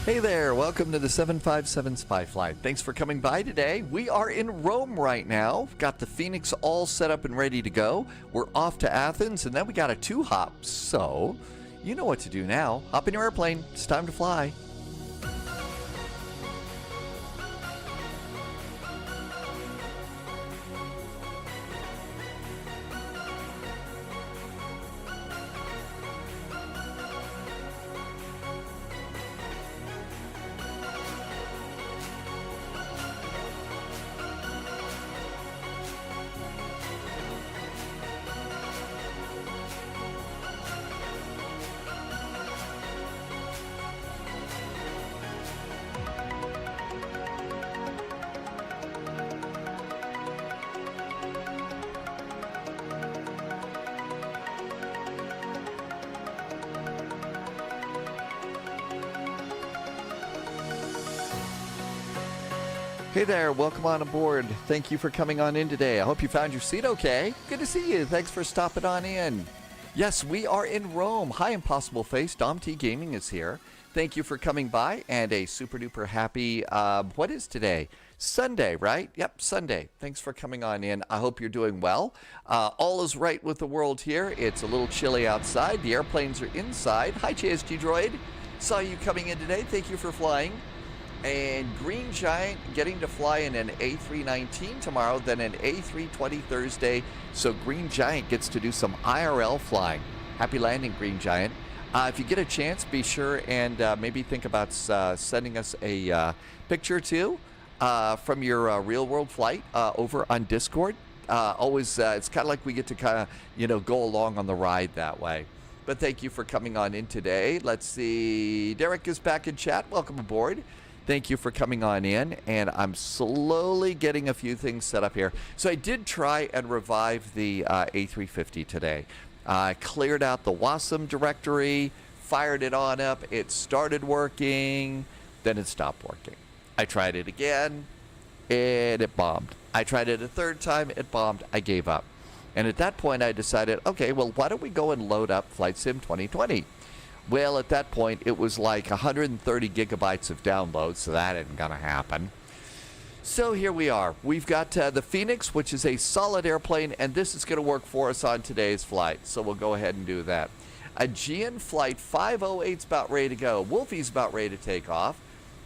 Hey there, welcome to the 757 Spy Flight. Thanks for coming by today. We are in Rome right now. Got the Phoenix all set up and ready to go. We're off to Athens, and then we got a 2-hop. So, you know what to do now. Hop in your airplane. It's time to fly. Hey there, welcome on aboard. Thank you for coming on in today. I hope you found your seat okay. Good to see you. Thanks for stopping on in. Yes, we are in Rome. Hi, Impossible Face. Dom T Gaming is here. Thank you for coming by, and a super duper happy, what is today? Sunday, right? Yep, Sunday. Thanks for coming on in. I hope you're doing well. All is right with the world here. It's a little chilly outside. The airplanes are inside. Hi, JSG Droid. Saw you coming in today. Thank you for flying. And Green Giant getting to fly in an A319 tomorrow, then an A320 Thursday. So Green Giant gets to do some IRL flying. Happy landing, Green Giant. If you get a chance, be sure and maybe think about sending us a picture or two from your real-world flight over on Discord. Always, it's kind of like we get to kind of, go along on the ride that way. But thank you for coming on in today. Let's see. Derek is back in chat. Welcome aboard. Thank you for coming on in, and I'm slowly getting a few things set up here. So I did try and revive the A350 today. I cleared out the VATSIM directory, fired it on up, it started working, then it stopped working. I tried it again, and it bombed. I tried it a third time, it bombed, I gave up. And at that point I decided, okay, well, why don't we go and load up Flight Sim 2020? Well, at that point, it was like 130 gigabytes of download, so that isn't going to happen. So here we are. We've got the Phoenix, which is a solid airplane, and this is going to work for us on today's flight. So we'll go ahead and do that. Aegean Flight 508 is about ready to go. Wolfie's about ready to take off.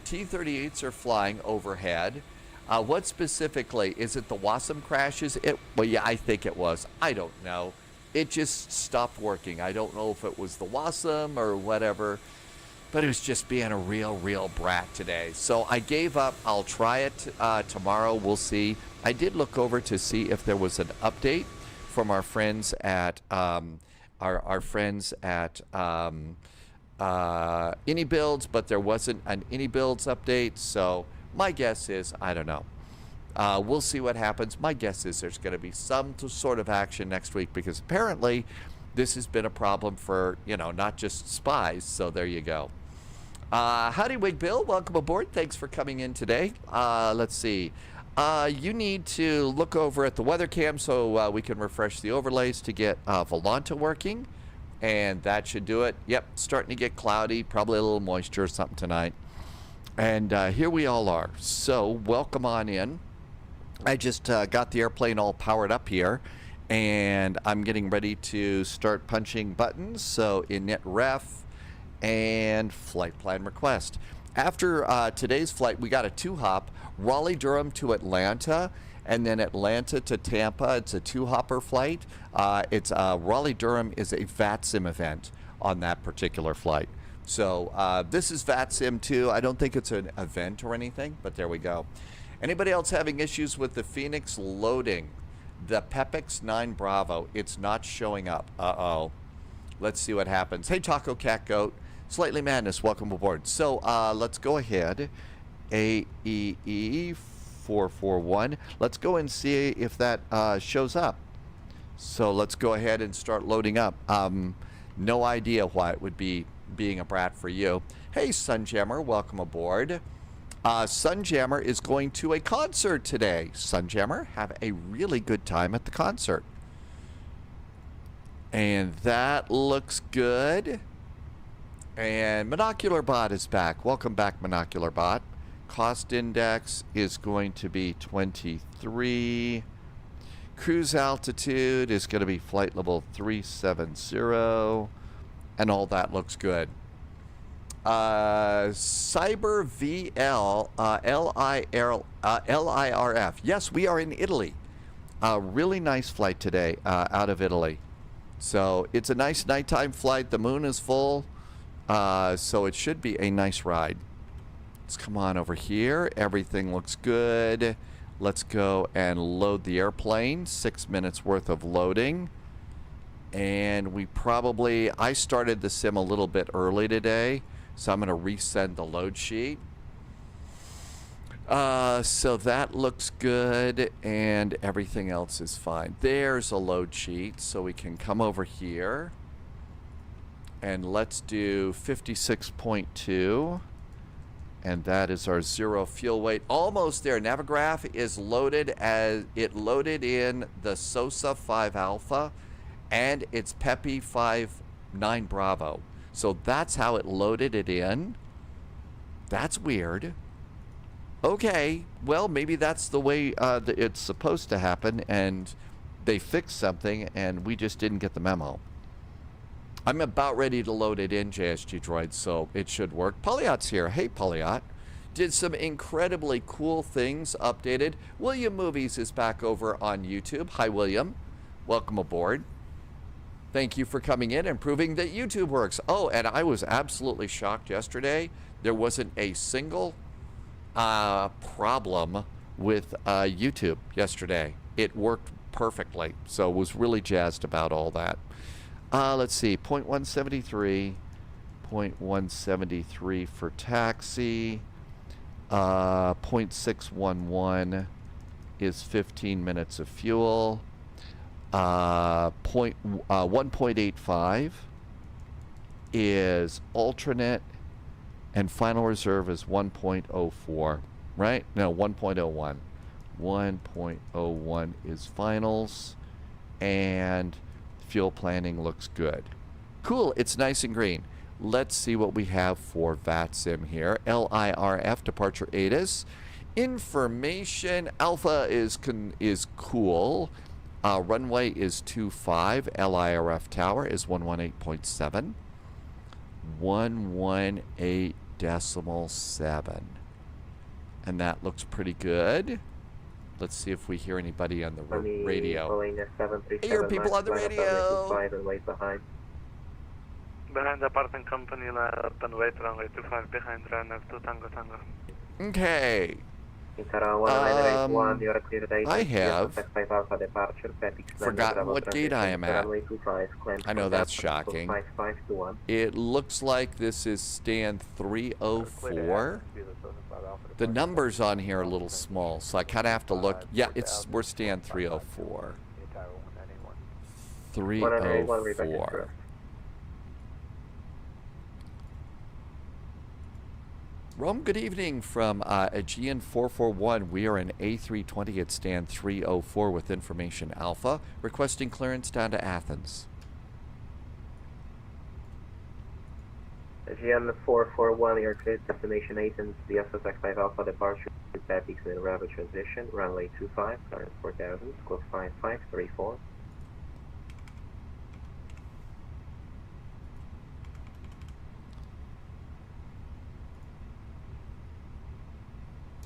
T-38s are flying overhead. What specifically? Is it the VATSIM crashes? Well, yeah, I think it was. I don't know. It just stopped working. I don't know if it was the VATSIM or whatever, but it was just being a real brat today. So I gave up. I'll try it tomorrow. We'll see. I did look over to see if there was an update from our friends at AnyBuilds, but there wasn't an AnyBuilds update. So my guess is, I don't know. We'll see what happens. My guess is there's going to be some sort of action next week because apparently this has been a problem for, not just spies. So there you go. Howdy, Wig Bill. Welcome aboard. Thanks for coming in today. Let's see. You need to look over at the weather cam so we can refresh the overlays to get Volanta working. And that should do it. Yep, starting to get cloudy. Probably a little moisture or something tonight. And here we all are. So welcome on in. I just got the airplane all powered up here, and I'm getting ready to start punching buttons. So init ref and flight plan request. After today's flight, we got a 2-hop, Raleigh-Durham to Atlanta, and then Atlanta to Tampa. It's a 2-hopper flight. Raleigh-Durham is a VATSIM event on that particular flight. So this is VATSIM too. I don't think it's an event or anything, but there we go. Anybody else having issues with the Phoenix loading? The Pepix 9 Bravo, it's not showing up. Uh-oh. Let's see what happens. Hey, Taco Cat Goat. Slightly Madness, welcome aboard. So let's go ahead. AEE 441. Let's go and see if that shows up. So let's go ahead and start loading up. No idea why it would be being a brat for you. Hey, Sunjammer, welcome aboard. Sunjammer is going to a concert today. Sunjammer, have a really good time at the concert. And that looks good. And Monocular Bot is back. Welcome back, Monocular Bot. Cost index is going to be 23. Cruise altitude is going to be flight level 370. And all that looks good. Cyber VL, LIRF. Yes, we are in Italy. A really nice flight today out of Italy. So it's a nice nighttime flight. The moon is full. So it should be a nice ride. Let's come on over here. Everything looks good. Let's go and load the airplane. 6 minutes worth of loading. And I started the sim a little bit early today. So I'm going to resend the load sheet. So that looks good, and everything else is fine. There's a load sheet, so we can come over here. And let's do 56.2. And that is our zero fuel weight. Almost there. Navigraph is loaded as it loaded in the SOSA 5 Alpha and it's Pepe 5-9 Bravo. So that's how it loaded it in. That's weird. Okay, well, maybe that's the way it's supposed to happen, and they fixed something, and we just didn't get the memo. I'm about ready to load it in, JSG Droid, so it should work. Polyot's here. Hey, Polyot. Did some incredibly cool things, updated. William Movies is back over on YouTube. Hi, William. Welcome aboard. Thank you for coming in and proving that YouTube works. Oh, and I was absolutely shocked yesterday. There wasn't a single problem with YouTube yesterday. It worked perfectly, so was really jazzed about all that. Let's see, 0.173, 0.173 for taxi, 0.611 is 15 minutes of fuel, 1.85 is alternate, and final reserve is 1.04, right? No, 1.01. 1.01 is finals, and fuel planning looks good. Cool, it's nice and green. Let's see what we have for VATSIM here. LIRF, departure ATIS. Information, Alpha is cool. Runway is 25. LIRF tower is 118.7. 118.7. And that looks pretty good. Let's see if we hear anybody on the radio. Hey, hear people on the radio. Behind the apartment company, left and wait, runway 25, behind runway 2 Tango Tango. Okay. I have forgotten what gate I am at. I know that's shocking. It looks like this is stand 304. The numbers on here are a little small, so I kind of have to look. Yeah, we're stand 304. 304. Rome, good evening from Aegean 441. We are in A320 at stand 304 with information Alpha, requesting clearance down to Athens. Aegean 441, you're cleared destination Athens, the FS 5 Alpha departure with Pepe's in rapid transition, runway 25, current 4000, squawk 5534.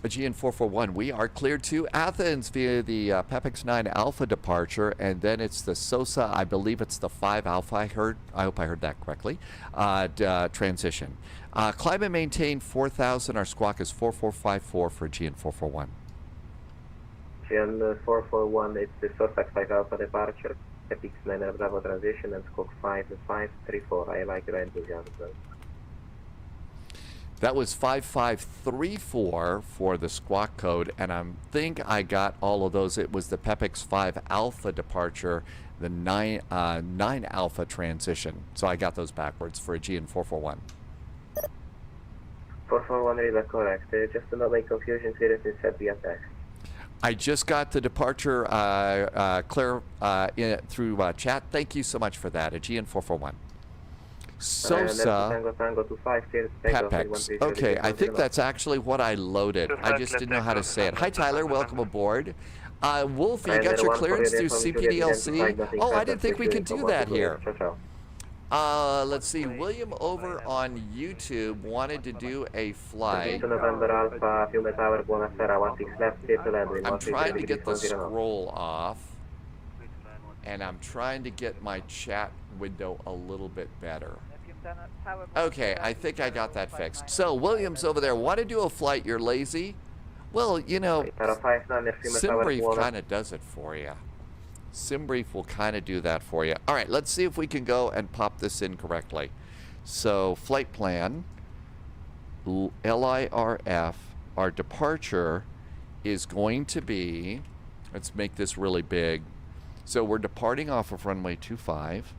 Aegean 441, we are cleared to Athens via the Pepex 9 Alpha departure, and then it's the SOSA, I believe it's the 5 Alpha, I hope I heard that correctly, transition. Climb and maintain 4,000, our squawk is 4454 for Aegean 441. Aegean 441, it's the SOSA 5 Alpha departure, Pepex 9 Bravo transition, and squawk 5534. I like your enthusiasm. That was 5534 for the squawk code, and I think I got all of those. It was the Pepex 5 Alpha departure, the 9 Alpha transition. So I got those backwards for Aegean 441. 441 is correct. Just to not make confusion, clearance is set via text. I just got the departure clear through chat. Thank you so much for that, Aegean 441. Sosa Tango Tango 25, clear to takeoff. Pepex. Okay, I think that's actually what I loaded. I just didn't know how to say it. Hi, Tyler. Welcome aboard. Wolf, you got your clearance through CPDLC? Oh, I didn't think we could do that here. Let's see. William over on YouTube wanted to do a flight. I'm trying to get the scroll off, and I'm trying to get my chat window a little bit better. Okay, I think I got that fixed. So, William's over there. Want to do a flight? You're lazy? Well, you know, SimBrief kind of does it for you. SimBrief will kind of do that for you. All right, let's see if we can go and pop this in correctly. So, flight plan, LIRF, our departure is going to be, let's make this really big. So, we're departing off of runway 25.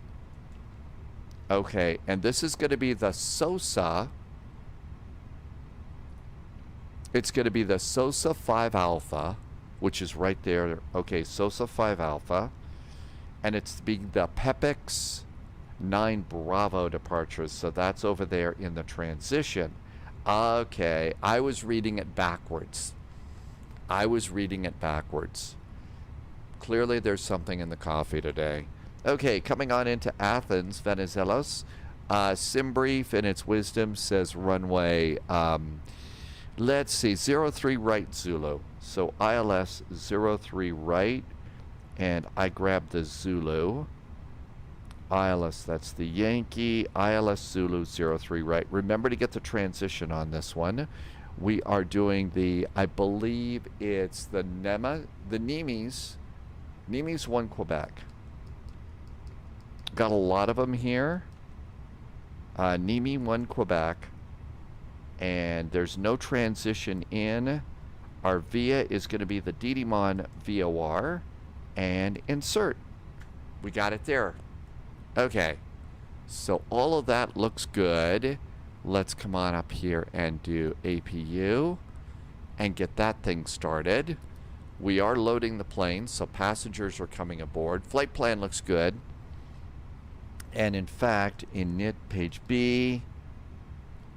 Okay, and this is going to be the Sosa. It's going to be the Sosa 5 Alpha, which is right there. Okay, Sosa 5 Alpha. And it's being the Pepex 9 Bravo departures. So that's over there in the transition. Okay, I was reading it backwards. Clearly there's something in the coffee today. Okay, coming on into Athens, Venizelos. SimBrief in its wisdom says runway, let's see, 03 right Zulu. So ILS 03 right, and I grab the Zulu. ILS, that's the Yankee. ILS Zulu 03 right. Remember to get the transition on this one. We are doing the, I believe it's the Nimes 1 Quebec. Got a lot of them here. Nimi 1 Quebec. And there's no transition in. Our VIA is going to be the Didymon VOR. And insert. We got it there. Okay. So all of that looks good. Let's come on up here and do APU. And get that thing started. We are loading the plane, so passengers are coming aboard. Flight plan looks good. And in fact, in NIT page B,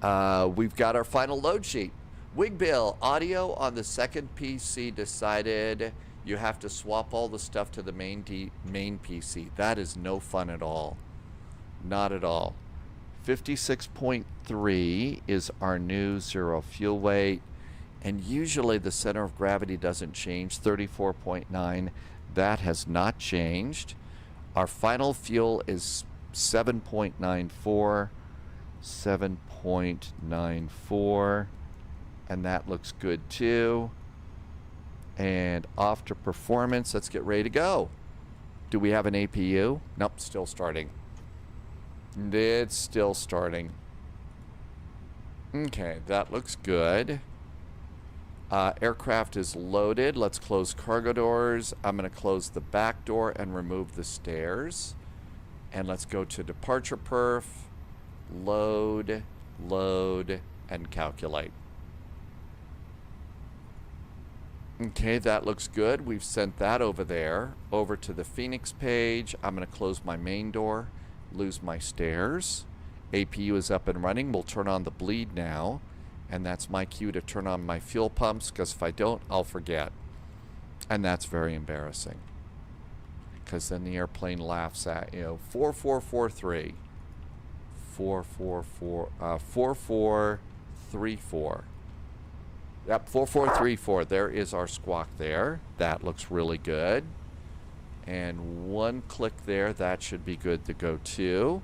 we've got our final load sheet. Wigbill, audio on the second PC decided you have to swap all the stuff to the main PC. That is no fun at all. Not at all. 56.3 is our new zero fuel weight. And usually the center of gravity doesn't change. 34.9. That has not changed. Our final fuel is 7.94. 7.94. And that looks good too. And off to performance. Let's get ready to go. Do we have an APU? Nope, still starting. It's still starting. Okay, that looks good. Aircraft is loaded. Let's close cargo doors. I'm going to close the back door and remove the stairs. And let's go to departure perf, load, and calculate. Okay, that looks good. We've sent that over there, over to the Phoenix page. I'm going to close my main door, lose my stairs. APU is up and running. We'll turn on the bleed now. And that's my cue to turn on my fuel pumps, because if I don't, I'll forget. And that's very embarrassing. Because then the airplane laughs at, 4443. 4434. Yep, 4434. There is our squawk there. That looks really good. And one click there. That should be good to go too.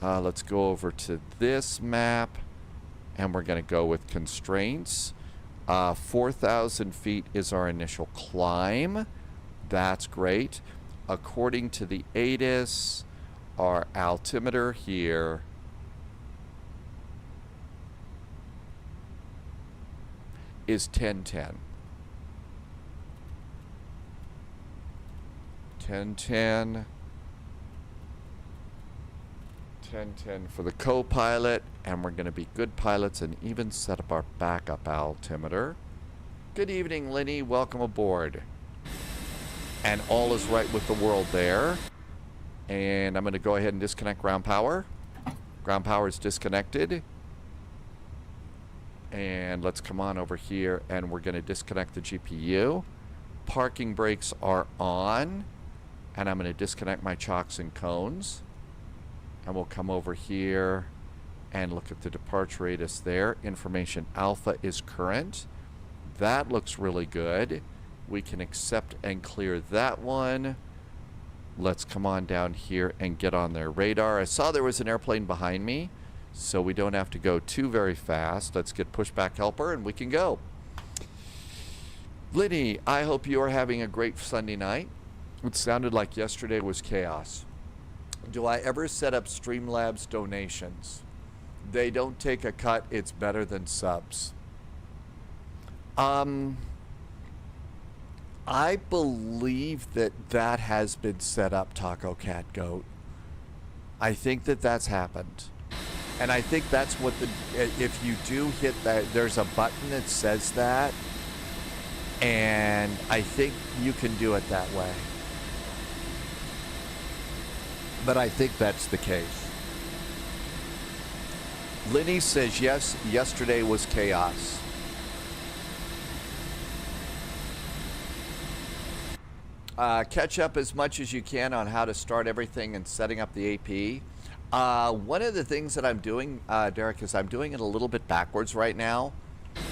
Let's go over to this map. And we're going to go with constraints. 4,000 feet is our initial climb. That's great. According to the ATIS, our altimeter here is 1010. 1010. 1010 for the co-pilot, and we're going to be good pilots and even set up our backup altimeter. Good evening, Lenny. Welcome aboard. And all is right with the world there. And I'm going to go ahead and disconnect ground power. Ground power is disconnected. And let's come on over here, and we're going to disconnect the GPU. Parking brakes are on. And I'm going to disconnect my chocks and cones. And we'll come over here and look at the departure radius there. Information alpha is current. That looks really good. We can accept and clear that one. Let's come on down here and get on their radar. I saw there was an airplane behind me, so we don't have to go too very fast. Let's get pushback helper and we can go. Liddy, I hope you are having a great Sunday night. It sounded like yesterday was chaos. Do I ever set up Streamlabs donations? They don't take a cut. It's better than subs. I believe that has been set up, Taco Cat Goat. I think that's happened. And I think that's what if you do hit that, there's a button that says that. And I think you can do it that way. But I think that's the case. Linny says, yes, yesterday was chaos. Catch up as much as you can on how to start everything and setting up the AP. One of the things that I'm doing, Derek, is I'm doing it a little bit backwards right now.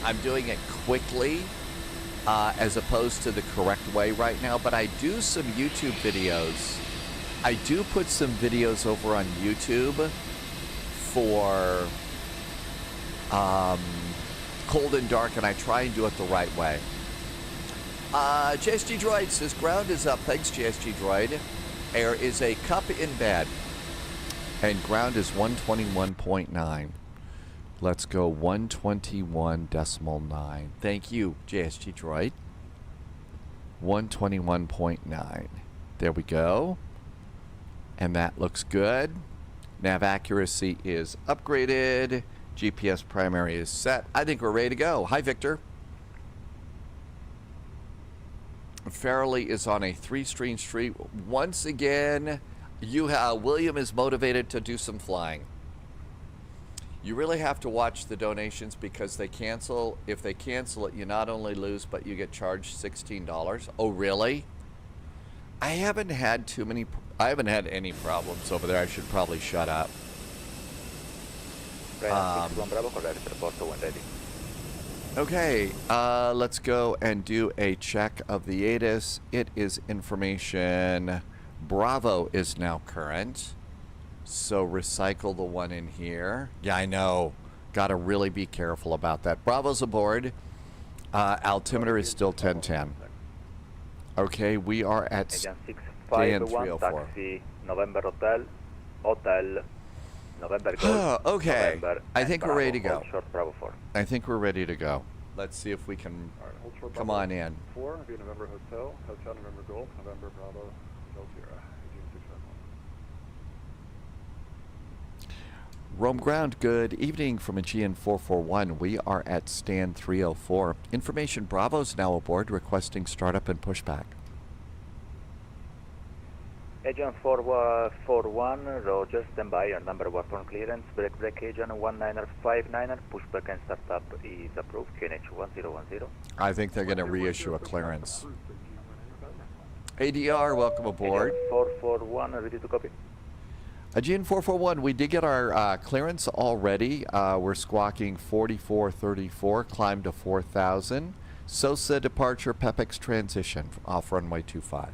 I'm doing it quickly as opposed to the correct way right now, but I do some YouTube videos. I do put some videos over on YouTube for cold and dark, and I try and do it the right way. JSG Droid says ground is up. Thanks, JSG Droid. Air is a cup in bed. And ground is 121.9. Let's go 121.9. Thank you, JSG Droid. 121.9. There we go. And that looks good. Nav accuracy is upgraded. GPS primary is set. I think we're ready to go. Hi, Victor. Farrelly is on a 3-stream street. Once again, William is motivated to do some flying. You really have to watch the donations because they cancel. If they cancel it, you not only lose, but you get charged $16. Oh, really? I haven't had any problems over there. I should probably shut up. Okay, let's go and do a check of the ATIS. It is information. Bravo is now current. So recycle the one in here. Yeah, I know. Got to really be careful about that. Bravo's aboard. Altimeter is still 1010. Okay, we are at stand 304. Taxi, November Hotel, November Golf. Okay, November, I think we're ready to go. Short Bravo 4. I think we're ready to go. Let's see if we can come on in. 4, via November Hotel, Hotel November Golf, November Bravo, Del Sierra, June 651. Rome ground, good evening from Aegean 441. We are at stand 304. Information Bravo's now aboard, requesting startup and pushback. Agent 441, Roger, stand by, your number 1 for clearance, break agent 1959, pushback and startup is approved, KNH 1010. I think they're going to reissue a clearance. ADR, welcome aboard. Agent 441, ready to copy. Aegean 441, we did get our clearance already. We're squawking 4434, climb to 4,000. SOSA departure, PEPEX transition off runway 25.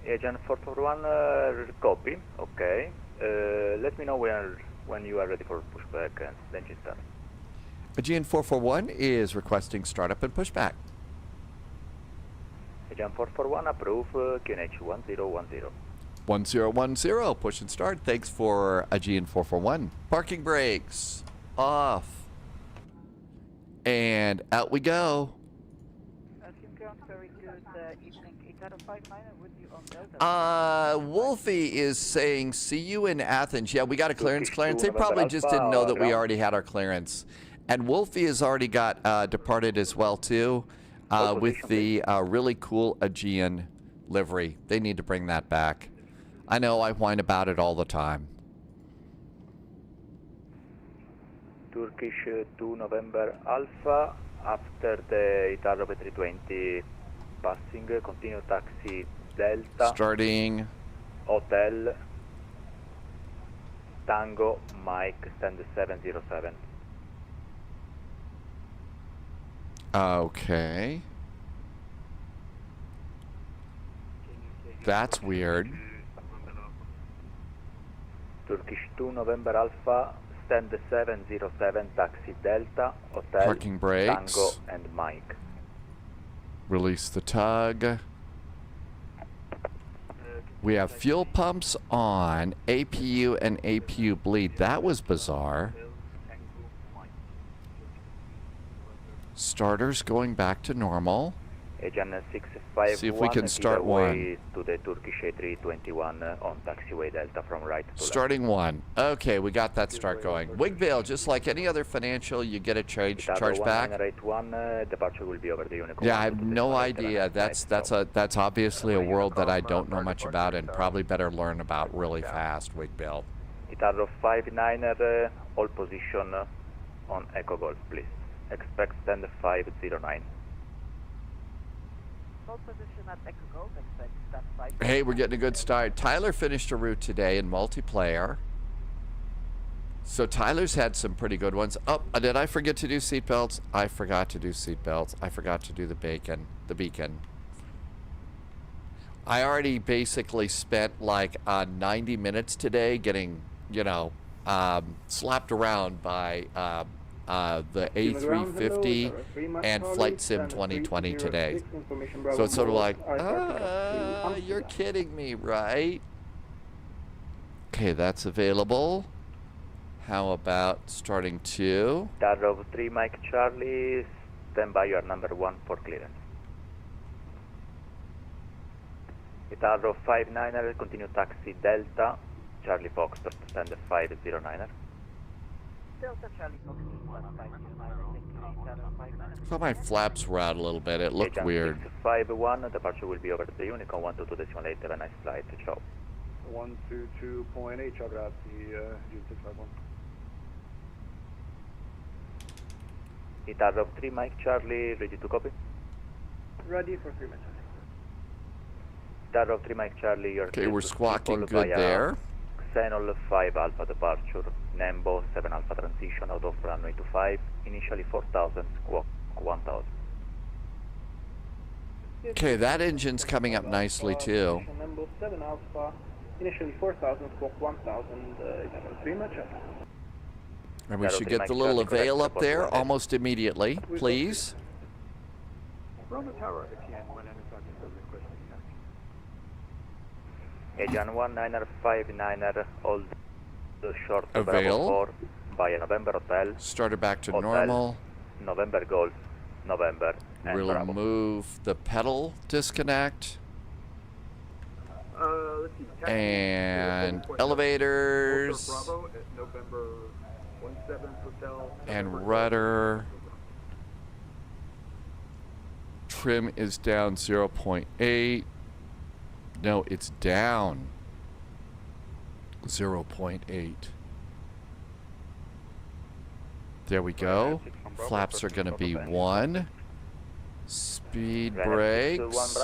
Agent 441, copy. Okay. Let me know when you are ready for pushback and engine start. Aegean 441 is requesting startup and pushback. Agent 441, approve, QNH 1010. 1010, push and start. Thanks for Aegean 441. Parking brakes off. And out we go. Very good evening. KATL-KMIA with you on Delta. Wolfie is saying, see you in Athens. Yeah, we got a clearance. They probably just didn't know that we already had our clearance. And Wolfie has already got departed as well, too, with the really cool Aegean livery. They need to bring that back. I know I whine about it all the time. Turkish 2 November Alpha, after the Italo A320 passing, continue taxi Delta. Starting. Hotel Tango Mike, stand 707. Okay. That's weird. Turkish 2 November Alpha, stand 707, taxi Delta, Hotel Parking brakes. Tango and Mike. Release the tug. We have fuel pumps on, APU and APU bleed. That was bizarre. Starters going back to normal. Agent 651. See if we can start one. To the Turkish A321 on taxiway Delta from right to Starting one. Okay, we got that start going. Wigvale, just like any other financial, you get a charge back. 1981, departure will be over the Unicorn. Yeah, I have no idea. That's obviously a world that I don't know much about and probably better learn about really fast, Wigvale. Italo 59er, all position on Echo Golf, please. Expect stand 509. Hold position at Echo Golf, expect stand 5. Hey, we're getting a good start. Tyler finished a route today in multiplayer. So Tyler's had some pretty good ones. Oh, did I forget to do seatbelts? I forgot to do seatbelts. I forgot to do the beacon. I already basically spent like 90 minutes today getting, slapped around by the A350 and Flight Sim 2020 today. So it's sort of like, you're kidding me, right? Okay, that's available. How about starting 2? Darrow 3 Mike Charlie, stand by your number 1 for clearance. Darrow 59er, continue taxi Delta, Charlie Fox, stand 509er. Delta Charlie Fox, 1509, I thought my flaps were out a little bit. It looked weird. 651, departure will be over the Unicorn 122.8, have a nice flight, ciao. 122.8, ciao, grazie, June 651. Darrow 3 Mike Charlie, ready to copy? Ready for 3 minutes. Darrow 3 Mike Charlie, you're Okay, we're squawking good there. Xenol 5 Alpha departure, Nembo 7 Alpha transition out of runway 25, initially 4,000, squawk 1,000. Okay, that engine's coming up nicely too. Nembo 7 Alpha, initially 4,000, squawk 1,000, 3 much. And we should get the little avail up there almost immediately, please. Bravo Tower, ATN 195 requesting taxi. Agent 19er 59er, hold the short Avail. 4 by November Hotel. Started back to Hotel, normal. November Golf, November and Bravo. Remove the pedal disconnect. Let's see. And elevators. Bravo at November 17 Hotel. And rudder. Trim is down 0.8. No, it's down 0.8. There we go. Flaps are going to be 1. Speed brakes.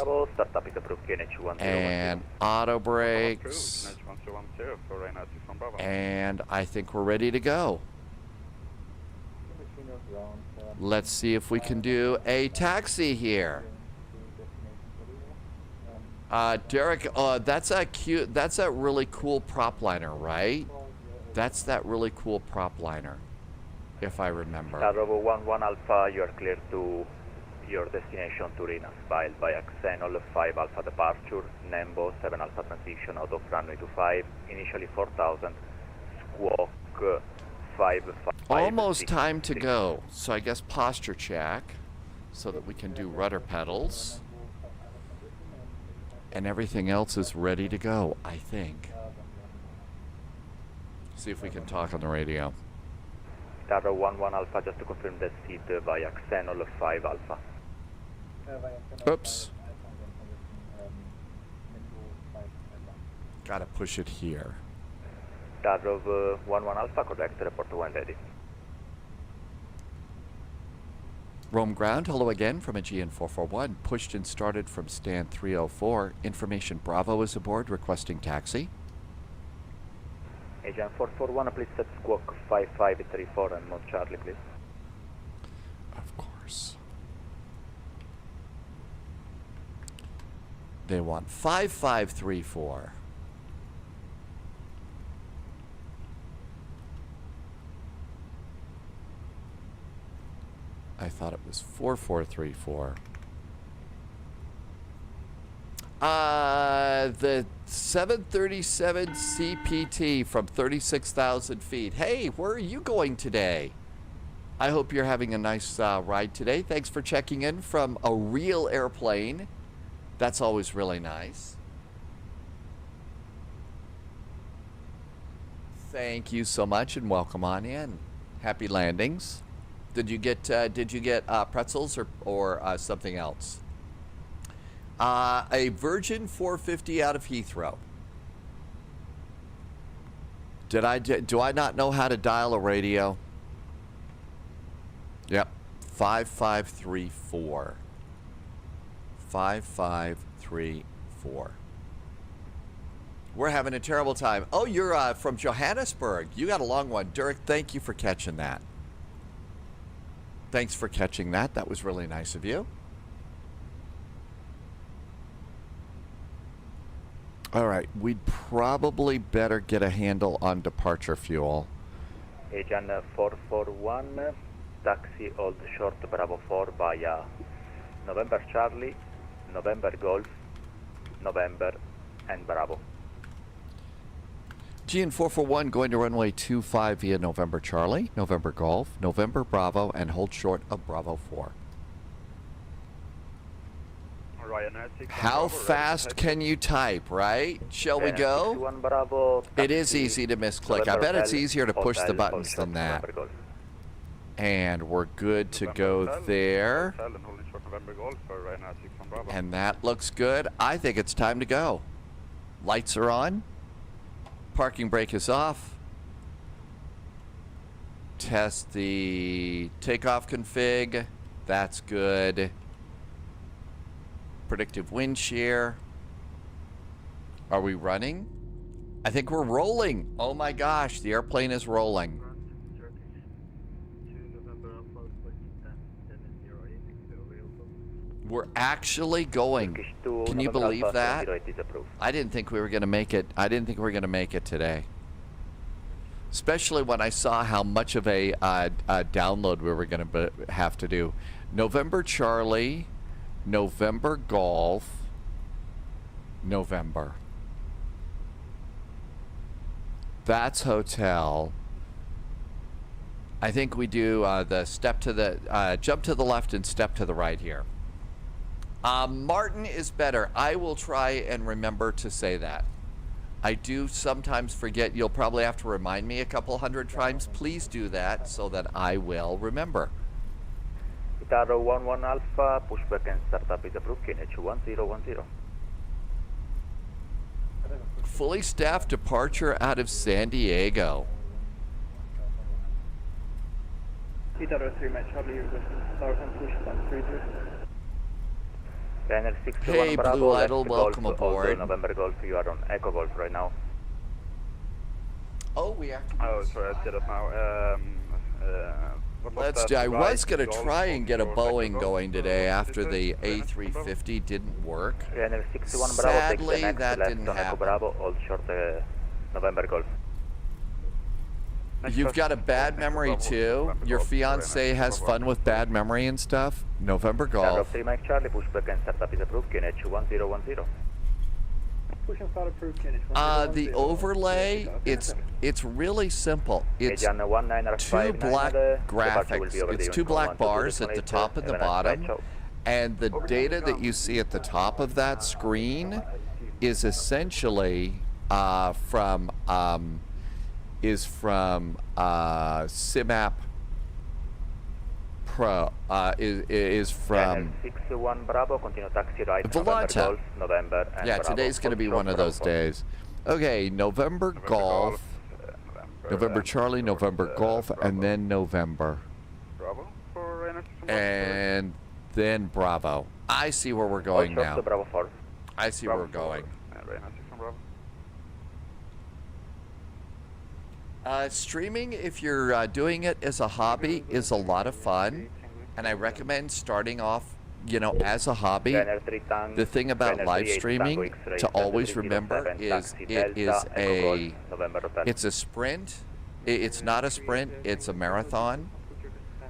And auto brakes. And I think we're ready to go. Let's see if we can do a taxi here. Derek, that's a really cool prop liner, right? That's that really cool prop liner, if I remember. Bravo 11 Alpha, you are clear to your destination Turina, filed by Xenol 5 Alpha departure, Nembo 7 Alpha transition out of runway 25, initially 4,000, squawk 5. Almost time to go. So I guess posture check so that we can do rudder pedals. And everything else is ready to go, I think. See if we can talk on the radio. Darrow 11 Alpha, just to confirm the seat via Xenol 5 Alpha. Oops. Gotta push it here. Darov 11 Alpha, correct, report to when ready. Rome ground, hello again from Aegean 441. Pushed and started from stand 304. Information Bravo is aboard, requesting taxi. Aegean 441, please set squawk 5534 and mode Charlie, please. Of course. They want 5534. I thought it was 4434. The 737 CPT from 36,000 feet. Hey, where are you going today? I hope you're having a nice ride today. Thanks for checking in from a real airplane. That's always really nice. Thank you so much and welcome on in. Happy landings. Did you get pretzels or something else? A Virgin 450 out of Heathrow. Do I not know how to dial a radio? Yep, 5534. 5534. We're having a terrible time. Oh, you're from Johannesburg. You got a long one. Dirk, thank you for catching that. Thanks for catching that. That was really nice of you. All right, we'd probably better get a handle on departure fuel. Aegean 441, taxi Old Short Bravo 4 via November Charlie, November Golf, November and Bravo. GN 441 going to runway 25 via November Charlie, November Golf, November Bravo, and hold short of Bravo 4. How fast can you type, right? Shall we go? Bravo, it is easy to misclick. I bet it's easier to push the buttons than that. And we're good to go there. And that looks good. I think it's time to go. Lights are on. Parking brake is off. Test the takeoff config. That's good. Predictive wind shear. Are we running? I think we're rolling. Oh my gosh, the airplane is rolling. We're actually going. Can you believe that? I didn't think we were going to make it. I didn't think we were going to make it today. Especially when I saw how much of a download we were going to have to do. November Charlie, November Golf, November. That's hotel. I think we do the step to the jump to the left and step to the right here. Martin is better. I will try and remember to say that. I do sometimes forget. You'll probably have to remind me a couple hundred times. Please do that so that I will remember. Guitar 11 Alpha, pushback and startup is approved, KNH 1010. Fully staffed departure out of San Diego. Guitar 3 match, Charlie, you're going to start and push down 32. Hey, Blue Idol, welcome aboard. November Golf, you are on Echo Golf right now. Oh, we have to. Oh, sorry, I did it now. Let's do. I was going to try and get a Boeing going today after the A350 didn't work. Sadly, that didn't happen. November Golf. You've got a bad memory too. Your fiance has fun with bad memory and stuff. November Golf. The overlay, it's really simple. It's two black graphics. It's two black bars at the top and the bottom, and the data that you see at the top of that screen is essentially from SimApp Pro, is from Volanta. Yeah, today's going to be one of those days. Okay, November Golf, November Charlie, November Golf, Bravo. and then November. Bravo for energy. And then Bravo. I see where we're going All short now. Bravo 4. I see where we're going. Streaming, if you're doing it as a hobby, is a lot of fun. And I recommend starting off, you know, as a hobby. The thing about live streaming to always remember is it's a sprint. It's not a sprint, it's a marathon.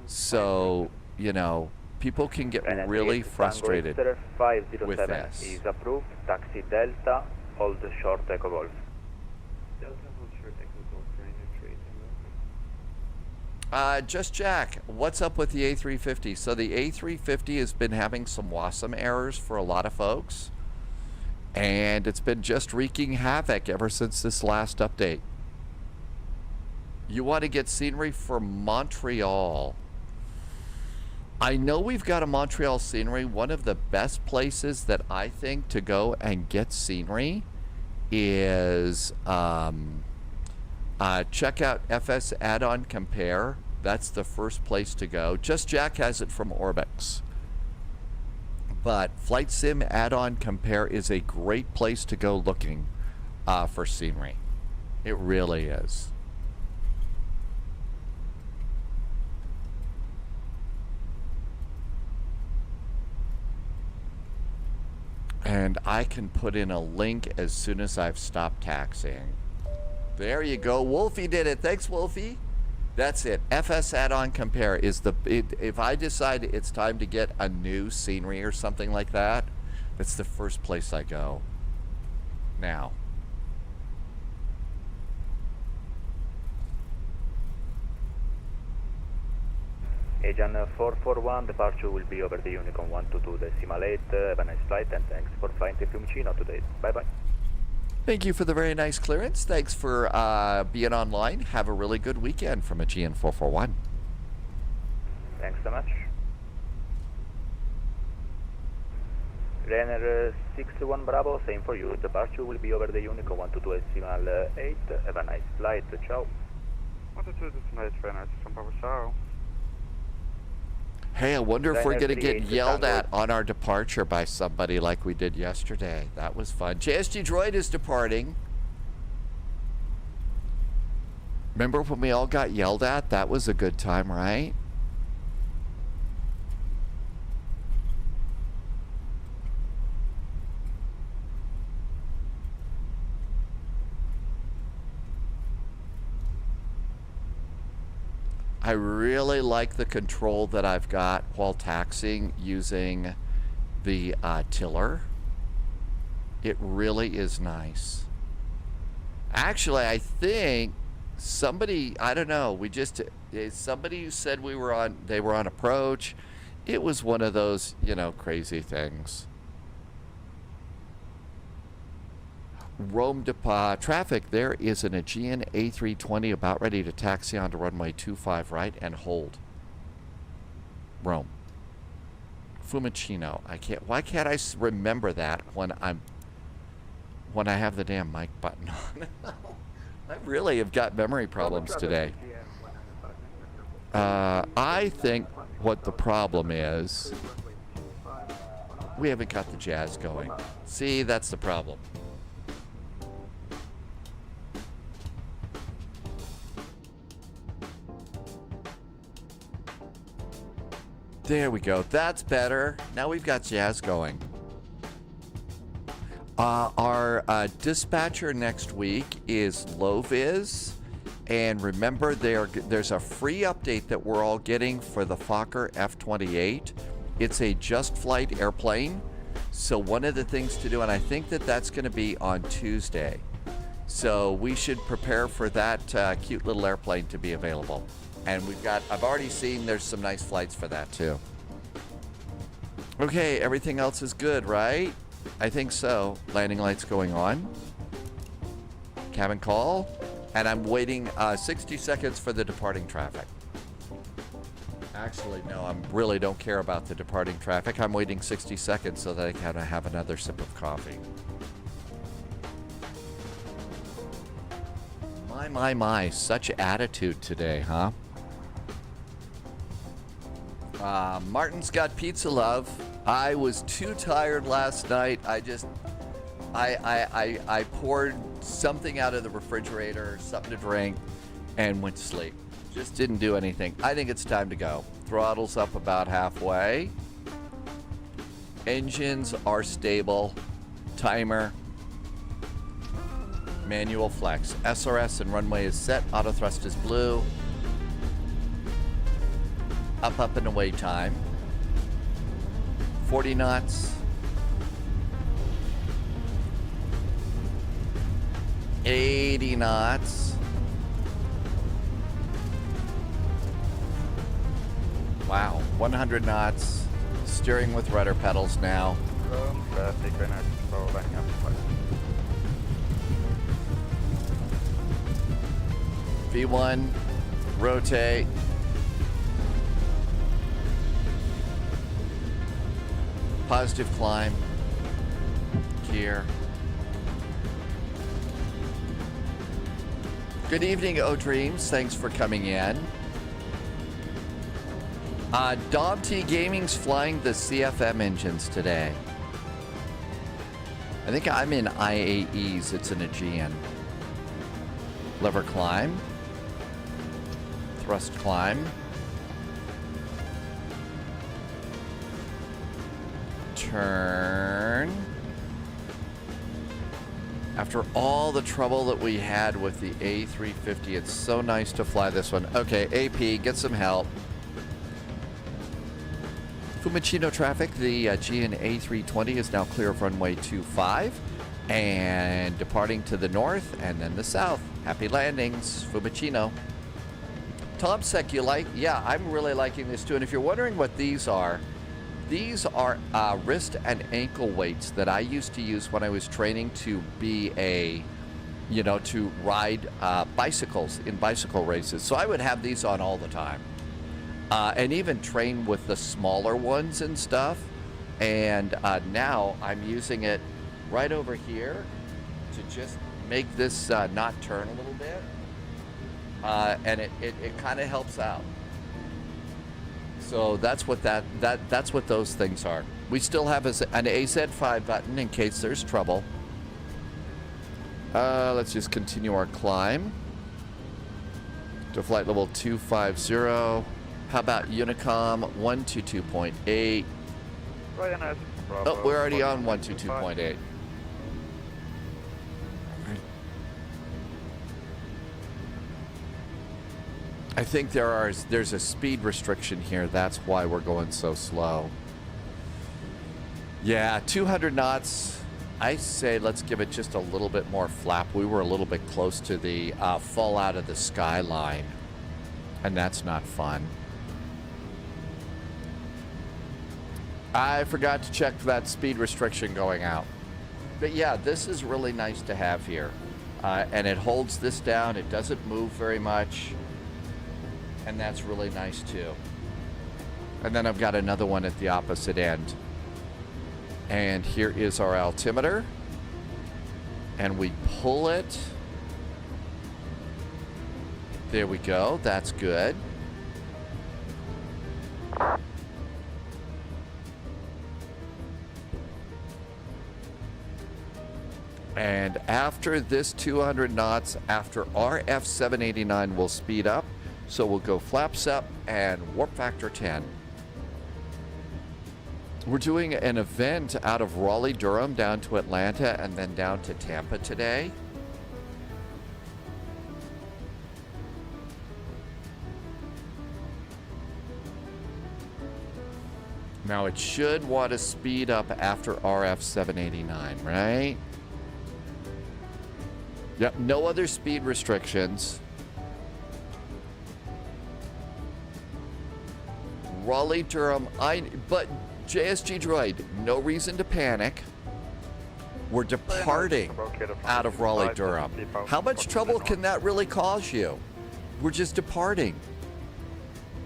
So, you know, people can get really frustrated with this. Is approved. Taxi Delta, hold short Echo Golf. Just Jack, what's up with the A350? So the A350 has been having some WASM errors for a lot of folks, and it's been just wreaking havoc ever since this last update. You want to get scenery from Montreal. I know we've got a Montreal scenery. One of the best places that I think to go and get scenery is check out FS Add-on Compare. That's the first place to go. Just Jack has it from Orbix. But Flight Sim Add-on Compare is a great place to go looking for scenery. It really is. And I can put in a link as soon as I've stopped taxiing. There you go. Wolfie did it. Thanks, Wolfie. That's it. FS Add-on Compare is if I decide it's time to get a new scenery or something like that, that's the first place I go. Now. Agent 441, departure will be over the Unicorn 122.8. Have a nice flight and thanks for flying to Fiumicino today. Bye-bye. Thank you for the very nice clearance. Thanks for being online. Have a really good weekend from Aegean 441. Thanks so much. Renner 61 Bravo, same for you. Departure will be over the Unicorn 122.8. Have a nice flight. Ciao. 122.8, Renner 61 Bravo, ciao. Hey, I wonder if we're going to get yelled at on our departure by somebody like we did yesterday. That was fun. JSG Droid is departing. Remember when we all got yelled at? That was a good time, right? I really like the control that I've got while taxiing using the tiller. It really is nice. Actually, I think somebody, I don't know, somebody who said they were on approach. It was one of those, you know, crazy things. Rome traffic, there is an Aegean A320 about ready to taxi onto runway 25 right and hold. Rome. Fiumicino. Why can't I remember that when I have the damn mic button on? I really have got memory problems today. I think what the problem is, we haven't got the jazz going. See, that's the problem. There we go. That's better. Now we've got jazz going. Our dispatcher next week is Loviz. And remember, there's a free update that we're all getting for the Fokker F28. It's a just flight airplane. So one of the things to do, and I think that's going to be on Tuesday. So we should prepare for that cute little airplane to be available. And I've already seen there's some nice flights for that too. Okay, everything else is good, right? I think so. Landing lights going on. Cabin call. And I'm waiting 60 seconds for the departing traffic. Actually, no, I really don't care about the departing traffic. I'm waiting 60 seconds so that I can have another sip of coffee. My, such attitude today, huh? Martin's got pizza love. I was too tired last night. I poured something out of the refrigerator, something to drink, and went to sleep. Just didn't do anything. I think it's time to go. Throttle's up about halfway. Engines are stable. Timer. Manual flex. SRS and runway is set. Auto thrust is blue. Up, and away time. 40 knots. 80 knots. Wow. 100 knots. Steering with rudder pedals now. V1. Rotate. Positive climb. Gear. Good evening, O Dreams. Thanks for coming in. Dom T Gaming's flying the CFM engines today. I think I'm in IAEs. It's an Aegean. Lever climb. Thrust climb. Turn. After all the trouble that we had with the A350, it's so nice to fly this one. Okay, AP, get some help. Fiumicino traffic, the Aegean A320 is now clear of runway 25 and departing to the north and then the south. Happy landings, Fiumicino. Tom Seculite, yeah, I'm really liking this too. And if you're wondering what these are wrist and ankle weights that I used to use when I was training to be to ride bicycles in bicycle races. So I would have these on all the time. And even train with the smaller ones and stuff. And now I'm using it right over here to just make this not turn a little bit. And it kind of helps out. So that's what that's what those things are. We still have an AZ5 button in case there's trouble. Let's just continue our climb to flight level 250. How about Unicom 122.8? Oh, we're already on 122.8. I think there's a speed restriction here. That's why we're going so slow. Yeah, 200 knots. I say let's give it just a little bit more flap. We were a little bit close to the fall out of the skyline, and that's not fun. I forgot to check that speed restriction going out. But yeah, this is really nice to have here. And it holds this down. It doesn't move very much. And that's really nice too. And then I've got another one at the opposite end. And here is our altimeter. And we pull it. There we go. That's good. And after this 200 knots, after our F789 will speed up. So we'll go flaps up and warp factor 10. We're doing an event out of Raleigh, Durham down to Atlanta and then down to Tampa today. Now it should want to speed up after RF 789, right? Yep, no other speed restrictions. Raleigh, Durham, but JSG Droid, no reason to panic. We're departing out of Raleigh, Durham. How much trouble can that really cause you? We're just departing.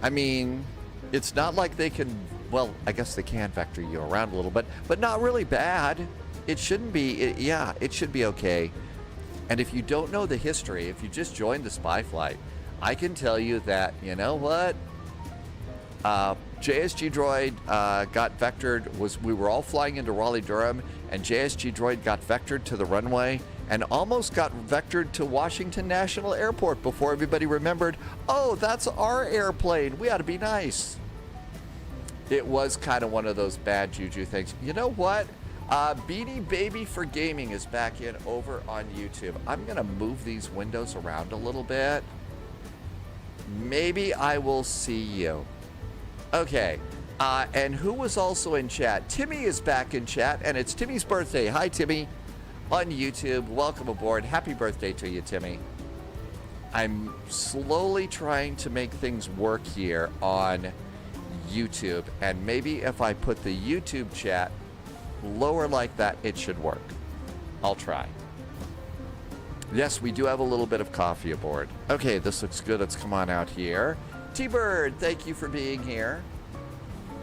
I mean, it's not like they can, well, I guess they can vector you around a little bit, but not really bad. It shouldn't be, yeah, it should be okay. And if you don't know the history, if you just joined the spy flight, I can tell you that, you know what? JSG Droid got vectored, we were all flying into Raleigh-Durham, and JSG Droid got vectored to the runway and almost got vectored to Washington National Airport before everybody remembered, oh, that's our airplane. We ought to be nice. It was kind of one of those bad juju things. You know what? Beanie Baby for Gaming is back in over on YouTube. I'm going to move these windows around a little bit. Maybe I will see you. Okay. And who was also in chat? Timmy is back in chat, and it's Timmy's birthday. Hi, Timmy. On YouTube. Welcome aboard. Happy birthday to you, Timmy. I'm slowly trying to make things work here on YouTube, and maybe if I put the YouTube chat lower like that, it should work. I'll try. Yes, we do have a little bit of coffee aboard. Okay, this looks good. Let's come on out here. T-Bird, thank you for being here.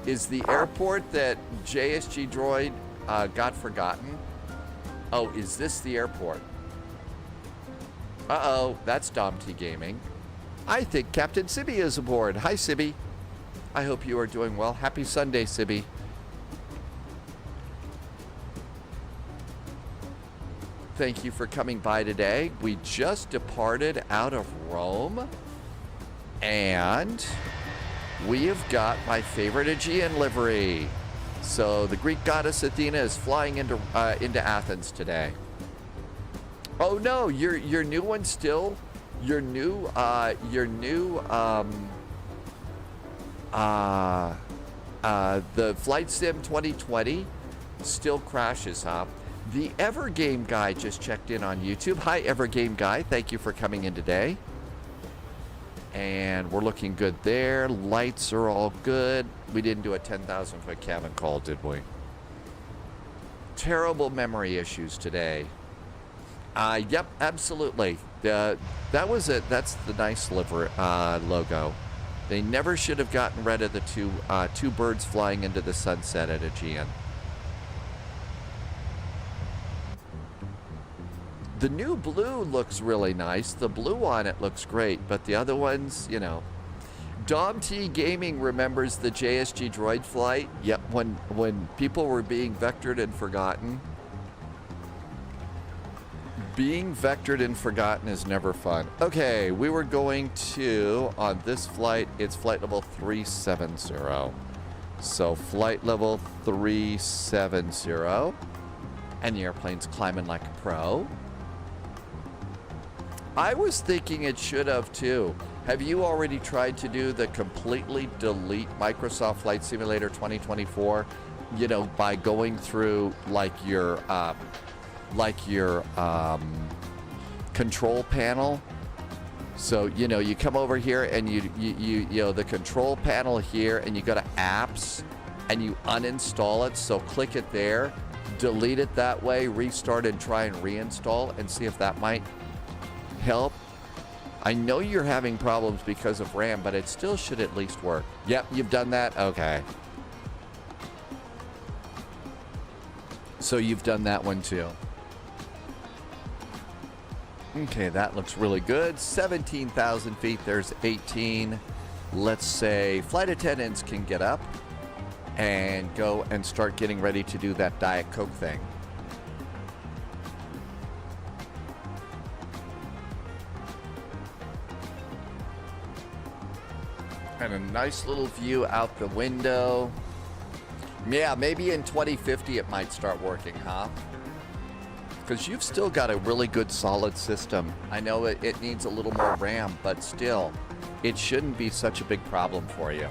Is the airport that JSG Droid got forgotten? Oh, is this the airport? Uh-oh, that's Dom T Gaming. I think Captain Sibby is aboard. Hi, Sibby. I hope you are doing well. Happy Sunday, Sibby. Thank you for coming by today. We just departed out of Rome, and we have got my favorite Aegean livery. So the Greek goddess Athena is flying into Athens today. Oh no, your new one still, the Flight Sim 2020 still crashes, huh? The Evergame Guy just checked in on YouTube. Hi, Evergame Guy. Thank you for coming in today. And we're looking good there. Lights are all good. We didn't do a 10,000 foot cabin call, did we? Terrible memory issues today. Yep, absolutely. That was it. That's the nice logo. They never should have gotten rid of the two birds flying into the sunset at Aegean. The new blue looks really nice. The blue on it looks great, but the other ones, you know. Dom T Gaming remembers the JSG Droid flight. Yep, when people were being vectored and forgotten. Being vectored and forgotten is never fun. Okay, we were going to, on this flight, it's flight level 370. So flight level 370. And the airplane's climbing like a pro. I was thinking it should have too. Have you already tried to do the completely delete Microsoft Flight Simulator 2024? You know, by going through like your control panel. So, you know, you come over here and you know, the control panel here, and you go to apps and you uninstall it. So click it there, delete it that way, restart and try and reinstall and see if that might help. I know you're having problems because of RAM, but it still should at least work. Yep, you've done that? Okay. So you've done that one too. Okay, that looks really good. 17,000 feet, there's 18. Let's say flight attendants can get up and go and start getting ready to do that Diet Coke thing. And a nice little view out the window. Yeah, maybe in 2050 it might start working, huh? Because you've still got a really good solid system. I know it needs a little more RAM, but still, it shouldn't be such a big problem for you.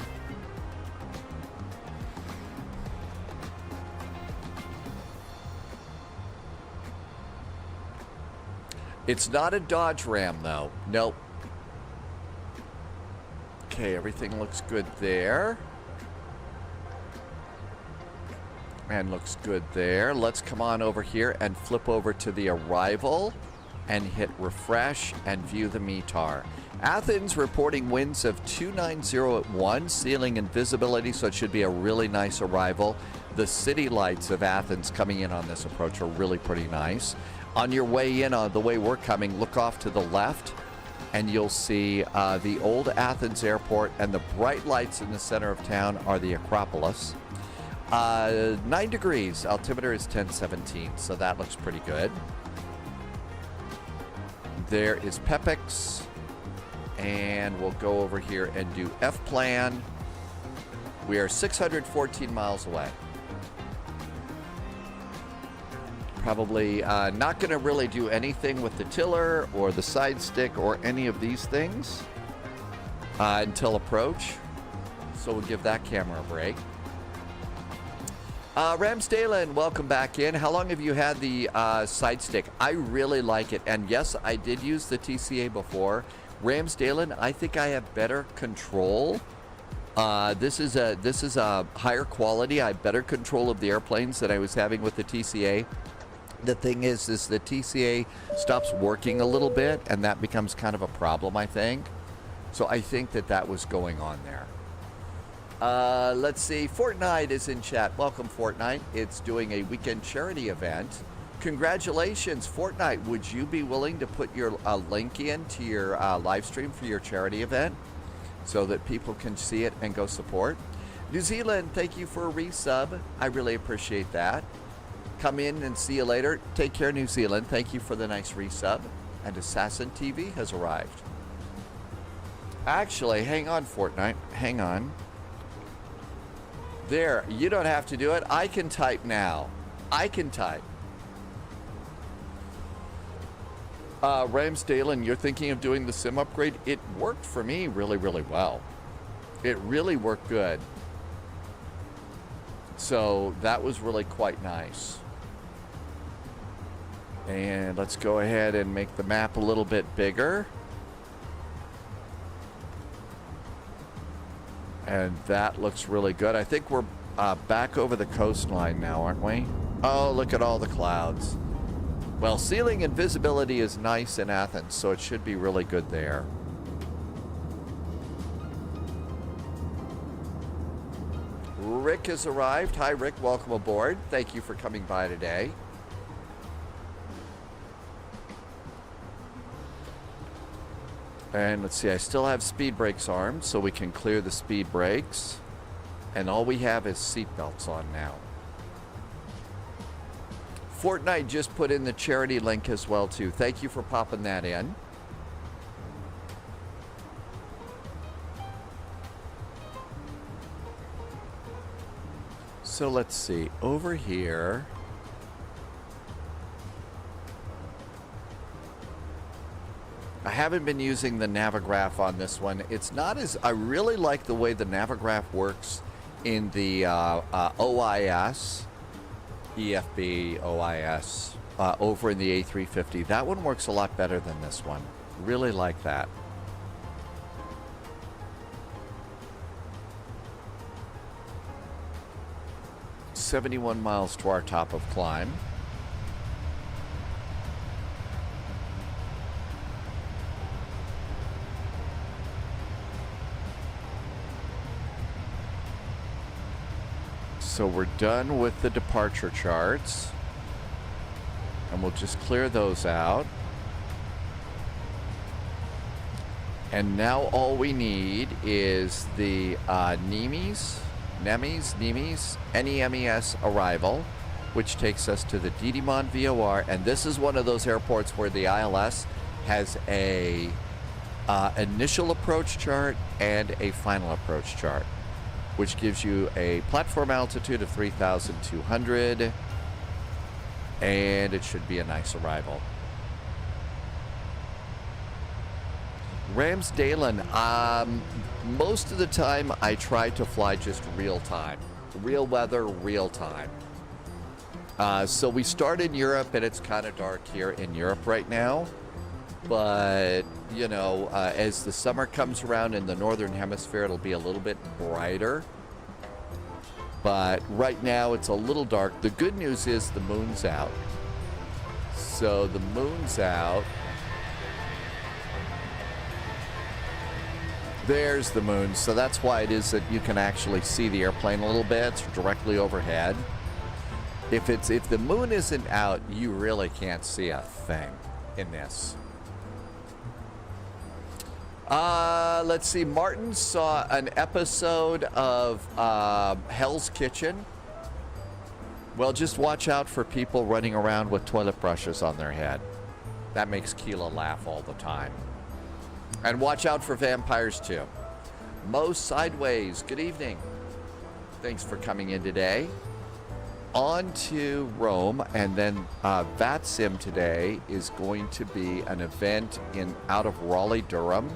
It's not a Dodge Ram, though. Nope. Okay, everything looks good there. And looks good there. Let's come on over here and flip over to the arrival and hit refresh and view the METAR. Athens reporting winds of 290 at 1, ceiling and visibility, so it should be a really nice arrival. The city lights of Athens coming in on this approach are really pretty nice. On your way in, the way we're coming, look off to the left, and you'll see the old Athens airport, and the bright lights in the center of town are the Acropolis. 9 degrees, altimeter is 1017, so that looks pretty good. There is Pepix, and we'll go over here and do F-plan. We are 614 miles away. Probably not going to really do anything with the tiller or the side stick or any of these things until approach. So we'll give that camera a break. Ramsdalen, welcome back in. How long have you had the side stick? I really like it. And yes, I did use the TCA before. Ramsdalen, I think I have better control. This is a higher quality. I have better control of the airplanes than I was having with the TCA. The thing is the TCA stops working a little bit, and that becomes kind of a problem, I think. So I think that was going on there. Let's see. Fortnite is in chat. Welcome, Fortnite. It's doing a weekend charity event. Congratulations, Fortnite. Would you be willing to put your link in to your live stream for your charity event so that people can see it and go support? New Zealand, thank you for a resub. I really appreciate that. Come in and see you later. Take care, New Zealand. Thank you for the nice resub. And Assassin TV has arrived. Actually, hang on, Fortnite. Hang on. There. You don't have to do it. I can type now. I can type. Ramsdalen, you're thinking of doing the sim upgrade? It worked for me really, really well. It really worked good. So that was really quite nice. And let's go ahead and make the map a little bit bigger. And that looks really good. I think we're back over the coastline now, aren't we? Oh, look at all the clouds. Well, ceiling and visibility is nice in Athens, so it should be really good there. Rick has arrived. Hi, Rick. Welcome aboard. Thank you for coming by today. And let's see, I still have speed brakes armed, so we can clear the speed brakes. And all we have is seat belts on now. Fortnite just put in the charity link as well, too. Thank you for popping that in. So let's see, over here. I haven't been using the Navigraph on this one. It's not as, I really like the way the Navigraph works in the OIS, EFB, OIS, over in the A350. That one works a lot better than this one. Really like that. .71 miles to our top of climb. So we're done with the departure charts, and we'll just clear those out. And now all we need is the NEMES, NEMES arrival, which takes us to the Didymon VOR. And this is one of those airports where the ILS has a initial approach chart and a final approach chart, which gives you a platform altitude of 3,200, and it should be a nice arrival. Ramsdalen, most of the time I try to fly just real time. Real weather, real time. So we start in Europe, and it's kind of dark here in Europe right now. But, you know, as the summer comes around in the northern hemisphere, it'll be a little bit brighter. But right now it's a little dark. The good news is the moon's out. So the moon's out. There's the moon. So that's why it is that you can actually see the airplane a little bit. It's directly overhead. If the moon isn't out, you really can't see a thing in this. Let's see. Martin saw an episode of Hell's Kitchen. Well, just watch out for people running around with toilet brushes on their head. That makes Keela laugh all the time. And watch out for vampires too. Mo Sideways, good evening. Thanks for coming in today. On to Rome, and then VATSIM today is going to be an event out of Raleigh, Durham.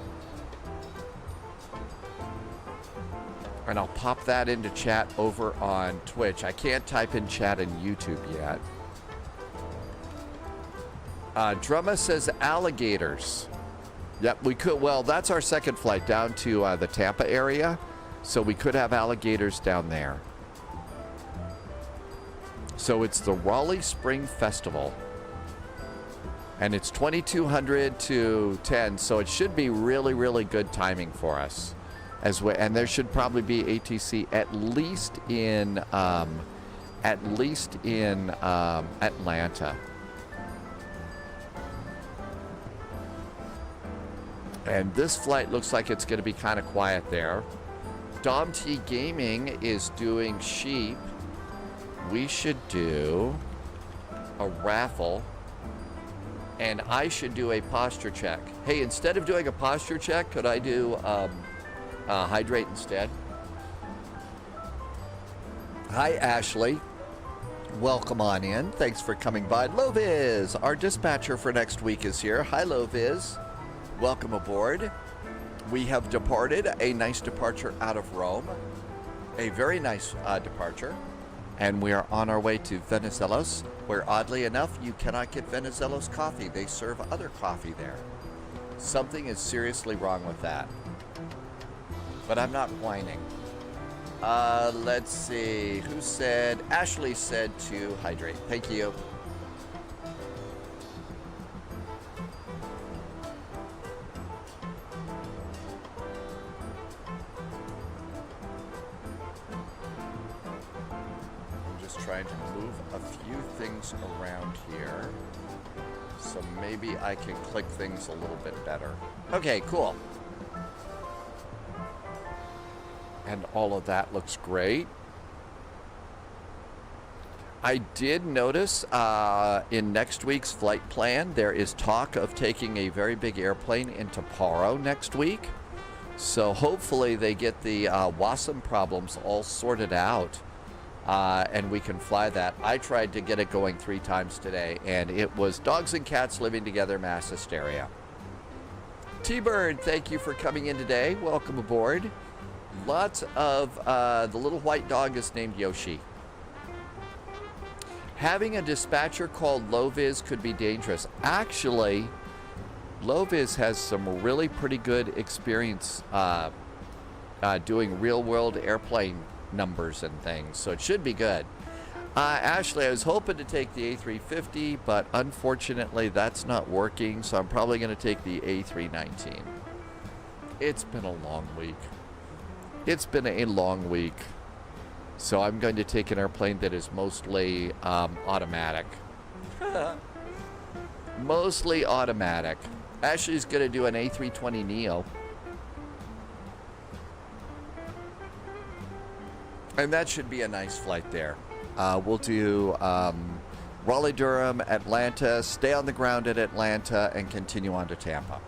And I'll pop that into chat over on Twitch. I can't type in chat in YouTube yet. Drumma says alligators. Yep, we could. Well, that's our second flight down to the Tampa area. So we could have alligators down there. So it's the Raleigh Spring Festival. And it's 2200 to 10. So it should be really, really good timing for us. And there should probably be ATC at least in Atlanta. And this flight looks like it's going to be kind of quiet there. Dom T Gaming is doing sheep. We should do a raffle. And I should do a posture check. Hey, instead of doing a posture check, could I do hydrate instead? Hi, Ashley. Welcome on in. Thanks for coming by. Loviz, our dispatcher for next week, is here. Hi, Loviz. Welcome aboard. We have departed. A nice departure out of Rome. A very nice departure. And we are on our way to Venizelos, where oddly enough, you cannot get Venizelos coffee. They serve other coffee there. Something is seriously wrong with that. But I'm not whining. Let's see. Who said? Ashley said to hydrate. Thank you. I'm just trying to move a few things around here. So maybe I can click things a little bit better. Okay, cool. And all of that looks great. I did notice in next week's flight plan, there is talk of taking a very big airplane into Paro next week. So hopefully they get the WASM problems all sorted out and we can fly that. I tried to get it going 3 times today, and it was dogs and cats living together, mass hysteria. T-Bird, thank you for coming in today. Welcome aboard. Lots of, the little white dog is named Yoshi. Having a dispatcher called Loviz could be dangerous. Actually, Loviz has some really pretty good experience doing real-world airplane numbers and things, so it should be good. Ashley, I was hoping to take the A350, but unfortunately that's not working, so I'm probably going to take the A319. It's been a long week. It's been a long week. So I'm going to take an airplane that is mostly automatic. Mostly automatic. Ashley's going to do an A320neo. And that should be a nice flight there. We'll do Raleigh, Durham, Atlanta, stay on the ground at Atlanta, and continue on to Tampa.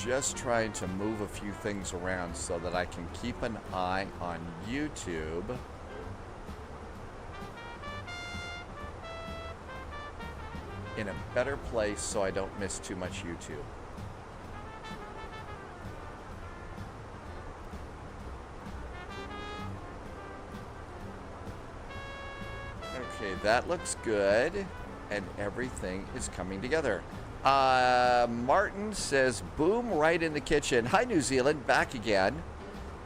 Just trying to move a few things around so that I can keep an eye on YouTube. In a better place so I don't miss too much YouTube. Okay, that looks good, and everything is coming together. Martin says, boom, right in the kitchen. Hi, New Zealand, back again.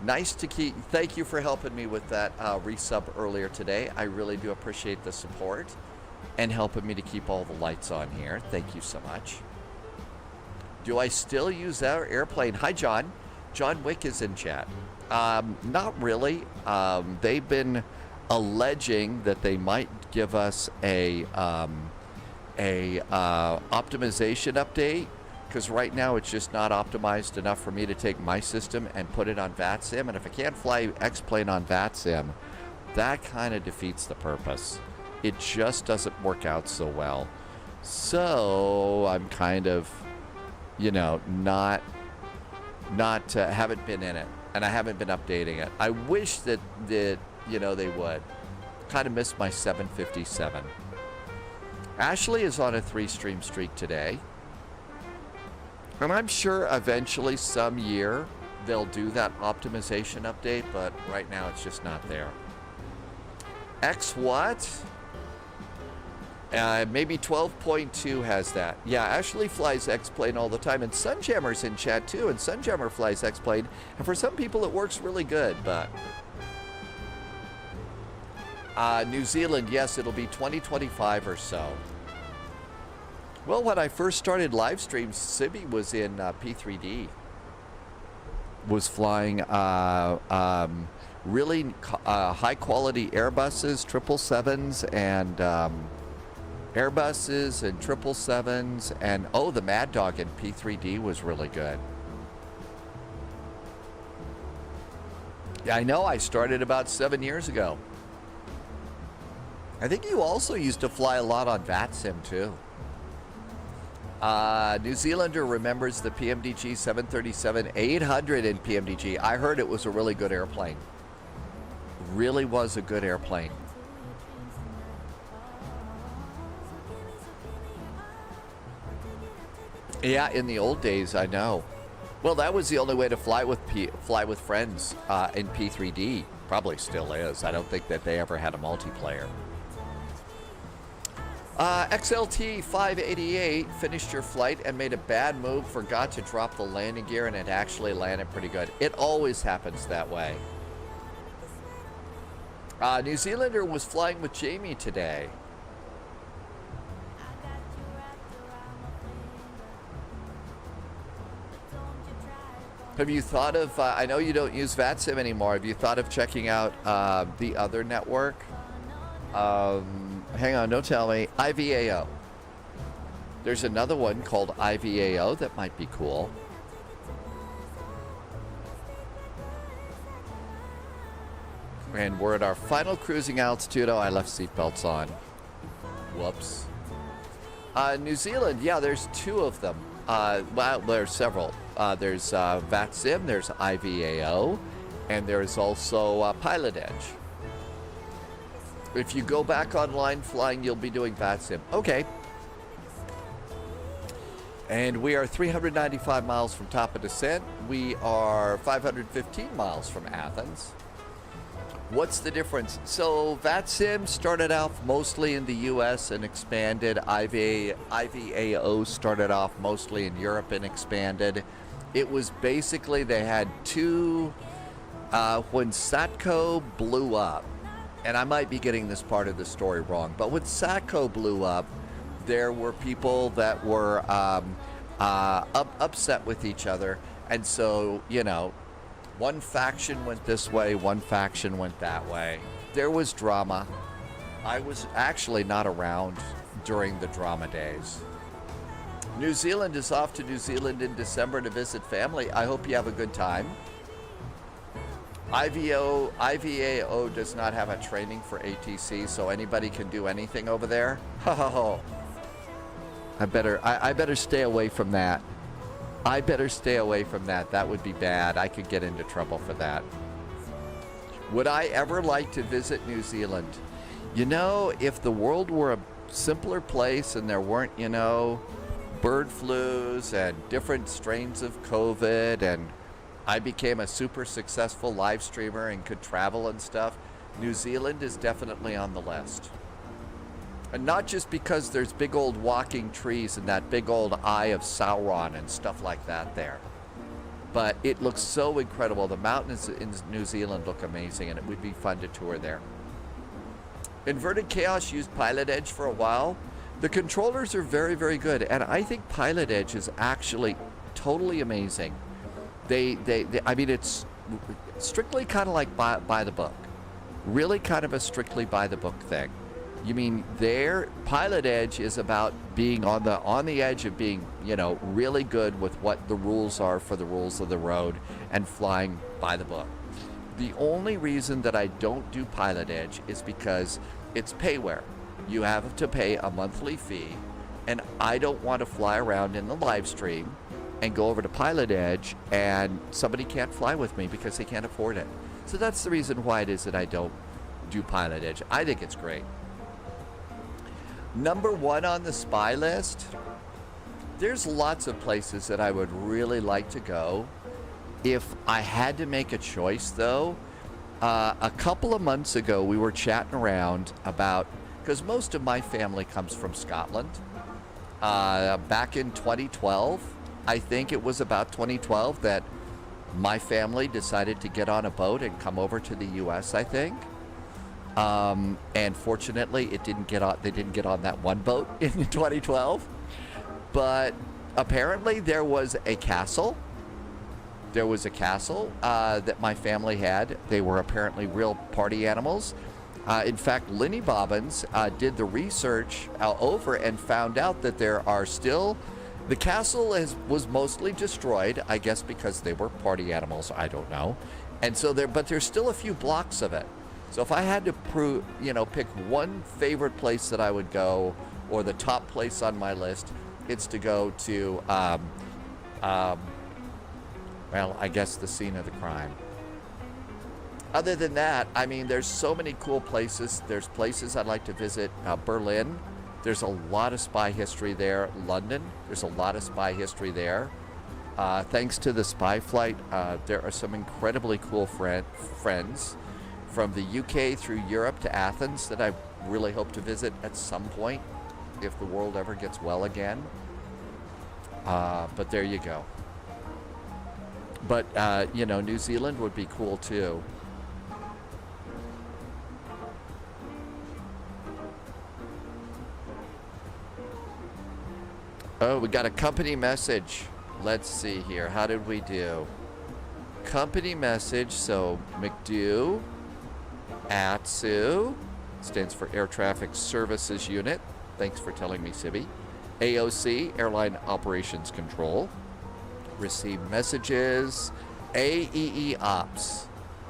Nice to keep. Thank you for helping me with that resub earlier today. I really do appreciate the support and helping me to keep all the lights on here. Thank you so much. Do I still use our airplane? Hi, John. John Wick is in chat. Not really. They've been alleging that they might give us a optimization update, because right now it's just not optimized enough for me to take my system and put it on VATSIM. And if I can't fly X-plane on VATSIM, that kind of defeats the purpose. It just doesn't work out so well. So I'm kind of, you know, haven't been in it, and I haven't been updating it. I wish that you know, they would. Kind of miss my 757. Ashley is on a 3-stream streak today, and I'm sure eventually some year they'll do that optimization update, but right now it's just not there. X what? Maybe 12.2 has that. Yeah, Ashley flies X-plane all the time, and Sunjammer's in chat too, and Sunjammer flies X-plane, and for some people it works really good, but... New Zealand, yes, it'll be 2025 or so. Well, when I first started live streams, Sibby was in P3D. Was flying really high-quality Airbuses, 777s, and Airbuses and 777s, and oh, the Mad Dog in P3D was really good. Yeah, I know. I started about 7 years ago. I think you also used to fly a lot on VATSIM too. New Zealander remembers the PMDG 737-800 in PMDG. I heard it was a really good airplane. Really was a good airplane. Yeah, in the old days, I know. Well, that was the only way to fly with friends in P3D. Probably still is. I don't think that they ever had a multiplayer. XLT 588 finished your flight and made a bad move, forgot to drop the landing gear, and it actually landed pretty good. It always happens that way. New Zealander was flying with Jamie today. Have you thought of, I know you don't use VATSIM anymore, have you thought of checking out the other network? Hang on, don't tell me. IVAO. There's another one called IVAO that might be cool. And we're at our final cruising altitude. Oh, I left seatbelts on. Whoops. New Zealand, yeah, there's 2 of them. Well, there's several. There's VATSIM, there's IVAO, and there's also Pilot Edge. If you go back online flying, you'll be doing VATSIM. Okay. And we are 395 miles from top of descent. We are 515 miles from Athens. What's the difference? So VATSIM started off mostly in the US and expanded. IVAO started off mostly in Europe and expanded. It was basically, they had 2, when SATCO blew up, and I might be getting this part of the story wrong, but when SATCO blew up, there were people that were upset with each other. And so, you know, one faction went this way, one faction went that way. There was drama. I was actually not around during the drama days. New Zealand is off to New Zealand in December to visit family. I hope you have a good time. IVAO does not have a training for ATC, so anybody can do anything over there. I better stay away from that. I better stay away from that. That would be bad. I could get into trouble for that. Would I ever like to visit New Zealand? You know, if the world were a simpler place and there weren't, you know, bird flus and different strains of COVID, and I became a super successful live streamer and could travel and stuff, New Zealand is definitely on the list. And not just because there's big old walking trees and that big old eye of Sauron and stuff like that there, but it looks so incredible. The mountains in New Zealand look amazing, and it would be fun to tour there. Inverted Chaos used Pilot Edge for a while. The controllers are very, very good, and I think Pilot Edge is actually totally amazing. I mean, it's strictly kind of like by the book. Really kind of a strictly by the book thing. You mean their Pilot Edge is about being on the edge of being, you know, really good with what the rules are for the rules of the road and flying by the book. The only reason that I don't do Pilot Edge is because it's payware. You have to pay a monthly fee, and I don't want to fly around in the live stream and go over to Pilot Edge and somebody can't fly with me because they can't afford it. So that's the reason why it is that I don't do Pilot Edge. I think it's great. Number 1 on the spy list, there's lots of places that I would really like to go. If I had to make a choice, though, a couple of months ago we were chatting around about, because most of my family comes from Scotland. Back in 2012, I think it was about 2012 that my family decided to get on a boat and come over to the U.S., I think. And fortunately, they didn't get on that one boat in 2012. But apparently there was a castle. There was a castle that my family had. They were apparently real party animals. In fact, Lenny Bobbins did the research over and found out that there are still... The castle was mostly destroyed, I guess because they were party animals, I don't know. And so but there's still a few blocks of it. So if I had to pick one favorite place that I would go, or the top place on my list, it's to go to, well, I guess the scene of the crime. Other than that, I mean, there's so many cool places. There's places I'd like to visit. Berlin, there's a lot of spy history there. London, there's a lot of spy history there. Thanks to the spy flight, there are some incredibly cool friends from the UK through Europe to Athens that I really hope to visit at some point if the world ever gets well again. But there you go. But, New Zealand would be cool too. Oh, we got a company message. Let's see here. How did we do? Company message. So McDo, ATSU, stands for Air Traffic Services Unit. Thanks for telling me, Sibby. AOC, Airline Operations Control. Receive messages. AEE Ops.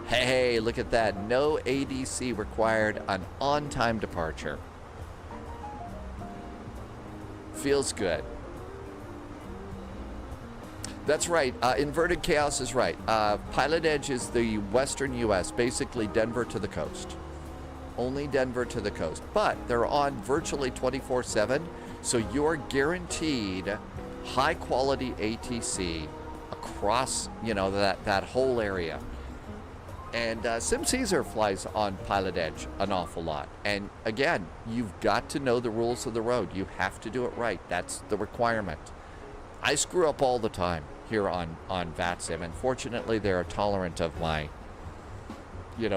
Hey, look at that. No ADC required, an on-time departure. Feels good. That's right. Inverted Chaos is right. Pilot Edge is the western U.S., basically Denver to the coast. Only Denver to the coast. But they're on virtually 24/7, so you're guaranteed high-quality ATC across, that whole area. And Sim Caesar flies on Pilot Edge an awful lot. And again, you've got to know the rules of the road. You have to do it right. That's the requirement. I screw up all the time here on VATSIM, and fortunately they're tolerant of my,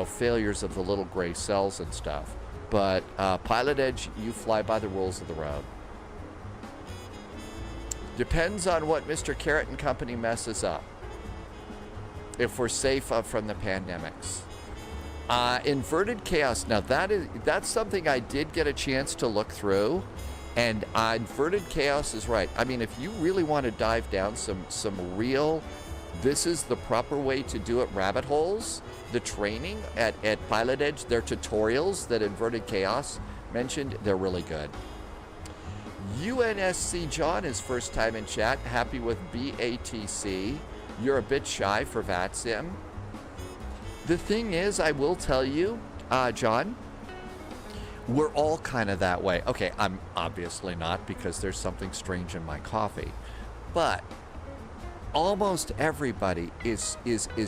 failures of the little gray cells and stuff. But Pilot Edge, you fly by the rules of the road. Depends on what Mr. Carrot and company messes up. If we're safe from the pandemics. Inverted Chaos, now that's something I did get a chance to look through. And Inverted Chaos is right. I mean, if you really want to dive down some real, this is the proper way to do it rabbit holes, the training at Pilot Edge, their tutorials that Inverted Chaos mentioned, they're really good. UNSC John is first time in chat, happy with BATC. You're a bit shy for VATSIM. The thing is, I will tell you, John, we're all kind of that way. Okay, I'm obviously not because there's something strange in my coffee. But almost everybody is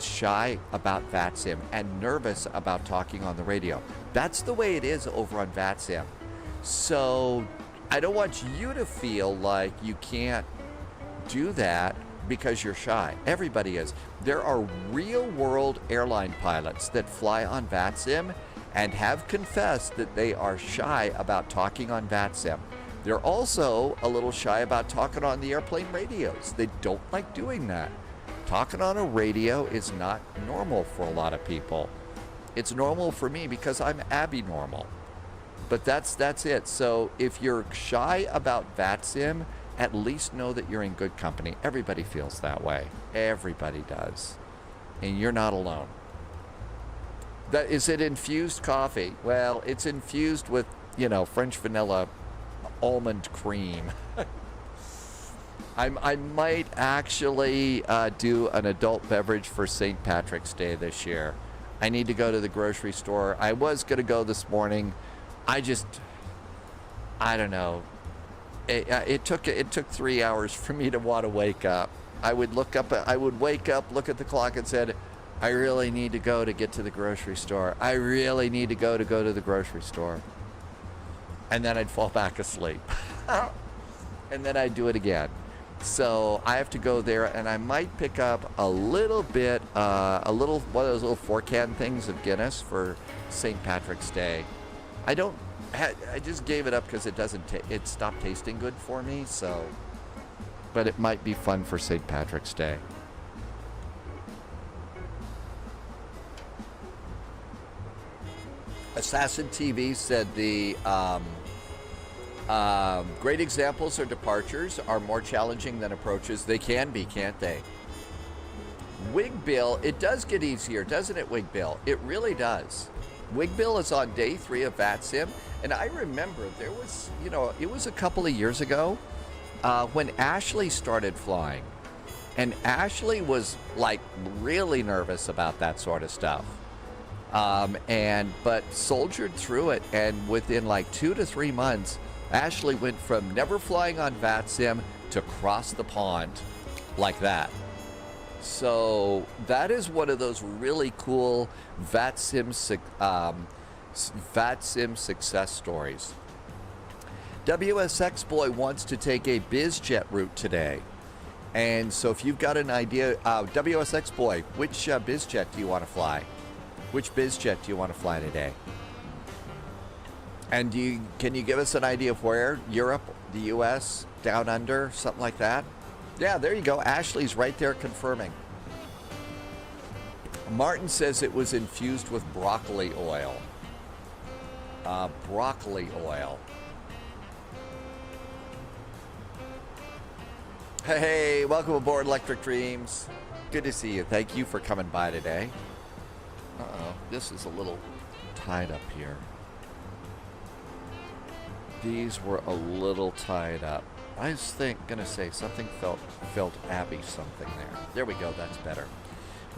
shy about VATSIM and nervous about talking on the radio. That's the way it is over on VATSIM. So I don't want you to feel like you can't do that because you're shy. Everybody is. There are real-world airline pilots that fly on VATSIM and have confessed that they are shy about talking on VATSIM. They're also a little shy about talking on the airplane radios. They don't like doing that. Talking on a radio is not normal for a lot of people. It's normal for me because I'm abnormal. But that's it. So if you're shy about VATSIM, at least know that you're in good company. Everybody feels that way. Everybody does. And you're not alone. Is it infused coffee? Well, it's infused with, French vanilla almond cream. I might actually do an adult beverage for St. Patrick's Day this year. I need to go to the grocery store. I was going to go this morning. I don't know. It took 3 hours for me to want to wake up. I would wake up, look at the clock and said, I really need to go to get to the grocery store. I really need to go to the grocery store. And then I'd fall back asleep. And then I'd do it again. So I have to go there, and I might pick up a little bit, one of those little 4-can things of Guinness for St. Patrick's Day. I just gave it up because it stopped tasting good for me, so, but it might be fun for St. Patrick's Day. Assassin TV said the great examples or departures are more challenging than approaches. They can be, can't they? Wig Bill, it does get easier, doesn't it, Wig Bill? It really does. Wig Bill is on day 3 of VATSIM, and I remember there was, it was a couple of years ago when Ashley started flying, and Ashley was like really nervous about that sort of stuff. But soldiered through it, and within like 2 to 3 months, Ashley went from never flying on VATSIM to cross the pond like that. So that is one of those really cool VATSIM success stories. WSX Boy wants to take a BizJet route today. And so if you've got an idea, WSX Boy, which BizJet do you want to fly? Which BizJet do you want to fly today? And can you give us an idea of where? Europe, the US, down under, something like that? Yeah, there you go. Ashley's right there confirming. Martin says it was infused with broccoli oil. Broccoli oil. Hey, welcome aboard Electric Dreams. Good to see you. Thank you for coming by today. Uh-oh, this is a little tied up here. These were a little tied up. I was gonna say something felt Abby something there. There we go, that's better.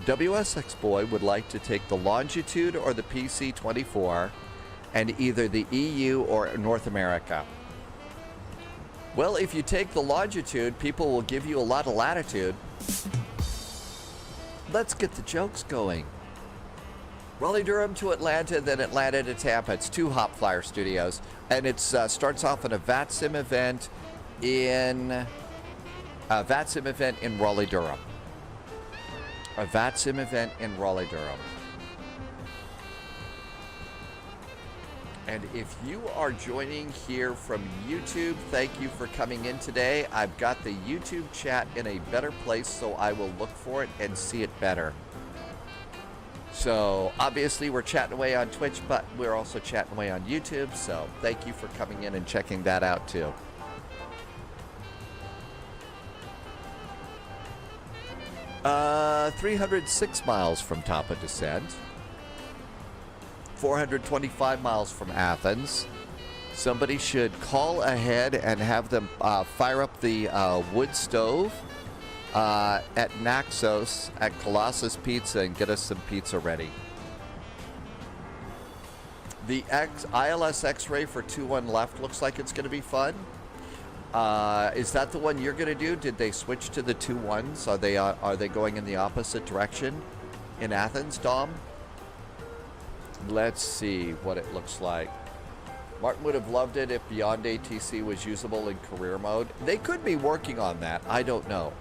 WSX Boy would like to take the Longitude or the PC-24 and either the EU or North America. Well, if you take the Longitude, people will give you a lot of latitude. Let's get the jokes going. Raleigh Durham to Atlanta, then Atlanta to Tampa. It's 2 Hop Flyer studios, and it starts off in a VATSIM event in Raleigh Durham. A VATSIM event in Raleigh Durham. And if you are joining here from YouTube, thank you for coming in today. I've got the YouTube chat in a better place, so I will look for it and see it better. So obviously we're chatting away on Twitch, but we're also chatting away on YouTube. So thank you for coming in and checking that out too. Uh, 306 miles from top of descent. 425 miles from Athens. Somebody should call ahead and have them fire up the wood stove at Naxos at Colossus Pizza and get us some pizza ready. The ILS X-ray for 2-1 left looks like it's going to be fun. Is that the one you're going to do? Did they switch to the 2-1s? Are they going in the opposite direction in Athens, Dom? Let's see what it looks like. Martin would have loved it if Beyond ATC was usable in career mode. They could be working on that. I don't know.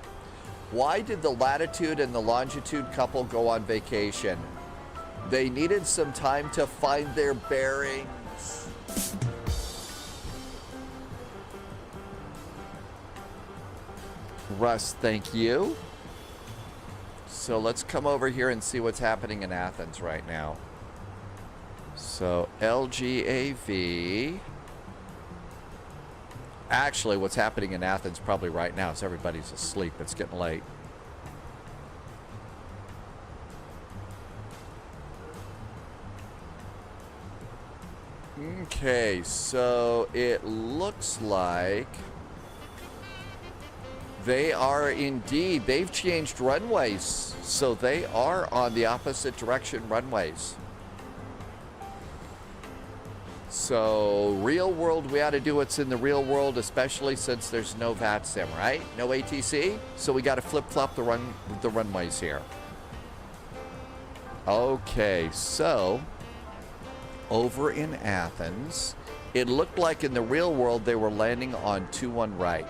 Why did the Latitude and the Longitude couple go on vacation? They needed some time to find their bearings. Russ, thank you. So let's come over here and see what's happening in Athens right now. So LGAV. Actually, what's happening in Athens probably right now is everybody's asleep. It's getting late. Okay, so it looks like they are indeed, they've changed runways. So they are on the opposite direction runways. So real world, we ought to do what's in the real world, especially since there's no VATSIM, right? No ATC. So we got to flip-flop the runways here. Okay, so over in Athens, it looked like in the real world they were landing on 21 right.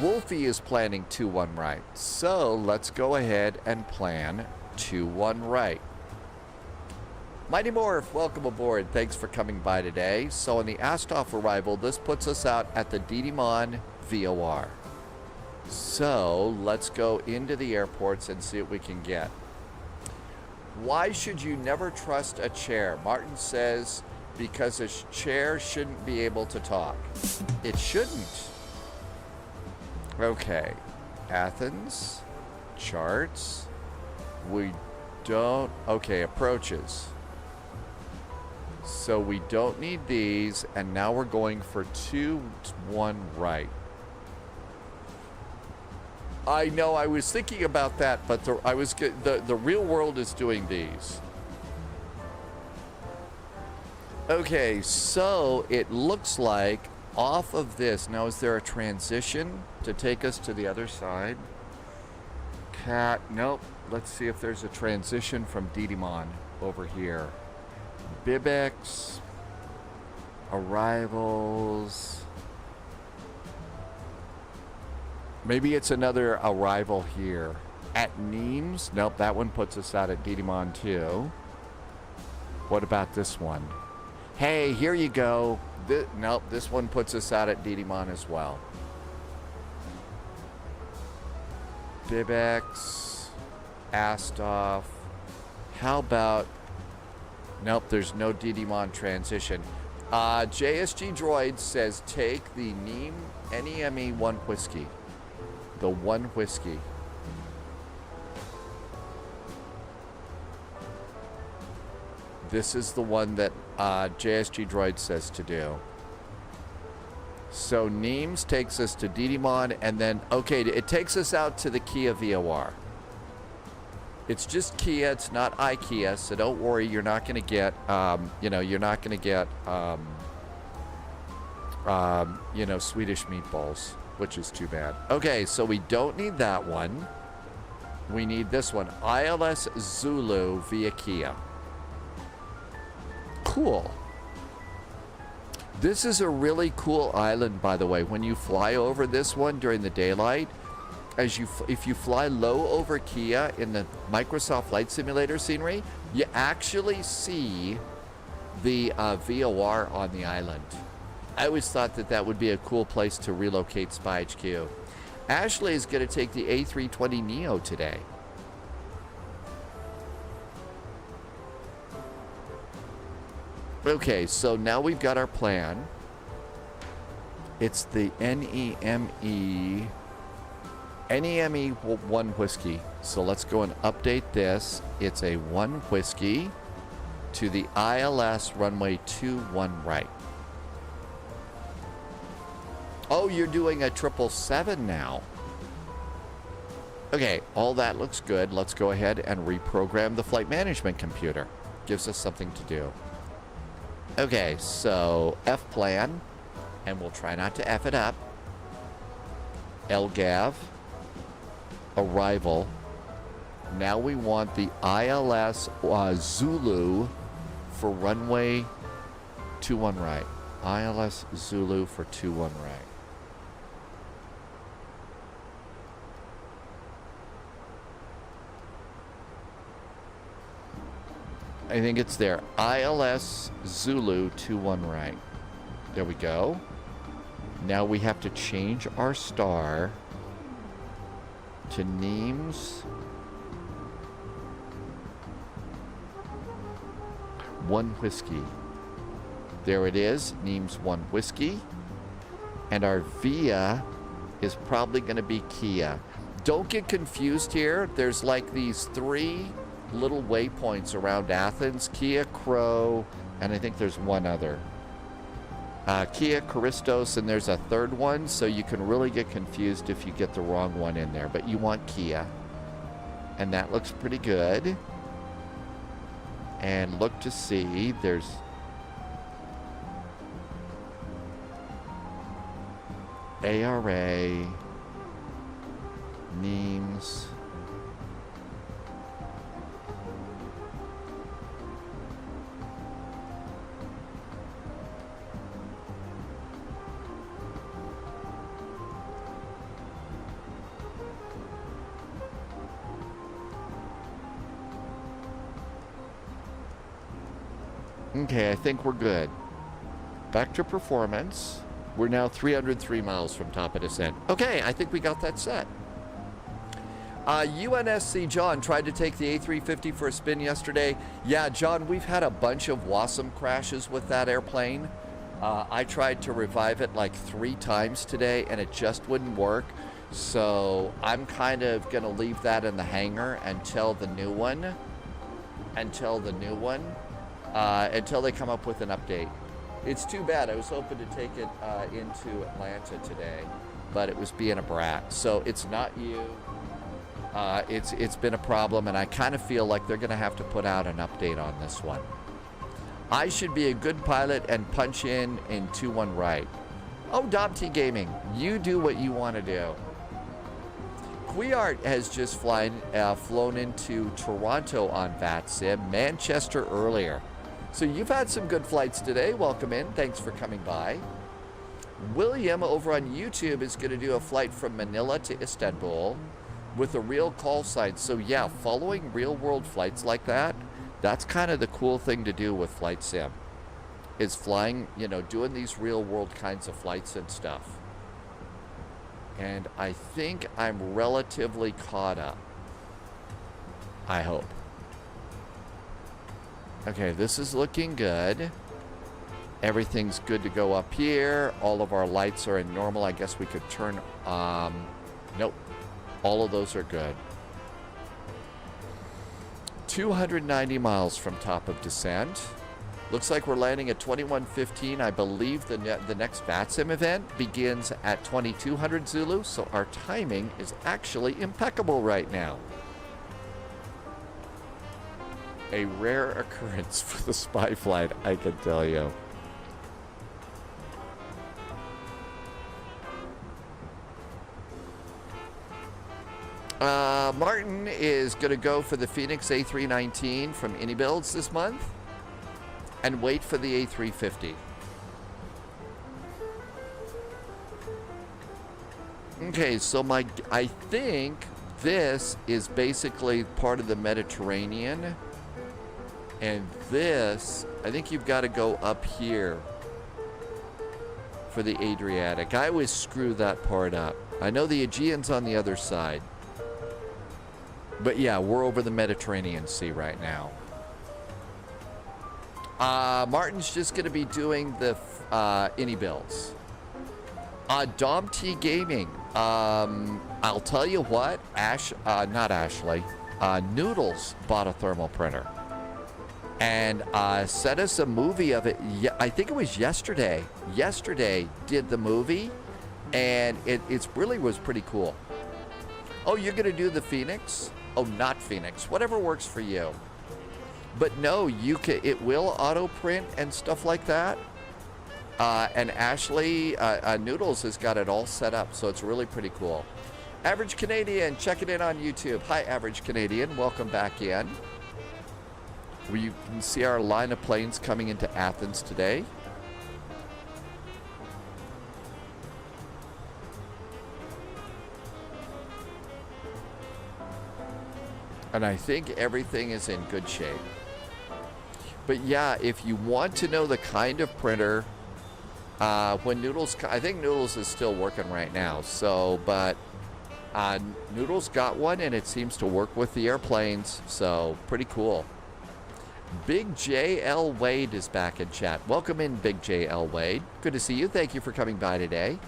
Wolfie is planning 21 right. So let's go ahead and plan 21 right. Mighty Morph, welcome aboard. Thanks for coming by today. So on the Astoff arrival, this puts us out at the Didymon VOR. So let's go into the airports and see what we can get. Why should you never trust a chair? Martin says because a chair shouldn't be able to talk. It shouldn't. Okay, Athens, charts. We don't, okay, approaches. So we don't need these, and now we're going for 2-1 right. I know, I was thinking about that, but the real world is doing these. Okay, so it looks like off of this, now is there a transition to take us to the other side? Nope. Let's see if there's a transition from Didymon over here. Bibex, arrivals. Maybe it's another arrival here. At Nimes? Nope, that one puts us out at Didymon too. What about this one? Hey, here you go. Nope, this one puts us out at Didymon as well. Bibex, Astoff. How about... Nope, there's no Didymon transition. JSG Droid says take the NEME 1 whiskey. The 1 whiskey. This is the one that JSG Droid says to do. So Nimes takes us to Didymon, and then, okay, it takes us out to the Kia VOR. It's just Kia, it's not IKEA, so don't worry, you're not going to get, you're not going to get, Swedish meatballs, which is too bad. Okay, so we don't need that one. We need this one, ILS Zulu via Kia. Cool. This is a really cool island, by the way. When you fly over this one during the daylight, if you fly low over Kia in the Microsoft Flight Simulator scenery, you actually see the VOR on the island. I always thought that would be a cool place to relocate Spy HQ. Ashley is going to take the A320neo today. Okay, so now we've got our plan. It's the NEME 1 whiskey. So let's go and update this. It's a 1 whiskey to the ILS runway 21 right. Oh, you're doing a 777 now. Okay, all that looks good. Let's go ahead and reprogram the flight management computer. Gives us something to do. Okay, so F plan, and we'll try not to F it up. LGAV, arrival. Now we want the ILS Zulu for runway 21 right. ILS Zulu for 21 right. I think it's there. ILS Zulu 21 right. There we go. Now we have to change our star to Nemes 1 Whiskey. There it is, Nemes 1 Whiskey. And our VIA is probably going to be Kia. Don't get confused here. There's like these 3 little waypoints around Athens. Kia, Crow, and I think there's one other. Kia, Christos, and there's a third one, so you can really get confused if you get the wrong one in there. But you want Kia. And that looks pretty good. And look to see, there's... ARA, Nemes, okay, I think we're good. Back to performance. We're now 303 miles from top of descent. Okay, I think we got that set. UNSC John tried to take the A350 for a spin yesterday. Yeah, John, we've had a bunch of WASM crashes with that airplane. I tried to revive it like 3 times today, and it just wouldn't work. So I'm kind of going to leave that in the hangar until the new one. Until they come up with an update. It's too bad. I was hoping to take it into Atlanta today, but it was being a brat. So it's not you. It's been a problem, and I kind of feel like they're going to have to put out an update on this one. I should be a good pilot and punch in 2-1 right. Oh, Dom T Gaming, you do what you want to do. Quiart has just flown into Toronto on VATSIM, Manchester earlier. So you've had some good flights today. Welcome in. Thanks for coming by. William over on YouTube is going to do a flight from Manila to Istanbul with a real call sign. So yeah, following real world flights like that, that's kind of the cool thing to do with Flight Sim. Is flying, you know, doing these real world kinds of flights and stuff. And I think I'm relatively caught up. I hope. Okay, this is looking good. Everything's good to go up here. All of our lights are in normal. I guess we could turn... nope. All of those are good. 290 miles from top of descent. Looks like we're landing at 21:15. I believe the next VATSIM event begins at 2200 Zulu, so our timing is actually impeccable right now. A rare occurrence for the spy flight, I can tell you. Martin is going to go for the Phoenix A319 from AnyBuilds this month and wait for the A350. Okay, so I think this is basically part of the Mediterranean. And this, I think you've got to go up here for the Adriatic. I always screw that part up. I know the Aegean's on the other side. But yeah, we're over the Mediterranean Sea right now. Martin's just going to be doing the AnyBuilds. Dom T Gaming. I'll tell you what, not Ashley. Noodles bought a thermal printer. And sent us a movie of it. I think it was yesterday. Yesterday did the movie. And it really was pretty cool. Oh, you're going to do the Phoenix? Oh, not Phoenix. Whatever works for you. But no, it will auto print and stuff like that. And Ashley Noodles has got it all set up, so it's really pretty cool. Average Canadian, check it in on YouTube. Hi, Average Canadian. Welcome back in. You can see our line of planes coming into Athens today. And I think everything is in good shape. But yeah, if you want to know the kind of printer When Noodles, I think Noodles is still working right now. So, but Noodles got one and it seems to work with the airplanes. So, pretty cool. Big JL Wade is back in chat. Welcome in, Big JL Wade. Good to see you. Thank you for coming by today.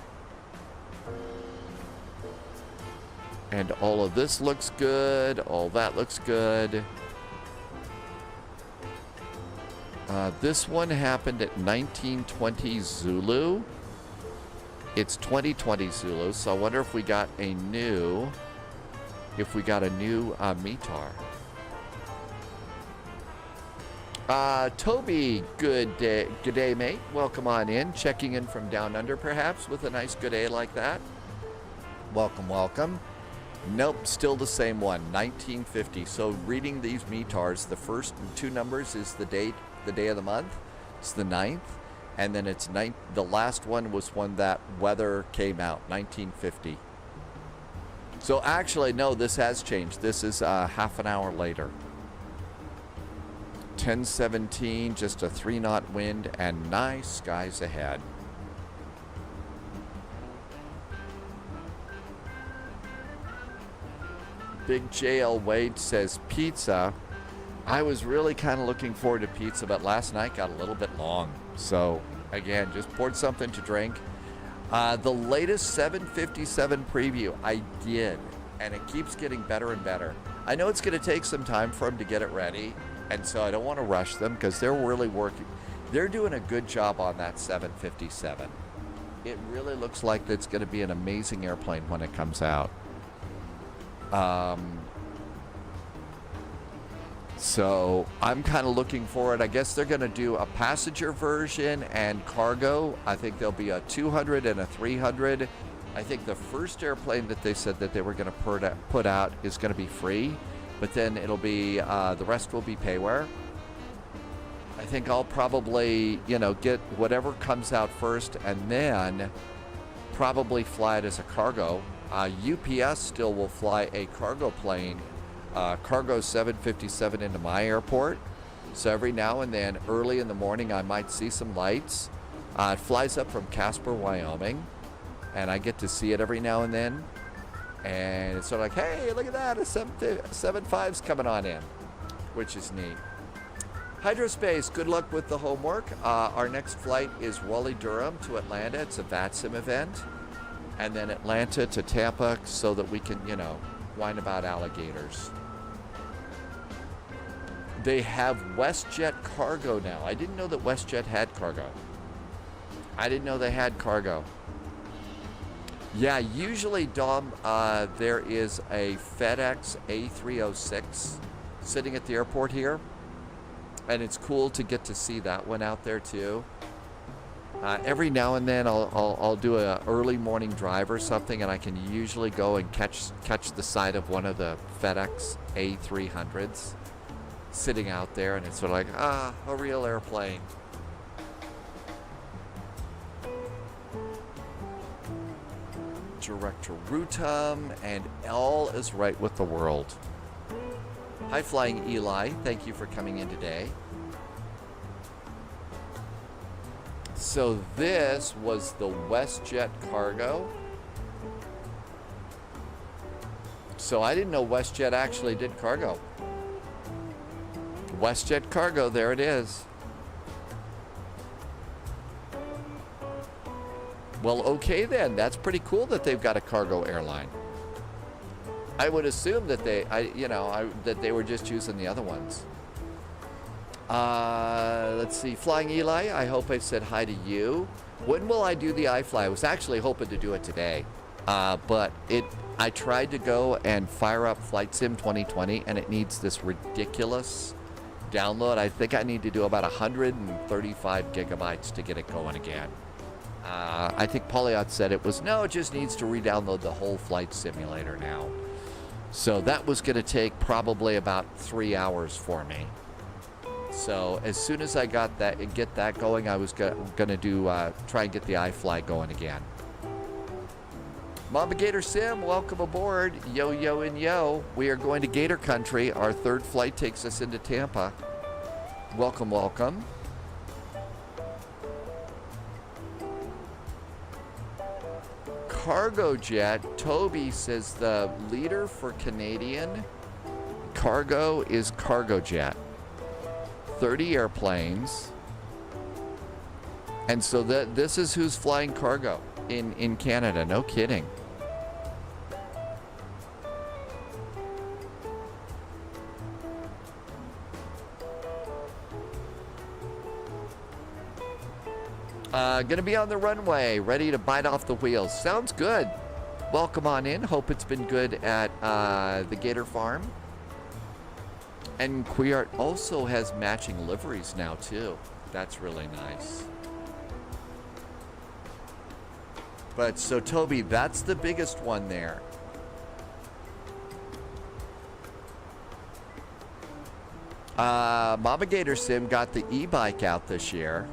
And all of this looks good. All that looks good. This one happened at 1920 Zulu. It's 2020 Zulu, so I wonder if we got a new, METAR. Toby, good day, mate. Welcome on in. Checking in from down under, perhaps, with a nice good day like that. Welcome, welcome. Nope, still the same one, 1950. So reading these METARs, the first two numbers is the date, the day of the month. It's the 9th. And then it's the last one was when that weather came out, 1950. So actually, no, this has changed. This is half an hour later. 10:17, just a 3-knot wind and nice skies ahead. Big JL Wade says pizza. I was really kind of looking forward to pizza, but last night got a little bit long. So, again, just poured something to drink. The latest 757 preview, I did, and it keeps getting better and better. I know it's going to take some time for them to get it ready, and so I don't want to rush them because they're really working. They're doing a good job on that 757. It really looks like it's going to be an amazing airplane when it comes out. So I'm kind of looking forward. I guess they're going to do a passenger version and cargo. I think there'll be a 200 and a 300. I think the first airplane that they said that they were going to put out is going to be free, but then it'll be the rest will be payware. I think I'll probably, get whatever comes out first and then probably fly it as a cargo. UPS still will fly a cargo plane, cargo 757 into my airport. So every now and then, early in the morning, I might see some lights. It flies up from Casper, Wyoming, and I get to see it every now and then. And it's sort of like, hey, look at that, a 75's coming on in, which is neat. Hydrospace, good luck with the homework. Our next flight is Raleigh-Durham to Atlanta. It's a VATSIM event. And then Atlanta to Tampa so that we can, whine about alligators. They have WestJet cargo now. I didn't know that WestJet had cargo. I didn't know they had cargo. Yeah, usually, Dom, there is a FedEx A306 sitting at the airport here. And it's cool to get to see that one out there, too. Every now and then I'll do an early morning drive or something, and I can usually go and catch the side of one of the FedEx A300s sitting out there, and it's sort of like, a real airplane. Director Rutum, and all is right with the world. Hi, Flying Eli. Thank you for coming in today. So this was the WestJet cargo. So I didn't know WestJet actually did cargo. WestJet cargo, there it is. Well, okay then. That's pretty cool that they've got a cargo airline. I would assume that that they were just using the other ones. Let's see. Flying Eli, I hope I said hi to you. When will I do the iFly? I was actually hoping to do it today. But I tried to go and fire up Flight Sim 2020, and it needs this ridiculous download. I think I need to do about 135 gigabytes to get it going again. I think Polyot said it just needs to re-download the whole flight simulator now. So that was going to take probably about 3 hours for me. So as soon as I got that and get that going, I was going to try and get the iFly going again. Mamba Gator Sim, welcome aboard. Yo, yo, and yo. We are going to Gator Country. Our third flight takes us into Tampa. Welcome, welcome. cargo jet. Toby says the leader for Canadian cargo is cargo jet. 30 airplanes. And so this is who's flying cargo in Canada. No kidding. Gonna be on the runway, ready to bite off the wheels. Sounds good. Welcome on in. Hope it's been good at the Gator Farm. And Quiart also has matching liveries now too. That's really nice. But so Toby, that's the biggest one there. Mama Gator Sim got the e-bike out this year.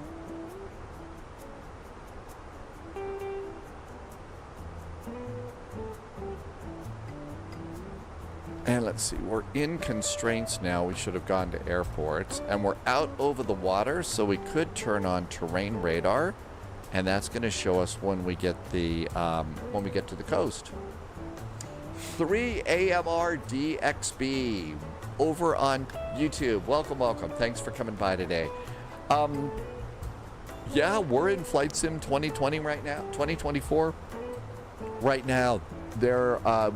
And let's see, we're in constraints now. We should have gone to airports. And we're out over the water, so we could turn on terrain radar. And that's going to show us when we get the when we get to the coast. 3 AMR DXB over on YouTube. Welcome, welcome. Thanks for coming by today. Yeah, we're in Flight Sim 2020 right now, 2024 right now.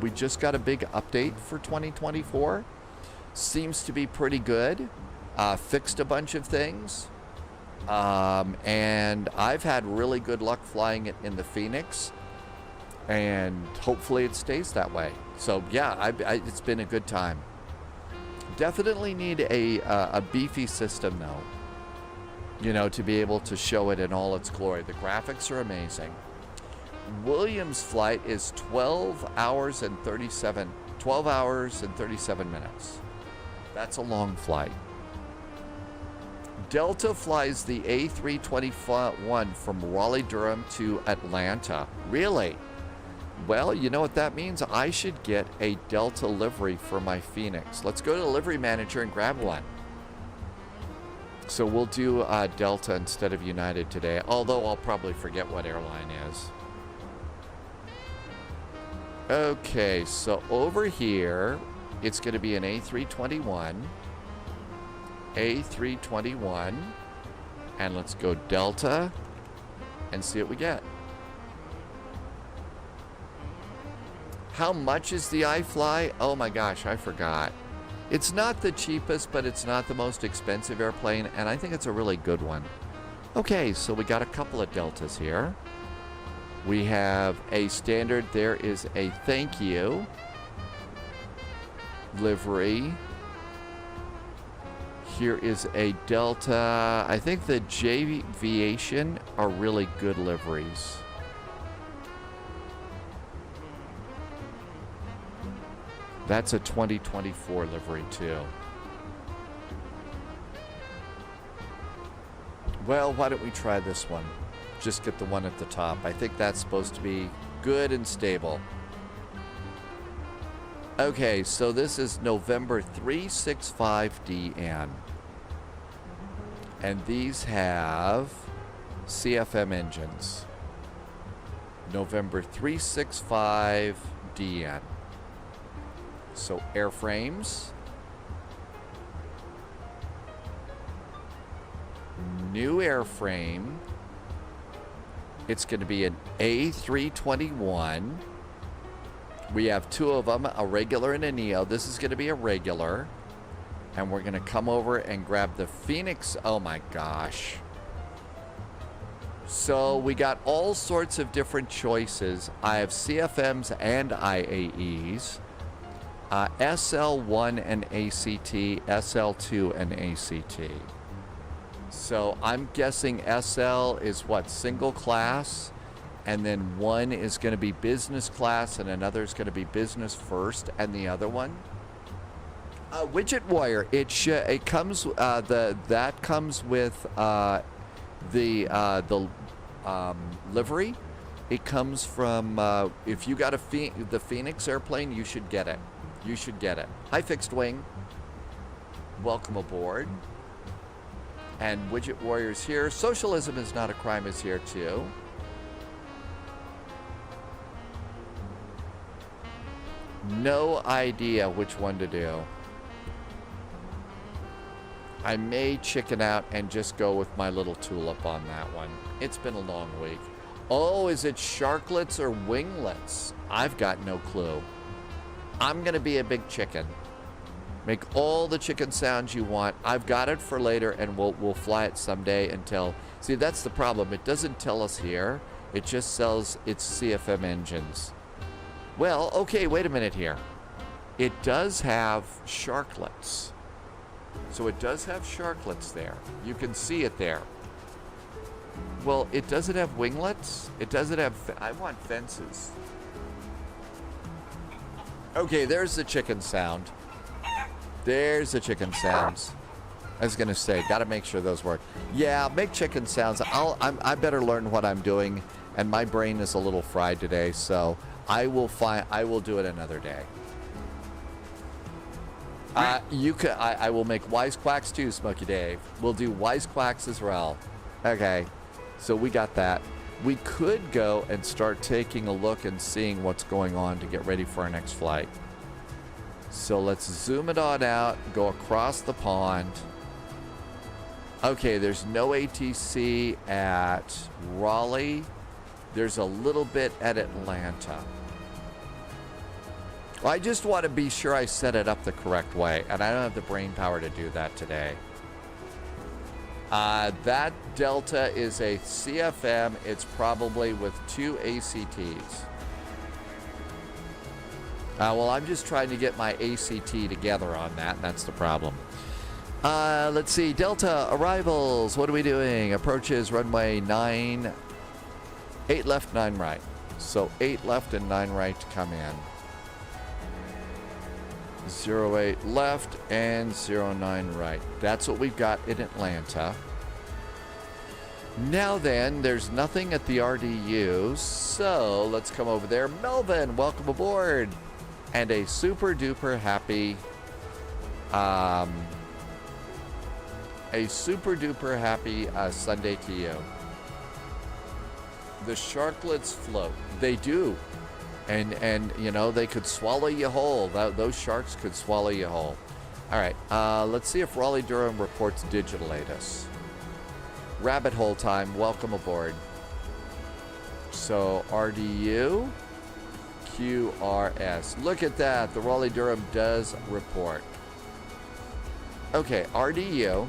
We just got a big update for 2024. Seems to be pretty good. Fixed a bunch of things. And I've had really good luck flying it in the Phoenix. And hopefully it stays that way. So yeah, it's been a good time. Definitely need a beefy system though. You know, to be able to show it in all its glory. The graphics are amazing. Williams' flight is 12 hours and 37 minutes. That's a long flight. Delta flies the A321 from Raleigh, Durham to Atlanta. Really? Well, you know what that means? I should get a Delta livery for my Phoenix. Let's go to the livery manager and grab one. So we'll do Delta instead of United today, although I'll probably forget what airline is. Okay, so over here, it's going to be an A321. A321. And let's go Delta and see what we get. How much is the iFly? Oh my gosh, I forgot. It's not the cheapest, but it's not the most expensive airplane, and I think it's a really good one. Okay, so we got a couple of Deltas here. We have a standard. There is a thank you livery. Here is a Delta. I think the Aviation are really good liveries. That's a 2024 livery too. Well, why don't we try this one? Just get the one at the top. I think that's supposed to be good and stable. Okay, so this is November 365DN. And these have CFM engines. November 365DN. So airframes. New airframe. It's going to be an A321. We have two of them, a regular and a Neo. This is going to be a regular. And we're going to come over and grab the Phoenix. Oh my gosh. So we got all sorts of different choices. I have CFMs and IAEs. SL1 and ACT, SL2 and ACT. So I'm guessing SL is what, single class, and then one is going to be business class and another is going to be business first, and the other one. Widget Wire, it comes that comes with the livery. It comes from if you got the Phoenix airplane, you should get it. You should get it. Hi, Fixed Wing. Welcome aboard. And Widget Warrior's here. Socialism is not a crime is here too. No idea which one to do. I may chicken out and just go with my little tulip on that one. It's been a long week. Oh, is it sharklets or winglets? I've got no clue. I'm going to be a big chicken. Make all the chicken sounds you want. I've got it for later, and we'll fly it someday until... See, that's the problem. It doesn't tell us here. It just sells its CFM engines. Well, okay, wait a minute here. It does have sharklets. So it does have sharklets there. You can see it there. Well, it doesn't have winglets. It doesn't have... I want fences. Okay, there's the chicken sound. There's the chicken sounds. I was gonna say, gotta make sure those work. Yeah, make chicken sounds. I better learn what I'm doing, and my brain is a little fried today, so I will do it another day. I will make wisecracks too, Smokey Dave. We'll do wisecracks as well. Okay, so we got that. We could go and start taking a look and seeing what's going on to get ready for our next flight. So let's zoom it on out, go across the pond. Okay, there's no ATC at Raleigh. There's a little bit at Atlanta. Well, I just want to be sure I set it up the correct way, and I don't have the brain power to do that today. That Delta is a CFM. It's probably with 2 ACTs. Well, I'm just trying to get my ACT together on that. That's the problem. Let's see. Delta arrivals. What are we doing? Approaches runway 9. 8 left, 9 right. So 8 left and 9 right to come in. 08 left and 09 right. That's what we've got in Atlanta. Now then, there's nothing at the RDU, so let's come over there. Melvin, welcome aboard. And a super duper happy, Sunday to you. The sharklets float. They do. And you know, they could swallow you whole. Those sharks could swallow you whole. All right, let's see if Raleigh-Durham reports digital ATIS. Rabbit hole time, welcome aboard. So RDU, QRS. Look at that, the Raleigh-Durham does report. Okay, RDU.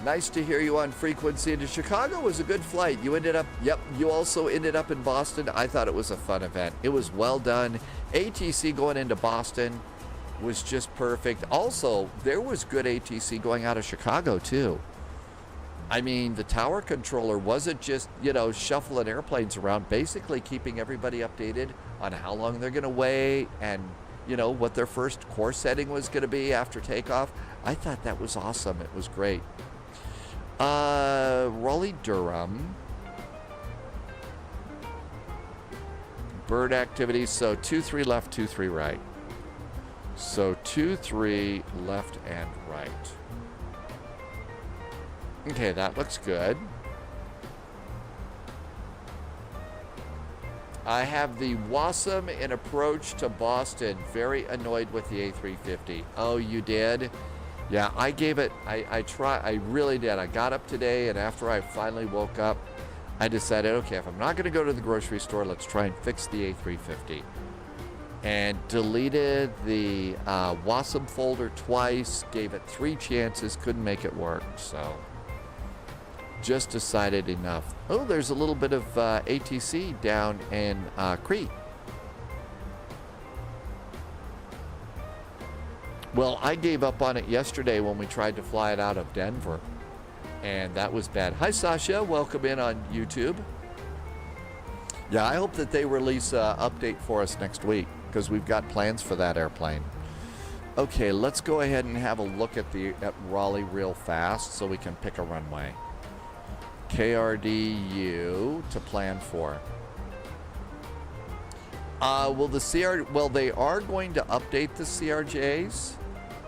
Nice to hear you on frequency. To Chicago was a good flight. You ended up, yep, you also ended up in Boston. I thought it was a fun event. It was well done. ATC going into Boston was just perfect. Also, there was good ATC going out of Chicago too. I mean, the tower controller wasn't just, you know, shuffling airplanes around, basically keeping everybody updated on how long they're going to wait and, you know, what their first course setting was going to be after takeoff. I thought that was awesome. It was great. Raleigh-Durham. Bird activity. So 2-3 left, 2-3 right. So 2-3 left and right. Okay, that looks good. I have the VATSIM in approach to Boston. Very annoyed with the A350. Oh, you did? Yeah, I gave it, I really did. I got up today, and after I finally woke up, I decided, okay, if I'm not going to go to the grocery store, let's try and fix the A350. And deleted the VATSIM folder twice, gave it 3 chances, couldn't make it work, so just decided enough. Oh, there's a little bit of ATC down in Crete. Well, I gave up on it yesterday when we tried to fly it out of Denver, and that was bad. Hi, Sasha. Welcome in on YouTube. Yeah, I hope that they release an update for us next week because we've got plans for that airplane. Okay, let's go ahead and have a look at Raleigh real fast so we can pick a runway. KRDU to plan for. Well, they are going to update the CRJs,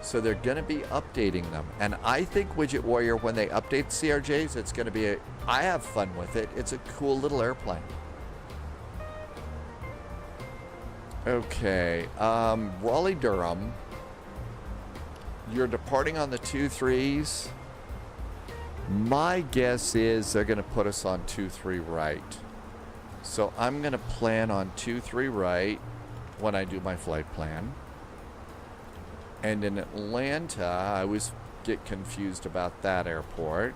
so they're going to be updating them. And I think Widget Warrior, when they update CRJs, it's going to be I have fun with it. It's a cool little airplane. Okay, Raleigh, Durham. You're departing on the 23s. My guess is they're going to put us on 23 right. So I'm going to plan on 23 right when I do my flight plan. And in Atlanta, I always get confused about that airport.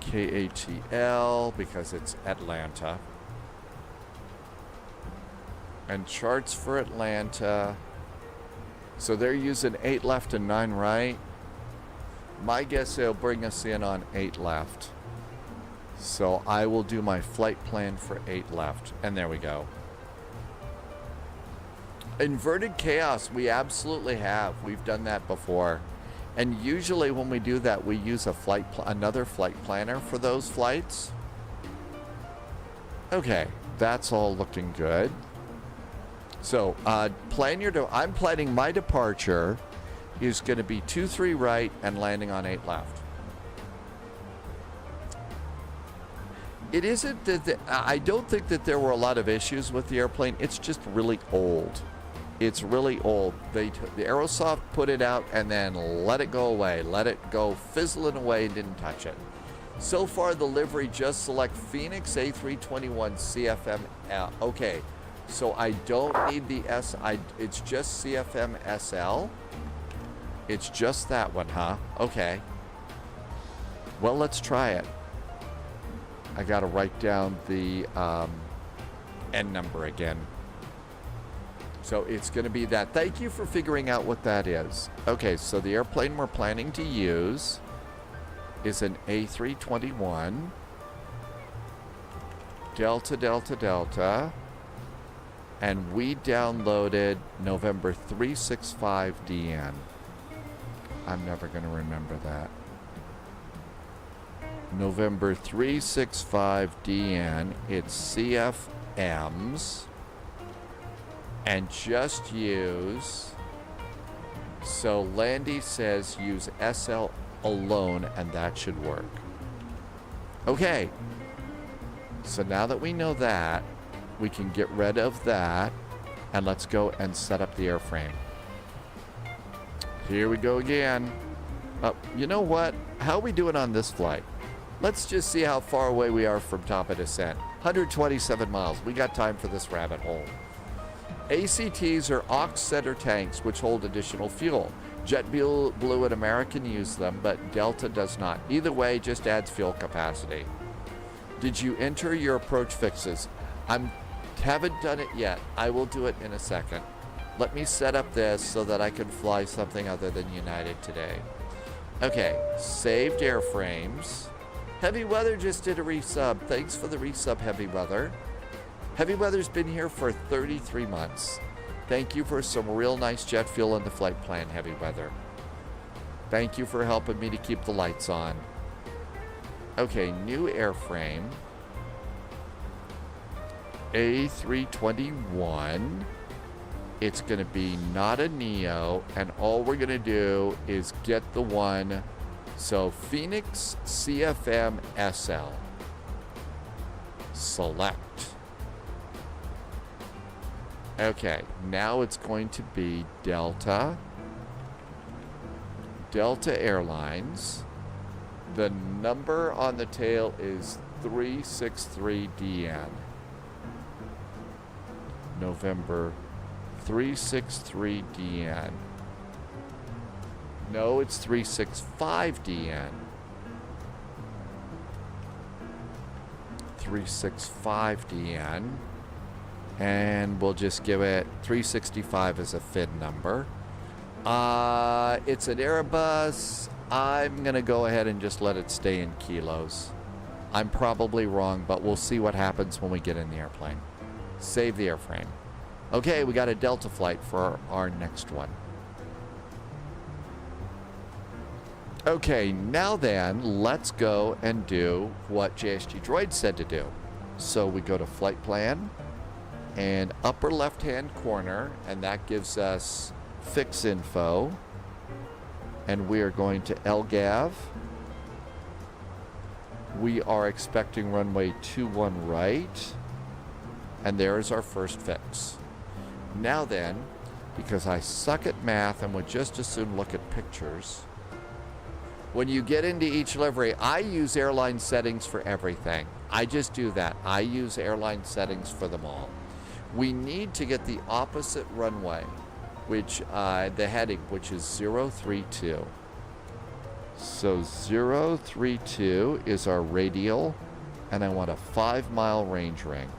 KATL, because it's Atlanta. And charts for Atlanta. So they're using 8 left and 9 right. My guess they'll bring us in on 8 left. So I will do my flight plan for 8 left. And there we go. Inverted chaos, we absolutely have. We've done that before. And usually when we do that, we use a another flight planner for those flights. Okay, that's all looking good. So, I'm planning my departure is going to be 23 right and landing on 8 left. It isn't that I don't think that there were a lot of issues with the airplane. It's just really old. It's really old. The Aerosoft put it out and then let it go away. Let it go fizzling away and didn't touch it. So far, the livery just select Phoenix A321 CFM. Okay, so I don't need the it's just CFM SL. It's just that one, huh? Okay. Well, let's try it. I got to write down the N number again. So it's going to be that. Thank you for figuring out what that is. Okay, so the airplane we're planning to use is an A321 Delta Delta Delta, and we downloaded November 365 DN. I'm never going to remember that. November 365 DN. It's CFMs. And just use, so Landy says use SL alone, and that should work. Okay, so now that we know that, we can get rid of that, and let's go and set up the airframe. Here we go again. You know what? How are we doing on this flight? Let's just see how far away we are from top of descent. 127 miles. We got time for this rabbit hole. ACTs are aux-center tanks, which hold additional fuel. JetBlue and American use them, but Delta does not. Either way, just adds fuel capacity. Did you enter your approach fixes? Haven't done it yet. I will do it in a second. Let me set up this so that I can fly something other than United today. Okay, saved airframes. Heavy Weather just did a resub. Thanks for the resub, Heavy Weather. Heavy Weather's been here for 33 months. Thank you for some real nice jet fuel in the flight plan, Heavy Weather. Thank you for helping me to keep the lights on. Okay, new airframe. A321. It's going to be not a Neo, and all we're going to do is get the one. So Phoenix CFM SL. Select. Okay, now it's going to be Delta Airlines. The number on the tail is 363DN. November 363DN. No, it's 365DN. 365DN. And we'll just give it 365 as a FID number. It's an Airbus. I'm going to go ahead and just let it stay in kilos. I'm probably wrong, but we'll see what happens when we get in the airplane. Save the airframe. Okay, we got a Delta flight for our next one. Okay, now then, let's go and do what JSG Droid said to do. So we go to Flight Plan and upper left-hand corner, and that gives us fix info. And we are going to LGAV. We are expecting runway 21 right. And there is our first fix. Now then, because I suck at math and would just as soon look at pictures, when you get into each livery, I use airline settings for everything. I just do that. I use airline settings for them all. We need to get the opposite runway, which the heading, which is 032. So 032 is our radial, and I want a 5-mile range ring.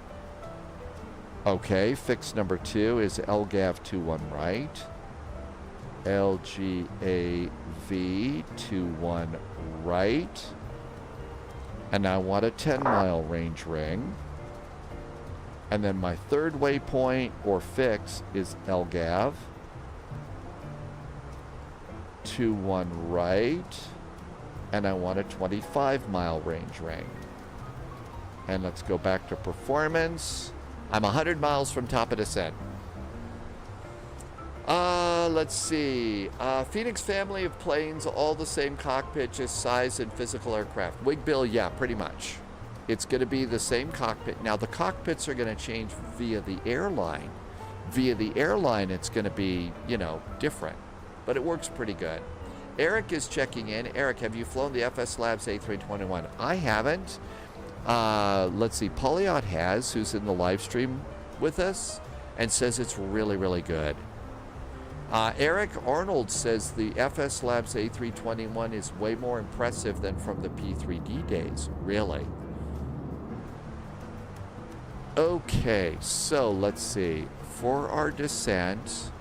Okay, fix number 2 is LGAV 21 right. LGAV 21 right. And I want a 10-mile range ring. And then my third waypoint or fix is LGAV 21 right. And I want a 25-mile range ring. And let's go back to performance. I'm 100 miles from top of descent. Let's see. Phoenix family of planes, all the same cockpit, just size and physical aircraft. Wig bill, yeah, pretty much. It's going to be the same cockpit. Now, the cockpits are going to change via the airline. Via the airline, it's going to be, you know, different. But it works pretty good. Eric is checking in. Eric, have you flown the FS Labs A321? I haven't. Let's see. Poliot has, who's in the live stream with us, and says it's really, really good. Eric Arnold says the FS Labs A321 is way more impressive than from the P3D days. Really? Okay, so let's see. For our descent,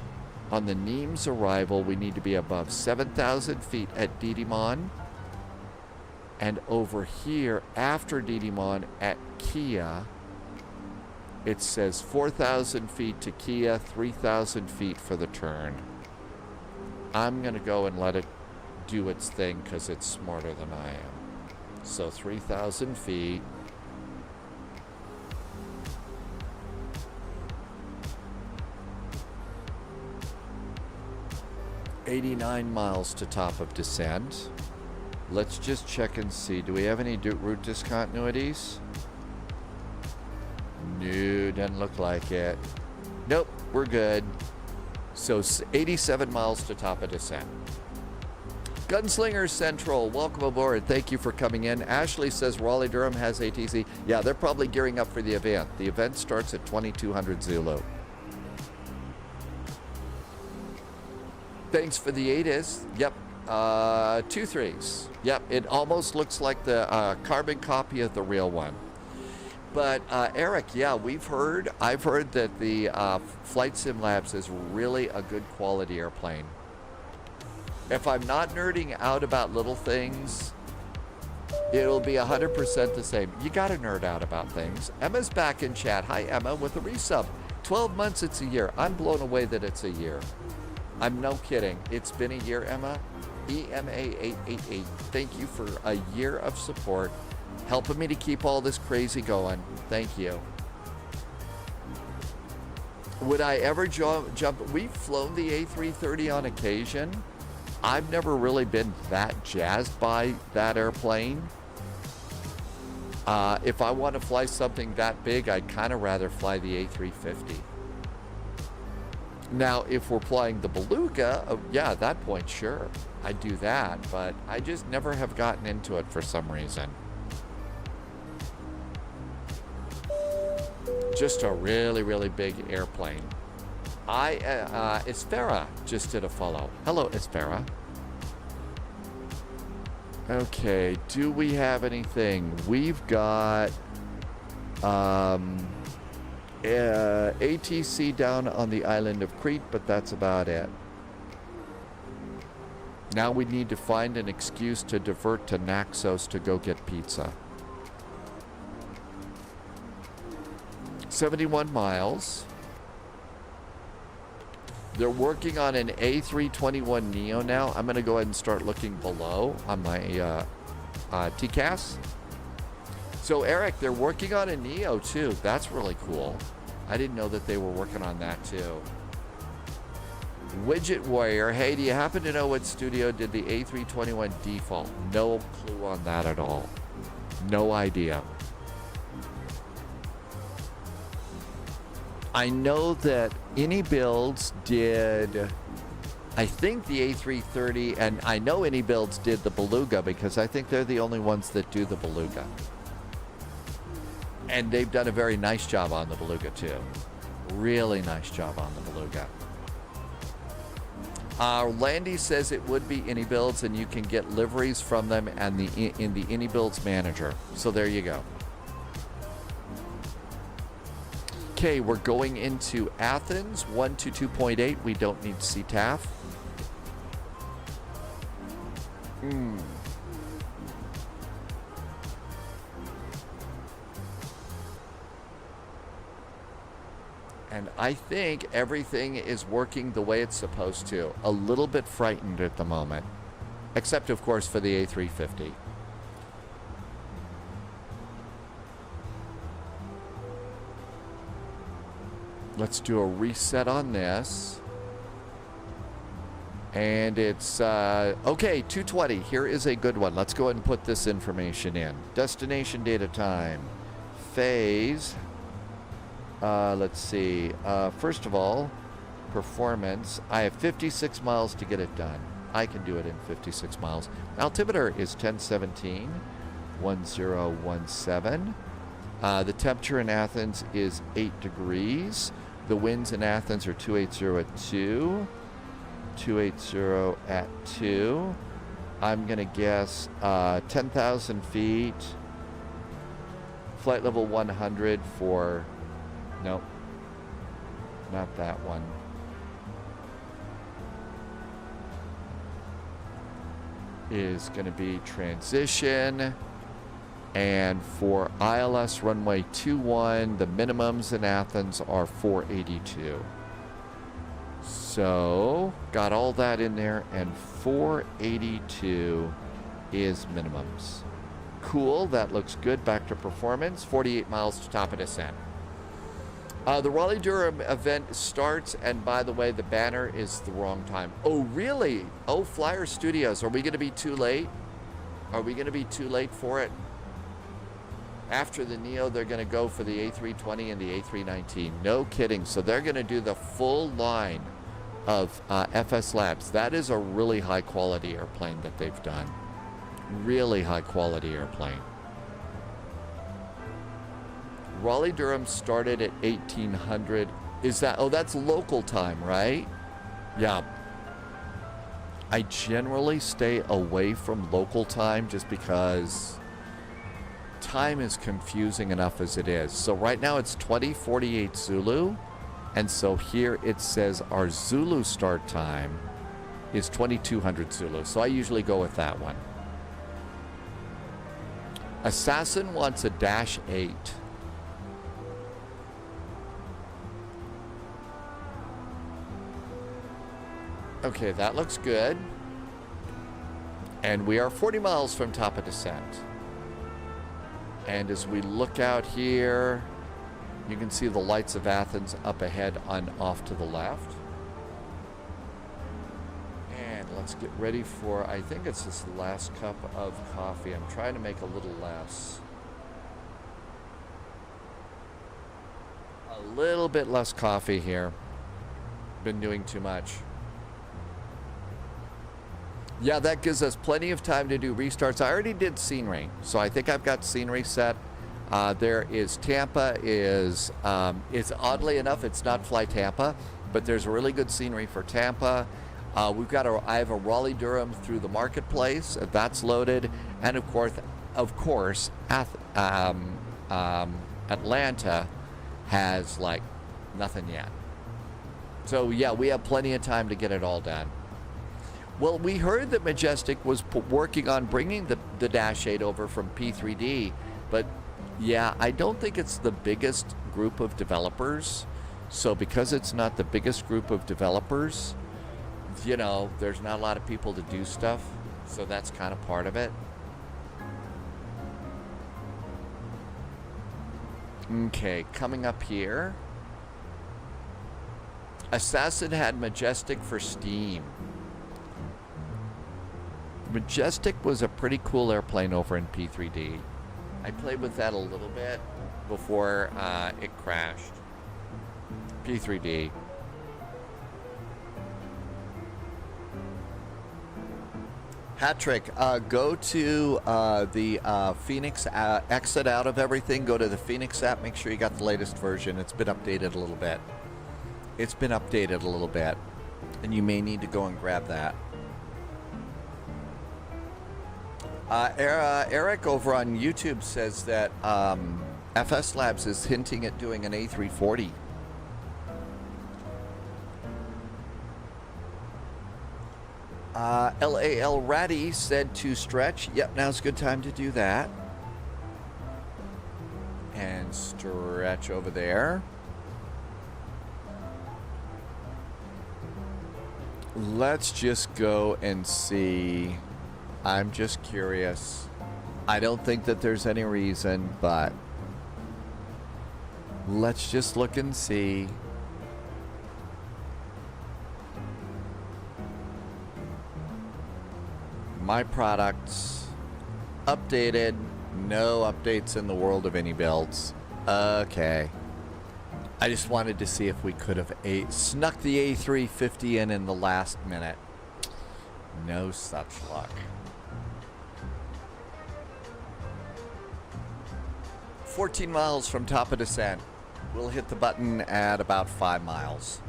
on the Nimes arrival, we need to be above 7,000 feet at Didymon. And over here, after Didymon at Kia, it says 4,000 feet to Kia, 3,000 feet for the turn. I'm going to go and let it do its thing because it's smarter than I am. So 3,000 feet. $89 miles to top of descent. Let's just check and see. Do we have any route discontinuities? No, doesn't look like it. Nope, we're good. So 87 miles to top of descent. Gunslinger Central, welcome aboard. Thank you for coming in. Ashley says Raleigh Durham has ATC. Yeah, they're probably gearing up for the event. The event starts at 2200 Zulu. Thanks for the ATIS. Yep, 2 3s. Yep, it almost looks like the carbon copy of the real one. But Eric, yeah, I've heard that the Flight Sim Labs is really a good quality airplane. If I'm not nerding out about little things, it'll be 100% the same. You gotta nerd out about things. Emma's back in chat. Hi, Emma, with a resub. 12 months, it's a year. I'm blown away that it's a year. I'm no kidding. It's been a year, Emma. EMA888. Thank you for a year of support, helping me to keep all this crazy going. Thank you. Would I ever jump? We've flown the A330 on occasion. I've never really been that jazzed by that airplane. If I want to fly something that big, I'd kind of rather fly the A350. Now, if we're flying the Beluga, yeah, at that point, sure, I'd do that. But I just never have gotten into it for some reason. Just a really, really big airplane. Espera just did a follow. Hello, Espera. Okay, do we have anything? We've got ATC down on the island of Crete, but that's about it. Now we need to find an excuse to divert to Naxos to go get pizza. 71 miles. They're working on an A321 Neo now. I'm going to go ahead and start looking below on my TCAS. So, Eric, they're working on a Neo, too. That's really cool. I didn't know that they were working on that, too. Widget Warrior, hey, do you happen to know what studio did the A321 default? No clue on that at all. No idea. I know that Any Builds did, I think, the A330, and I know Any Builds did the Beluga because I think they're the only ones that do the Beluga. And they've done a very nice job on the Beluga too. Really nice job on the Beluga. Landy says it would be Any Builds, and you can get liveries from them and in the Any Builds manager. So there you go. Okay, we're going into Athens, 122.8. We don't need CTAF. And I think everything is working the way it's supposed to. A little bit frightened at the moment. Except, of course, for the A350. Let's do a reset on this. And it's, okay, 220. Here is a good one. Let's go ahead and put this information in. Destination data time. Phase. Let's see. First of all, performance. I have 56 miles to get it done. I can do it in 56 miles. Altimeter is 1017, 1017. The temperature in Athens is 8 degrees. The winds in Athens are 280 at 2. 280 at 2. I'm going to guess 10,000 feet. Flight level 100 for... Nope. Not that one. Is going to be transition. And for ILS runway 21, the minimums in Athens are 482. So, got all that in there, and 482 is minimums. Cool, that looks good. Back to performance. 48 miles to top of descent. The Raleigh-Durham event starts, and by the way, the banner is the wrong time. Oh, really? Oh, Flyer Studios. Are we going to be too late? Are we going to be too late for it? After the Neo, they're going to go for the A320 and the A319. No kidding. So they're going to do the full line of FS Labs. That is a really high-quality airplane that they've done. Really high-quality airplane. Raleigh-Durham started at 1800. Is that... Oh, that's local time, right? Yeah. I generally stay away from local time just because... time is confusing enough as it is. So right now it's 20:48 Zulu, and so here it says our Zulu start time is 2200 Zulu. So I usually go with that one. Assassin wants a -8. Okay, that looks good. And we are 40 miles from top of descent. And as we look out here, you can see the lights of Athens up ahead and off to the left. And let's get ready for, I think it's this last cup of coffee. I'm trying to make a little less. A little bit less coffee here. Been doing too much. Yeah, that gives us plenty of time to do restarts. I already did scenery, so I think I've got scenery set. There is Tampa is oddly enough, it's not Fly Tampa, but there's really good scenery for Tampa. I have a Raleigh-Durham through the marketplace. That's loaded, and of course, Atlanta has like nothing yet. So yeah, we have plenty of time to get it all done. Well, we heard that Majestic was working on bringing the -8 over from P3D, but yeah, I don't think it's the biggest group of developers. So because it's not the biggest group of developers, you know, there's not a lot of people to do stuff. So that's kind of part of it. Okay, coming up here. Assassin had Majestic for Steam. Majestic was a pretty cool airplane over in P3D. I played with that a little bit before it crashed. E3D. Patrick, go to the Phoenix, exit out of everything, go to the Phoenix app, make sure you got the latest version. It's been updated a little bit. It's been updated a little bit, and you may need to go and grab that. Eric over on YouTube says that FS Labs is hinting at doing an A340. LAL Ratty said to stretch. Yep, now's a good time to do that. And stretch over there. Let's just go and see. I'm just curious. I don't think that there's any reason, but let's just look and see. My products updated. No updates in the world of any builds. Okay. I just wanted to see if we could have snuck the A350 in the last minute. No such luck. 14 miles from top of descent. We'll hit the button at about 5 miles.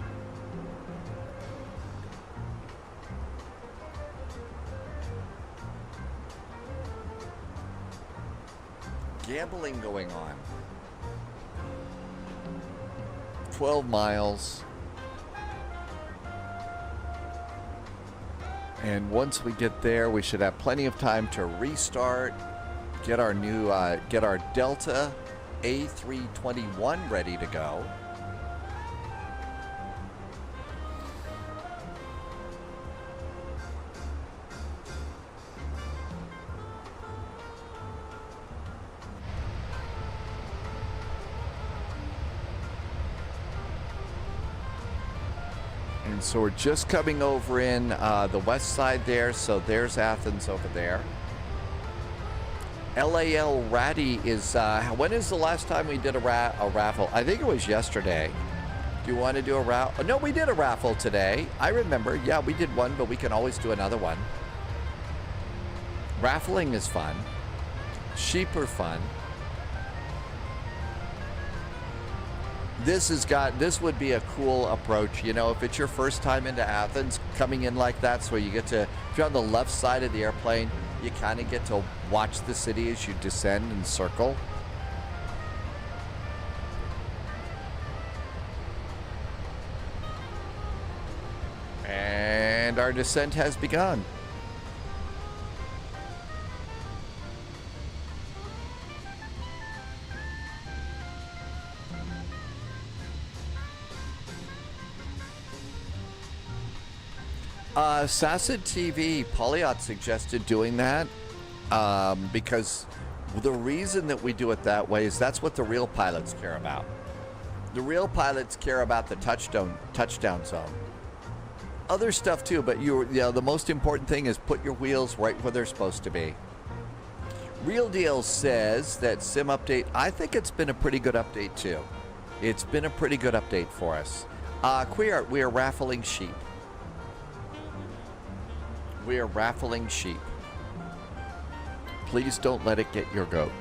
Gambling going on. 12 miles. And once we get there, we should have plenty of time to restart, get our new, get our Delta A321 ready to go. So we're just coming over in the west side there. So there's Athens over there. LAL Ratty is, when is the last time we did a raffle? I think it was yesterday. Do you want to do a raffle? No, we did a raffle today. I remember. Yeah, we did one, but we can always do another one. Raffling is fun. Sheep are fun. This would be a cool approach, you know, if it's your first time into Athens, coming in like that, so you get to, if you're on the left side of the airplane, you kind of get to watch the city as you descend and circle. And our descent has begun. Sassid TV, Polyot suggested doing that because the reason that we do it that way is that's what the real pilots care about. The real pilots care about the touchdown zone. Other stuff too, but the most important thing is put your wheels right where they're supposed to be. Real Deal says that sim update, I think it's been a pretty good update too. It's been a pretty good update for us. We are raffling sheep. We are raffling sheep. Please don't let it get your goat.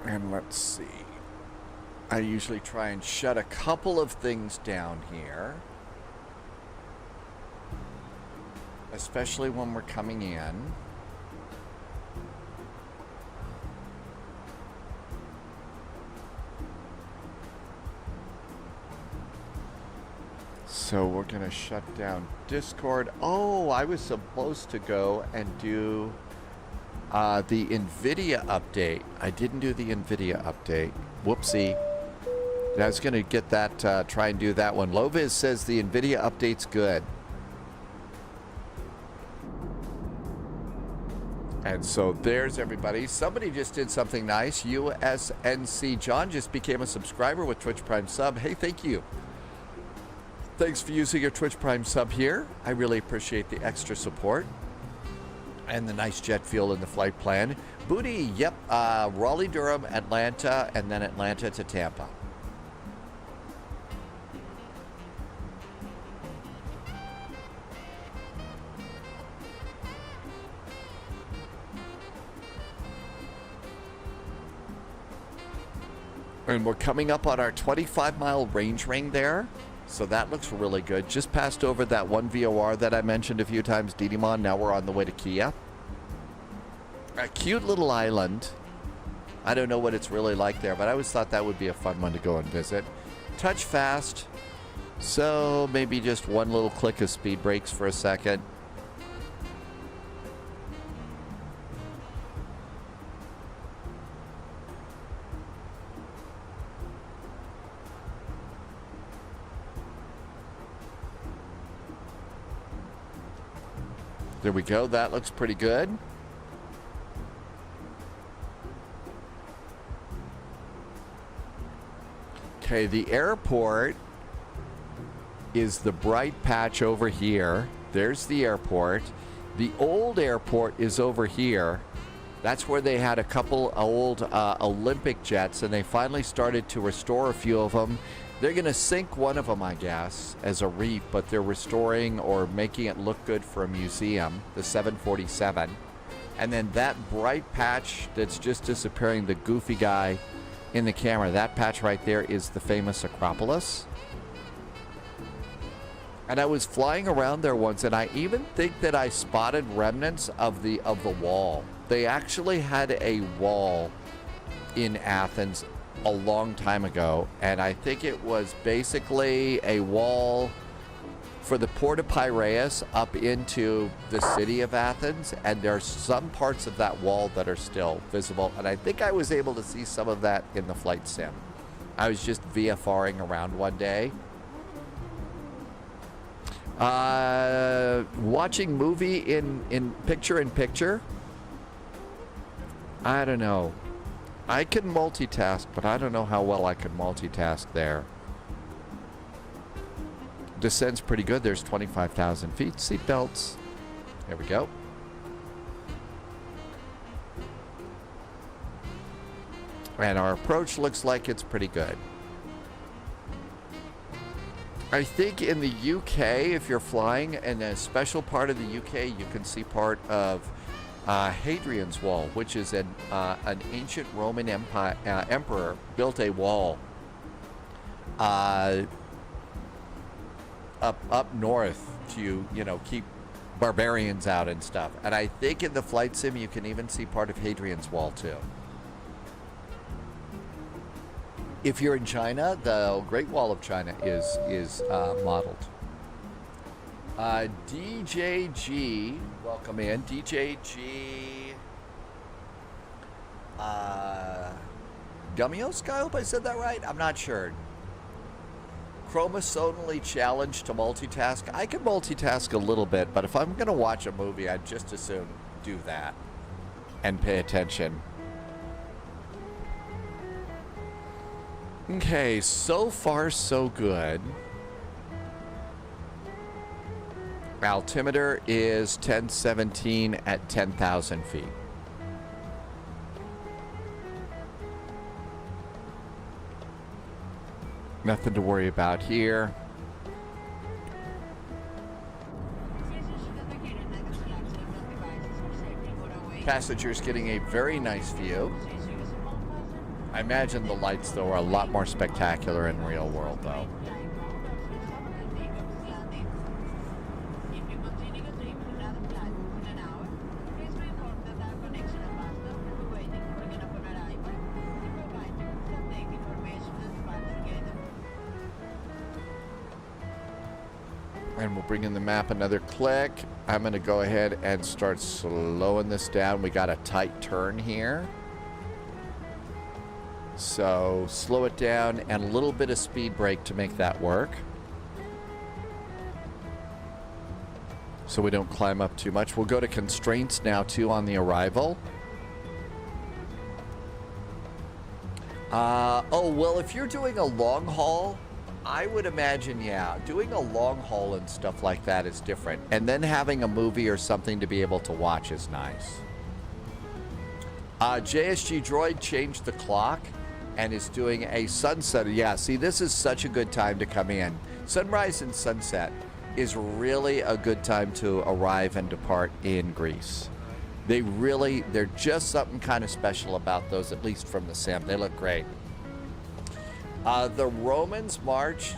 And let's see. I usually try and shut a couple of things down here. Especially when we're coming in. So we're going to shut down Discord. Oh, I was supposed to go and do the NVIDIA update. I didn't do the NVIDIA update. Whoopsie. I was going to get that, try and do that one. Loviz says the NVIDIA update's good. And so there's everybody. Somebody just did something nice. USNC John just became a subscriber with Twitch Prime sub. Hey, thank you. Thanks for using your Twitch Prime sub here. I really appreciate the extra support and the nice jet fuel in the flight plan. Booty, yep, Raleigh, Durham, Atlanta, and then Atlanta to Tampa. And we're coming up on our 25-mile range ring there. So that looks really good. Just passed over that one VOR that I mentioned a few times, Didymon. Now we're on the way to Kia. A cute little island. I don't know what it's really like there, but I always thought that would be a fun one to go and visit. Touch fast. So maybe just one little click of speed brakes for a second. There we go. That looks pretty good. Okay, the airport is the bright patch over here. There's the airport. The old airport is over here. That's where they had a couple old Olympic jets, and they finally started to restore a few of them. They're going to sink one of them, I guess, as a reef, but they're restoring or making it look good for a museum, the 747. And then that bright patch that's just disappearing, the goofy guy in the camera, that patch right there is the famous Acropolis. And I was flying around there once, and I even think that I spotted remnants of the wall. They actually had a wall in Athens a long time ago, and I think it was basically a wall for the Port of Piraeus up into the city of Athens, and there's some parts of that wall that are still visible, and I think I was able to see some of that in the flight sim. I was just VFRing around one day. Watching movie in picture-in-picture? I don't know. I can multitask, but I don't know how well I can multitask there. Descent's pretty good. There's 25,000 feet. Seatbelts. There we go. And our approach looks like it's pretty good. I think in the UK, if you're flying in a special part of the UK, you can see part of Hadrian's Wall, which is an ancient Roman emperor built a wall up north to, you know, keep barbarians out and stuff. And I think in the flight sim you can even see part of Hadrian's Wall too. If you're in China, the Great Wall of China is modeled. DJG, welcome in. DJG Gumios, I hope I said that right. I'm not sure. Chromosomally challenged to multitask. I can multitask a little bit, but if I'm going to watch a movie, I'd just as soon do that and pay attention. Okay, so far so good. Altimeter is 1017 at 10,000 feet. Nothing to worry about here. Passengers getting a very nice view. I imagine the lights, though, are a lot more spectacular in real world, though. And we'll bring in the map another click. I'm going to go ahead and start slowing this down. We got a tight turn here. So slow it down and a little bit of speed brake to make that work. So we don't climb up too much. We'll go to constraints now too on the arrival. Oh, well, if you're doing a long haul, I would imagine, yeah, doing a long haul and stuff like that is different. And then having a movie or something to be able to watch is nice. JSG Droid changed the clock and is doing a sunset. Yeah, see, this is such a good time to come in. Sunrise and sunset is really a good time to arrive and depart in Greece. They're just something kind of special about those, at least from the sim. They look great. The Romans marched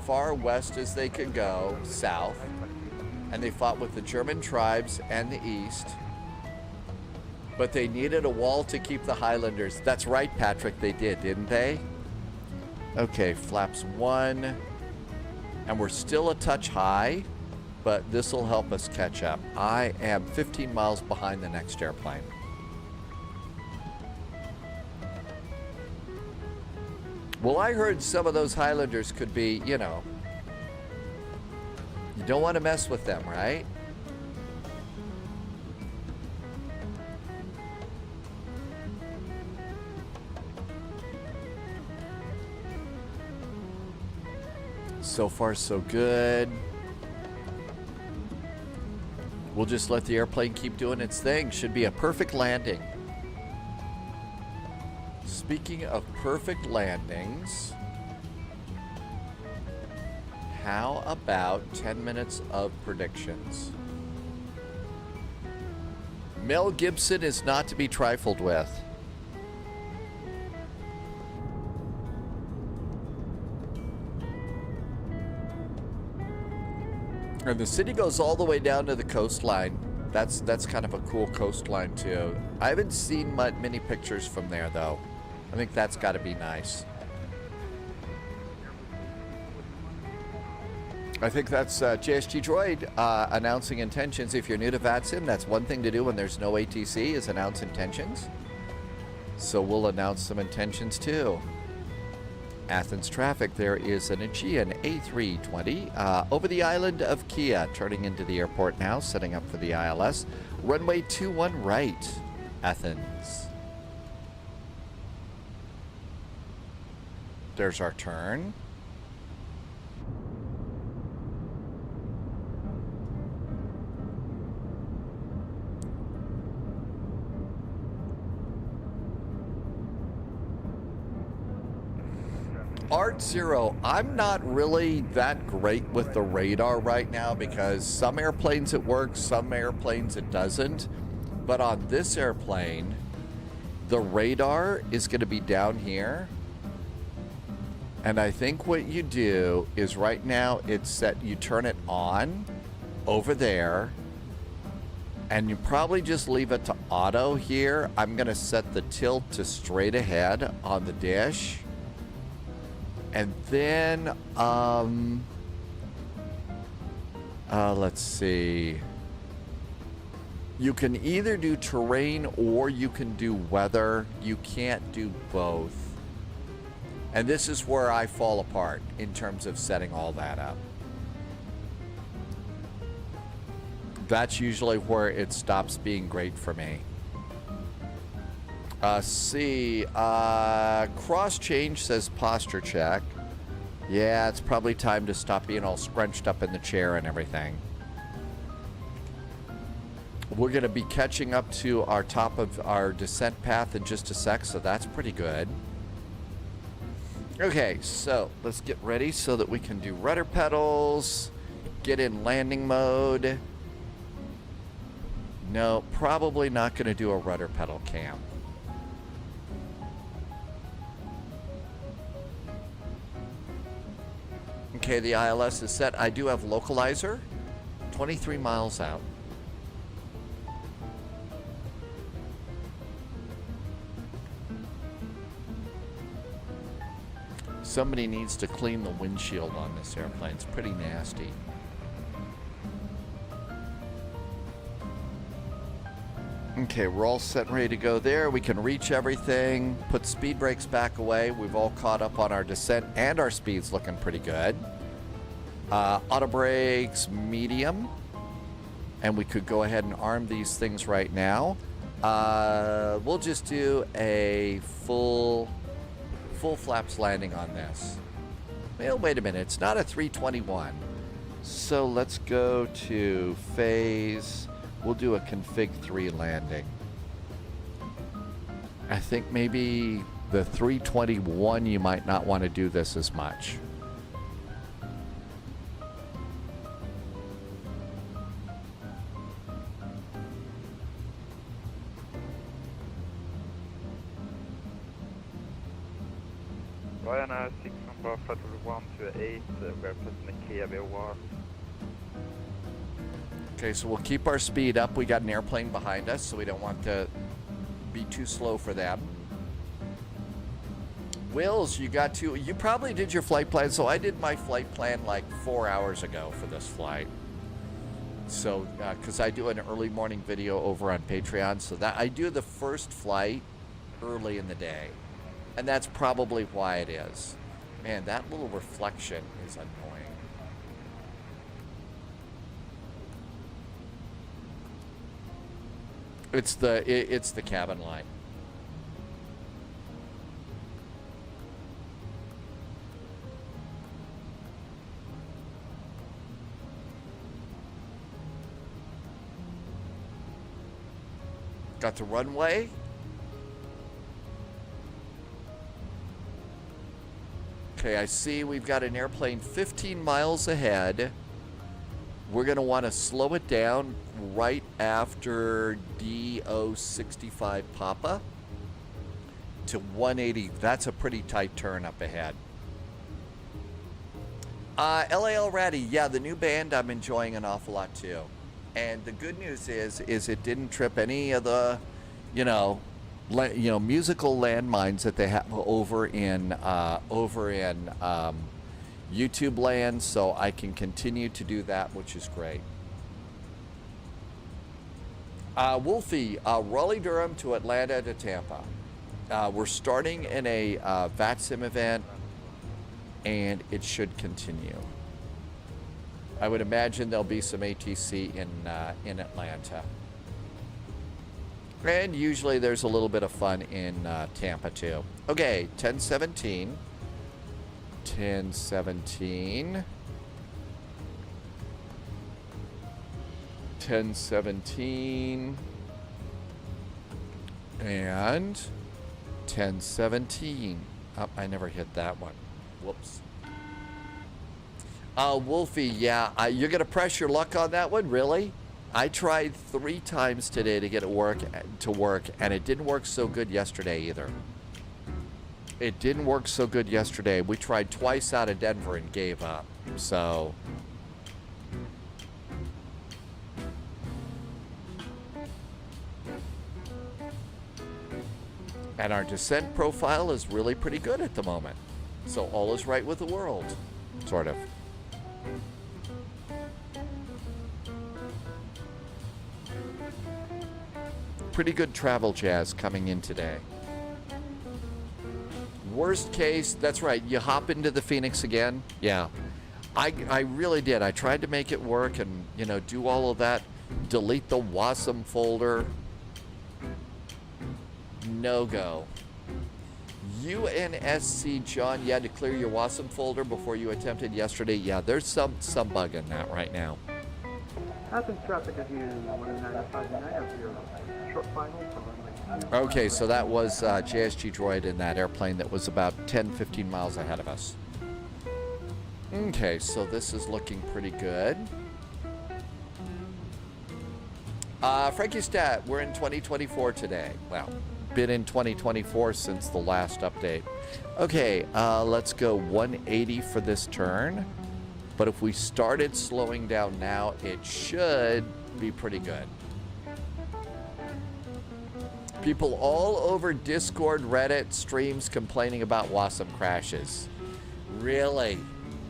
far west as they could go, south, and they fought with the German tribes and the east. But they needed a wall to keep the Highlanders. That's right, Patrick, they did, didn't they? Okay, flaps 1. And we're still a touch high, but this will help us catch up. I am 15 miles behind the next airplane. Well, I heard some of those Highlanders could be, you know, you don't want to mess with them, right? So far, so good. We'll just let the airplane keep doing its thing. Should be a perfect landing. Speaking of perfect landings, how about 10 minutes of predictions? Mel Gibson is not to be trifled with. And the city goes all the way down to the coastline. That's kind of a cool coastline too. I haven't seen many pictures from there though. I think that's got to be nice. I think that's JSG Droid announcing intentions. If you're new to VATSIM, that's one thing to do when there's no ATC is announce intentions. So we'll announce some intentions too. Athens traffic, there is an Aegean A320 over the island of KIA, turning into the airport now, setting up for the ILS. Runway 21 right, Athens. There's our turn. Art Zero, I'm not really that great with the radar right now because some airplanes it works, some airplanes it doesn't. But on this airplane, the radar is going to be down here. And I think what you do is right now it's set, you turn it on over there. And you probably just leave it to auto here. I'm going to set the tilt to straight ahead on the dish. And then, let's see. You can either do terrain or you can do weather. You can't do both. And this is where I fall apart in terms of setting all that up. That's usually where it stops being great for me. Cross change says posture check. Yeah, it's probably time to stop being all scrunched up in the chair and everything. We're going to be catching up to our top of our descent path in just a sec, so that's pretty good. Okay, so let's get ready so that we can do rudder pedals, get in landing mode. No, probably not going to do a rudder pedal cam. Okay, the ILS is set. I do have localizer, 23 miles out. Somebody needs to clean the windshield on this airplane. It's pretty nasty. Okay, we're all set and ready to go there. We can reach everything, put speed brakes back away. We've all caught up on our descent and our speed's looking pretty good. Auto brakes, medium. And we could go ahead and arm these things right now. We'll just do a full flaps landing on this. Well, wait a minute. It's not a 321. So let's go to phase. We'll do a config 3 landing. I think maybe the 321 you might not want to do this as much. Ryanair 6 number Federal 1 to 8, we're pressing the KATL-KMIA. Okay, so we'll keep our speed up. We got an airplane behind us, so we don't want to be too slow for them. Wills, you probably did your flight plan. So I did my flight plan like 4 hours ago for this flight. So, because I do an early morning video over on Patreon, so that I do the first flight early in the day. And that's probably why it is. Man, that little reflection is annoying. It's the cabin light. Got the runway. Okay, I see we've got an airplane 15 miles ahead. We're going to want to slow it down right after DO65 Papa to 180. That's a pretty tight turn up ahead. LAL Ratty, yeah, the new band I'm enjoying an awful lot too. And the good news is it didn't trip any of the, musical landmines that they have over in YouTube land, so I can continue to do that, which is great. Wolfie, Raleigh Durham to Atlanta to Tampa. We're starting in a VATSIM event, and it should continue. I would imagine there'll be some ATC in Atlanta. And usually there's a little bit of fun in Tampa too. Okay, 1017. 1017. 1017. And 1017. Oh, I never hit that one. Whoops. Wolfie, yeah, you're going to press your luck on that one? Really? I tried 3 times today to get it to work, and it didn't work so good yesterday either. It didn't work so good yesterday. We tried twice out of Denver and gave up. So and our descent profile is really pretty good at the moment. So all is right with the world, sort of. Pretty good travel jazz coming in today. Worst case, that's right, you hop into the Phoenix again. Yeah, I really did. I tried to make it work and, do all of that. Delete the WASM folder. No go. UNSC John, you had to clear your WASM folder before you attempted yesterday. Yeah, there's some bug in that right now. Athens traffic is you 195.9 of your short final for runway 2. Okay, so that was JSG Droid in that airplane that was about 10-15 miles ahead of us. Okay, so this is looking pretty good. Frankie Stat, we're in 2024 today. Well, been in 2024 since the last update. Okay, let's go 180 for this turn. But if we started slowing down now, it should be pretty good. People all over Discord, Reddit, streams complaining about WASM crashes. Really?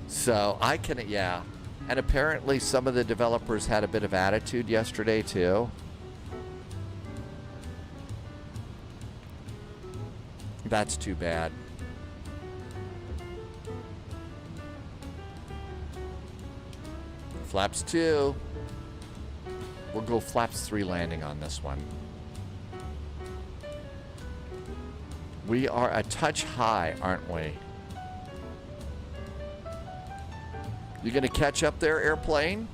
So I can, yeah. And apparently some of the developers had a bit of attitude yesterday too. That's too bad. Flaps 2. We'll go flaps 3 landing on this one. We are a touch high, aren't we? You gonna catch up there, airplane?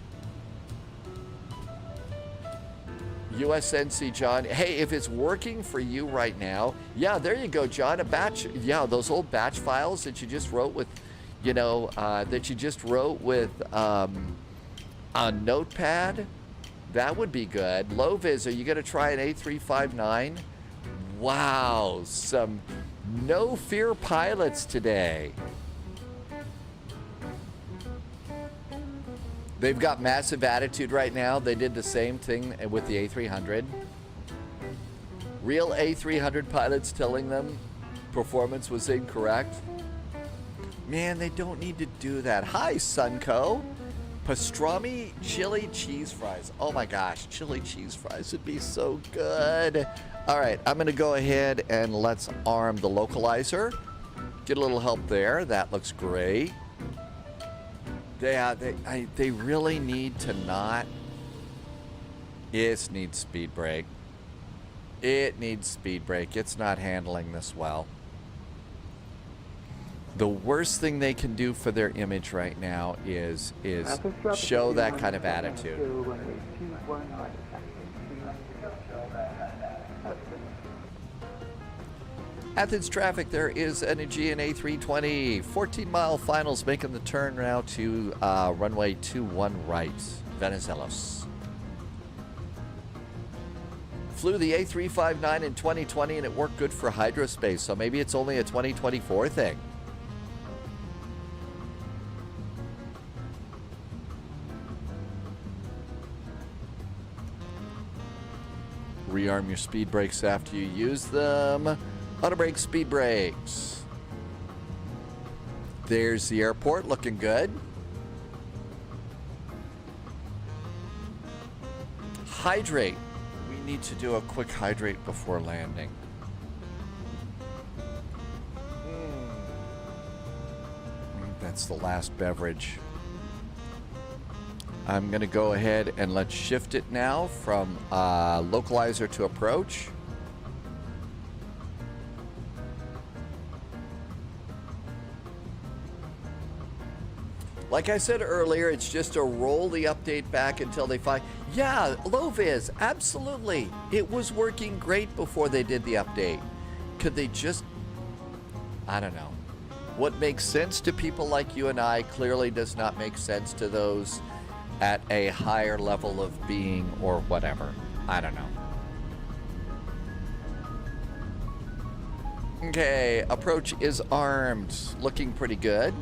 USNC John. Hey, if it's working for you right now, yeah, there you go, John. A batch, yeah, those old batch files that you just wrote with, you know, on Notepad, that would be good. Low vis, are you gonna try an A359? Wow, some no fear pilots today. They've got massive attitude right now. They did the same thing with the A300. Real A300 pilots telling them performance was incorrect. Man, they don't need to do that. Hi, Sunco. Pastrami chili cheese fries. Oh my gosh, chili cheese fries would be so good. All right, I'm gonna go ahead and let's arm the localizer. Get a little help there. That looks great. They really need to not. It needs speed brake. It needs speed brake. It's not handling this well. The worst thing they can do for their image right now is show that kind of attitude. Athens traffic, there is an Aegean A320, 14-mile finals making the turn now to runway 21 right, Venizelos. Flew the A359 in 2020 and it worked good for hydrospace, so maybe it's only a 2024 thing. Rearm your speed brakes after you use them. Auto brake, speed brakes. There's the airport looking good. Hydrate. We need to do a quick hydrate before landing. That's the last beverage. I'm going to go ahead and let's shift it now from localizer to approach. Like I said earlier, it's just to roll the update back until they find... Yeah, low vis, absolutely. It was working great before they did the update. Could they just... I don't know. What makes sense to people like you and I clearly does not make sense to those at a higher level of being or whatever. I don't know. Okay, approach is armed. Looking pretty good.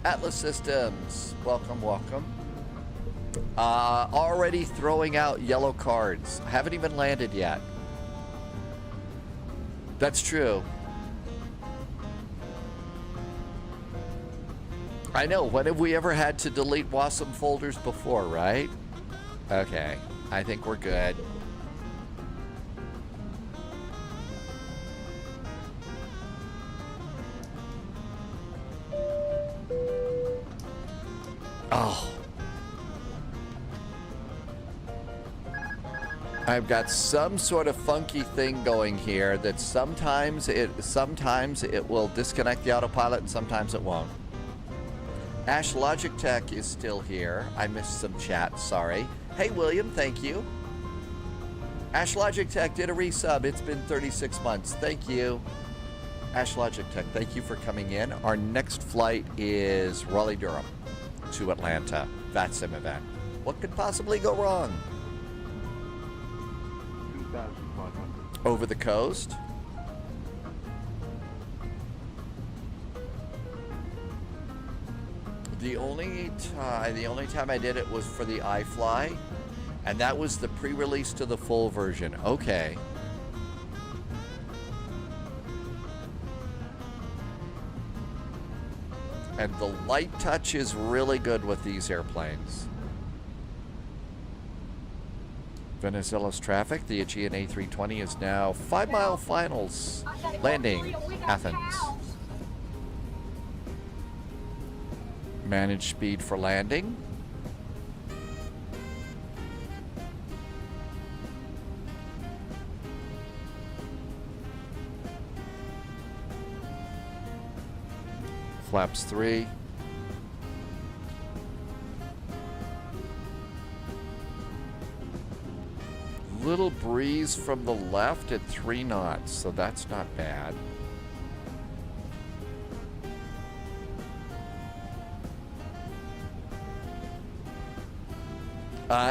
Atlas Systems, welcome, welcome. Already throwing out yellow cards. Haven't even landed yet. That's true. I know, when have we ever had to delete WASM folders before, right? Okay, I think we're good. Oh. I've got some sort of funky thing going here that sometimes it will disconnect the autopilot and sometimes it won't. Ash Logitech is still here. I missed some chat, sorry. Hey William, thank you. Ash Logitech did a resub. It's been 36 months. Thank you. Ash Logitech, thank you for coming in. Our next flight is Raleigh Durham to Atlanta, VATSIM event. What could possibly go wrong? 2,500. Over the coast. The only time I did it was for the iFly, and that was the pre-release to the full version. Okay. And the light touch is really good with these airplanes. Venizelos traffic, the Aegean A320 is now 5-mile finals, landing Athens. Manage speed for landing. Flaps 3. Little breeze from the left at 3 knots, so that's not bad.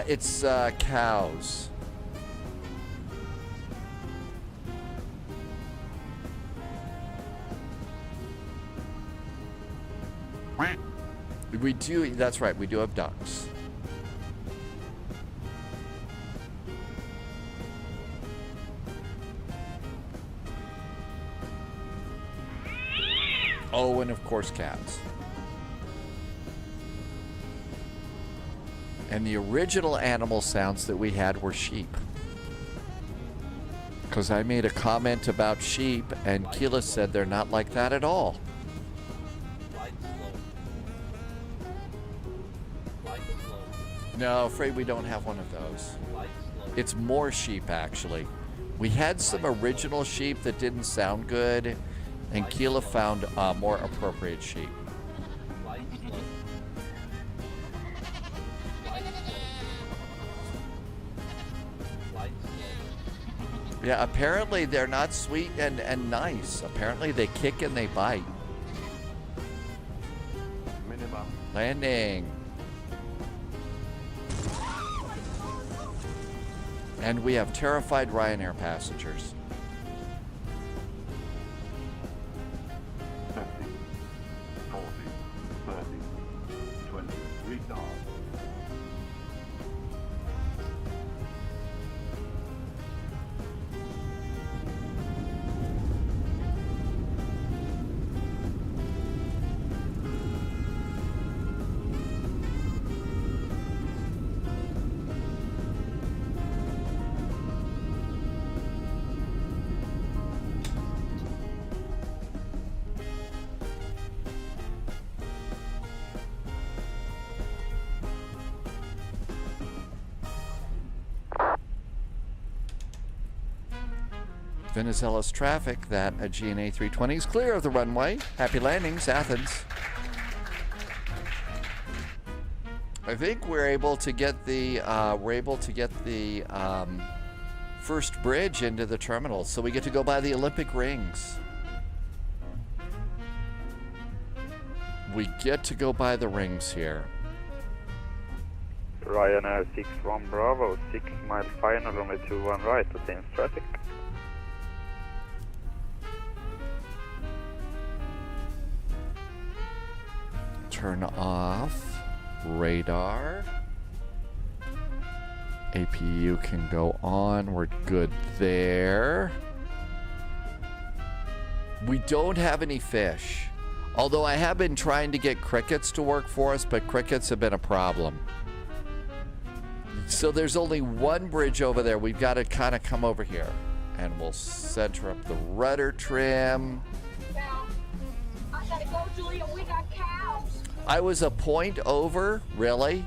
It's cows. We do, that's right, we do have ducks. Oh, and of course cats. And the original animal sounds that we had were sheep. Because I made a comment about sheep, and Keela said they're not like that at all. No, afraid we don't have one of those. It's more sheep, actually. We had some original sheep that didn't sound good, and Keela found more appropriate sheep. Yeah, apparently they're not sweet and nice. Apparently they kick and they bite. Minimum. Landing. And we have terrified Ryanair passengers. 50, 40, 30, 20, retard. Venezuela's traffic, that a GNA 320 is clear of the runway. Happy landings, Athens. I think we're able to get the first bridge into the terminal, so we get to go by the Olympic rings. We get to go by the rings here. Ryanair 61 Bravo, 6 mile final, only 21 right, the same traffic. Turn off radar. APU can go on. We're good there. We don't have any fish. Although I have been trying to get crickets to work for us, but crickets have been a problem. So there's only one bridge over there. We've got to kind of come over here. And we'll center up the rudder trim. I gotta go, Julia. We got cows. I was a point over, really?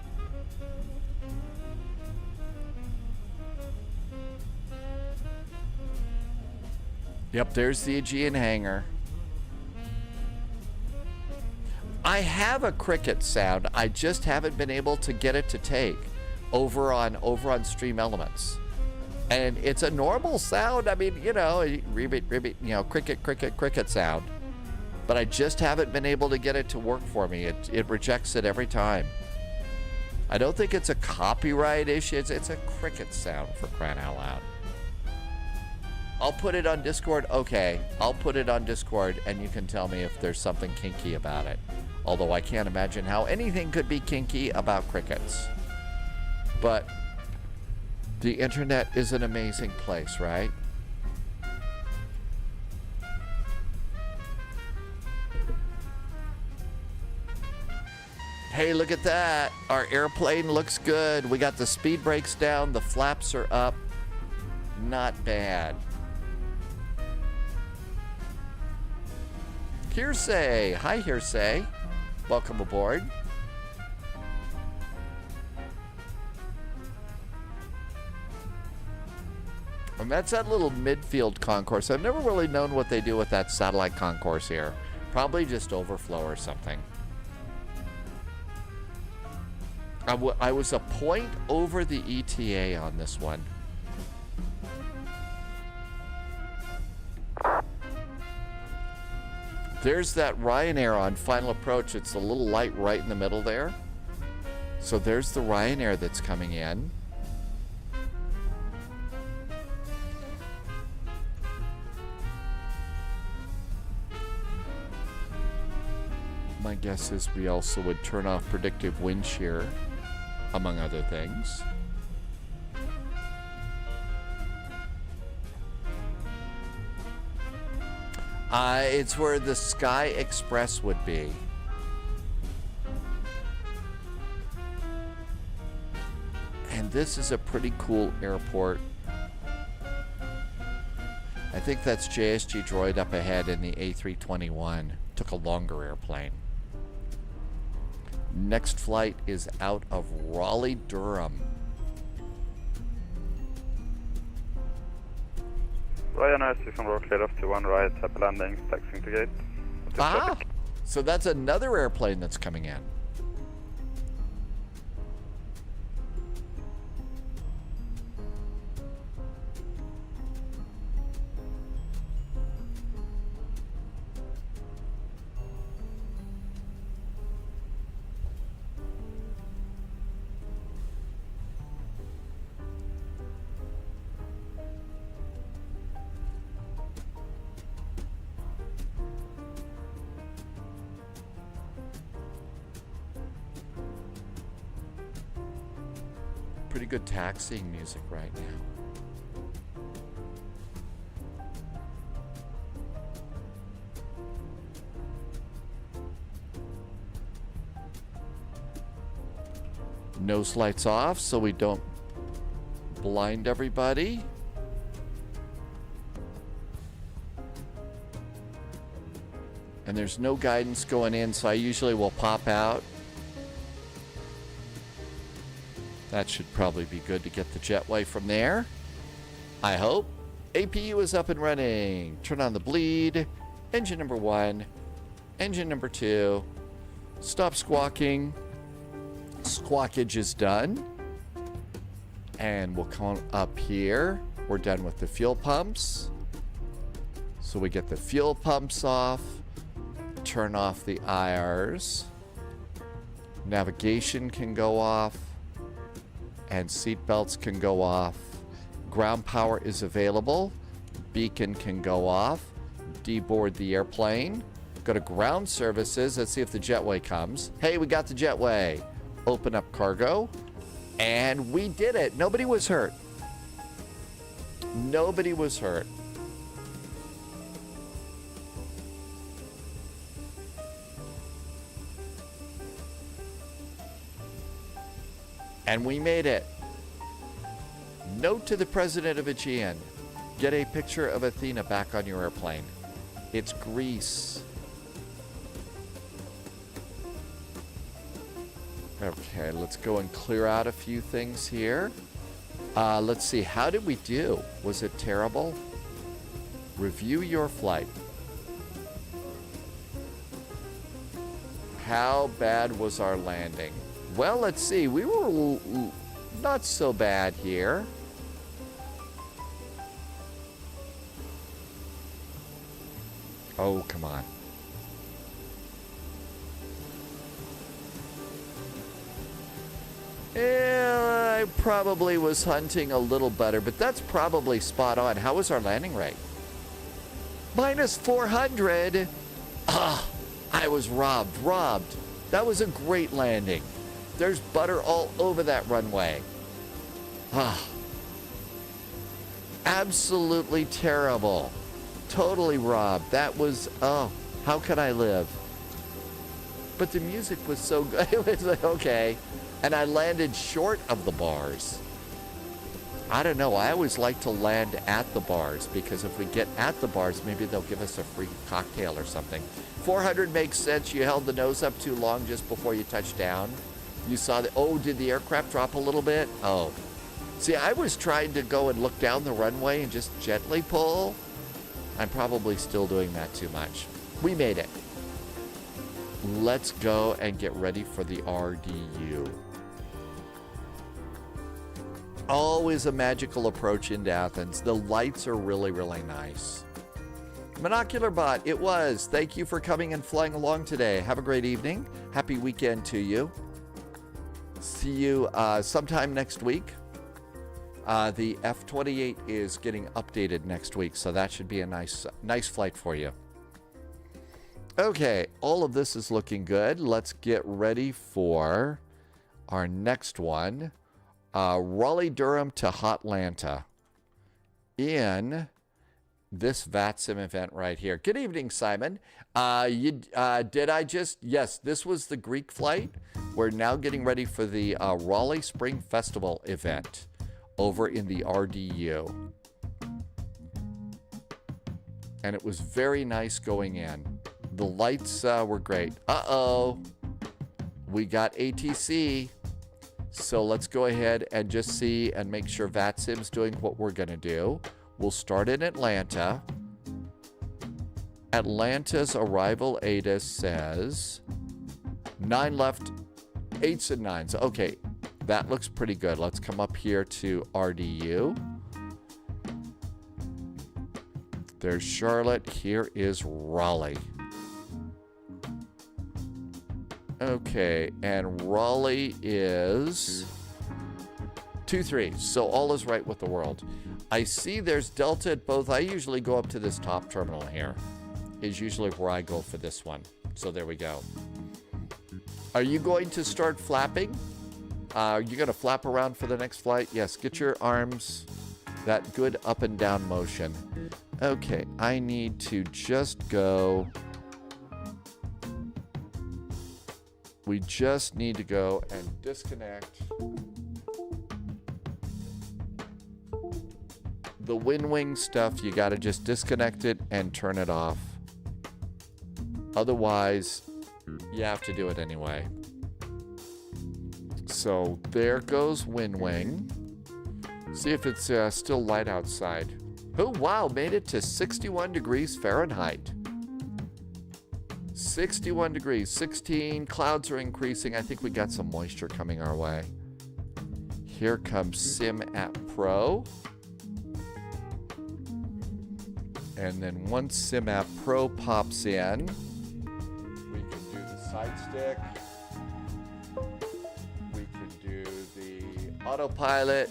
Yep, there's the Aegean hangar. I have a cricket sound. I just haven't been able to get it to take over on Stream Elements. And it's a normal sound. I mean, you know, ribbit, ribbit, you know, cricket, cricket, cricket sound. But I just haven't been able to get it to work for me. It rejects it every time. I don't think it's a copyright issue. It's a cricket sound, for crying out loud. I'll put it on Discord. Okay, I'll put it on Discord, and you can tell me if there's something kinky about it. Although I can't imagine how anything could be kinky about crickets. But the internet is an amazing place, right? Hey, look at that. Our airplane looks good. We got the speed brakes down. The flaps are up. Not bad. Hearsay. Hi, Hearsay. Welcome aboard. And that's that little midfield concourse. I've never really known what they do with that satellite concourse here. Probably just overflow or something. I was a point over the ETA on this one. There's that Ryanair on final approach. It's a little light right in the middle there. So there's the Ryanair that's coming in. My guess is we also would turn off predictive wind shear, among other things. It's where the Sky Express would be. And this is a pretty cool airport. I think that's JSG Droid up ahead in the A321. Took a longer airplane. Next flight is out of Raleigh, Durham. Ryanair 604 cleared off to 1 right, happy landings, taxiing to gate. Ah! So that's another airplane that's coming in. Pretty good taxiing music right now. Nose lights off so we don't blind everybody. And there's no guidance going in, so I usually will pop out. That should probably be good to get the jetway from there. I hope. APU is up and running. Turn on the bleed. Engine number 1. Engine number 2. Stop squawking. Squawkage is done. And we'll come up here. We're done with the fuel pumps. So we get the fuel pumps off. Turn off the IRs. Navigation can go off. And seat belts can go off. Ground power is available. Beacon can go off. Deboard the airplane. Go to ground services. Let's see if the jetway comes. Hey, we got the jetway. Open up cargo. And we did it. Nobody was hurt. Nobody was hurt. And we made it. Note to the president of Aegean. Get a picture of Athena back on your airplane. It's Greece. Okay, let's go and clear out a few things here. Let's see, how did we do? Was it terrible? Review your flight. How bad was our landing? Well, let's see. We were not so bad here. Oh, come on. I probably was hunting a little better, but that's probably spot on. How was our landing rate? Minus 400. Ah, I was robbed. That was a great landing. There's butter all over that runway. Ah. Absolutely terrible. Totally robbed. That was, oh, how could I live? But the music was so good. It was like, okay. And I landed short of the bars. I don't know. I always like to land at the bars because if we get at the bars, maybe they'll give us a free cocktail or something. 400 makes sense. You held the nose up too long just before you touched down. You saw the, oh, did the aircraft drop a little bit? Oh. See, I was trying to go and look down the runway and just gently pull. I'm probably still doing that too much. We made it. Let's go and get ready for the RDU. Always a magical approach into Athens. The lights are really, really nice. Monocular Bot, it was. Thank you for coming and flying along today. Have a great evening. Happy weekend to you. See you sometime next week. The F28 is getting updated next week, so that should be a nice flight for you. Okay, all of this is looking good. Let's get ready for our next one. Raleigh, Durham to Hotlanta in this VATSIM event right here. Good evening, Simon. Yes, this was the Greek flight. We're now getting ready for the Raleigh Spring Festival event over in the RDU. And it was very nice going in. The lights were great. Uh-oh. We got ATC. So let's go ahead and just see and make sure VATSIM's doing what we're going to do. We'll start in Atlanta. Atlanta's arrival ATIS says 9 left, 8s and 9s. Okay, that looks pretty good. Let's come up here to RDU. There's Charlotte. Here is Raleigh. Okay, and Raleigh is 2-3. So all is right with the world. I see there's Delta at both. I usually go up to this top terminal here. Is usually where I go for this one. So there we go. Are you going to start flapping? Are you going to flap around for the next flight? Yes, get your arms, that good up and down motion. Okay, I need to just go. We just need to go and disconnect the WinWing stuff. You got to just disconnect it and turn it off. Otherwise, you have to do it anyway. So there goes WinWing. See if it's still light outside. Oh, wow, made it to 61 degrees Fahrenheit. 61 degrees, 16. Clouds are increasing. I think we got some moisture coming our way. Here comes Sim App Pro. And then once Sim App Pro pops in, we can do the side stick. We can do the autopilot.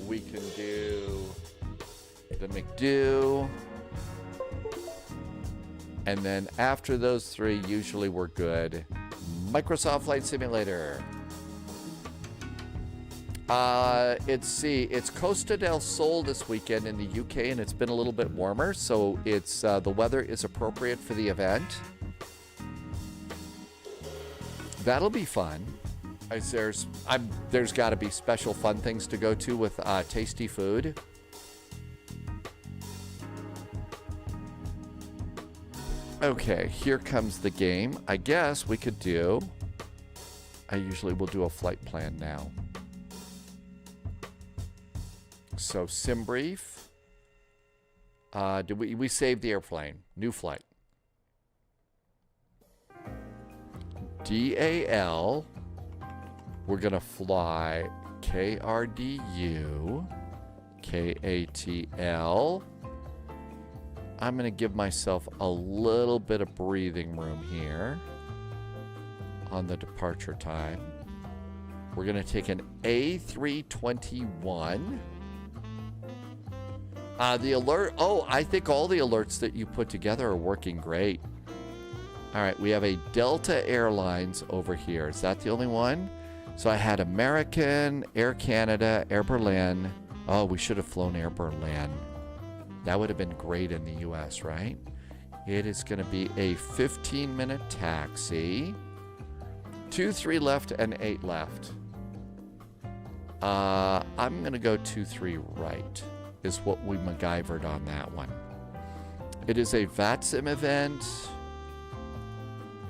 We can do the McDo. And then after those three, usually we're good. Microsoft Flight Simulator. It's Costa del Sol this weekend in the UK, and it's been a little bit warmer, so it's the weather is appropriate for the event. That'll be fun. There's got to be special fun things to go to with tasty food. Okay, here comes the game. I guess we could do. I usually will do a flight plan now. So sim brief. Did we save the airplane? New flight. DAL. We're gonna fly KRDU, KATL. I'm gonna give myself a little bit of breathing room here on the departure time. We're gonna take an A321. The alert, I think all the alerts that you put together are working great. All right, we have a Delta Airlines over here. Is that the only one? So I had American, Air Canada, Air Berlin. Oh, we should have flown Air Berlin. That would have been great in the US, right? It is going to be a 15-minute taxi. 2-3 left and 8 left. I'm going to go 2-3 right, is what we MacGyvered on that one. It is a VATSIM event.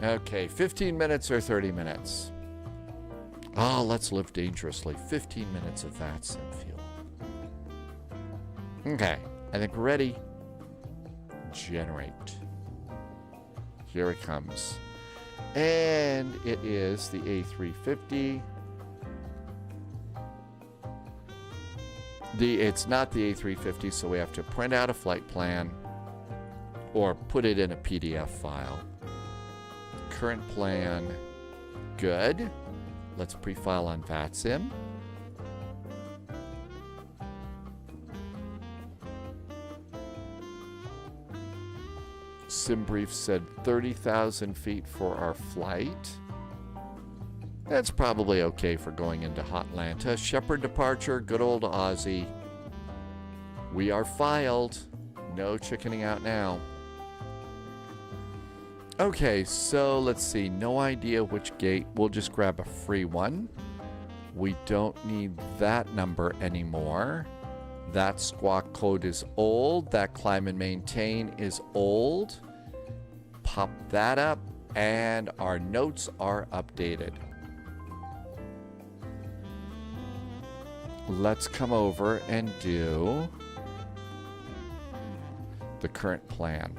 Okay, 15 minutes or 30 minutes. Oh, let's live dangerously. 15 minutes of VATSIM fuel. Okay, I think we're ready. Generate. Here it comes. And it is the A350. It's not the A350, so we have to print out a flight plan or put it in a PDF file. Current plan, good. Let's pre-file on VATSIM. SimBrief said 30,000 feet for our flight. That's probably okay for going into Hotlanta. Shepherd departure, good old Aussie. We are filed. No chickening out now. Okay, so let's see. No idea which gate. We'll just grab a free one. We don't need that number anymore. That squawk code is old. That climb and maintain is old. Pop that up, and our notes are updated. Let's come over and do the current plan.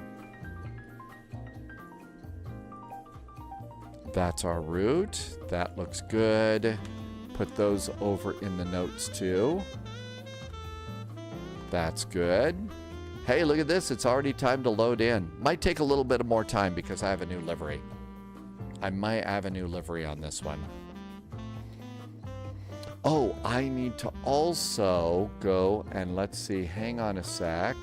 That's our route. That looks good. Put those over in the notes too. That's good. Hey, look at this. It's already time to load in. Might take a little bit more time because I have a new livery. I might have a new livery on this one. Oh, I need to also go and let's see. Hang on a sec.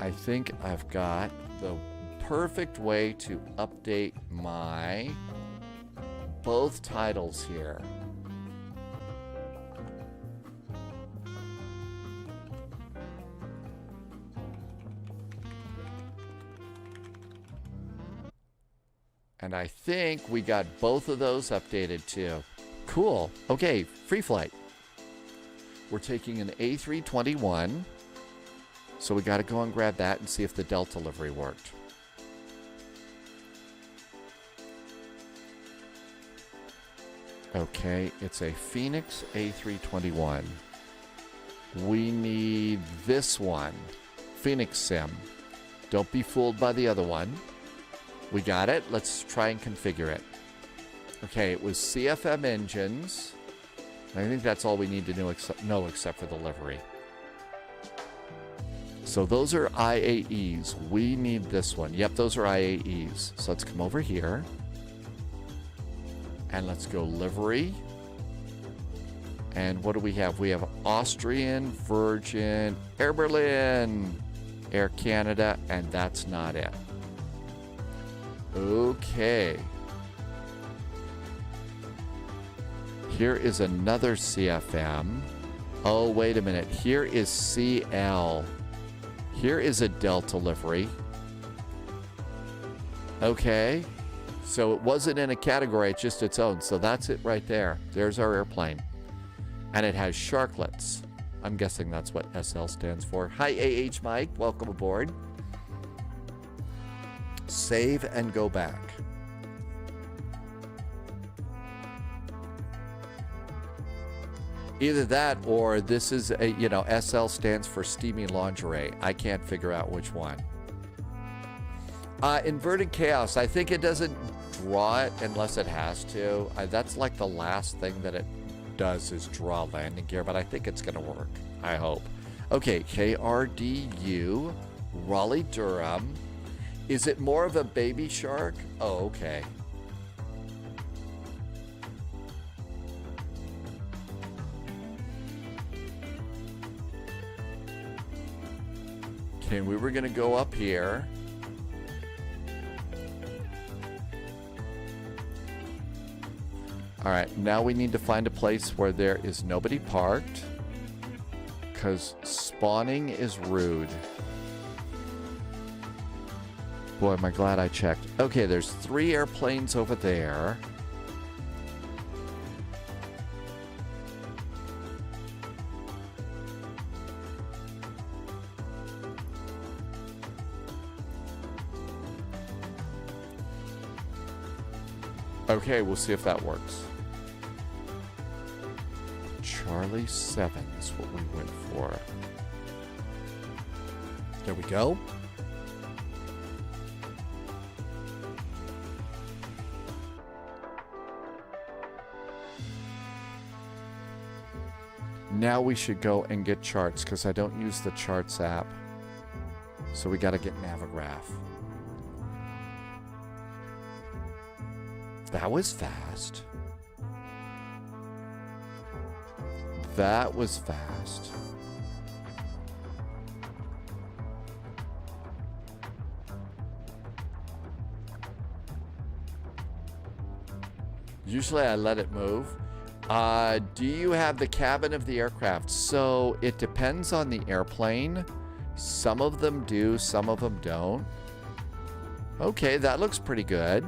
I think I've got the perfect way to update my both titles here. And I think we got both of those updated too. Cool. Okay, free flight. We're taking an A321. So we got to go and grab that and see if the Delta livery worked. Okay, it's a Phoenix A321. We need this one. Phoenix Sim. Don't be fooled by the other one. We got it. Let's try and configure it. Okay, it was CFM engines. I think that's all we need to know except for the livery. So those are IAEs. We need this one. Yep, those are IAEs. So let's come over here. And let's go livery. And what do we have? We have Austrian, Virgin, Air Berlin, Air Canada, and that's not it. Okay. Here is another CFM. Oh, wait a minute. Here is CL. Here is a Delta livery. Okay. So it wasn't in a category, it's just its own. So that's it right there. There's our airplane. And it has sharklets. I'm guessing that's what SL stands for. Hi, AH Mike. Welcome aboard. Save and go back. Either that or this is a, SL stands for steamy lingerie. I can't figure out which one. Inverted chaos. I think it doesn't draw it unless it has to. That's like the last thing that it does is draw landing gear, but I think it's going to work. I hope. Okay, KRDU, Raleigh, Durham. Is it more of a baby shark? Oh, okay. Okay, we were going to go up here. All right, now we need to find a place where there is nobody parked because spawning is rude. Boy, am I glad I checked. Okay, there's 3 airplanes over there. Okay, we'll see if that works. Charlie 7 is what we went for. There we go. Now we should go and get charts because I don't use the charts app. So we got to get Navigraph. That was fast. That was fast. Usually I let it move. Do you have the cabin of the aircraft? So it depends on the airplane. Some of them do, some of them don't. Okay, that looks pretty good.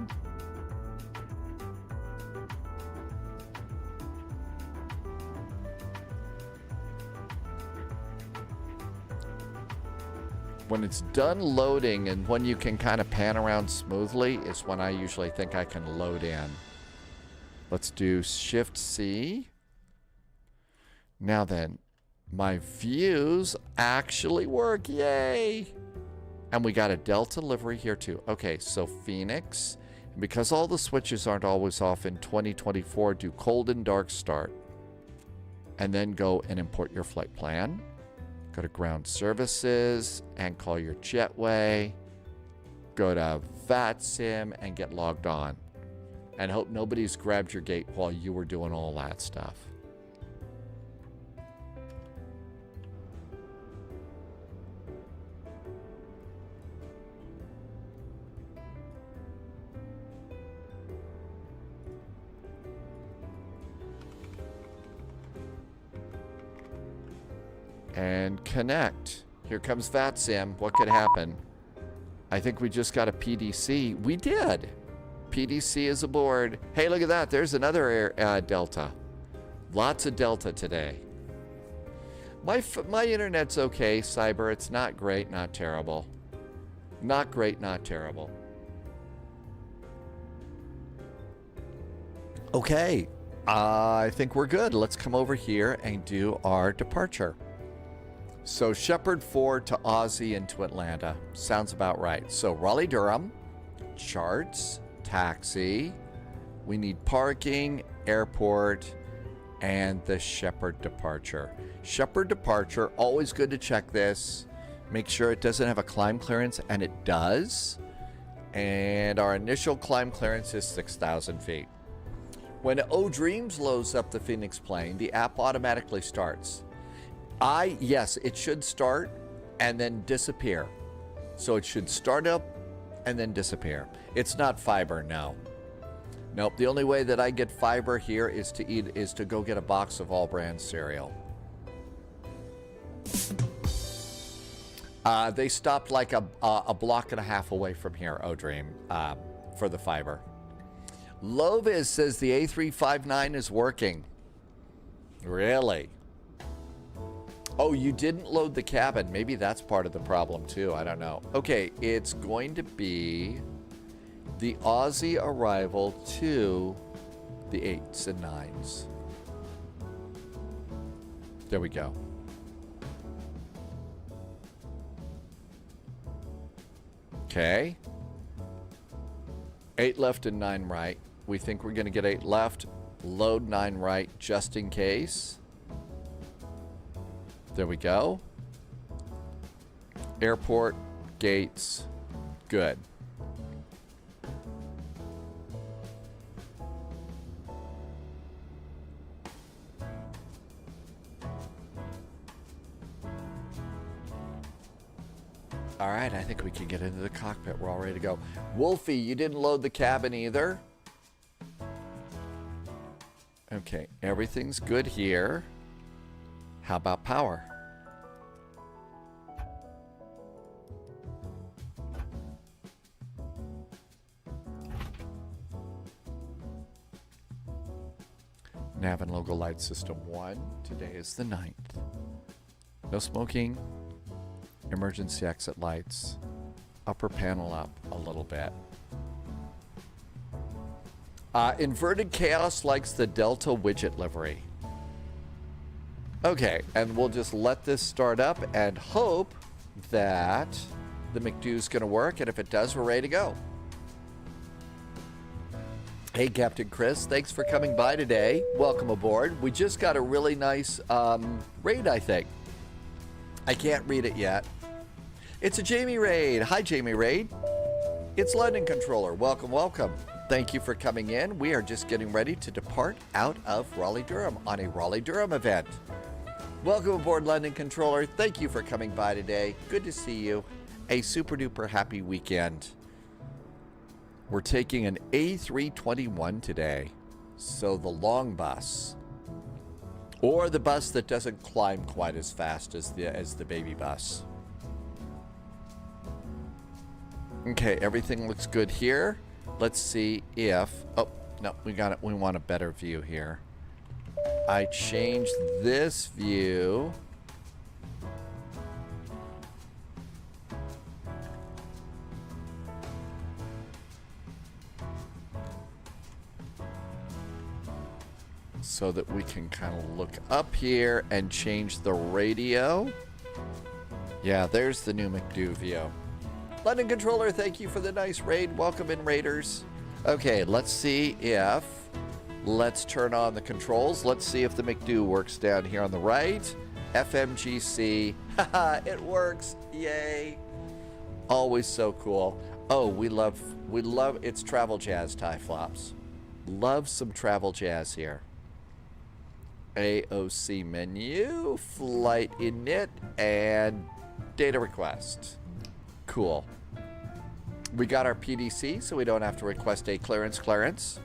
When it's done loading and when you can kind of pan around smoothly is when I usually think I can load in. Let's do Shift C. Now then, my views actually work. Yay! And we got a Delta livery here too. Okay, so Phoenix. Because all the switches aren't always off in 2024, do cold and dark start. And then go and import your flight plan. Go to ground services and call your jetway. Go to VATSIM and get logged on. And hope nobody's grabbed your gate while you were doing all that stuff. And connect. Here comes VATSIM. What could happen? I think we just got a PDC. We did. PDC is aboard. Hey, look at that. There's another Delta. Lots of Delta today. My internet's okay, Cyber. It's not great, not terrible. Not great, not terrible. Okay. I think we're good. Let's come over here and do our departure. So Shepherd 4 to Aussie and to Atlanta. Sounds about right. So Raleigh, Durham, charts, taxi. We need parking, airport, and the Shepherd departure. Shepherd departure, always good to check this. Make sure it doesn't have a climb clearance, and it does. And our initial climb clearance is 6,000 feet. When O-Dreams loads up the Phoenix plane, the app automatically starts. Yes, it should start and then disappear. So it should start up and then disappear. It's not fiber, no. Nope, the only way that I get fiber here is to go get a box of all brand cereal. They stopped like a block and a half away from here, O-Dream, for the fiber. Lovis says the A359 is working. Really? Oh, you didn't load the cabin. Maybe that's part of the problem too. I don't know. Okay, it's going to be the Aussie arrival to the 8s and 9s. There we go. Okay. 8 left and 9 right. We think we're going to get 8 left. Load 9 right just in case. There we go. Airport, gates, good. All right, I think we can get into the cockpit. We're all ready to go. Wolfie, you didn't load the cabin either. Okay, everything's good here. How about power? Nav and logo light system 1. Today is the 9th. No smoking. Emergency exit lights. Upper panel up a little bit. Inverted Chaos likes the Delta widget livery. Okay, and we'll just let this start up and hope that the McDo's going to work, and if it does, we're ready to go. Hey, Captain Chris, thanks for coming by today. Welcome aboard. We just got a really nice raid, I think. I can't read it yet. It's a Jamie raid. Hi, Jamie raid. It's London Controller. Welcome, welcome. Thank you for coming in. We are just getting ready to depart out of Raleigh-Durham on a Raleigh-Durham event. Welcome aboard, London Controller. Thank you for coming by today. Good to see you. A super duper happy weekend. We're taking an A321 today. So the long bus. Or the bus that doesn't climb quite as fast as the baby bus. Okay, everything looks good here. Let's see if... Oh, no, we got it. We want a better view here. I changed this view. So that we can kind of look up here and change the radio. Yeah, there's the new McDo view. London Controller, thank you for the nice raid. Welcome in, Raiders. Okay, let's see if... Let's turn on the controls. Let's see if the McDo works down here on the right. FMGC. Haha, it works. Yay. Always so cool. Oh, we love it's travel jazz tie flops. Love some travel jazz here. AOC menu, flight init, and data request. Cool. We got our PDC, so we don't have to request a clearance.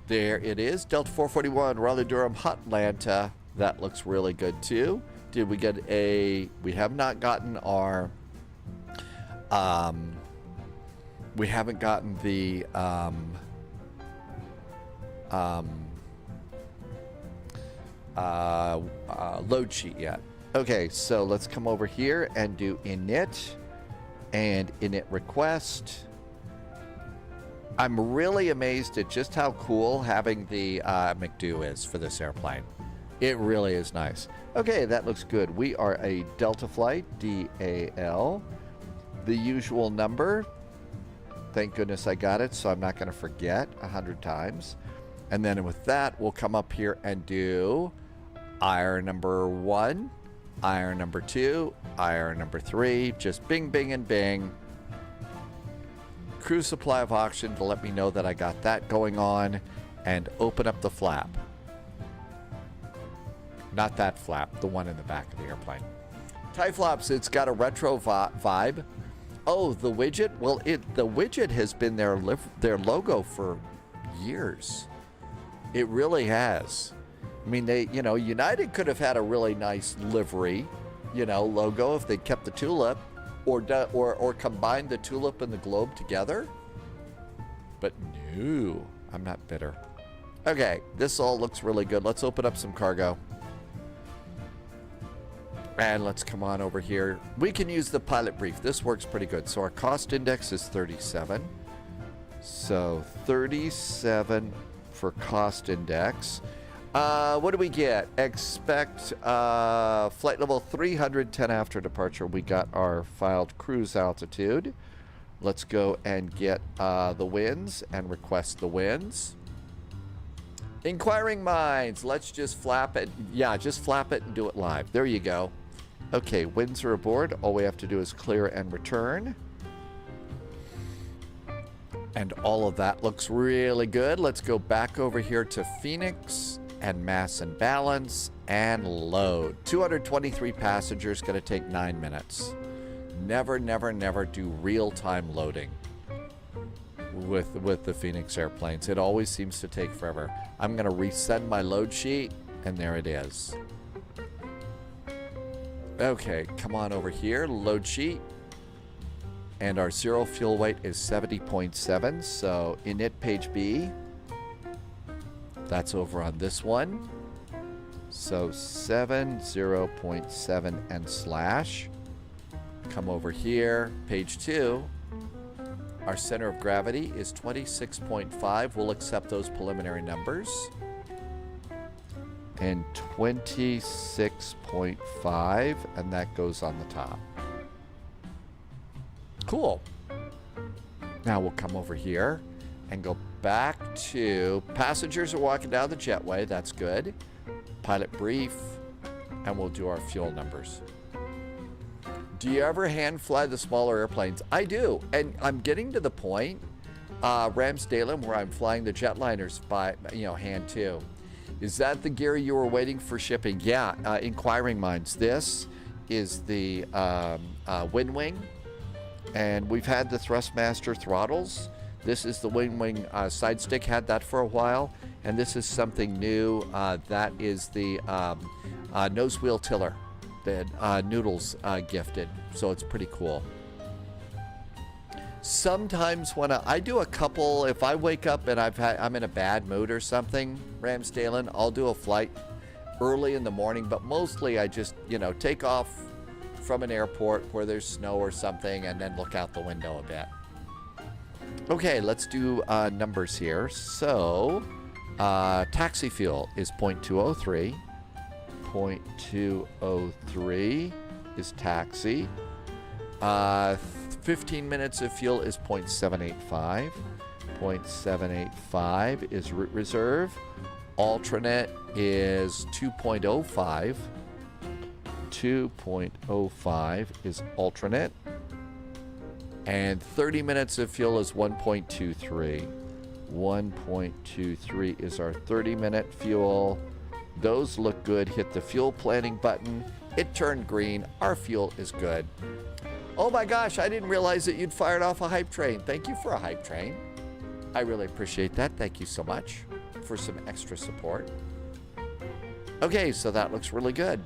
There it is, Delta 441, Raleigh-Durham, Hotlanta. That looks really good too. Did we get a... We have not gotten our... we haven't gotten the... load sheet yet. Okay, so let's come over here and do init and init request. I'm really amazed at just how cool having the McDo is for this airplane. It really is nice. Okay, that looks good. We are a Delta flight, DAL. The usual number. Thank goodness I got it, so I'm not going to forget 100 times. And then with that, we'll come up here and do IR number 1, IR number 2, IR number 3. Just bing, bing, and bing. Cruise supply of oxygen to let me know that I got that going on. And open up the flap. Not that flap, the one in the back of the airplane. Tie flops, it's got a retro vibe. Oh, the widget? Well, the widget has been their logo for years. It really has. I mean, United could have had a really nice livery, logo if they kept the tulip, or combined the tulip and the globe together. But no, I'm not bitter. Okay, this all looks really good. Let's open up some cargo. And let's come on over here. We can use the pilot brief. This works pretty good. So our cost index is 37. So 37 for cost index. What do we get? Expect flight level 310 after departure. We got our filed cruise altitude. Let's go and get the winds and request the winds. Inquiring minds. Let's just flap it. Yeah, just flap it and do it live. There you go. Okay, winds are aboard. All we have to do is clear and return. And all of that looks really good. Let's go back over here to Phoenix and mass and balance and load. 223 passengers, going to take 9 minutes. Never, never, never do real-time loading with the Phoenix airplanes. It always seems to take forever. I'm going to resend my load sheet, and there it is. Okay, come on over here, load sheet. And our zero fuel weight is 70.7, so init page B. That's over on this one. So 70.7 and slash. Come over here, page 2. Our center of gravity is 26.5. We'll accept those preliminary numbers. And 26.5, and that goes on the top. Cool. Now we'll come over here and go back to passengers are walking down the jetway. That's good. Pilot brief, and we'll do our fuel numbers. Do you ever hand fly the smaller airplanes? I do, and I'm getting to the point, Ramsdalen, where I'm flying the jetliners by, hand too. Is that the gear you were waiting for shipping? Yeah, inquiring minds. This is the wind wing, and we've had the Thrustmaster throttles. This is the wind wing side stick, had that for a while, and this is something new. That is the nose wheel tiller that Noodles gifted, so it's pretty cool. Sometimes when I do a couple, if I wake up and I'm in a bad mood or something, Ramsdalen, I'll do a flight early in the morning, but mostly I just, take off from an airport where there's snow or something and then look out the window a bit. Okay, let's do numbers here. So, taxi fuel is 0.203. 0.203 is taxi. 15 minutes of fuel is 0.785. 0.785 is route reserve. Alternate is 2.05. 2.05 is alternate. And 30 minutes of fuel is 1.23. 1.23 is our 30-minute fuel. Those look good. Hit the fuel planning button. It turned green. Our fuel is good. Oh my gosh, I didn't realize that you'd fired off a hype train. Thank you for a hype train. I really appreciate that. Thank you so much for some extra support. Okay, so that looks really good.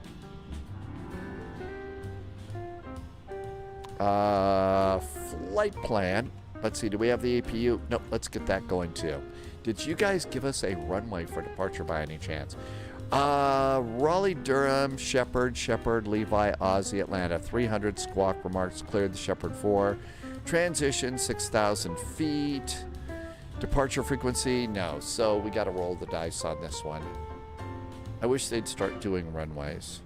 Flight plan. Let's see, do we have the APU? Nope, let's get that going too. Did you guys give us a runway for departure by any chance? Raleigh, Durham, Shepherd, Levi, Aussie, Atlanta, 300, Squawk remarks, cleared the Shepherd 4. Transition, 6,000 feet. Departure frequency, no. So we got to roll the dice on this one. I wish they'd start doing runways.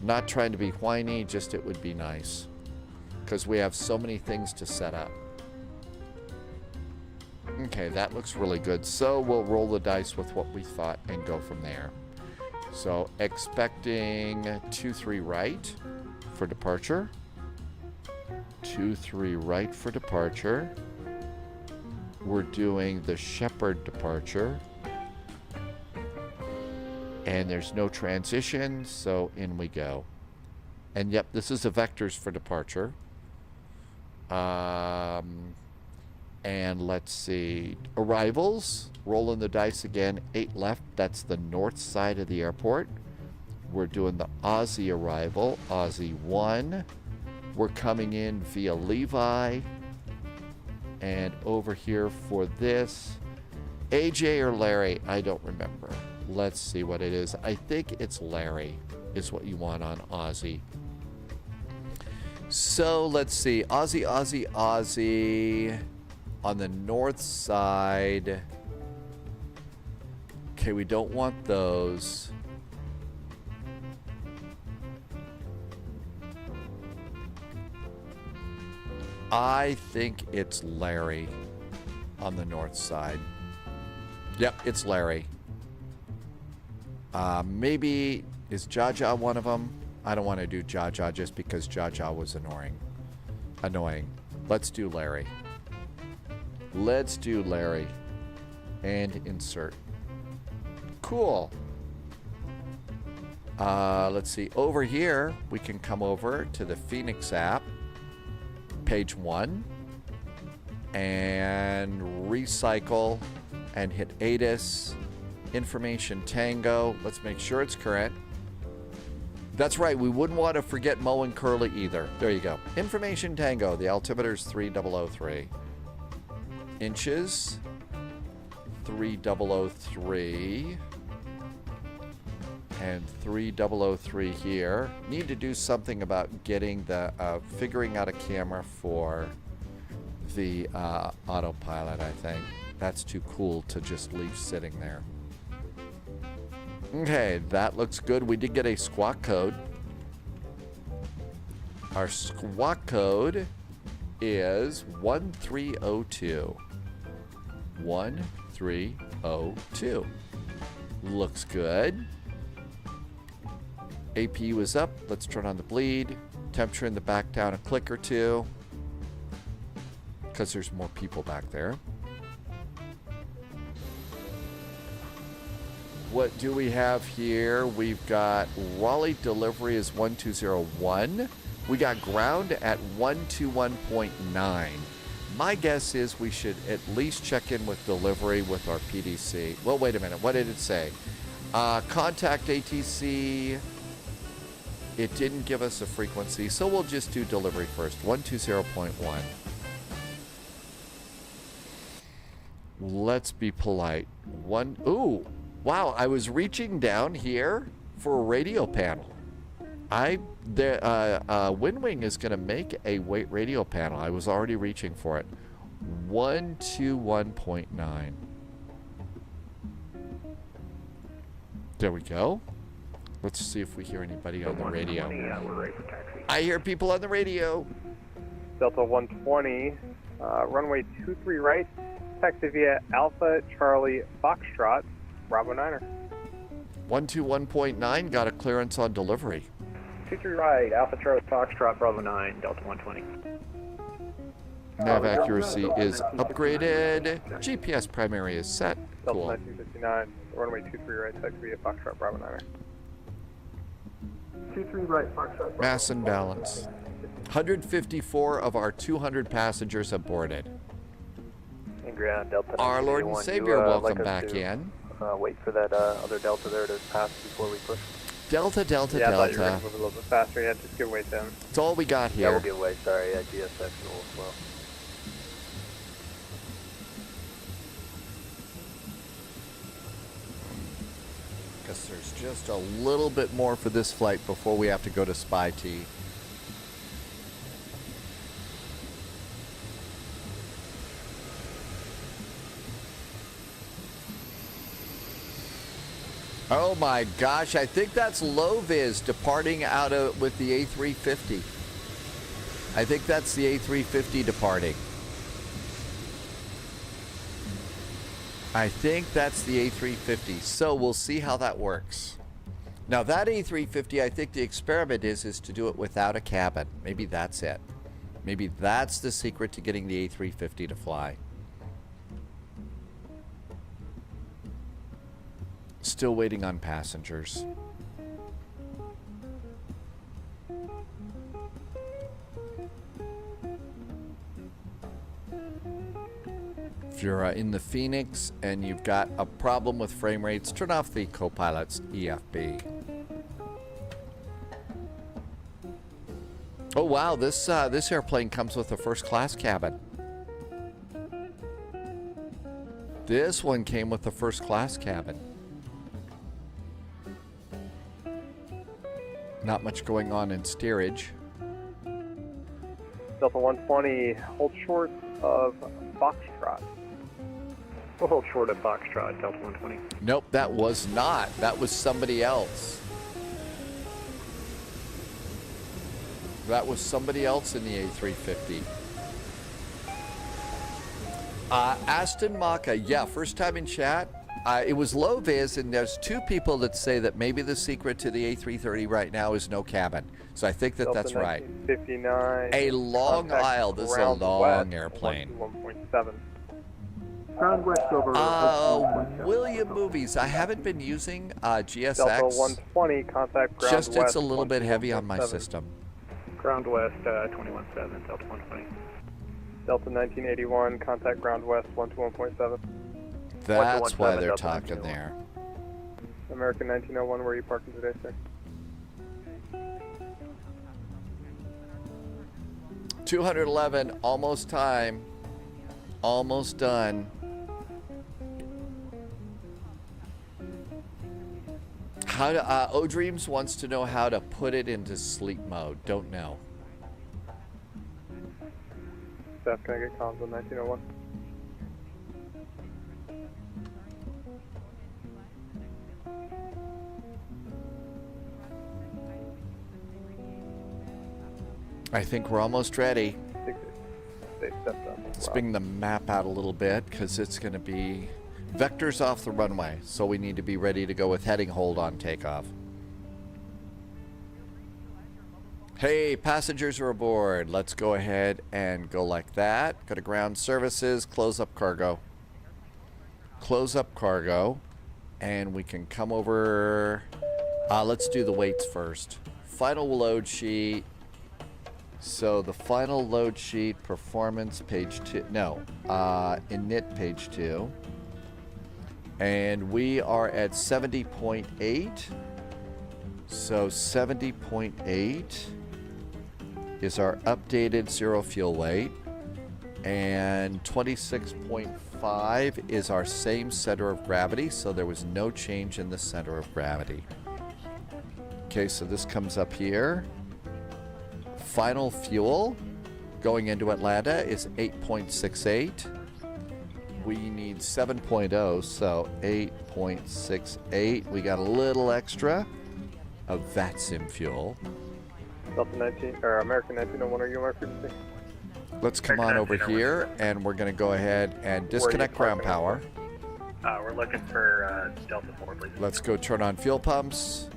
Not trying to be whiny, just it would be nice. Because we have so many things to set up. Okay, that looks really good. So we'll roll the dice with what we thought and go from there. So expecting 2-3 right for departure. 2-3 right for departure. We're doing the Shepherd departure. And there's no transition, so in we go. And yep, this is the vectors for departure. And let's see, arrivals, rolling the dice again, 8 left, that's the north side of the airport. We're doing the Aussie arrival, Aussie 1. We're coming in via Levi. And over here for this, AJ or Larry, I don't remember. Let's see what it is. I think it's Larry is what you want on Aussie. So let's see, Aussie. On the north side. Okay, we don't want those. I think it's Larry on the north side. Yep, it's Larry. Maybe, is Jaja one of them? I don't want to do Jaja just because Jaja was annoying. Let's do Larry. Let's do Larry. And insert. Cool. Let's see. Over here, we can come over to the Phoenix app. Page 1. And recycle. And hit ATIS. Information Tango. Let's make sure it's current. That's right. We wouldn't want to forget Mo and Curly either. There you go. Information Tango. The altimeter is 3003. Inches, 3003, and 3003 here. Need to do something about getting the, figuring out a camera for the autopilot, I think. That's too cool to just leave sitting there. Okay, that looks good. We did get a squawk code. Our squawk code is 1302. 1302. Looks good. APU is up. Let's turn on the bleed. Temperature in the back down a click or two, because there's more people back there. What do we have here? We've got Raleigh delivery is 1201. We got ground at 121.9. My guess is we should at least check in with delivery with our PDC. Well, wait a minute. What did it say? Contact ATC. It didn't give us a frequency, so we'll just do delivery first. 120.1. Let's be polite. Ooh, wow, I was reaching down here for a radio panel. Windwing is going to make a weight radio panel. I was already reaching for it. 121.9. There we go. Let's see if we hear anybody on the radio. I hear people on the radio. Delta 120, runway 23 right, taxi via Alpha Charlie Foxtrot, Bravo 9er. 121.9 got a clearance on delivery. 23 right, Alpha Charlie Foxtrot, Bravo 9, Delta 120. Nav accuracy is upgraded. GPS primary is set. Cool. Delta 1959, runway 23 right, taxi via Foxtrot, Bravo 9er. 23 right, Foxtrot. Mass and balance. 154 of our 200 passengers have boarded. Ground, Delta Our Lord and Savior, welcome back in. Wait for that other Delta there to pass before we push. Delta, Delta, yeah, I thought you were Delta. going to move a little bit faster. Yeah, just give way to him. That's all we got here. Yeah, we'll give way. Sorry, GSX a little slow. Because there's just a little bit more for this flight before we have to go to Spy T. Oh my gosh, I think that's low-vis departing out of with the A350. I think that's the A350 departing. I think that's the A350. So we'll see how that works. Now that A350, I think the experiment is to do it without a cabin. Maybe that's it. Maybe that's the secret to getting the A350 to fly. Still waiting on passengers. If you're in the Phoenix and you've got a problem with frame rates, turn off the co-pilot's EFB. Oh wow, this airplane comes with a first class cabin. This one came with a first class cabin. Not much going on in steerage. Delta 120, hold short of Foxtrot. We'll hold short of Foxtrot, Delta 120. Nope, that was not. That was somebody else. That was somebody else in the A350. Aston Maka, yeah, first time in chat. It was low vis, and there's two people that say that maybe the secret to the A330 right now is no cabin. So I think that that's right. 59. A long aisle. This is a long airplane. 1.7. Ground west over. William Movies. I haven't been using GSX. Delta 120, contact ground Just west. It's a little bit heavy on my system. Ground west 21.7, Delta 120. Delta 1981, contact ground west 121.7. That's why they're talking there. American 1901, where are you parking today, sir? 211, almost time. Almost done. How to, O-Dreams wants to know how to put it into sleep mode. Don't know. Staff, can I get comms on 1901? I think we're almost ready. they stepped up. Let's bring the map out a little bit because it's going to be vectors off the runway. So we need to be ready to go with heading hold on takeoff. Hey, passengers are aboard. Let's go ahead and go like that. Go to ground services, close up cargo. Close up cargo. And we can come over. Let's do the weights first. Final load sheet. So the final load sheet, performance, page 2. No, init, page 2. And we are at 70.8. So 70.8 is our updated zero fuel weight. And 26.5 is our same center of gravity. So there was no change in the center of gravity. Okay, so this comes up here. Final fuel going into Atlanta is 8.68. We need 7.0, so 8.68. We got a little extra of VATSIM fuel. Delta 19 or American 1901, are you on our frequency? Let's come on over here, and we're going to go ahead and disconnect ground power. We're looking for Delta 4, please. Let's go turn on fuel pumps.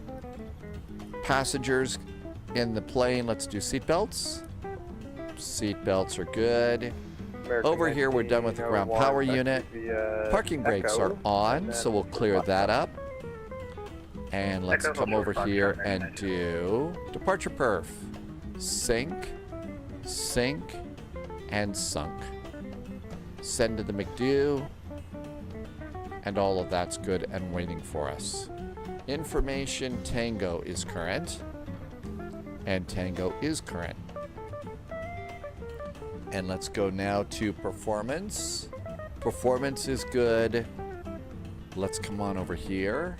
Passengers in the plane, let's do seatbelts. Seatbelts are good. American Over here, we're done with the ground power unit. Parking brakes are on, so we'll clear that up. And let's come over here and do departure perf. Sink, sink, and sunk. Send to the McDo. And all of that's good and waiting for us. Information Tango is current. And Tango is current. And let's go now to performance. Performance is good. Let's come on over here.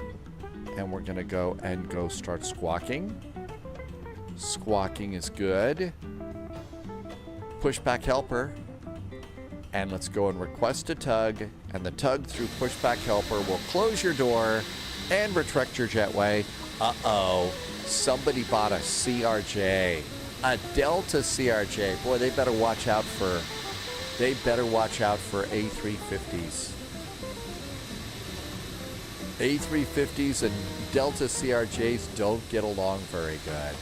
And we're going to go start squawking. Squawking is good. Pushback helper. And let's go and request a tug. And the tug through pushback helper will close your door and retract your jetway. Uh-oh. Somebody bought a CRJ. A Delta CRJ. Boy, they better watch out for A350s. A350s and Delta CRJs don't get along very good.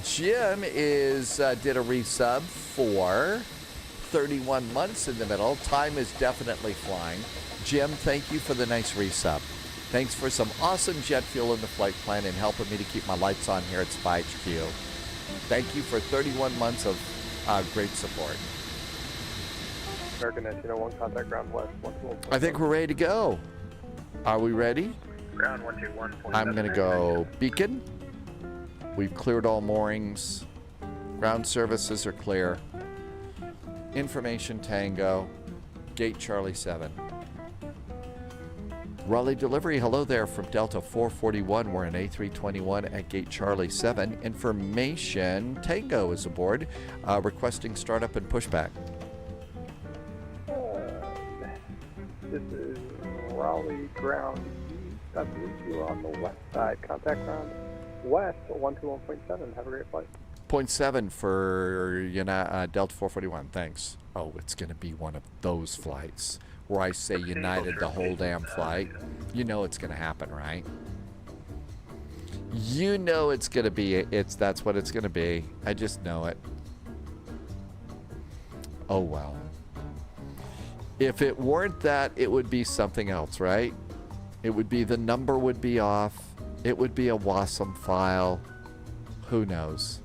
Jim did a resub for 31 months in the middle. Time is definitely flying. Jim, thank you for the nice resub. Thanks for some awesome jet fuel in the flight plan and helping me to keep my lights on here at SPY HQ. Thank you for 31 months of great support. American 1901, contact ground west 121. I think we're ready to go. Are we ready? Ground 121. I'm going to go beacon. We've cleared all moorings. Ground services are clear. Information Tango. Gate Charlie 7. Raleigh delivery, hello there from Delta 441. We're in A321 at Gate Charlie 7. Information Tango is aboard, requesting startup and pushback. This is Raleigh ground east. I believe you are on the west side. Contact ground west 121.7. Have a great flight. 0.7 for Delta 441. Thanks. Oh, it's going to be one of those flights where I say United the whole damn flight. You know it's going to happen, right? You know it's going to be. That's what it's going to be. I just know it. Oh, well. If it weren't that, it would be something else, right? It would be the number would be off. It would be a WASM file. Who knows?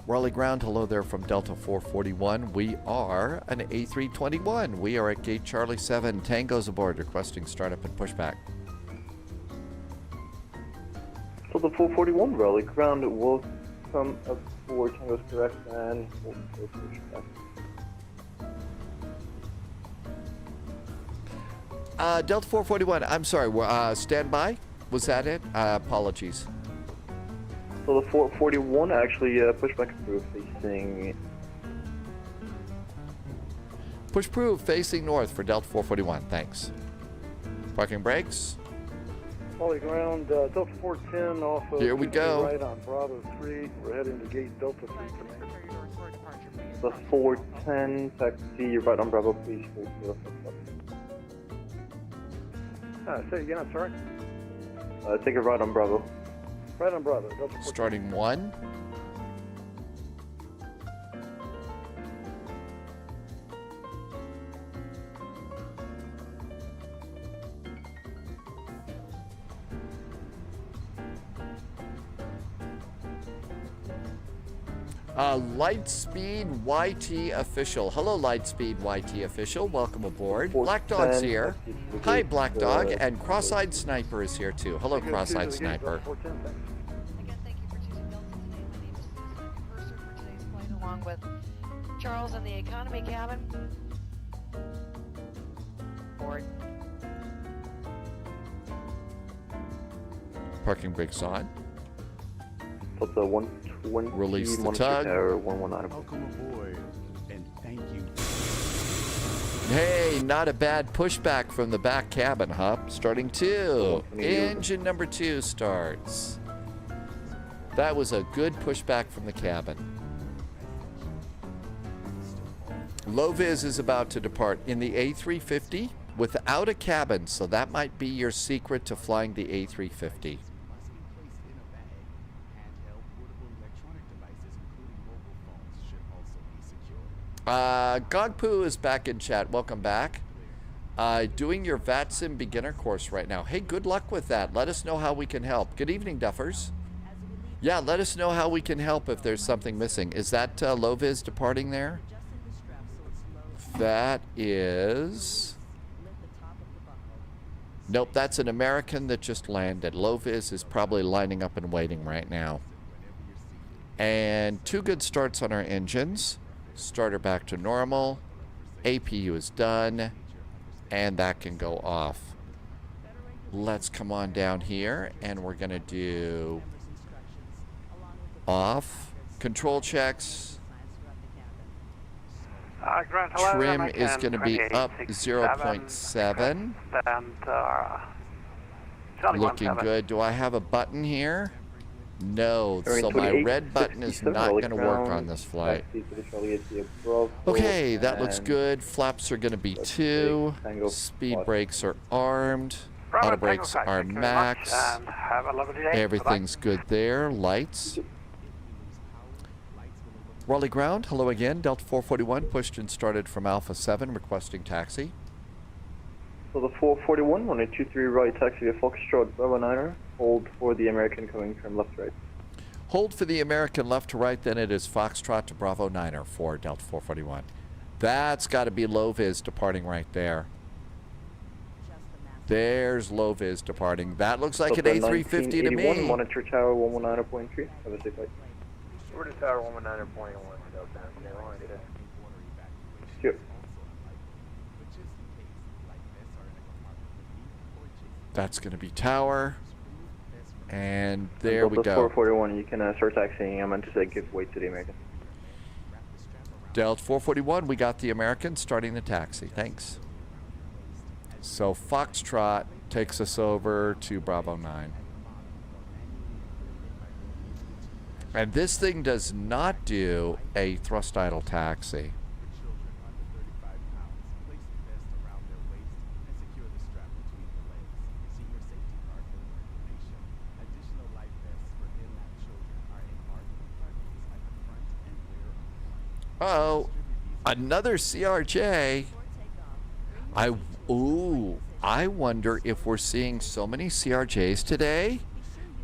Raleigh ground, hello there from Delta 441. We are an A321. We are at Gate Charlie 7. Tango's aboard, requesting startup and pushback. So the 441 Raleigh ground will come up for Tango's correct and we'll go pushback. Delta 441, I'm sorry, standby? Was that it? Apologies. So the 441 actually pushback approved facing... Push proof facing north for Delta 441, thanks. Parking brakes. Raleigh ground, Delta 410 off of Here we 22 go. right on Bravo 3. We're heading to gate Delta 3 for me. The 410 taxi, you're right on Bravo, please hold for the Say again, I'm sorry. take a right on Bravo. Right on Bravo, Delta 410. Starting 1. Lightspeed YT official. Hello, Lightspeed YT official. Welcome aboard. Black Dog's here. Hi, Black Dog, and Cross-Eyed Sniper is here too. Hello, Cross-Eyed Sniper. Again, thank you for choosing Delta today. My name is Susan, purser for today's flight, along with Charles in the economy cabin. Board. Parking brakes on. Delta 120. Release the Monitor tug. Tower 119. Welcome aboard, and thank you. Hey, not a bad pushback from the back cabin, huh? Starting 2. Engine number 2 starts. That was a good pushback from the cabin. Low vis is about to depart in the A350 without a cabin, so that might be your secret to flying the A350. Gogpoo is back in chat. Welcome back. Doing your VATSIM beginner course right now. Hey, good luck with that. Let us know how we can help. Good evening, Duffers. Yeah, let us know how we can help if there's something missing. Is that low vis departing there? That is... Nope, that's an American that just landed. Low vis is probably lining up and waiting right now. And 2 good starts on our engines. Starter back to normal. APU is done. And that can go off. Let's come on down here and we're going to do off. Control checks. Trim is going to be up 0.7. Looking good. Do I have a button here? No, so my red button is not going to work on this flight. Okay, that looks good. Flaps are going to be 2. Speed brakes are armed. Auto brakes are max. Everything's good there. Lights. Raleigh ground, hello again. Delta 441 pushed and started from Alpha 7 requesting taxi. So the 441, 1823 right taxi to Foxtrot Bravo 9er. Hold for the American coming from left to right. Hold for the American left to right, then it is Foxtrot to Bravo 9er for Delta 441. That's got to be low vis departing right there. There's low vis departing. That looks like an A350 to me. Monitor Tower 119.3. Have a safe flight. We're to Tower 119.1. Sure. That's going to be tower. And there we Delta go. 441, you can start taxiing. I'm meant to say give way to the American. Delta 441, we got the American starting the taxi. Thanks. So Foxtrot takes us over to Bravo 9. And this thing does not do a thrust idle taxi. Uh-oh, another CRJ. I wonder if we're seeing so many CRJs today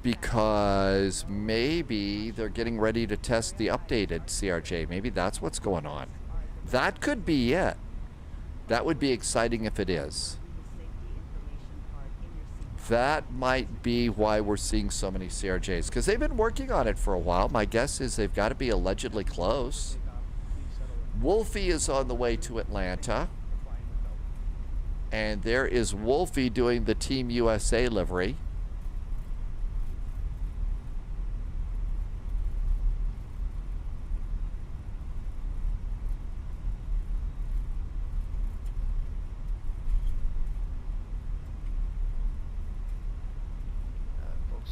because maybe they're getting ready to test the updated CRJ. Maybe that's what's going on. That could be it. That would be exciting if it is. That might be why we're seeing so many CRJs, because they've been working on it for a while. My guess is they've got to be allegedly close. Wolfie is on the way to Atlanta. And there is Wolfie doing the Team USA livery.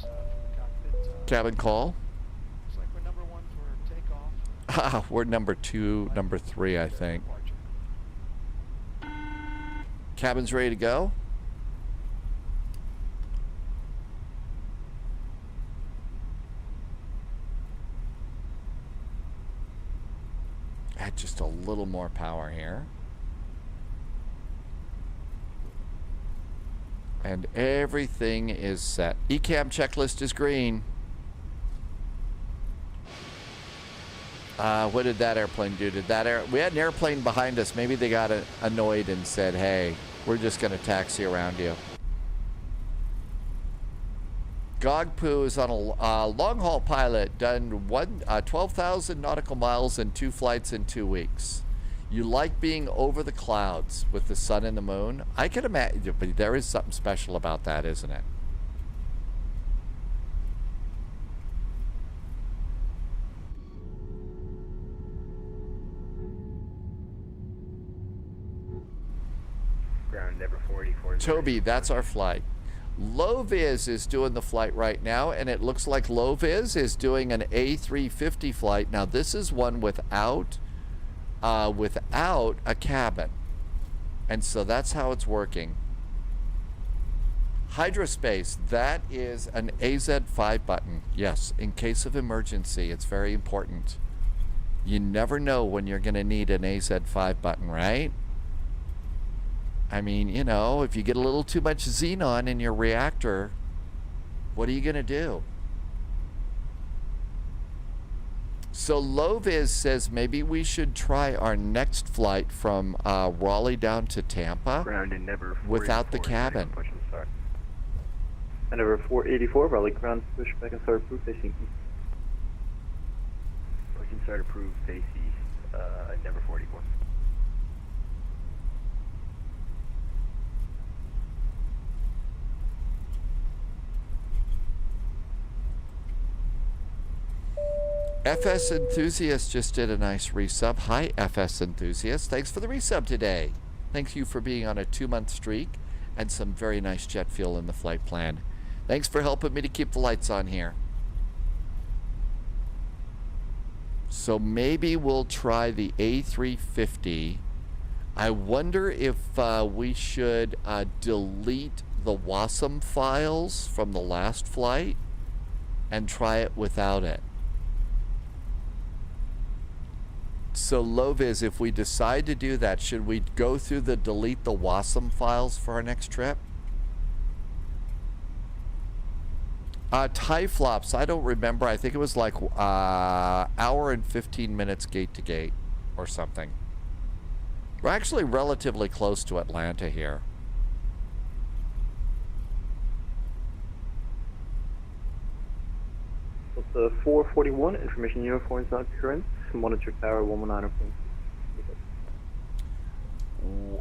from the cockpit. Cabin call. Looks like we're number 1 for takeoff. We're number 2, number 3, I think. Cabin's ready to go. Add just a little more power here. And everything is set. ECAM checklist is green. What did that airplane do? We had an airplane behind us. Maybe they got annoyed and said, hey, we're just going to taxi around you. Gogpoo is on a long-haul pilot, done 12,000 nautical miles and 2 flights in 2 weeks. You like being over the clouds with the sun and the moon? I can imagine, but there is something special about that, isn't it? Ground never 44. Toby, that's our flight. Low Viz is doing the flight right now, and it looks like Low Viz is doing an A350 flight. Now, this is one without a cabin, and so that's how it's working. Hydrospace, that is an AZ5 button. Yes, in case of emergency, it's very important. You never know when you're going to need an AZ5 button, right? I mean, you know, if you get a little too much xenon in your reactor, what are you going to do? So Loviz says maybe we should try our next flight from Raleigh down to Tampa without the cabin. And over 484, Raleigh ground, pushback and start approved, facing east. Push and start approved, face east, never 44. FS Enthusiast just did a nice resub. Hi, FS Enthusiast. Thanks for the resub today. Thank you for being on a 2-month streak and some very nice jet fuel in the flight plan. Thanks for helping me to keep the lights on here. So maybe we'll try the A350. I wonder if we should delete the WASM files from the last flight and try it without it. So Loviz, if we decide to do that, should we go through the delete the WASM files for our next trip? Tie flops, I don't remember. I think it was like hour and 15 minutes gate to gate or something. We're actually relatively close to Atlanta here. It's 441, information uniform is not current. Monitor tower 119.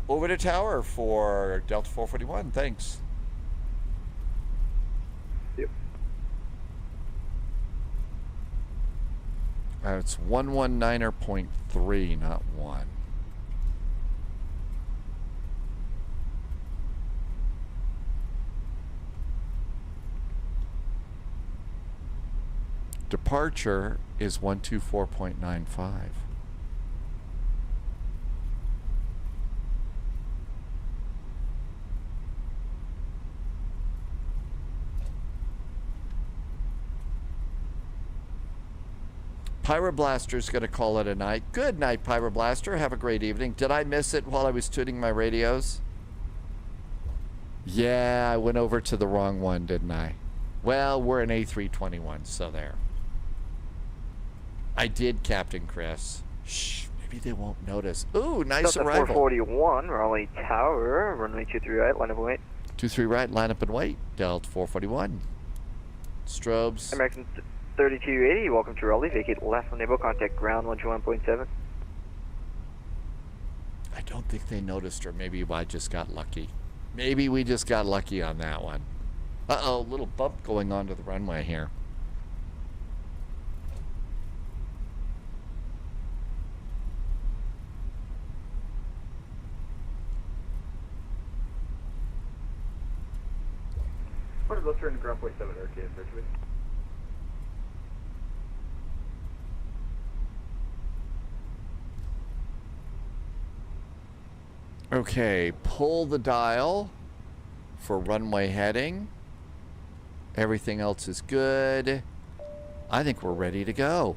Over to tower for Delta 441, thanks. Yep. It's 119.3, not 1. Departure is 124.95. Pyroblaster's going to call it a night. Good night, Pyroblaster. Have a great evening. Did I miss it while I was tuning my radios? Yeah, I went over to the wrong one, didn't I? Well, we're an A321, so there. I did, Captain Chris. Shh, maybe they won't notice. Ooh, nice Delta arrival. 441, Raleigh Tower, runway 23 right, line up and wait. 23 right, line up and wait. Delta 441. Strobes. American 3280, welcome to Raleigh, vacate left on Nebo, contact ground 121.7. I don't think they noticed, or maybe I just got lucky. Maybe we just got lucky on that one. Uh-oh, little bump going onto the runway here. Let's turn to ground point 7 RTS, Okay, pull the dial for runway heading. Everything else is good. I think we're ready to go.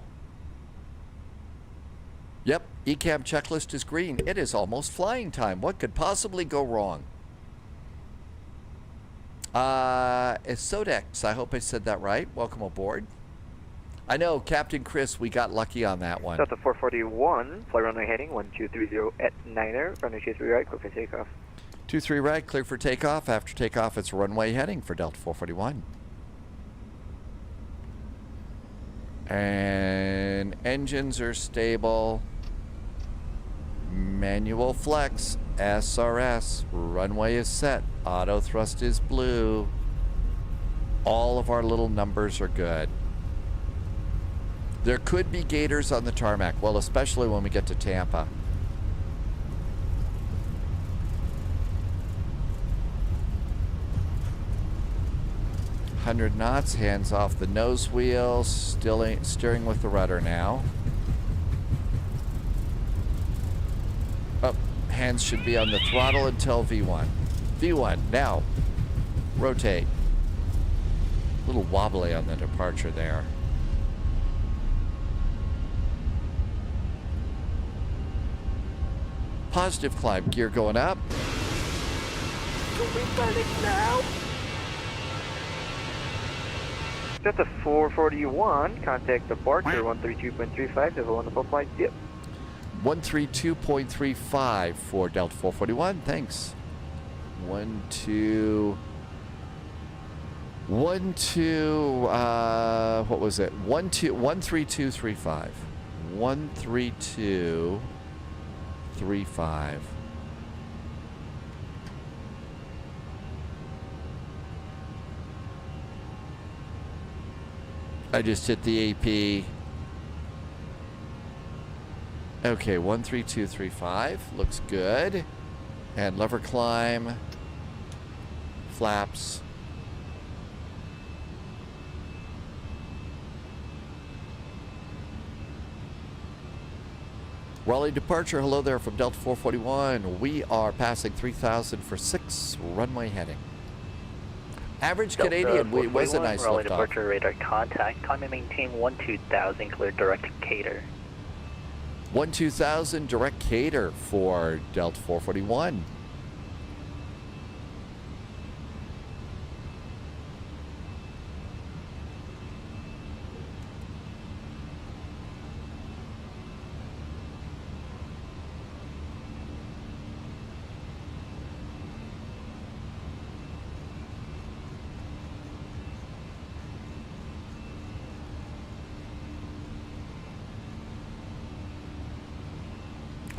Yep, ECAM checklist is green. It is almost flying time. What could possibly go wrong? It's Sodex. I hope I said that right. Welcome aboard. I know, Captain Chris, we got lucky on that one. Delta 441, fly runway heading 1230 at 9er, runway 23 right, clear for takeoff. 23 right, clear for takeoff. After takeoff, it's runway heading for Delta 441. And engines are stable. Manual flex, SRS, runway is set, auto thrust is blue. All of our little numbers are good. There could be gators on the tarmac, well, especially when we get to Tampa. .100 knots, hands off the nose wheel, still steering with the rudder now. Up, hands should be on the throttle until V1. V1, now, rotate. A little wobbly on the departure there. Positive climb, gear going up. Going burning now. Delta 441, contact departure 132.35, have a wonderful flight, yep. 132.35 for Delta 441, thanks. 12, what was it? 132.35. 132.35. I just hit the AP. Okay, 13235 looks good. And lever climb, flaps. Raleigh departure, hello there from Delta 441. We are passing 3,000 for 6, runway heading. Average Delta Canadian, was a nice Raleigh liftoff. departure radar contact, climb and maintain 12,000, clear direct Cater. 12,000 direct Cater for Delta 441.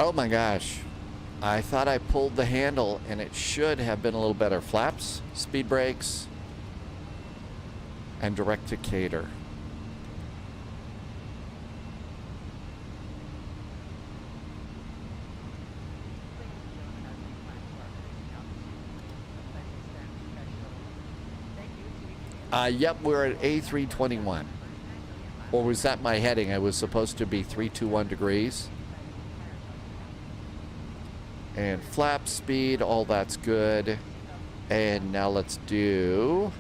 Oh my gosh. I thought I pulled the handle and it should have been a little better. Flaps, speed brakes, and direct to Cater. Yep, we're at A321. Or was that my heading? I was supposed to be 321 degrees. And flap speed, all that's good. And now let's do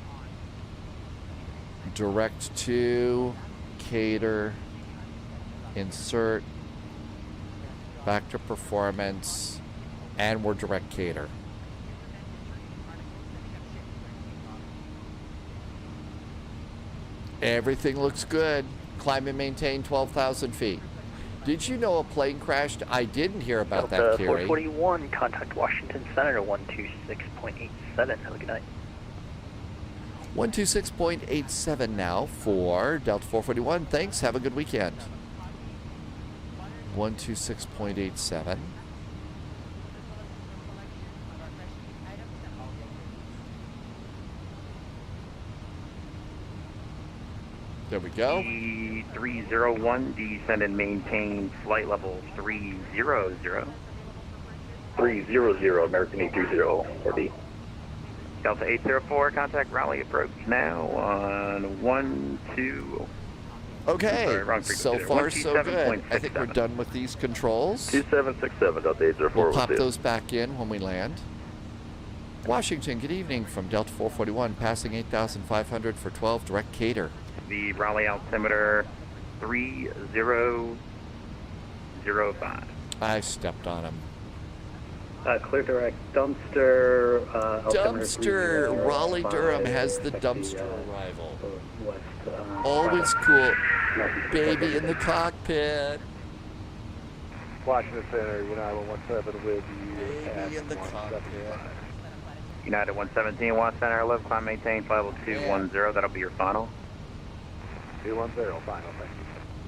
direct to Cater, insert, back to performance, and we're direct Cater. Everything looks good. Climb and maintain 12,000 feet. Did you know a plane crashed? I didn't hear about that, Kerry. 441, contact Washington Center 126.87. Have a good night. 126.87 now for Delta 441. Thanks. Have a good weekend. 126.87. There we go. E301, descend and maintain flight level 300. 300, American E30 for D. Delta 804, contact Raleigh approach. Now on 12. Okay, Sorry, wrong so frequency. far so good. I think we're 127.67. done with these controls. 2767, Delta 804. We'll pop those back in when we land. Washington, good evening from Delta 441, passing 8,500 for 12, direct cater. The Raleigh altimeter 3005. I stepped on him. Clear direct dumpster. Dumpster! Raleigh Durham has the dumpster arrival. West. Always cool. Baby in the cockpit. Washington Center, United 17 with you. Baby in the cockpit. United 117, Watts Center, 11, climb maintain, flight level 210, that'll be your final. 210, final, thank you.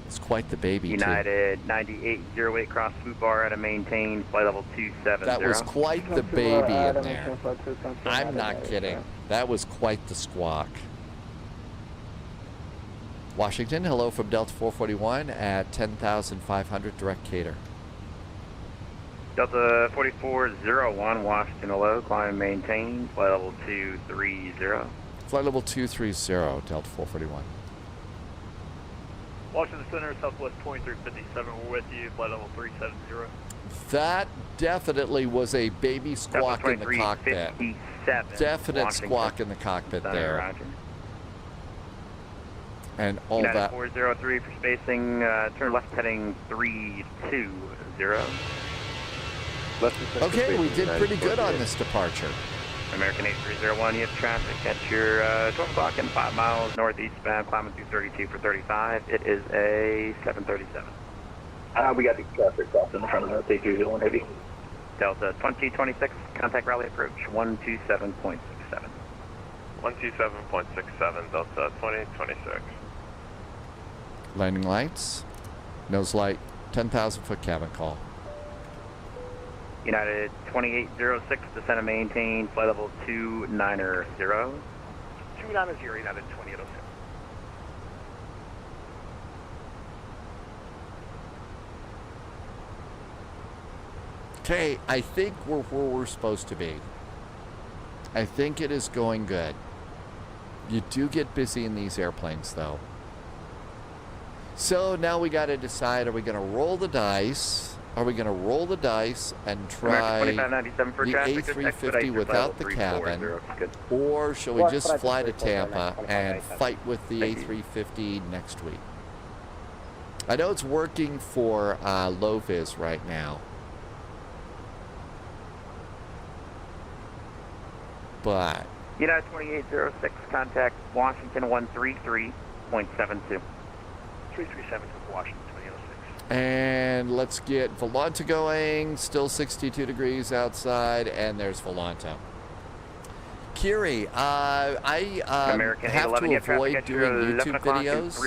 It's quite the baby, United 9808, cross swoop bar at a maintain, flight level 270. That was quite the baby in there. I'm not kidding. That was quite the squawk. Washington, hello from Delta 441 at 10,500, direct cater. Delta 4401, Washington, hello, climb and maintain, flight level 230. Flight level 230, Delta 441. Washington Center, Southwest 2357, we're with you, flight level 370. That definitely was a baby squawk in the cockpit. Definite Washington squawk in the cockpit there. Roger. And all United that. 403 for spacing, turn left heading 320. Okay, we did pretty good on this departure. American 8301, you have traffic at your 12 o'clock and 5 miles northeast bound, climbing through 32 for 35. It is a 737. We got the traffic crossing in front of us, A301 Heavy. Delta 2026, contact Raleigh approach 127.67. 127.67, Delta 2026. Landing lights, nose light, 10,000 foot cabin call. United 2806, descend and maintain, flight level 290. 290, United 2806. Okay, I think we're where we're supposed to be. I think it is going good. You do get busy in these airplanes, though. So now we got to decide, are we going to roll the dice? Are we going to roll the dice and try the A350 without the cabin? Or shall we just fly to Tampa and fight with the A350 next week? I know it's working for low vis right now. But United 2806, contact Washington 133.72. 337 to Washington 2806. and let's get Volanta going. Still 62 degrees outside, and there's Volanta. Kiri, I have to avoid doing YouTube videos.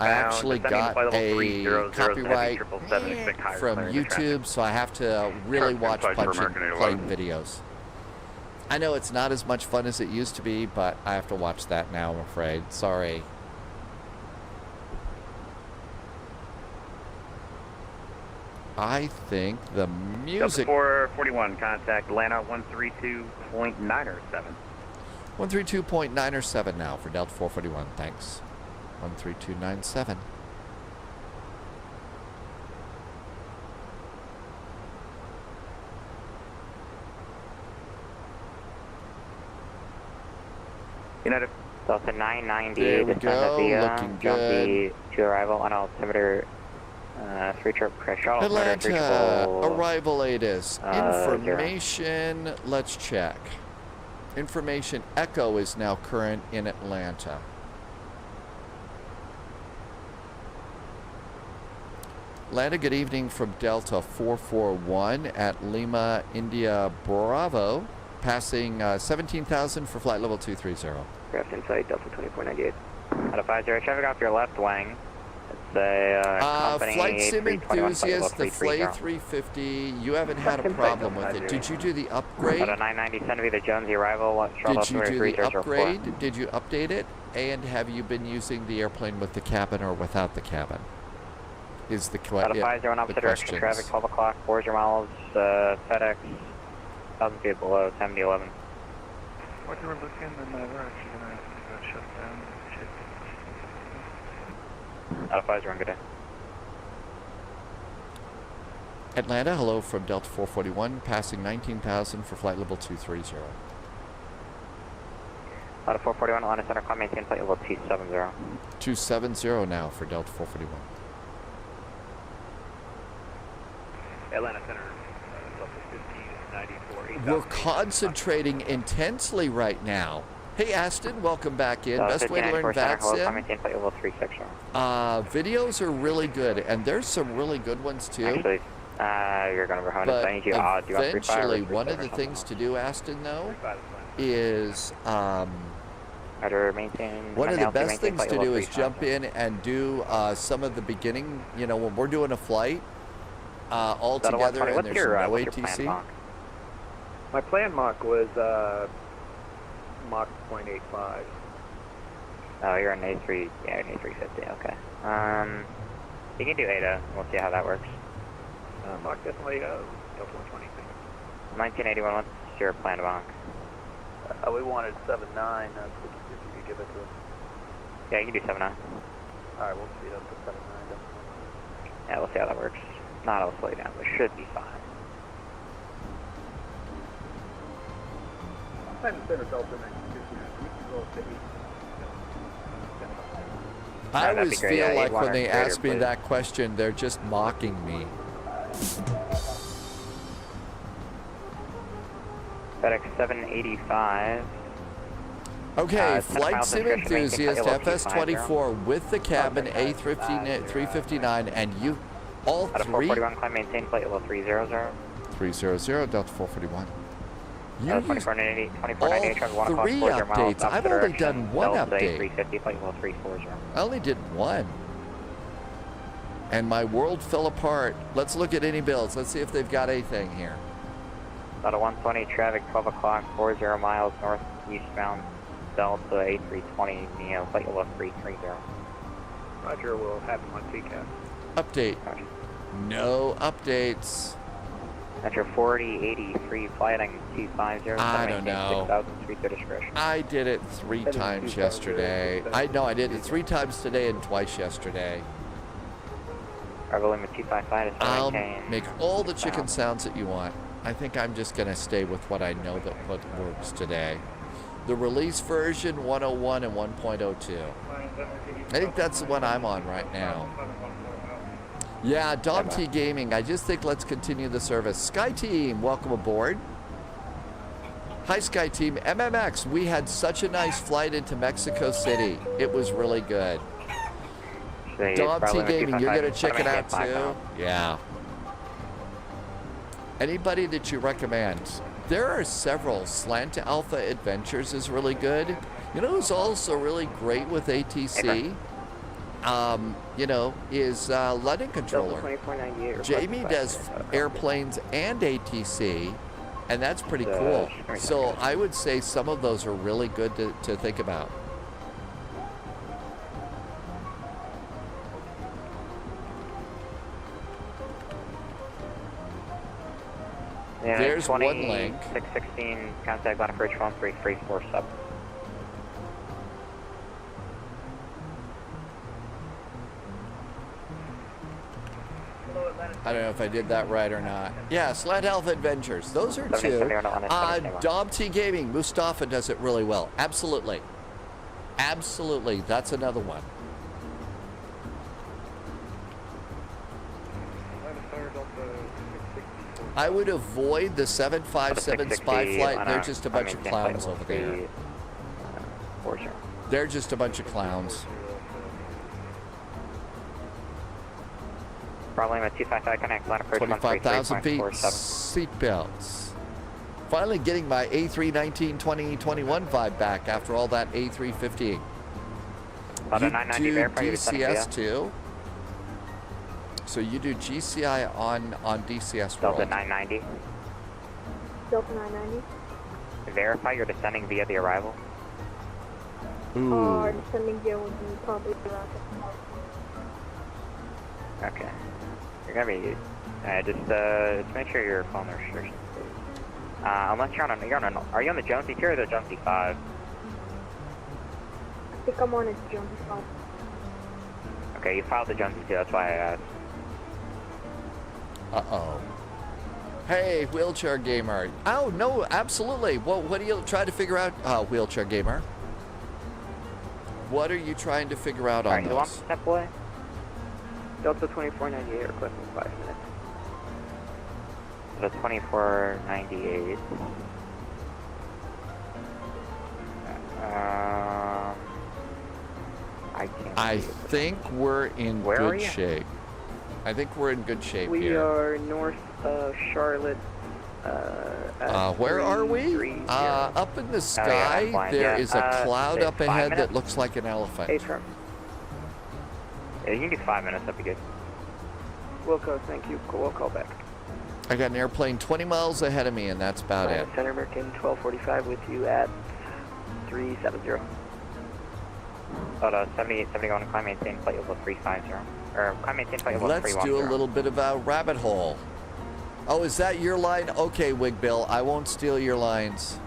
I actually got a copyright from YouTube, so I have to really watch punching plane videos. I know it's not as much fun as it used to be, but I have to watch that now, I'm afraid. Sorry. I think the music... 441, contact Atlanta 132.9 or 7. 132.9 or 7 now for Delta 441, thanks. 13297. United Delta 990, there we go, looking good. to arrival on altimeter 3 trip crash. Atlanta, arrival ATIS. Information, let's check. Information Echo is now current in Atlanta. Atlanta, good evening from Delta 441 at Lima, India, Bravo. Passing 17,000 for flight level 230. Craft in sight, Delta 2498. Out of 50, traffic off your left wing. It's a company Flight sim enthusiast, the Flay Flay 350. You haven't had a problem with it. Did you do the upgrade? Out of 990, send me the Jonesy arrival. Did you do the upgrade? Did you update it? And have you been using the airplane with the cabin or without the cabin? Is the question. Out of 50, opposite direction, traffic 12 o'clock, 40 miles, FedEx. 1,000 feet below, 7011. What you were looking, and we're actually going to shut down. Out of 5-0, good day. Atlanta, hello from Delta 441, passing 19,000 for flight level 230. Out of 441, Atlanta Center, climb maintain flight level 270. 270 now for Delta 441. Atlanta Center, Delta 1594. We're concentrating intensely right now. Hey, Aston, welcome back in. Best way to learn VATSIM. Videos are really good, and there's some really good ones too. Actually, you're going to go but I need you odd. Do you want 3-5 or eventually, 3-7 one of the or things to do, Aston, though, 3-5 is one of the best things to do is jump in and do some of the beginning. You know, when we're doing a flight all together, and there's no ATC. My plan Mach was Mach 0.85. Oh, you're an A3, yeah, an A350, okay. You can do ADA, we'll see how that works. Mach definitely Delta 120. 1981, what's your plan, Mach? We wanted 7.9, if you could give it to us. Yeah, you can do 7.9. Alright, we'll speed up to 7.9 definitely. Yeah, we'll see how that works. Not all slow down, but should be fine. I always feel like when they ask me that question, they're just mocking me. FedEx 785. Okay, flight sim enthusiast FS24 with the cabin A359, and you all Out of three. 441, climb maintain flight level 300. 300 Delta 441. You All used 2498, all 3 updates. I've only done one update. 350, flight level 340. I only did one. And my world fell apart. Let's look at any bills. Let's see if they've got anything here. About a 120 traffic, 12 o'clock, 40 miles northeastbound, Delta A320 Neo, flight level 330. Roger, we'll have him on TCAS. Update. No updates. Metro 4080, free flighting 250. I don't know. 6,000 street to discretion. I did it 3 times yesterday. I did it 3 times today and twice yesterday. Rebel Lima 255 is I'll make all the chicken sounds that you want. I think I'm just going to stay with what I know that what works today. The release version 101 and 1.02. I think that's the one I'm on right now. Yeah, Dom T Gaming. I just think let's continue the service. Sky Team, welcome aboard. Hi, Sky Team. MMX, we had such a nice flight into Mexico City. It was really good. Dom T Gaming, you're going to check it out too? Yeah. Anybody that you recommend? There are several. Slant Alpha Adventures is really good. You know who's also really great with ATC? You know, is London Controller. Jamie does airplanes and ATC, and that's pretty cool. So I would say some of those are really good to think about. Yeah, there's one link. 616, contact Atlanta Bridge 13347. I don't know if I did that right or not. Yeah, Slant Alpha Adventures. Those are 2. Dom T Gaming. Mustafa does it really well. Absolutely. Absolutely. That's another one. I would avoid the 757 spy flight. They're just a bunch of clowns over there. They're just a bunch of clowns. Probably at 255 connect, Atlanta Bridge 25,000 feet, seatbelts. Finally getting my A319 2021 vibe back after all that A350. About a 990 do verify DCS too? So you do GCI on DCS World. Delta 990. Delta 990. Verify you're descending via the arrival. Ooh. Descending via would be probably around. Okay. You're gonna be just make sure you're following the restrictions. Unless you're on are you on the Jonesy 2 or the Jonesy 5? I think I'm on a Jonesy 5. Okay, you filed the Jonesy too, that's why I asked. Uh-oh. Hey, Wheelchair Gamer. Oh, no, absolutely. Well, what do you try to figure out, Wheelchair Gamer? What are you trying to figure out on Alright, who wants this? to step away? Delta 2498 requesting 5 minutes. The 2498. I think we're in Where are good you? shape. I think we're in good shape We here. are north of Charlotte. Where are we? 330. Up in the I'm sky, blind, there yeah. is a cloud it's up 5 ahead minutes? that looks like an elephant. Atrium. Yeah, you can do 5 minutes, that'd be good. Wilco, thank you. We'll call back. I got an airplane 20 miles ahead of me, and that's about it. Center American 1245 with you at 370. About 7871, climb maintain flight level 350. Or climb maintain flight level Let's 310. do a little bit of a rabbit hole. Oh, is that your line? Okay, Wig Bill, I won't steal your lines.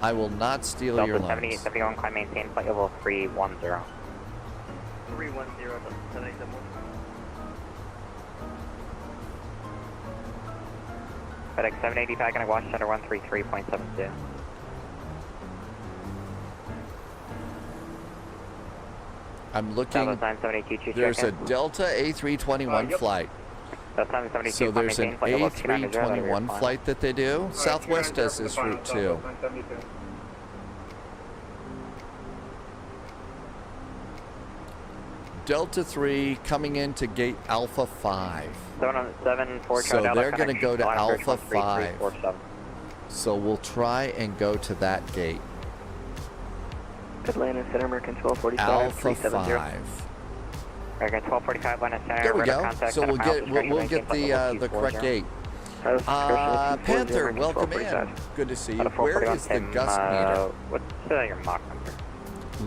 I will not steal your Delta lines. 7871, climb maintain flight level 310. 310, Delta 781. FedEx 785, gonna watch center 133.72. I'm looking. Delta 782, There's a check-in. Delta A321 flight. Delta 772, So climb there's an maintain flight level 290, that'll be A321 fine. flight that they do. Southwest does this route too. Delta 3 coming into gate Alpha 5. 774, So Delta, they're going to go to line Alpha approach 5. 13347. So we'll try and go to that gate. Atlanta Center American 1245 Alpha 370. 5. American 1245, line center. There we radar go. contact, So center we'll mile get discretion, we'll get maintain flight level the correct 240. gate. Panther, welcome in. Good to see you. Out of Where 441, is the Tim, gust meter? What's your Mach number?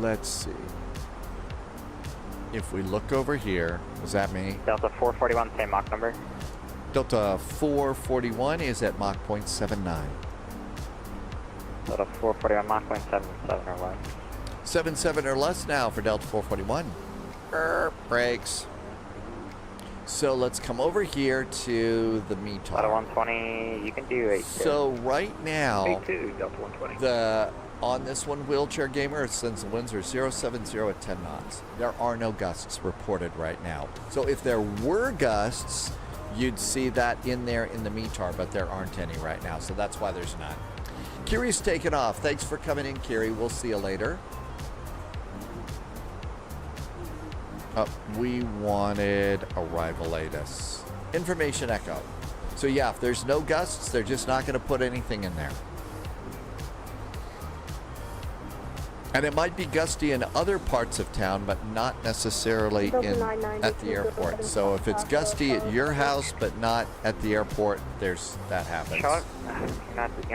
Let's see. If we look over here, was that me? Delta 441, same Mach number. Delta 441 is at Mach 0.79. Delta 441, Mach 0.77 or less. 77 or less now for Delta 441. Brakes. So let's come over here to the Delta METAR. 120, you can do 82. So right now, 82, Delta 120. the on this one, Wheelchair Gamer, it says the winds are 070 at 10 knots. There are no gusts reported right now. So if there were gusts, you'd see that in there in the METAR, but there aren't any right now. So that's why there's none. Kiri's taken off. Thanks for coming in, Kiri. We'll see you later. We wanted arrivalitis. Information echo. So yeah, if there's no gusts, they're just not going to put anything in there. And it might be gusty in other parts of town, but not necessarily at the airport. So if it's gusty at your house, but not at the airport, that happens. You're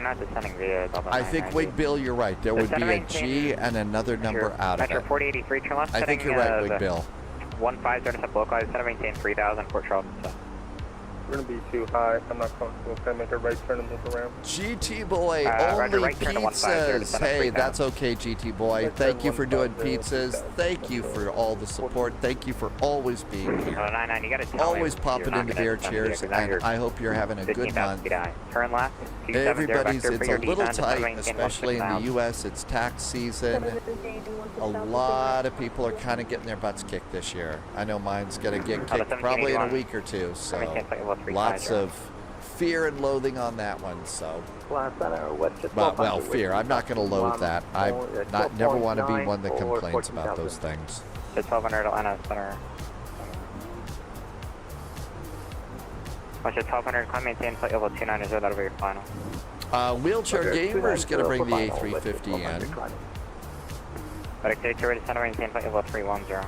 not descending via Delta I think, 990. Wig Bill, you're right. There would be a G and another number out of Metro it. 4083, turn left. I think you're right, Wig Bill. 15, intercept localized, center maintain 3000, Port Charles. We're going to be too high. I'm not comfortable. Can I make a right turn and loop around? GT Boy, Roger, only right turn to 15, pizzas. descend to Hey, 3000. that's okay, GT Boy. Right Thank turn you for doing 150, pizzas. Thank you for all the support. Thank you for always being here. 99, you gotta tell Always me popping you're not into gonna beer descend cheers, via, 'cause and I hope you're having a good 15,000 month. feet high. Turn left. 270 Everybody's, vector it's for a your little descent, tight, maintain especially in the 16,000. U.S. It's tax season. A lot of people are kind of getting their butts kicked this year. I know mine's going to get kicked probably in a week or two, so lots of fear and loathing on that one. So, well, fear. I'm not going to loathe that. I never want to be one that complains about those things. It's 1200 Atlanta Center. Watch it 1200, climb maintain flight level 290, that'll be your final. Wheelchair Gamer's going to bring the A350 in. FedEx 82 ready to center maintain flight level 310.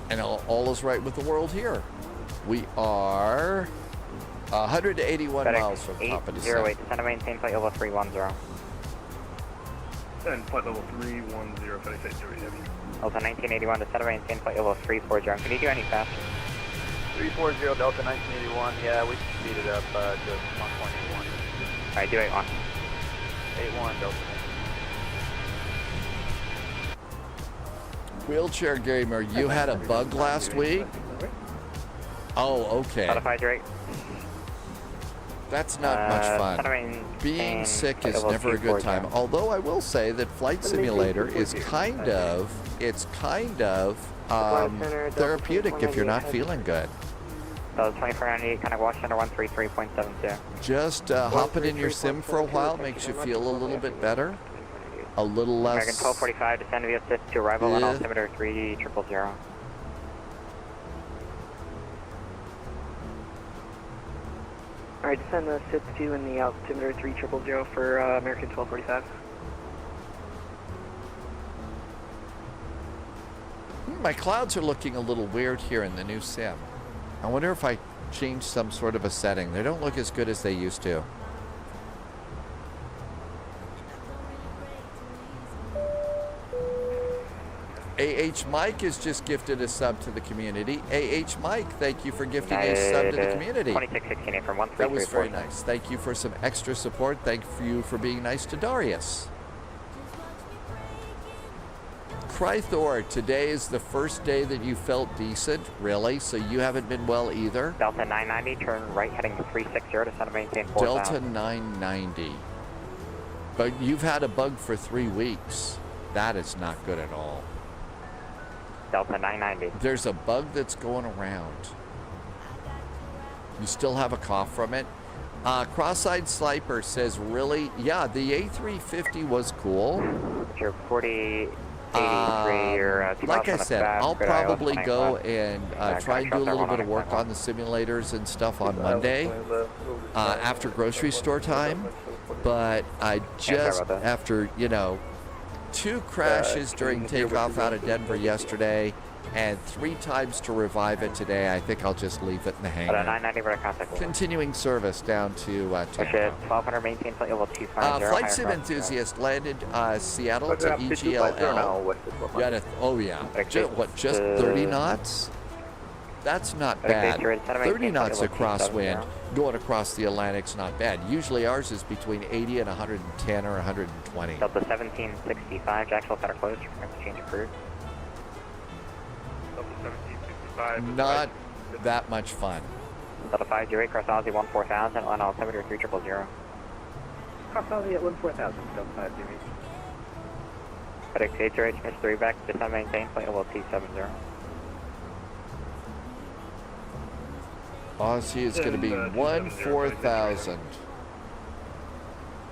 And all is right with the world here. We are 181 miles from top of the 808 to center maintain flight level 310. And flight level 310, FedEx 82 heavy. Delta 1981 to center maintain flight level 340. Can you do any faster? 340 Delta 1981, yeah, we can speed it up to 1.81. Alright, do 81. 81 Delta Wheelchair Gamer, you had a bug last week? Oh, okay. Modified rate. That's not much fun. Being sick is never a good time. Although I will say that Flight Simulator is kind of therapeutic if you're not feeling good. So 2498, kind of watch under 133.72. Just hopping in your sim for a while makes you feel a little bit better. A little less. American 1245, descend to assist to arrival on altimeter 3000. Alright, descend the SIP 2 in the altimeter 3000 for American 1245. My clouds are looking a little weird here in the new sim. I wonder if I change some sort of a setting. They don't look as good as they used to. AH Mike has just gifted a sub to the community. AH Mike, thank you for gifting a sub to the community. 2616 from 1334. That was very nice. Thank you for some extra support. Thank you for being nice to Darius. Krythor, today is the first day that you felt decent, really? So you haven't been well either? Delta 990, turn right heading 360 to center maintain 4000. Delta 990. But you've had a bug for 3 weeks. That is not good at all. Delta 990. There's a bug that's going around. You still have a cough from it? Cross-eyed Sliper says, really? Yeah, the A350 was cool. You're 4083 or like I said, I'll probably go and try and do a little bit of work on the simulators and stuff on Monday after grocery store time. But I just, after, you know, 2 crashes during takeoff out of Denver yesterday and 3 times to revive it today, I think I'll just leave it in the hangar. Continuing service down to Tampa. 1200 maintain flight level 250. Flight sim enthusiast landed Seattle to EGLL. Oh yeah, just 30 knots? That's not bad. 30 knots of crosswind going across the Atlantic's not bad. Usually ours is between 80 and 110 or 120. Delta 1765, Jacksonville center closed, exchange approved. Delta 1765. Not that much fun. Delta 508, cross Aussie 14000, on altimeter 3000. Cross Aussie at 14000, Delta 508. FedEx 808, Smith 3 back, descend maintain, flight level 270. Aussie is going to be 14000.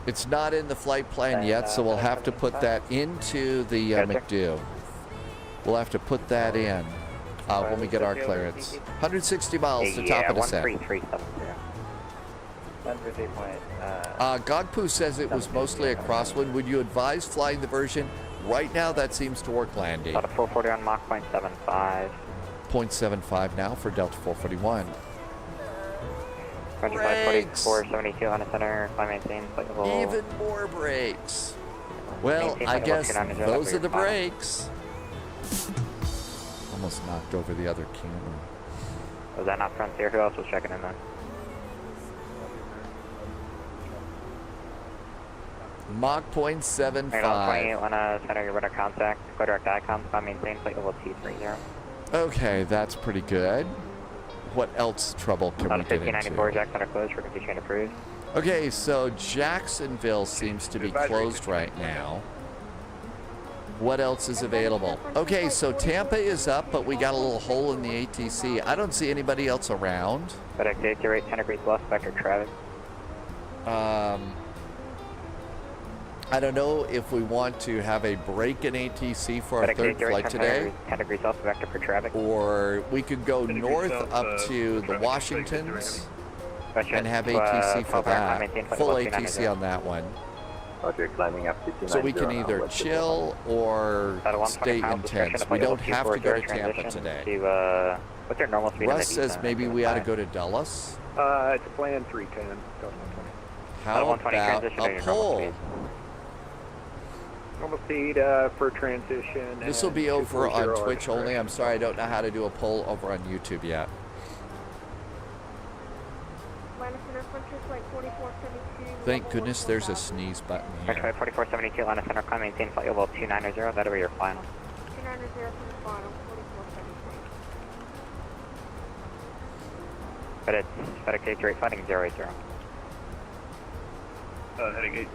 It's not in the flight plan yet, so we'll have to put that into the McDo. We'll have to put that in when we get our clearance. 160 miles to top of descent. 13370. Godpoo says it was mostly a crosswind. Would you advise flying the version? Right now, that seems to work landing. Delta 440 on Mach 0.75. 0.75 now for Delta 441. Brakes. 472 on the center, climb maintain, flight level. Even more brakes. Well, I guess those are the brakes. Almost knocked over the other camera. Was that not Frontier? Who else was checking in then? Mach 0.75. 28, want to center your radar contact, go direct ICOM, climb maintain, flight level 230. Okay, that's pretty good. What else trouble can we get into? 1594, Jackson are closed, frequency train approved. Okay, so Jacksonville seems to be closed right now. What else is available? Okay, so Tampa is up, but we got a little hole in the ATC. I don't see anybody else around. FedEx 808, 10 degrees left, vector traffic. I don't know if we want to have a break in ATC for our third flight today. 10 degrees left, vector for traffic. Or we could go north up to the Washingtons and have ATC for that. Full ATC on that one. Climbing up so we can either chill or stay intense. We don't have to go to Tampa today. What's your normal speed? Russ says maybe we ought to go to Dulles. It's plan 310. How about a poll? Normal speed for transition. This will be over on Twitch only. I'm sorry, I don't know how to do a poll over on YouTube yet. Thank goodness there's a sneeze button here. 4472, line of center, climb maintain flight level 290, that'll be your final. 700 from the final, 4473. FedEx K3 fighting 080. Heading 8,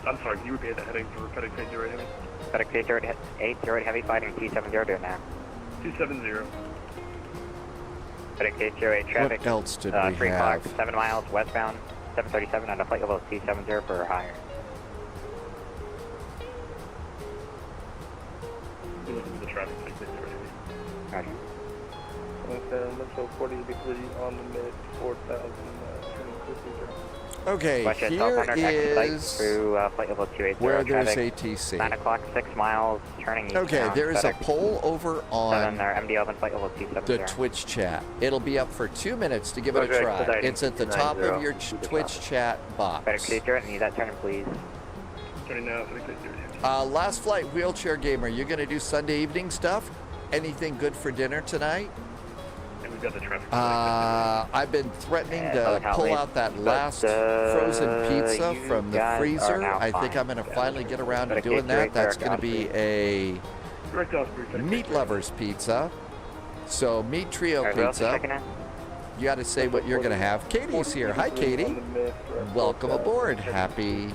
I'm sorry, can you repeat that heading for FedEx K0 Heavy? FedEx K80 heavy fighting T70 do it now. 270. FedEx K08 traffic. What else did we 3 have? o'clock, 7 miles westbound, 737 on a flight level T70 for higher. You listen to the traffic, FedEx K0 Heavy. Roger. Metro 40 degree on the mid 4,000, Okay, Watch it, here 1200 is through flight level 280 where there's traffic. ATC. 9 o'clock, 6 miles, turning east. Okay, there is a poll over on MD11 flight level T70. the Twitch chat. It'll be up for 2 minutes to give it a Okay, try. exciting. It's at the top of your Twitch chat box. FedEx K0, need that turn, please. Turning now, FedEx K0 Heavy. Last flight, wheelchair gamer. You're going to do Sunday evening stuff? Anything good for dinner tonight? And we've got the traffic. I've been threatening to pull out that last frozen pizza from the freezer. I think I'm going to finally get around to doing that. That's going to be a meat lovers pizza. So meat trio pizza. You got to say what you're going to have. Katie's here. Hi, Katie. Welcome aboard. Happy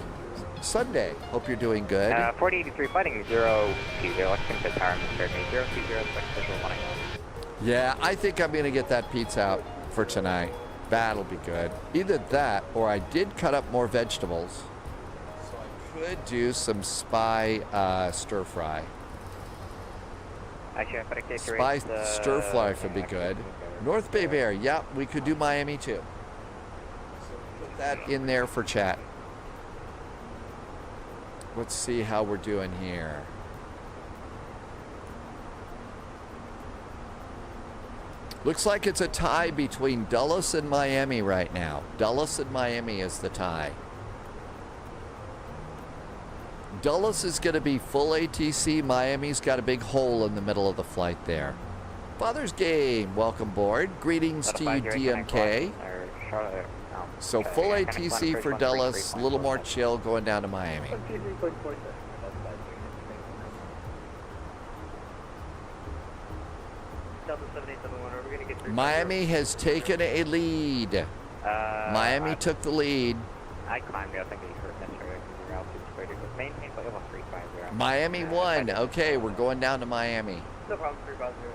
Sunday. Hope you're doing good. 4083 fighting 020. Let's confirm tower Mr. 020, visual 1. Yeah, I think I'm going to get that pizza out for tonight. That'll be good. Either that or I did cut up more vegetables. So I could do some spy stir fry. Spy stir fry would be good. North Bay Bear, yeah, we could do Miami too. So put that in there for chat. Let's see how we're doing here. Looks like it's a tie between Dulles and Miami right now. Dulles and Miami is the tie. Dulles is going to be full ATC. Miami's got a big hole in the middle of the flight there. Father's Game, welcome aboard. Greetings to you, DMK. So full ATC for Dulles, a little more chill going down to Miami. Miami has taken a lead. Miami took the lead. I climbed out, I think you heard Mr. Altitude squared. Maintain flight level 350. Miami won. Okay, we're going down to Miami. No problem, 350,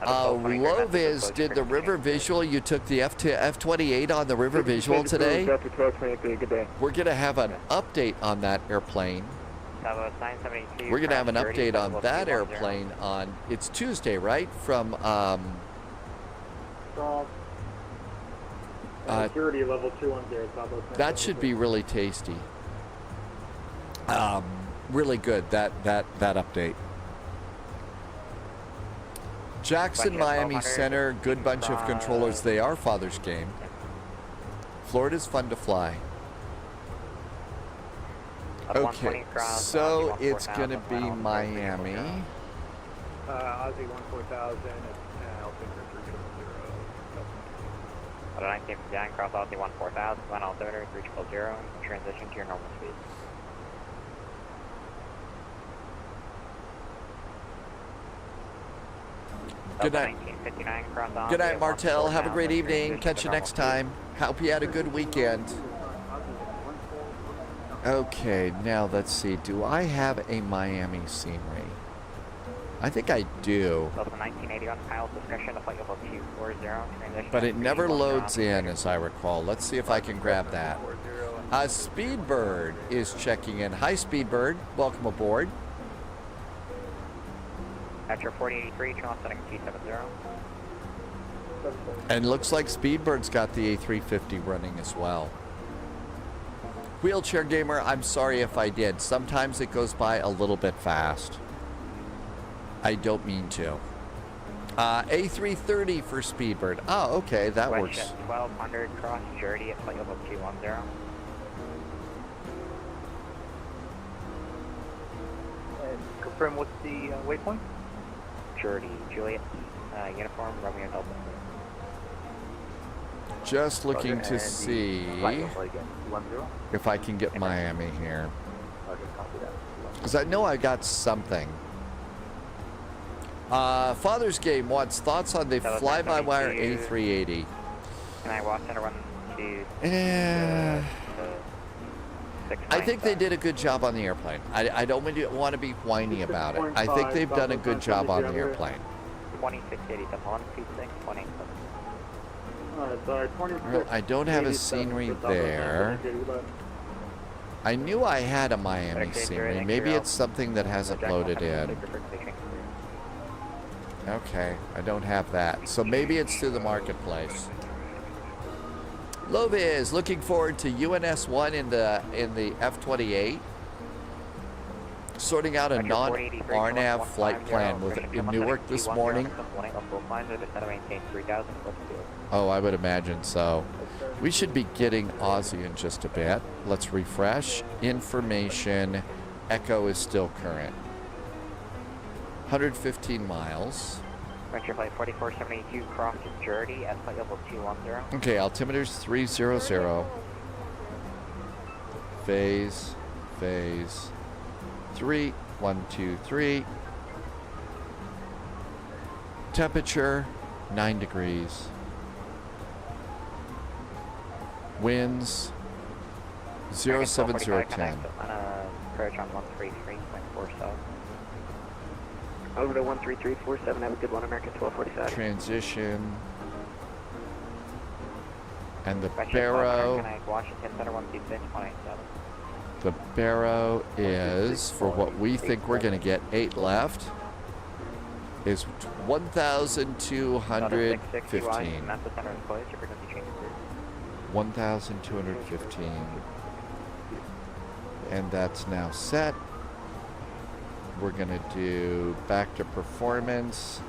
Loviz did the river visual. You took the F28 on the river visual today. We're going to have an update on that airplane. We're going to have an update on that airplane on, it's Tuesday, right? From, security level 210, that should be really tasty. Really good, that update. Jackson, Miami Center, good bunch of controllers. They are Father's Game. Florida's fun to fly. Okay, so it's going to be Miami. Aussie 14000 and altimeter 300. 19 down, cross Aussie 14000, line altimeter 300, transition to your normal speed. Good night. Good night, Martel. Have a great evening. Catch you next time. Hope you had a good weekend. Okay, now let's see. Do I have a Miami scenery? I think I do. But it never loads in, as I recall. Let's see if I can grab that. Speedbird is checking in. Hi, Speedbird. Welcome aboard. After 4083, turn off setting T70. And looks like Speedbird's got the A350 running as well. Wheelchair Gamer, I'm sorry if I did. Sometimes it goes by a little bit fast. I don't mean to. A330 for Speedbird. Oh, okay, that works. 1200 cross Jerdy at flight level 210. And confirm what's the waypoint? Jerdy, Juliet, uniform, Romeo Delta. Just looking to see if I can get Miami here. Because I know I got something. Father's Game wants thoughts on the fly-by-wire A380. Can I walk center 1 to I think they did a good job on the airplane. I don't want to be whiny about it. I think they've done a good job on the airplane. 2687, 126, 187. Sorry, 26. Well, I don't have a scenery there. I knew I had a Miami scenery. Maybe it's something that hasn't loaded in. Okay, I don't have that. So maybe it's through the marketplace. Loviz, looking forward to UNS-1 in the F-28. Sorting out a non-RNAV flight plan in Newark this morning. Oh, I would imagine so. We should be getting Aussie in just a bit. Let's refresh. Information. Echo is still current. 115 miles. Venture flight 4472, cross Jersey at flight level 210. Okay, altimeter's 300. Phase 3, 1, 2, 3. Temperature 9 degrees. Winds 07010. Approach on 133.47. Over to 13347, have a good one, American 1247. Transition. And the Barrow. Washington Center 126, 187. The Barrow is, for what we think we're going to get, 8 left, is 1,215. 1,215. And that's now set. We're going to do back to performance.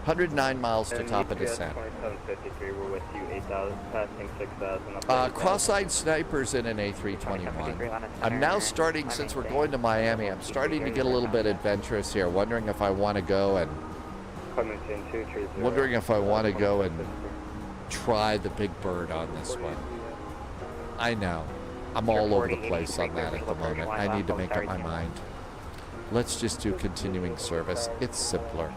109 miles to top of descent. 2753, we're with you, 8,000, passing 6,000. Cross-eyed snipers in an A321. I'm now starting, since we're going to Miami, I'm starting to get a little bit adventurous here, wondering if I want to go and try the big bird on this one. I know. I'm all over the place on that at the moment. I need to make up my mind. Let's just do continuing service. It's simpler.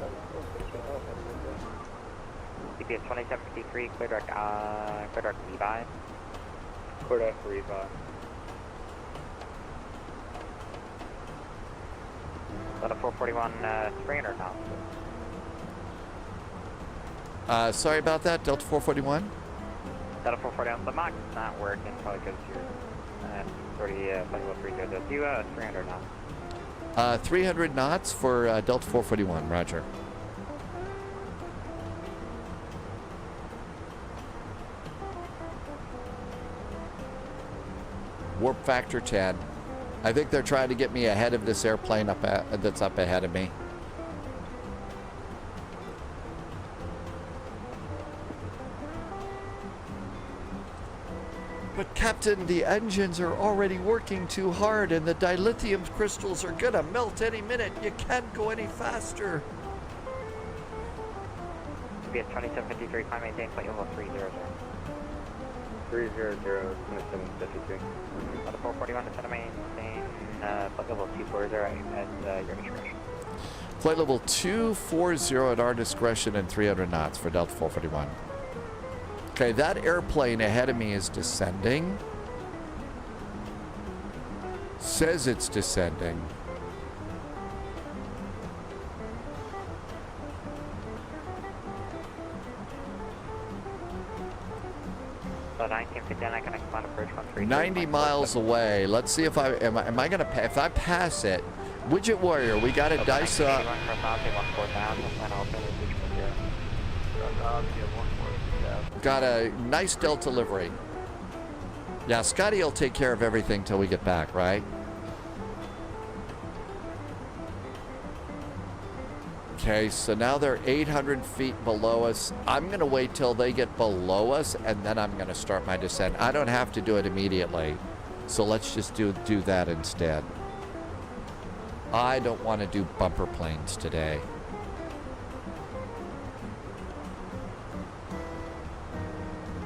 CPS 2753, clear direct Levi. Clear direct Levi. Level 441, 300 knots. Sorry about that, Delta 441. Delta 441, the Mach is not working, probably because you're already level 300. Do 300 knots. 300 knots for Delta 441, roger. Warp factor 10. I think they're trying to get me ahead of this airplane that's up ahead of me. But Captain, the engines are already working too hard and the dilithium crystals are gonna melt any minute. You can't go any faster. CPS 2753, climb maintain flight level 300. 300, 2753. Level 441, descend to maintain flight level 240 at your discretion. Flight level 240 at our discretion and 300 knots for Delta 441. Okay, that airplane ahead of me is descending. Says it's descending. So 1959, I can expand approach 133. 90 miles away. Let's see if am I gonna if I pass it. Widget Warrior, we got a dice up. Got a nice Delta livery. Yeah, Scotty will take care of everything till we get back, right? Okay, so now they're 800 feet below us. I'm going to wait till they get below us, and then I'm going to start my descent. I don't have to do it immediately, so let's just do that instead. I don't want to do bumper planes today.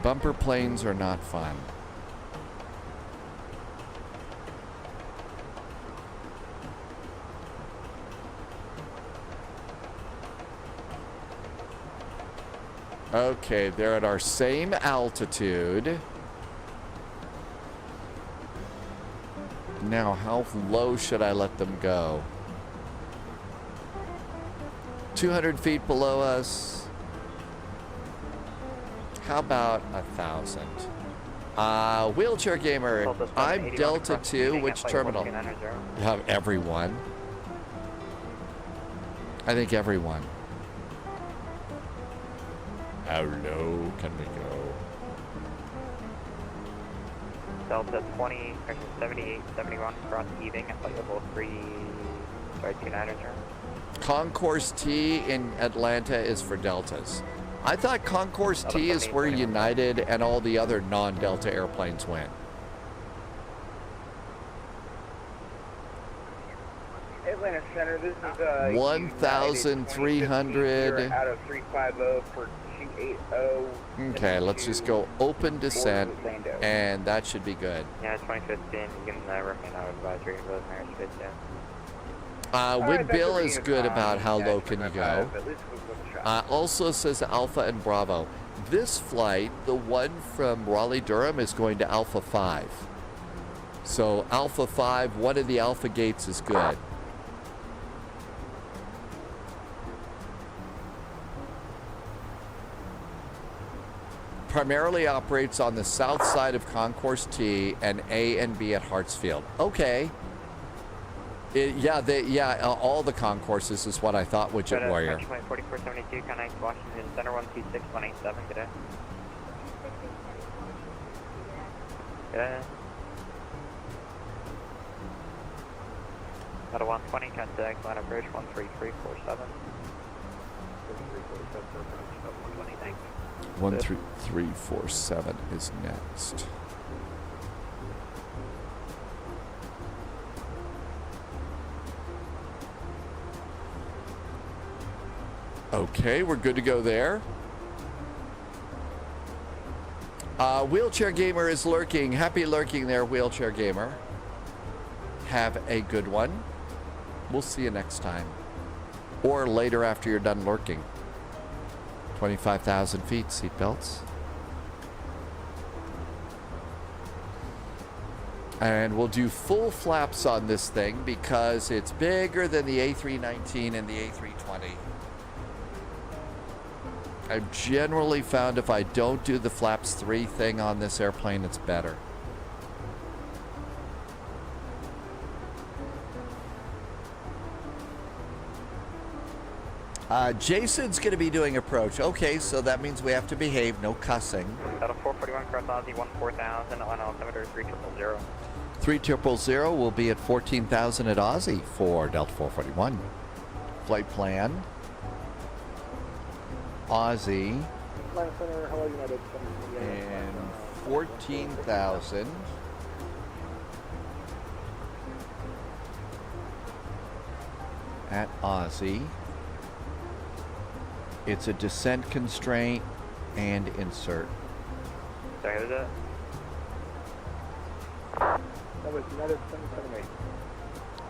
Bumper planes are not fun. Okay, they're at our same altitude. Now, how low should I let them go? 200 feet below us. How about 1,000? Wheelchair Gamer, I'm Delta 2. Which terminal? You have everyone. I think everyone. How low can we go? Delta 20, 78, 71, cross Evening at flight level 29 turn. Concourse T in Atlanta is for Deltas. I thought Concourse T is where United and all the other non-Delta airplanes went. Atlanta Center, this is 1,300. out of 350 for 280. Okay, let's just go open descent, and that should be good. Yeah, 2015, you can remain out of advisory in Rosemary Space, yeah. Wind Bill is good about how low can you go. Also says Alpha and Bravo. This flight, the one from Raleigh-Durham, is going to Alpha 5. So Alpha 5, one of the Alpha gates is good. Primarily operates on the south side of Concourse T and A and B at Hartsfield. Okay. All the concourses is what I thought, Widget Warrior. 4472, connect Washington Center 126187, good day. Good day. Out of 120, contact Atlanta Bridge 13347. 13347 is next. Okay, we're good to go there. Wheelchair Gamer is lurking. Happy lurking there, Wheelchair Gamer. Have a good one. We'll see you next time. Or later after you're done lurking. 25,000 feet, seatbelts. And we'll do full flaps on this thing because it's bigger than the A319 and the A320. I've generally found if I don't do the flaps 3 thing on this airplane, it's better. Jason's going to be doing approach. Okay, so that means we have to behave. No cussing. Delta 441, cross Aussie 14000, Atlanta altimeter 3000. 3000 will be at 14,000 at Aussie for Delta 441. Flight plan. Aussie. Atlanta Center, hello United. And 14,000. At Aussie. It's a descent constraint and insert. Sorry, who's that? That was United 778.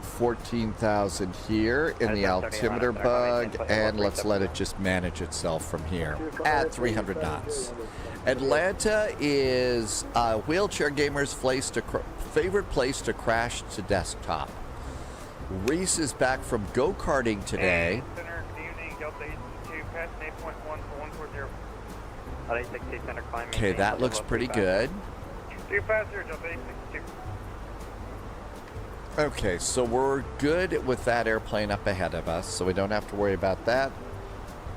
14,000 here in the altimeter bug, and let's let it just manage itself from here at 300 knots. Atlanta is Wheelchair Gamer's favorite place to crash to desktop. Reese is back from go-karting today. Center, good evening, Delta 82, passing 8.1 for 140. Okay, that looks pretty good. 2 faster, Delta 862. Okay, so we're good with that airplane up ahead of us, so we don't have to worry about that.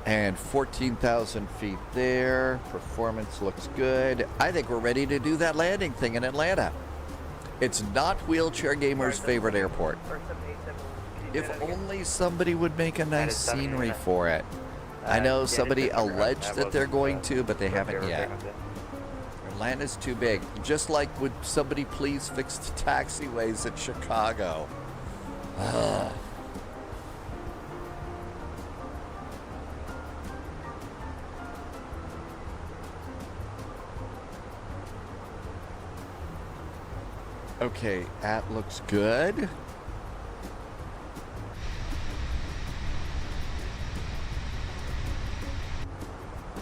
And 14,000 feet there. Performance looks good. I think we're ready to do that landing thing in Atlanta. It's not Wheelchair Gamer's favorite airport. If only somebody would make a nice scenery for it. I know somebody alleged that they're going to, but they haven't yet. Atlanta's too big. Just like would somebody please fix the taxiways at Chicago. Ugh. Okay, that looks good.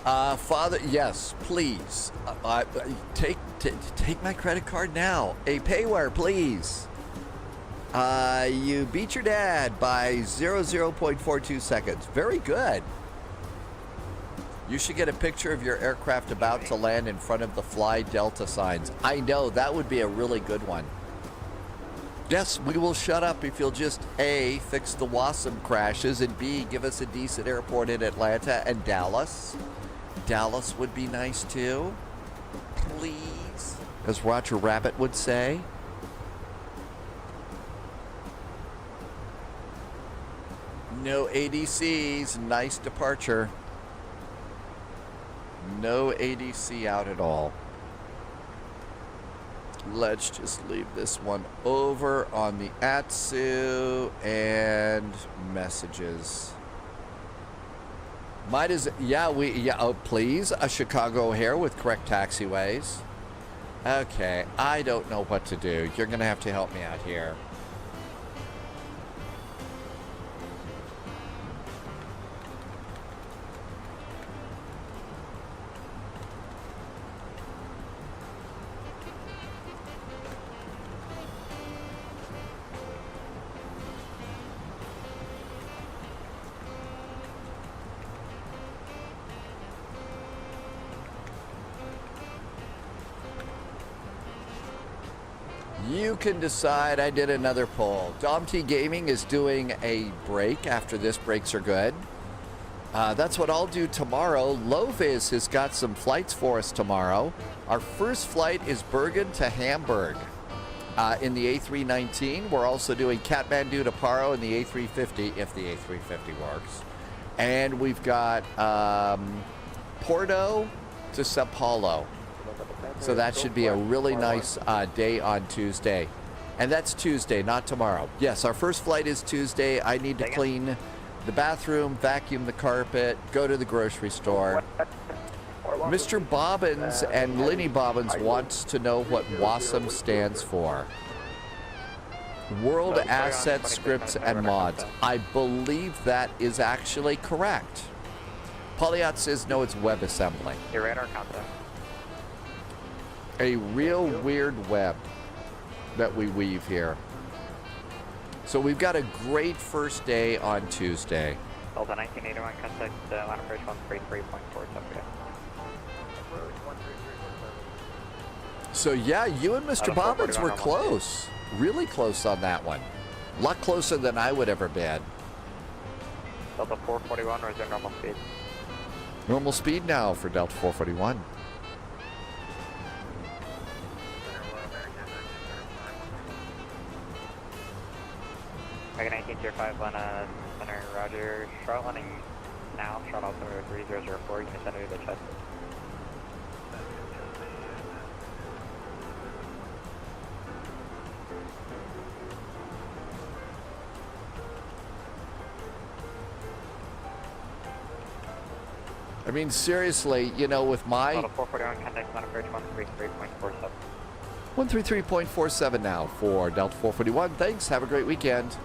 Father, yes, please. Take my credit card now. A payware, please. You beat your dad by 0.42 seconds. Very good. You should get a picture of your aircraft about to land in front of the Fly Delta signs. I know, that would be a really good one. Yes, we will shut up if you'll just A, fix the WASM crashes, and B, give us a decent airport in Atlanta and Dallas. Dallas would be nice too. Please. As Roger Rabbit would say. No ADCs. Nice departure. No ADC out at all. Let's just leave this one over on the ATSU and messages. Might as oh please, a Chicago O'Hare with correct taxiways. Okay, I don't know what to do. You're gonna have to help me out here. You can decide. I did another poll. Dom T Gaming is doing a break after this. Breaks are good. That's what I'll do tomorrow. Loviz has got some flights for us tomorrow. Our first flight is Bergen to Hamburg in the A319. We're also doing Kathmandu to Paro in the A350, if the A350 works. And we've got Porto to Sao Paulo. So that should be a really nice day on Tuesday. And that's Tuesday, not tomorrow. Yes, our first flight is Tuesday. I need to clean the bathroom, vacuum the carpet, go to the grocery store. Mr. Bobbins and Linny Bobbins wants to know what WASM stands for. World Asset Scripts and Mods. I believe that is actually correct. Polyot says no, it's WebAssembly. Your radar contact. A real weird web that we weave here. So we've got a great first day on Tuesday. Delta 1981, contact line approach 133.4. So yeah, you and Mr. Bobbins were close. Really close on that one. A lot closer than I would ever bid. Delta 441, resume normal speed. Normal speed now for Delta 441. Mega 19 tier 5 on center, roger. Charlotte landing now, Charlotte altimeter 3004, you can send it to the chest. I mean, seriously, you know, with my... 441, contact line approach 133.47. 133.47 now for Delta 441. Thanks. Have a great weekend.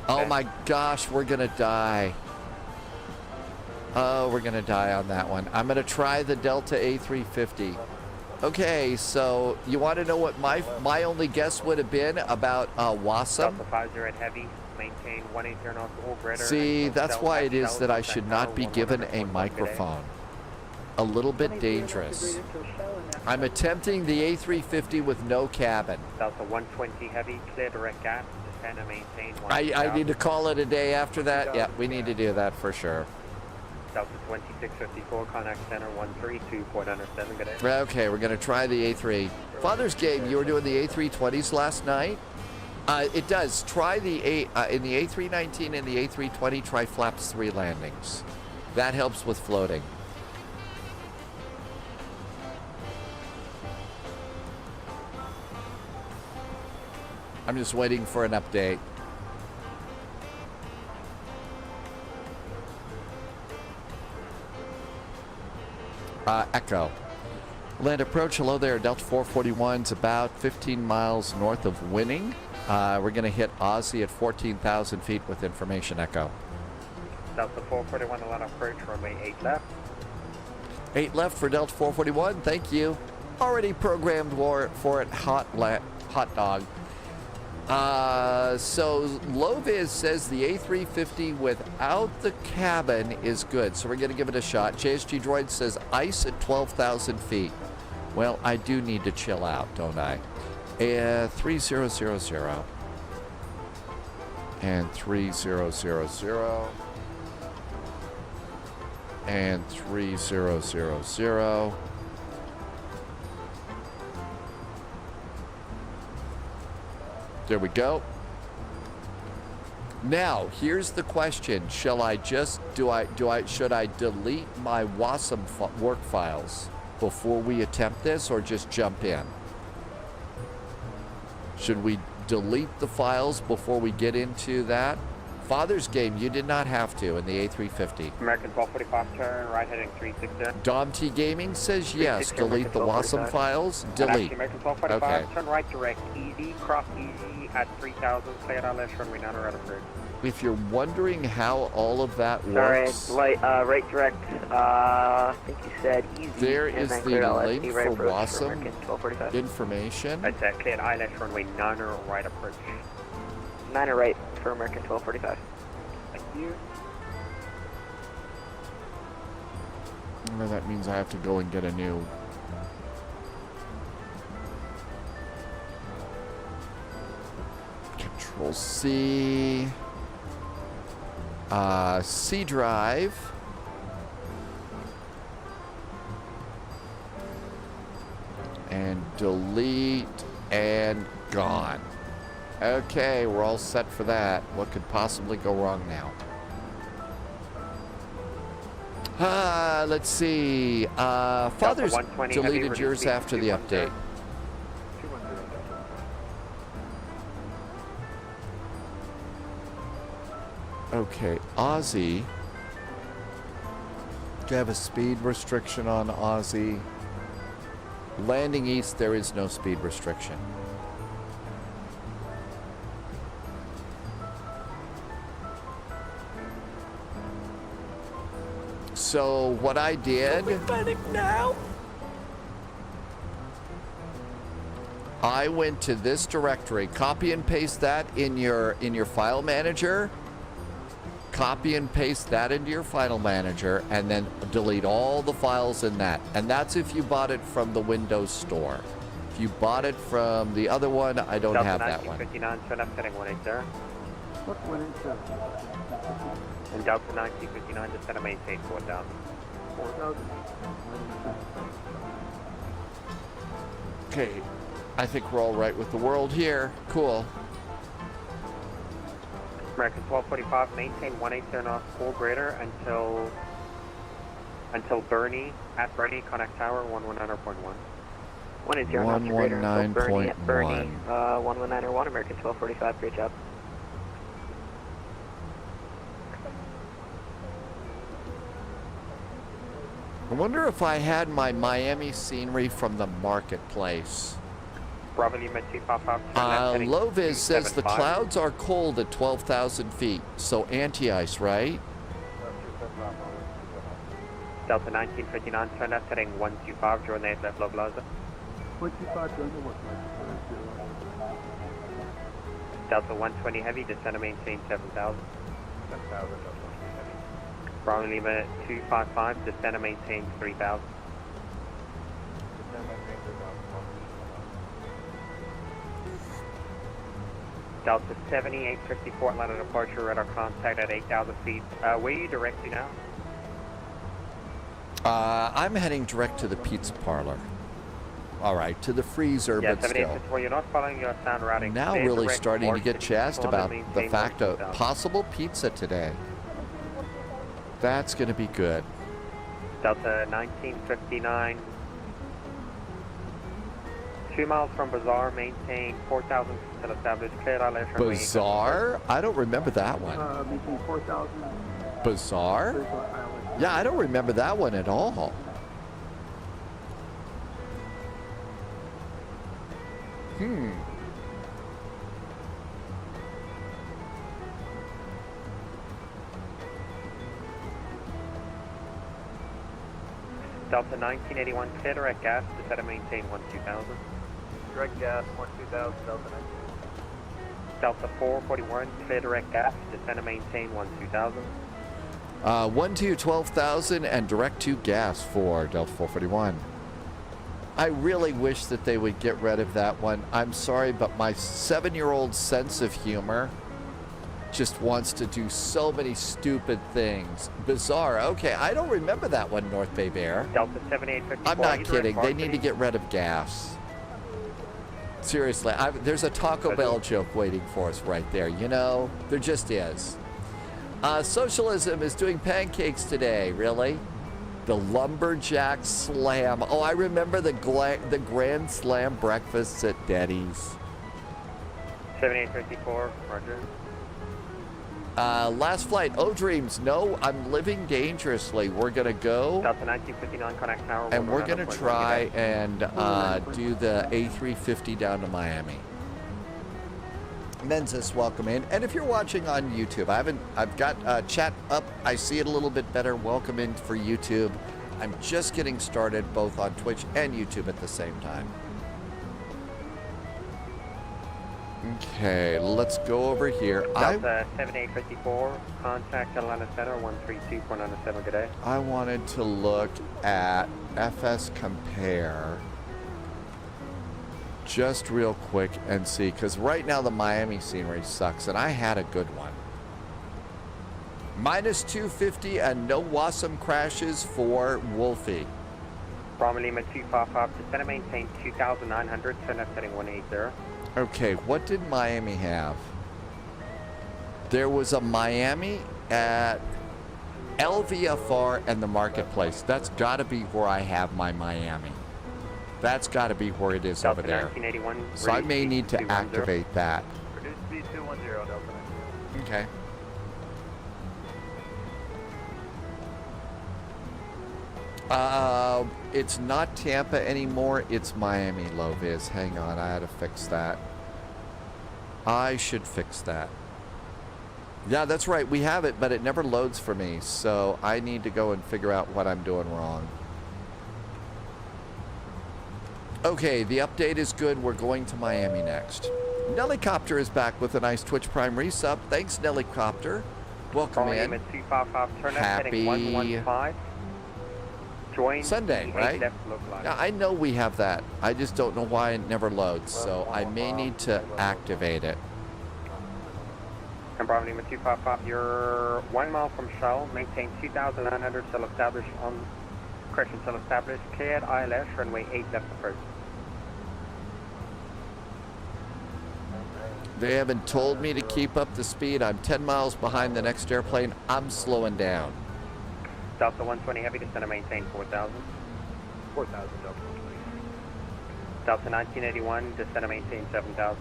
Oh my gosh, we're going to die. Oh, we're going to die on that one. I'm going to try the Delta A350. Okay, so you want to know what my only guess would have been about WASM? Delta 50 at heavy, maintain 180 knots over. See, that's why it is that I should not be given a microphone. A little bit dangerous. I'm attempting the A350 with no cabin. Delta 120 heavy, clear direct gap, descend and maintain. I need to call it a day after that? Yeah, we need to do that for sure. Delta 2654, contact center 132, port under 7, good day. Okay, we're going to try the A3. Father's Game, you were doing the A320s last night? It does. Try the in the A319 and the A320, try flaps 3 landings. That helps with floating. I'm just waiting for an update. Echo. Land approach, hello there, Delta 441's about 15 miles north of Winning. We're going to hit Aussie at 14,000 feet with information, Echo. Delta 441, land approach, runway 8 left. 8 left for Delta 441. Thank you. Already programmed for it. Hot dog. So Loviz says the A350 without the cabin is good. So we're going to give it a shot. JSG Droid says ice at 12,000 feet. Well, I do need to chill out, don't I? 3000. And 3000. And 3000. There we go. Now, here's the question. Shall I just, should I delete my VATSIM work files before we attempt this, or just jump in? Should we delete the files before we get into that? Father's game, you did not have to in the A350. American 1245, turn right heading 360. Dom T Gaming says yes. Delete the VATSIM files. Delete. American 1245, Okay. turn right direct, easy, cross easy at 3000, clear out left runway 9 right approach. If you're wondering how all of that Sorry, works, right direct, I think you said easy. there and is then the clear out link left, right for approach VATSIM American 1245. information. That's cleared eye left runway 9 right approach. 9 right for American 1245. Thank you. Well, that means I have to go and get a new. Control C. C drive. And delete and gone. Okay, we're all set for that. What could possibly go wrong now? Let's see. Father's deleted yours after the update. Okay, Aussie. Do you have a speed restriction on Aussie? Landing east, there is no speed restriction. So what I did, now? I went to this directory, copy and paste that in your file manager, copy and paste that into your file manager, and then delete all the files in that. And that's if you bought it from the Windows Store. If you bought it from the other one, I don't have that one. 1959, turn up heading 180. What's 187? And Delta 1959, descend and maintain 4000. 4,000. Okay, I think we're all right with the world here. Cool. American 1245, maintain 180 knots, 4 greater until Bernie, at Bernie, connect tower 119.1. 180 knots or greater until Bernie at Bernie, 119.1. 119.1, American 1245, great job. I wonder if I had my Miami scenery from the marketplace. Bravo Lima 255, Loviz says the clouds are cold at 12,000 feet, so anti-ice, right? Delta 1959, turn left heading 125, join the left low blazer. 125, join the work. Delta 120 heavy, descend and maintain 7,000. 7,000, Delta 120 heavy. Bravo Lima 255, descend and maintain 3,000. Delta 7854, Atlanta departure, radar contact at 8,000 feet. Where are you direct to now? I'm heading direct to the pizza parlor. All right, to the freezer, Yeah, but still. 7854, you're not following your sound routing. Now Stay really direct starting to north get jazzed about the 61 fact of 10,000. possible pizza today. That's going to be good. Delta 1959. 2 miles from Bazaar, maintain 4,000 until established. Clear out left runway. Bazaar? I don't remember that one. Between 4,000. Bazaar? Yeah, I don't remember that one at all. Delta 1981, clear direct gas, descend and maintain 12,000. Direct gas, 12,000, Delta 19. Delta 441, clear direct gas, descend and maintain 12,000. 12,000 and direct to gas for Delta 441. I really wish that they would get rid of that one. I'm sorry, but my 7-year-old sense of humor just wants to do so many stupid things. Bizarre. Okay, I don't remember that one, North Bay Bear. Delta 7854. I'm not kidding. They need to get rid of gas. Seriously, there's a Taco Bell joke waiting for us right there. You know, there just is. Socialism is doing pancakes today. Really? The Lumberjack Slam. Oh, I remember the Grand Slam breakfasts at Denny's. 7854, roger. Last flight. Oh, dreams. No, I'm living dangerously. We're going to go. Delta 1959, connect tower. And we're going to try and do the A350 down to Miami. Menzies, welcome in. And if you're watching on YouTube, I've got chat up. I see it a little bit better. Welcome in for YouTube. I'm just getting started both on Twitch and YouTube at the same time. Okay, let's go over here. Delta 7854, contact Atlanta Center 132.97, good day. I wanted to look at FS Compare just real quick and see, because right now the Miami scenery sucks, and I had a good one. Minus 250 and no WASM crashes for Wolfie. Brahma Lima 255, descend and maintain 2,900, send setting 180. Okay, what did Miami have? There was a Miami at LVFR and the Marketplace. That's got to be where I have my Miami. That's got to be where it is over there. So I may need to activate that. Reduce speed 210, Delta 19. Okay. It's not Tampa anymore. It's Miami, Loviz. Hang on, I had to fix that. I should fix that. Yeah, that's right. We have it, but it never loads for me. So I need to go and figure out what I'm doing wrong. Okay, the update is good. We're going to Miami next. Nellycopter is back with a nice Twitch Prime resub. Thanks, Nellycopter. Welcome in. Happy Sunday, right? Yeah, I know we have that. I just don't know why it never loads, so I may need to activate it. And Bravo Lima 255, you're 1 mile from Shell, maintain 2,900, cell established on, correction, cell established, cleared ILS, runway 8 left approach. They haven't told me to keep up the speed. I'm 10 miles behind the next airplane. I'm slowing down. Delta 120 heavy, descend and maintain 4,000. 4,000, Delta 120. Delta 1981, descend and maintain 7,000.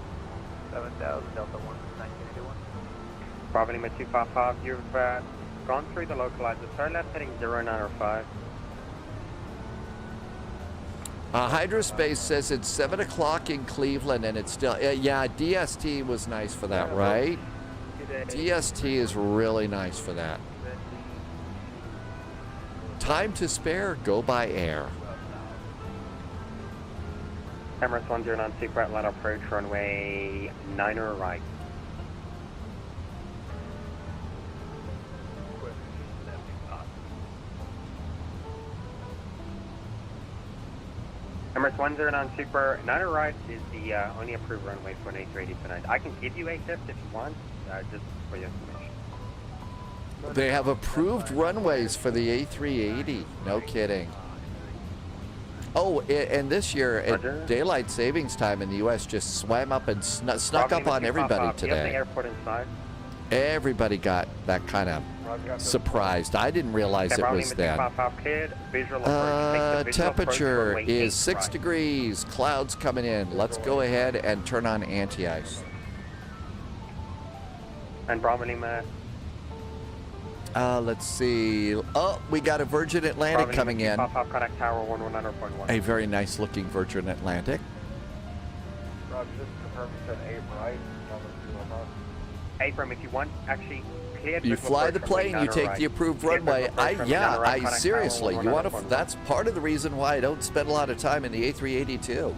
7,000, Delta 1981. Bravo Lima 255, you've gone through the localizer. Turn left heading 095. Hydrospace says it's 7 o'clock in Cleveland, and it's still... yeah, DST was nice for that, right? DST is really nice for that. Time to spare, go by air. Emirates 109 Super Atlanta approach, runway 9er right. Emirates 109 Super, 9er right is the only approved runway for an A380 tonight. I can give you a tip if you want, just for your information. They have approved runways for the A380. No kidding. Oh, and this year, at daylight savings time in the U.S., just swam up and snuck up on everybody today. Airport inside. Everybody got that kind of surprised. I didn't realize it was then. Temperature is 6 degrees. Clouds coming in. Let's go ahead and turn on anti-ice. And Bravo Lima. Let's see. Oh, we got a Virgin Atlantic coming in. Connect Tower 119.1. A very nice looking Virgin Atlantic. Roger, just confirm you said 8 right. Abram, if you want, actually cleared. You visual fly approach the from plane, wing you nine take right. the approved Cleared runway. visual approach from wing nine right, contact Seriously, tower you want to. 1114. That's part of the reason why I don't spend a lot of time in the A382.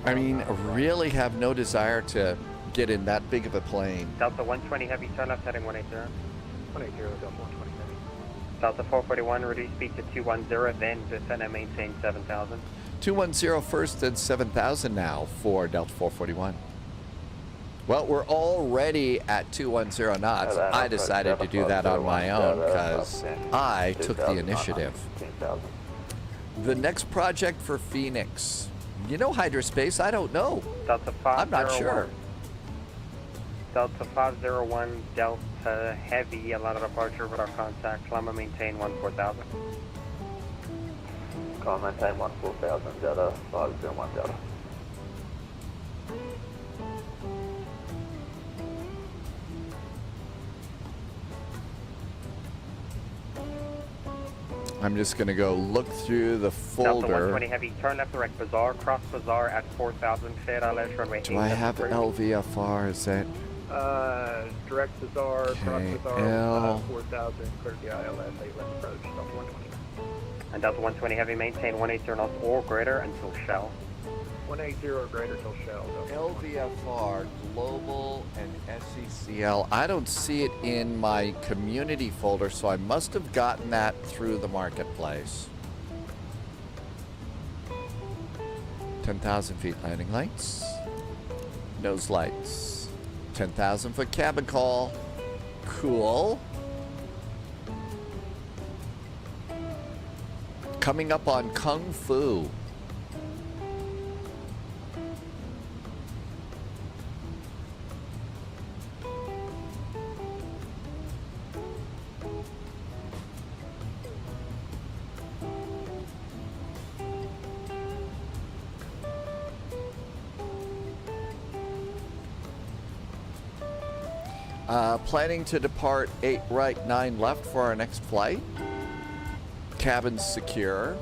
I mean, really have no desire to get in that big of a plane. Delta 120 heavy, turn left heading 180. 180, Delta 120 heavy. Delta 441, reduce speed to 210, then descend and maintain 7,000. 210 first and 7,000 now for Delta 441. Well, we're already at 210 knots. I decided to do that on my own because I took the initiative. The next project for Phoenix. You know Hydrospace? I don't know. Delta 501. I'm not sure. Delta 501, Delta Heavy, allow departure with our contact. Climb and maintain 14,000. Climb and maintain 14,000, Delta 501 Delta. I'm just going to go look through the folder. Delta 120 Heavy, turn left direct Bazaar, cross Bazaar at 4,000, cleared ILS runway. Do I have LVFR? Is that? Direct Bazaar, cross Bazaar, L. 4,000, clear the ILS, 8 left approach, Delta 120. And Delta 120 Heavy, maintain 180 knots or greater until shell. 180 or greater till shell. LVFR, Global, and SECL. I don't see it in my community folder, so I must have gotten that through the marketplace. 10,000 feet landing lights. Nose lights. 10,000 foot cabin call. Cool. Coming up on Kung Fu. Planning to depart 8 right, 9 left for our next flight. Cabin's secure.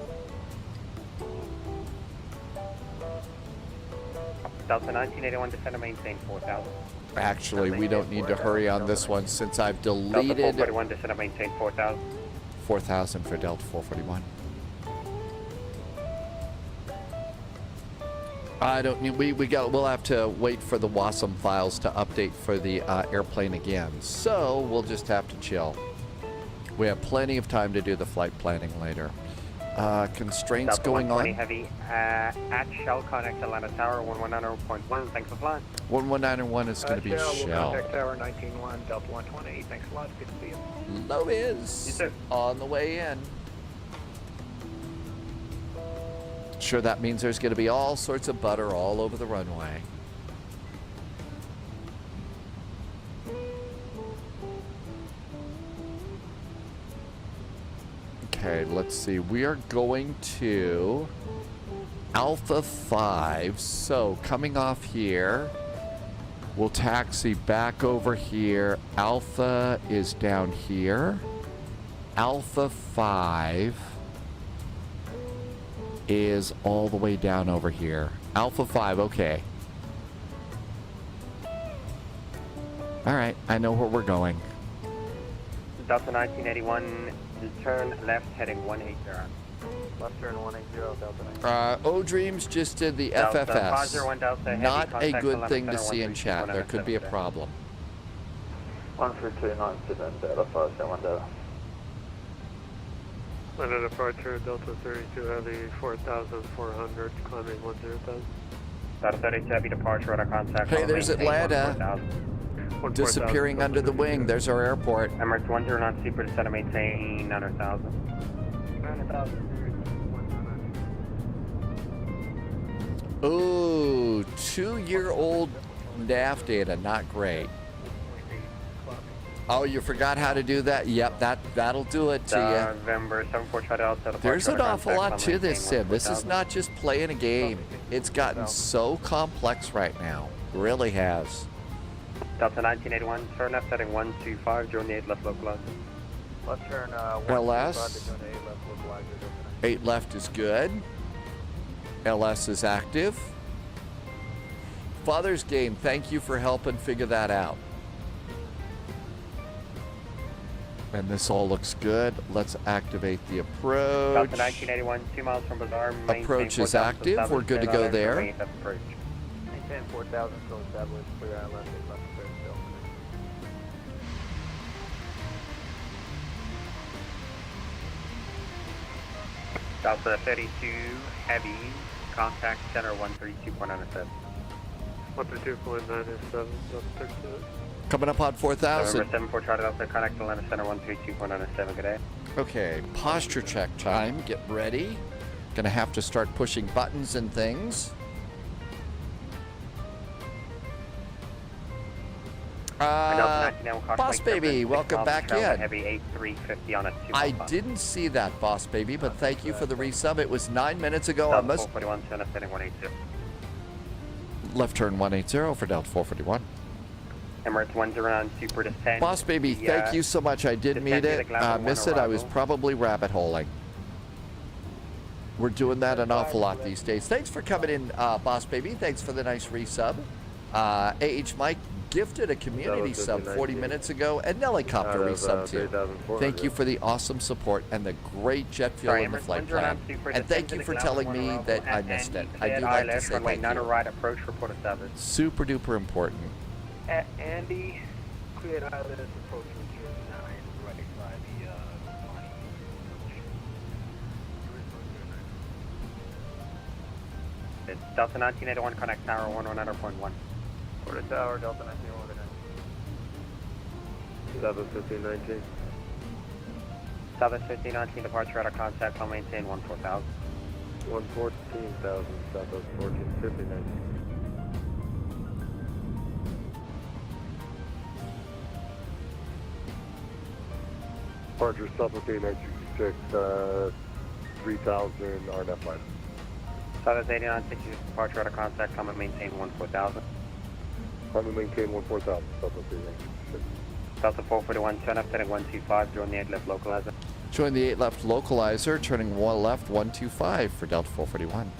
Delta 1981, descend and maintain 4,000. Actually, we don't need to hurry on this one since I've Delta deleted 441, descend and maintain 4,000. 4,000 for Delta 441. I don't need. We'll have to wait for the WASM files to update for the airplane again. So we'll just have to chill. We have plenty of time to do the flight planning later. Constraints Delta going 120 on. Heavy, at Shell, contact Atlanta Tower 119.1. Thanks for flying. 1191 is going to be We'll Shell. contact Tower 19-1, Delta 120. Thanks a lot. Good to see you. Low is You too. on the way in. Sure, that means there's going to be all sorts of butter all over the runway. Okay, let's see. We are going to Alpha 5. So, coming off here, we'll taxi back over here. Alpha is down here. Alpha 5 is all the way down over here. Alpha 5, okay. Alright, I know where we're going. Delta 1981, turn left heading 180. Left turn 180, Delta 9. O-Dreams just did the Delta FFS. 501 Delta, heavy Not a contact good 11 thing to center see in 132, chat. There could be a 197. problem. 13297, Delta 501 Delta. Under departure, Delta 32 Heavy, 4,400, climbing 10,000. Delta 32 Heavy departure, radar contact. Hey, there's Atlanta. 14,000. Disappearing under the wing. There's our airport. Emirates 10 knots, super descend and maintain 900,000. 900,000. Ooh, 2-year-old NAV data, not great. Oh, you forgot how to do that? Yep, that'll do it to you. November 74 Charlie Delta. There's an awful lot to this sim. This is 14,000. not just playing a game. It's gotten so complex right now. It really has. Delta 1981, turn left heading 125, join the 8 left localizer. Left turn LS. 125 to join the 8 left localizer. 8 left is good. LS is active. Father's Game, thank you for helping figure that out. And this all looks good. Let's activate the approach. Delta 1981, 2 miles from Bazaar. Approach is active. We're good to go there. Maintain 4,000, still established, clear ILS, left clear still. Delta 32, heavy, contact center 132.97. 132.97, Delta 32. Coming up on 4,000. November 74 Charlie Delta, contact Atlanta Center 132.97, good day. Okay, posture check time. Get ready. Gonna have to start pushing buttons and things. Boss Baby, welcome back in. Heavy A350 on a 2 I didn't see that, Boss Baby, but thank you for the resub. It was 9 minutes ago. I must... 441, Center, setting 180. Left turn 180 for Delta 441. Emirates 109, super descent. Boss Baby, thank you so much. I did meet it. Miss it. I was probably rabbit holing. We're doing that an awful lot these days. Thanks for coming in, Boss Baby. Thanks for the nice resub. AH Mike gifted a community sub 40 minutes ago, and Nellycopter resub too. Thank you for the awesome support and the great jet fuel in the flight plan. And thank you for telling me that I missed it. I do like to say thank you. Right approach, report established. Super duper important. Andy, cleared ILS approach with 09, right by the It's Delta 1981, connect tower 119.1. Order tower, Delta 1981. 71519. 71519, departure out of contact, I'll maintain 14,000. 114,000, Southwest 1459. Departure Southwest 8926, 3,000, RNF 5. Southwest 8960, departure out of contact, I'll maintain 14,000. I'm going to maintain 14,000, Southwest 8926. Delta 441, turn up, heading 125, join the 8 left localizer. Join the 8 left localizer, turning 1 left 125 for Delta 441.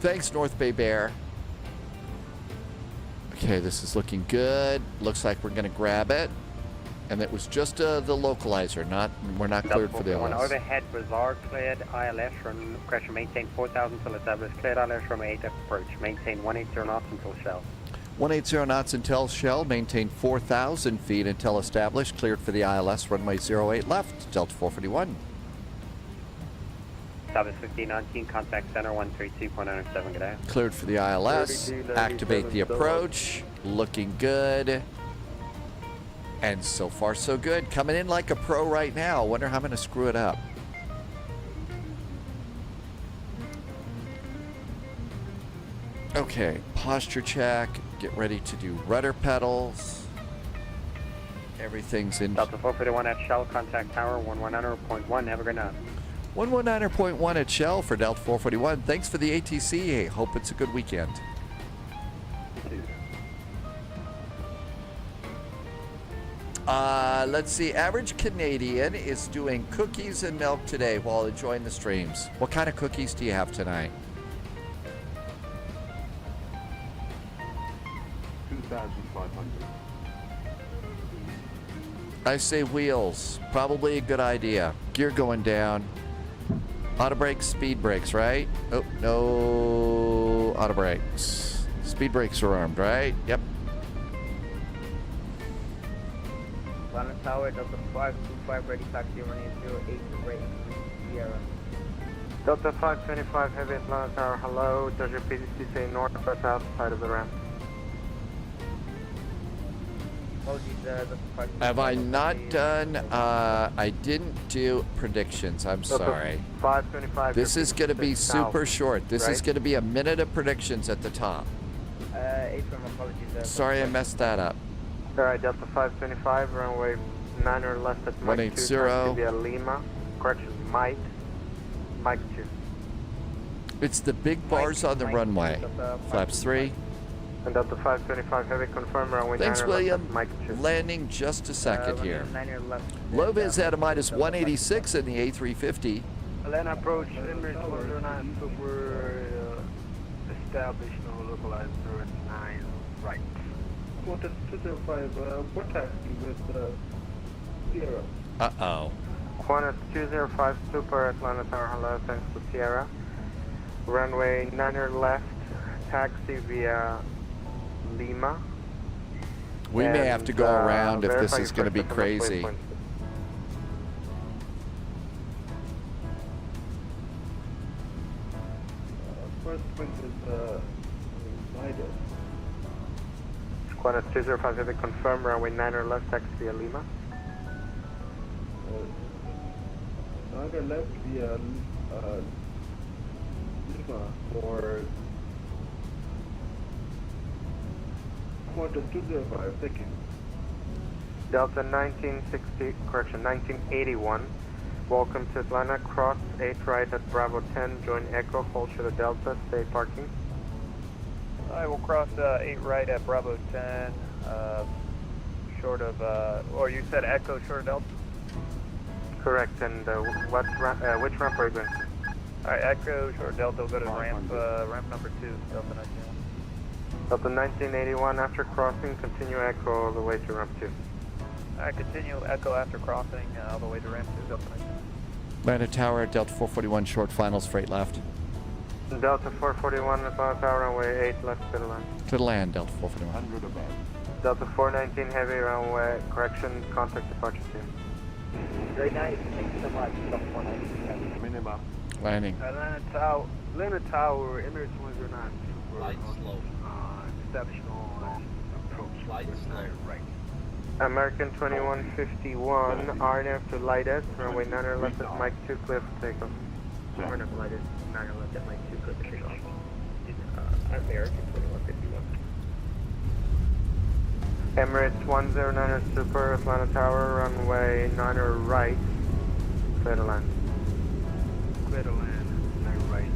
Thanks, North Bay Bear. Okay, this is looking good. Looks like we're going to grab it. And it was just the localizer, we're not cleared for the ILS. Overhead Bazaar, cleared ILS from pressure, maintain 4,000 till established, cleared ILS from 8 approach, maintain 180 knots until shell. 180 knots until shell, maintain 4,000 feet until established, cleared for the ILS, runway 08 left, Delta 441. Southwest 1519, contact center 132.97, good day. Cleared for the ILS, activate the approach, looking good. And so far so good, coming in like a pro right now. Wonder how I'm gonna screw it up. Okay, posture check, get ready to do rudder pedals. Everything's in. Delta 441 at Shell, contact tower 119.1, have a good night. 119.1 at Shell for Delta 441. Thanks for the ATC. Hope it's a good weekend. Let's see. Average Canadian is doing cookies and milk today while enjoying the streams. What kind of cookies do you have tonight? 2,500. I say wheels. Probably a good idea. Gear going down. Auto brakes, speed brakes, right? Oh, no auto brakes. Speed brakes are armed, right? Yep. Atlanta Tower, Delta 525, ready, taxi, running 08, right, Sierra. Delta 525, heavy Atlanta Tower, hello, does your PDC say north or south side of the ramp? Have I not done, I didn't do predictions, I'm sorry. 525. This is going to be super short. This is going to be a minute of predictions at the top. Sorry I messed that up. Alright, Delta 525, runway 9 or left at Mike 2, via Lima. Correction, Mike 2. It's the big bars on the runway. Flaps 3. And Delta 525 heavy, confirm runway 9 Thanks, or William. left at Mike 2. Landing just a second here. Low viz at a minus 186 in the A350. Atlanta approach, Emirates 109, super established, no localized 09, right. Qantas 205, what taxi with Sierra? Uh-oh. Qantas 205 Super Atlanta Tower, hello, thanks to Sierra. Runway 9er left, taxi via Lima. We may have to go around if this is going to be crazy. First point is United. Qantas 205, have it confirmed, runway 9er left, taxi via Lima. United left via Lima for Qantas 205, thank you. Delta 1981. Welcome to Atlanta. Cross 8 right at Bravo 10. Join Echo. Hold short of Delta. Stay parking. I will cross 8 right at Bravo 10. Short of, or you said Echo short of Delta? Correct. And which ramp are you going to? Alright, Echo short of Delta will go to ramp number 2, Delta 1981. Delta 1981. After crossing, continue Echo all the way to ramp 2. Alright, continue Echo after crossing all the way to ramp 2, Delta 1981. Atlanta Tower, Delta 441, short finals, freight left. Delta 441, Atlanta Tower, runway 8 left to the land. To the land, Delta 441. 100 above. Delta 419 heavy, runway, correction, contact departure team. Great night, thank you so much. Delta 419. Minima. Landing. Atlanta Tower, Emirates 109, super. Light slow. Established on approach. Light slow. Right. American 2151, RNF to Lightest, runway 9er left at Mike 2, clear for takeoff. RNF Lightest, 9er left at Mike 2, clear for takeoff. American 2151. Emirates 109er Super, Atlanta Tower, runway 9er right, clear to land. Clear to land, 9 right.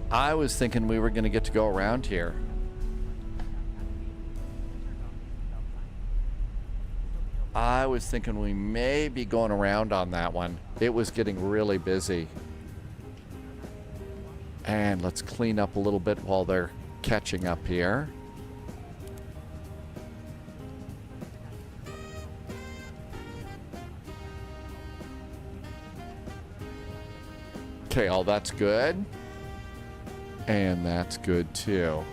I was thinking we were going to get to go around here. I was thinking we may be going around on that one. It was getting really busy. And let's clean up a little bit while they're catching up here. Okay, all that's good. And that's good too.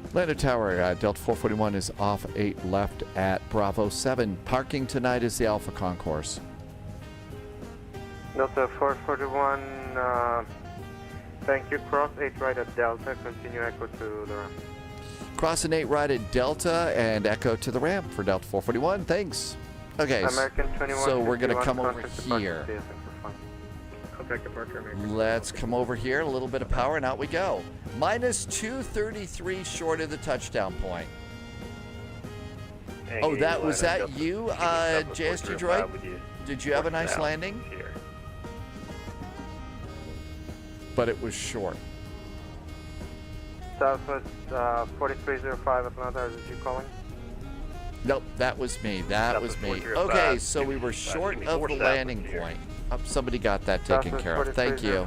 Atlanta Tower, Delta 441 is off 8 left at Bravo 7. Parking tonight is the Alpha Concourse. Delta 441, thank you. Cross 8 right at Delta, continue Echo to the ramp. Crossing 8 right at Delta and Echo to the ramp for Delta 441. Thanks. Okay, so we're going to come over here. Let's come over here, a little bit of power, and out we go. Minus 233 short of the touchdown point. Oh, was that you, JSG Droid? Did you have a nice landing? But it was short. Southwest 4305 Atlanta, is it you calling? Nope, that was me. That was me. Okay, so we were short of the landing point. Oh, somebody got that taken care of. Thank you.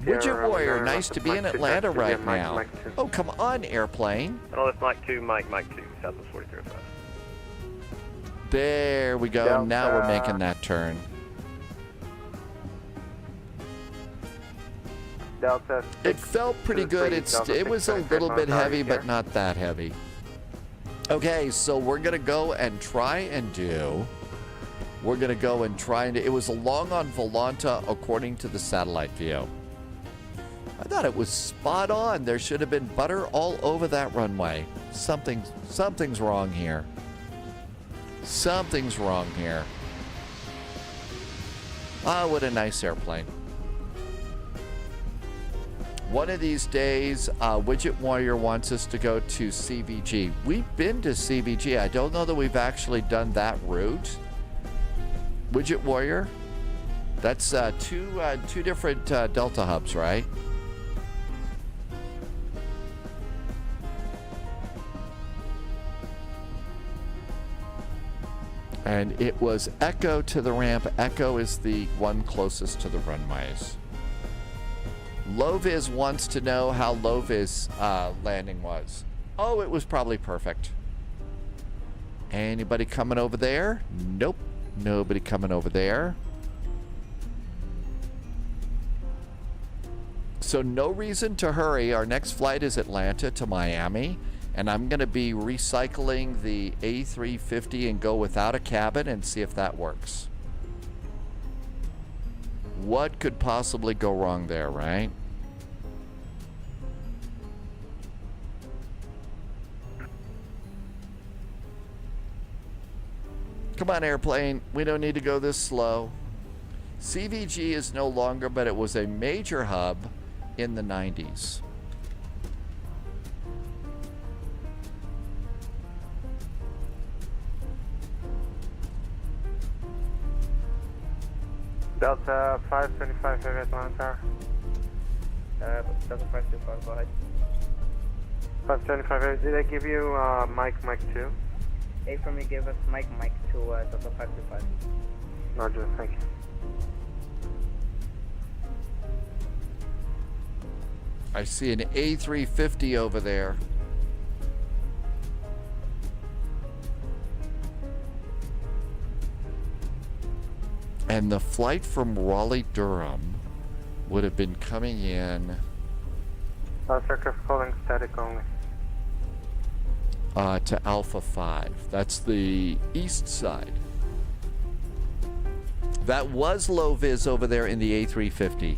Widget Warrior, nice to be in Atlanta right now. Oh, come on, airplane. Oh, that's Mike 2, Mike 2, Southwest 4305. There we go. Now we're making that turn. It felt pretty good. It was a little bit heavy, but not that heavy. Okay, so we're going to go and try and do... It was along on Volanta according to the satellite view. I thought it was spot on. There should have been butter all over that runway. Something's wrong here. Something's wrong here. Ah, what a nice airplane. One of these days, Widget Warrior wants us to go to CVG. We've been to CVG. I don't know that we've actually done that route. Widget Warrior? That's two different Delta hubs, right? And it was Echo to the ramp. Echo is the one closest to the runways. Loviz wants to know how Loviz landing was. Oh, it was probably perfect. Anybody coming over there? Nope. Nobody coming over there. So no reason to hurry. Our next flight is Atlanta to Miami. And I'm going to be recycling the A350 and go without a cabin and see if that works. What could possibly go wrong there, right? Come on, airplane. We don't need to go this slow. CVG is no longer, but it was a major hub in the 90s. Delta 525 Heavy Atlanta. Delta 525, go ahead. 525 Heavy, did I give you Mike 2? A for me, give us Mike to Delta 525. Roger, thank you. I see an A350 over there. And the flight from Raleigh, Durham would have been coming in Aircraft calling static only. To Alpha 5. That's the east side. That was low vis over there in the A350.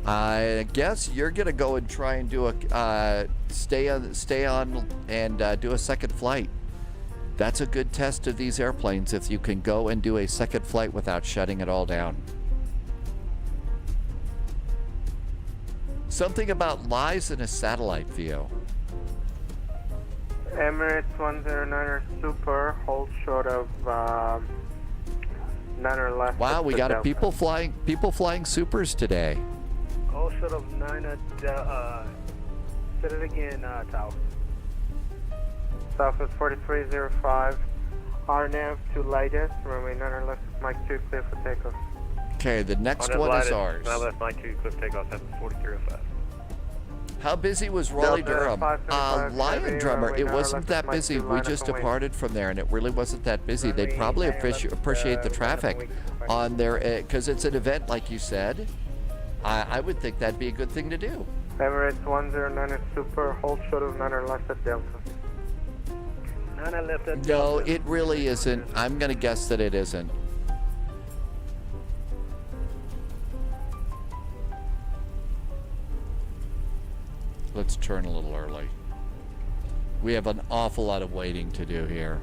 I guess you're gonna go and try and do a stay on and do a second flight. That's a good test of these airplanes if you can go and do a second flight without shutting it all down. Something about lies in a satellite view. Emirates 109er Super, hold short of 9er left. Wow, we got a people flying supers today. All short of 9 at, say it again, Tower. Southwest 4305, RNAV to lightest, runway 9er left, Mike 2 clear for takeoff. Okay, the next one is ours. 9 left, Mike 2 clear for takeoff, 4305. How busy was Raleigh, Durham? Lion Drummer, it wasn't that busy. We just departed from there, and it really wasn't that busy. They'd probably appreciate the traffic on there, because it's an event, like you said. I would think that'd be a good thing to do. Emirates 109er Super, hold short of 9er left at Delta. 9 left at No, it really isn't. I'm going to guess that it isn't. Let's turn a little early. We have an awful lot of waiting to do here.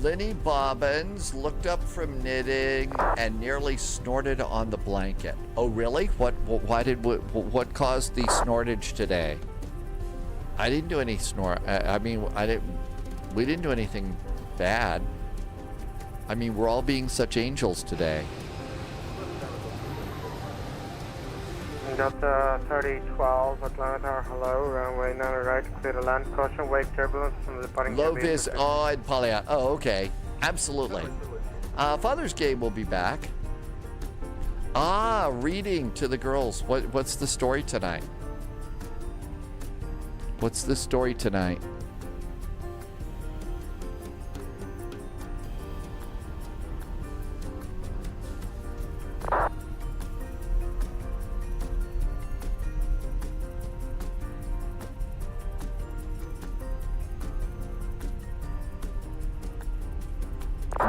Lenny Bobbins looked up from knitting and nearly snorted on the blanket. Oh, really? What caused the snortage today? I didn't do any we didn't do anything bad. I mean, we're all being such angels today. Delta 3012, Atlanta, hello, runway 9 right, clear to land, caution, wake turbulence from the departing Low vis, and Polya. Oh, okay. Absolutely. Father's Game will be back. Reading to the girls. What's the story tonight? What's the story tonight?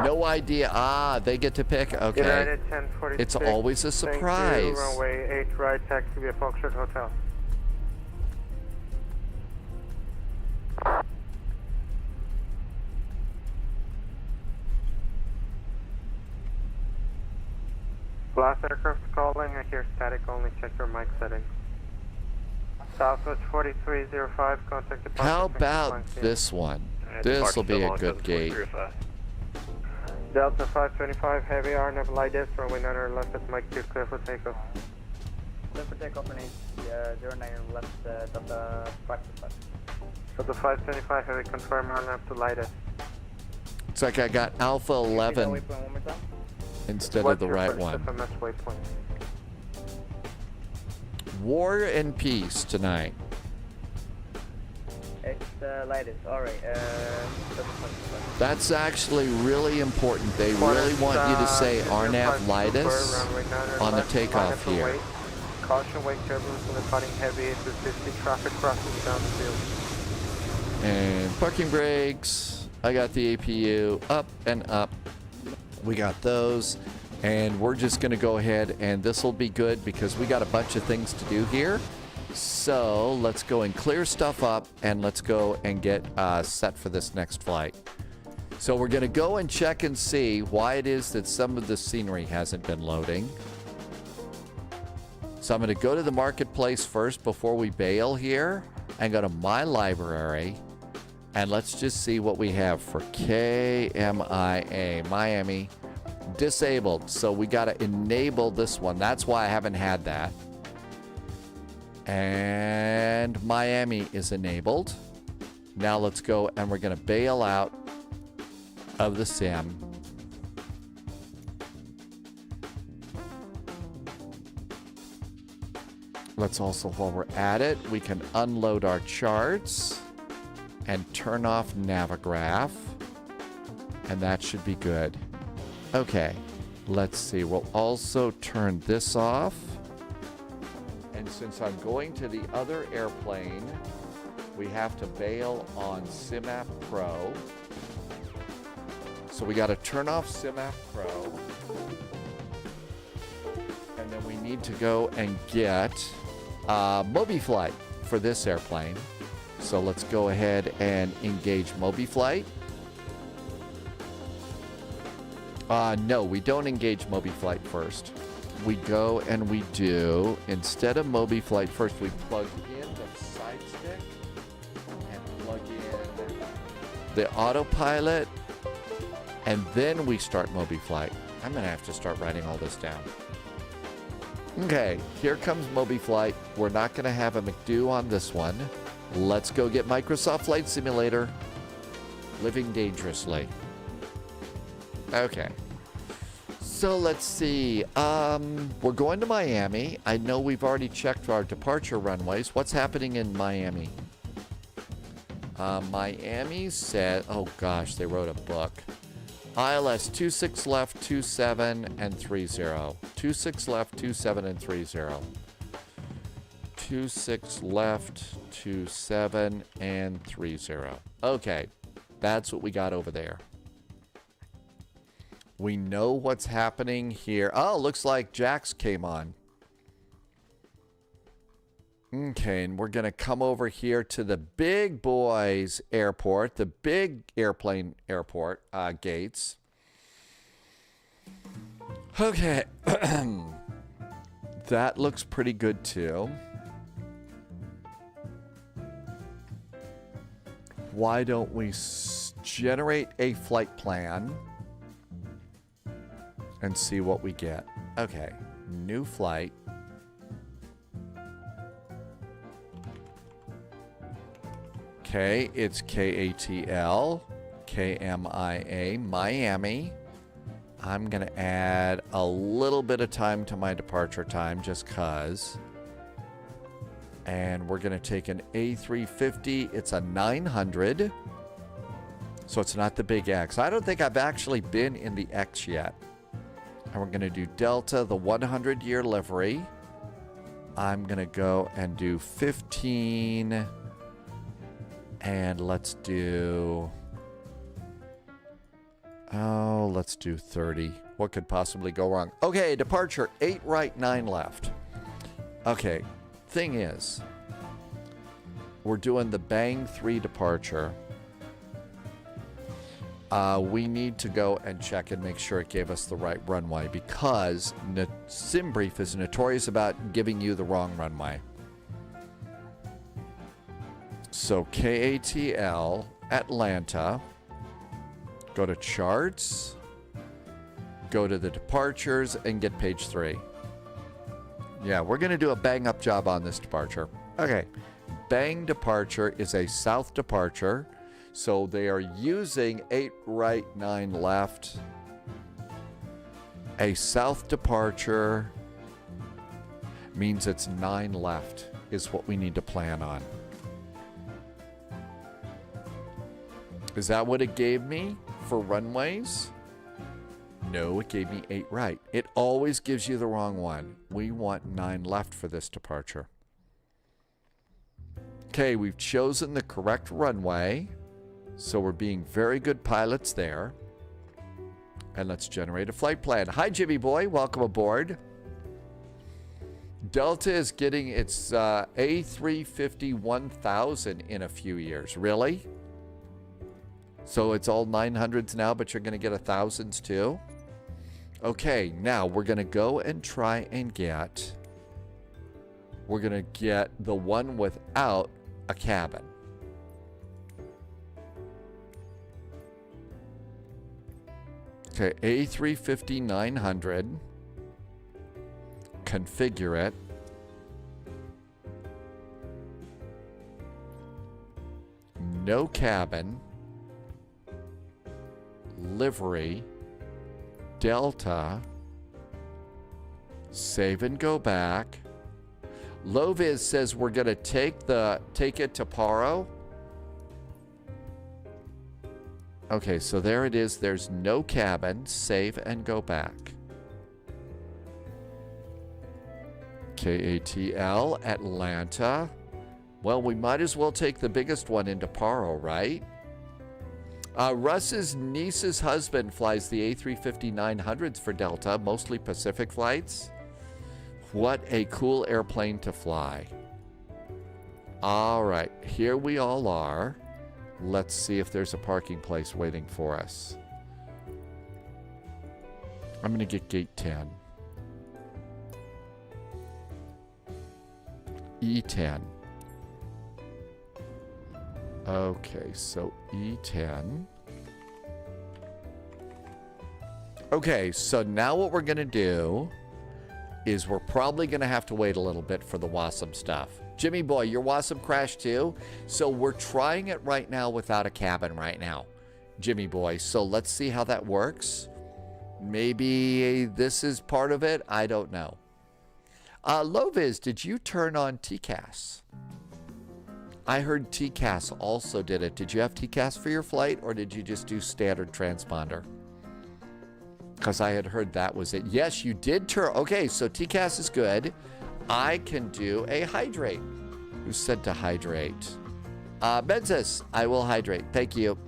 No idea. Ah, they get to pick. Okay. United 1046. It's always a surprise. Thank you. Runway 8 right, taxi via Foxtrot Hotel. Last aircraft calling, I hear static only, check your mic settings. Southwest 4305, contact departure. How about this one? This will be a good gate. Delta 525, heavy RNAV light S, runway 9 left at Mike 2, clear for takeoff. Clear for takeoff, runway 09 left, Delta 525. Delta 525, heavy confirm RNAV to light S. It's like I got Alpha 11 instead of the right one. FMS waypoint. War and peace tonight. It's lightest. Alright, That's actually really important. They really want you to say RNAV Lidus on the takeoff here. Caution, wake turbulence and departing heavy A350 traffic crossing down the field. And parking brakes. I got the APU up and up. We got those. And we're just going to go ahead, and this will be good because we got a bunch of things to do here. So let's go and clear stuff up, and let's go and get set for this next flight. So we're going to go and check and see why it is that some of the scenery hasn't been loading. So I'm going to go to the marketplace first before we bail here and go to my library. And let's just see what we have for KMIA, Miami. Disabled, so we got to enable this one. That's why I haven't had that. And Miami is enabled. Now let's go and we're going to bail out of the sim. Let's also, while we're at it, we can unload our charts and turn off Navigraph, and that should be good. Okay, let's see. We'll also turn this off. And since I'm going to the other airplane, we have to bail on SimApp Pro. So we got to turn off SimApp Pro. And then we need to go and get MobiFlight for this airplane. So let's go ahead and engage MobiFlight. No, we don't engage MobiFlight first. We go and we do, instead of MobiFlight first, we plug in the side stick and plug in the autopilot, and then we start MobiFlight. I'm going to have to start writing all this down. Okay, here comes MobiFlight. We're not going to have a McDo on this one. Let's go get Microsoft Flight Simulator. Living dangerously. Okay. So let's see. We're going to Miami. I know we've already checked our departure runways. What's happening in Miami? Miami said, oh gosh, they wrote a book. ILS 26 left, 27 and 30. 26 left, 27 and 30. 26 left, 27 and 30. Okay, that's what we got over there. We know what's happening here. Oh, looks like Jax came on. Okay, and we're going to come over here to the big boys airport, the big airplane airport gates. Okay. That looks pretty good too. Why don't we generate a flight plan and see what we get? Okay, new flight. Okay, it's KATL-KMIA, Miami. I'm going to add a little bit of time to my departure time just because. And we're going to take an A350. It's a 900. So it's not the big X. I don't think I've actually been in the X yet. And we're going to do Delta, the 100-year livery. I'm going to go and do 15. And let's do Oh, let's do 30. What could possibly go wrong? Okay, departure, 8 right, 9 left. Okay, thing is, we're doing the bang 3 departure. We need to go and check and make sure it gave us the right runway, because SimBrief is notorious about giving you the wrong runway. So KATL, Atlanta, go to charts, go to the departures, and get page 3. Yeah, we're going to do a bang up job on this departure. Okay, bang departure is a south departure. So they are using 8 right, 9 left. A south departure means it's 9 left is what we need to plan on. Is that what it gave me for runways? No, it gave me 8 right. It always gives you the wrong one. We want 9 left for this departure. Okay, we've chosen the correct runway. So we're being very good pilots there. And let's generate a flight plan. Hi, Jimmy boy. Welcome aboard. Delta is getting its A350 1000 in a few years. Really? So it's all 900s now, but you're going to get 1000s too? Okay, now we're going to go and try and get... We're going to get the one without a cabin. Okay, A350 900. Configure it. No cabin. Livery. Delta. Save and go back. Loviz says we're going to take it to Paro. Okay, so there it is. There's no cabin. Save and go back. KATL, Atlanta. Well, we might as well take the biggest one into Paro, right? Russ's niece's husband flies the A350 900s for Delta, mostly Pacific flights. What a cool airplane to fly. All right, here we all are. Let's see if there's a parking place waiting for us. I'm going to get gate 10. E10. Okay, so E10. Okay, so now what we're going to do is we're probably going to have to wait a little bit for the WASM stuff. Jimmy boy, your WASM crashed too? So we're trying it right now without a cabin right now, Jimmy boy. So let's see how that works. Maybe this is part of it. I don't know. Loviz, did you turn on TCAS? I heard TCAS also did it. Did you have TCAS for your flight, or did you just do standard transponder? Because I had heard that was it. Yes, you did turn. Okay, so TCAS is good. I can do a hydrate. Who said to hydrate? Benzis, I will hydrate. Thank you.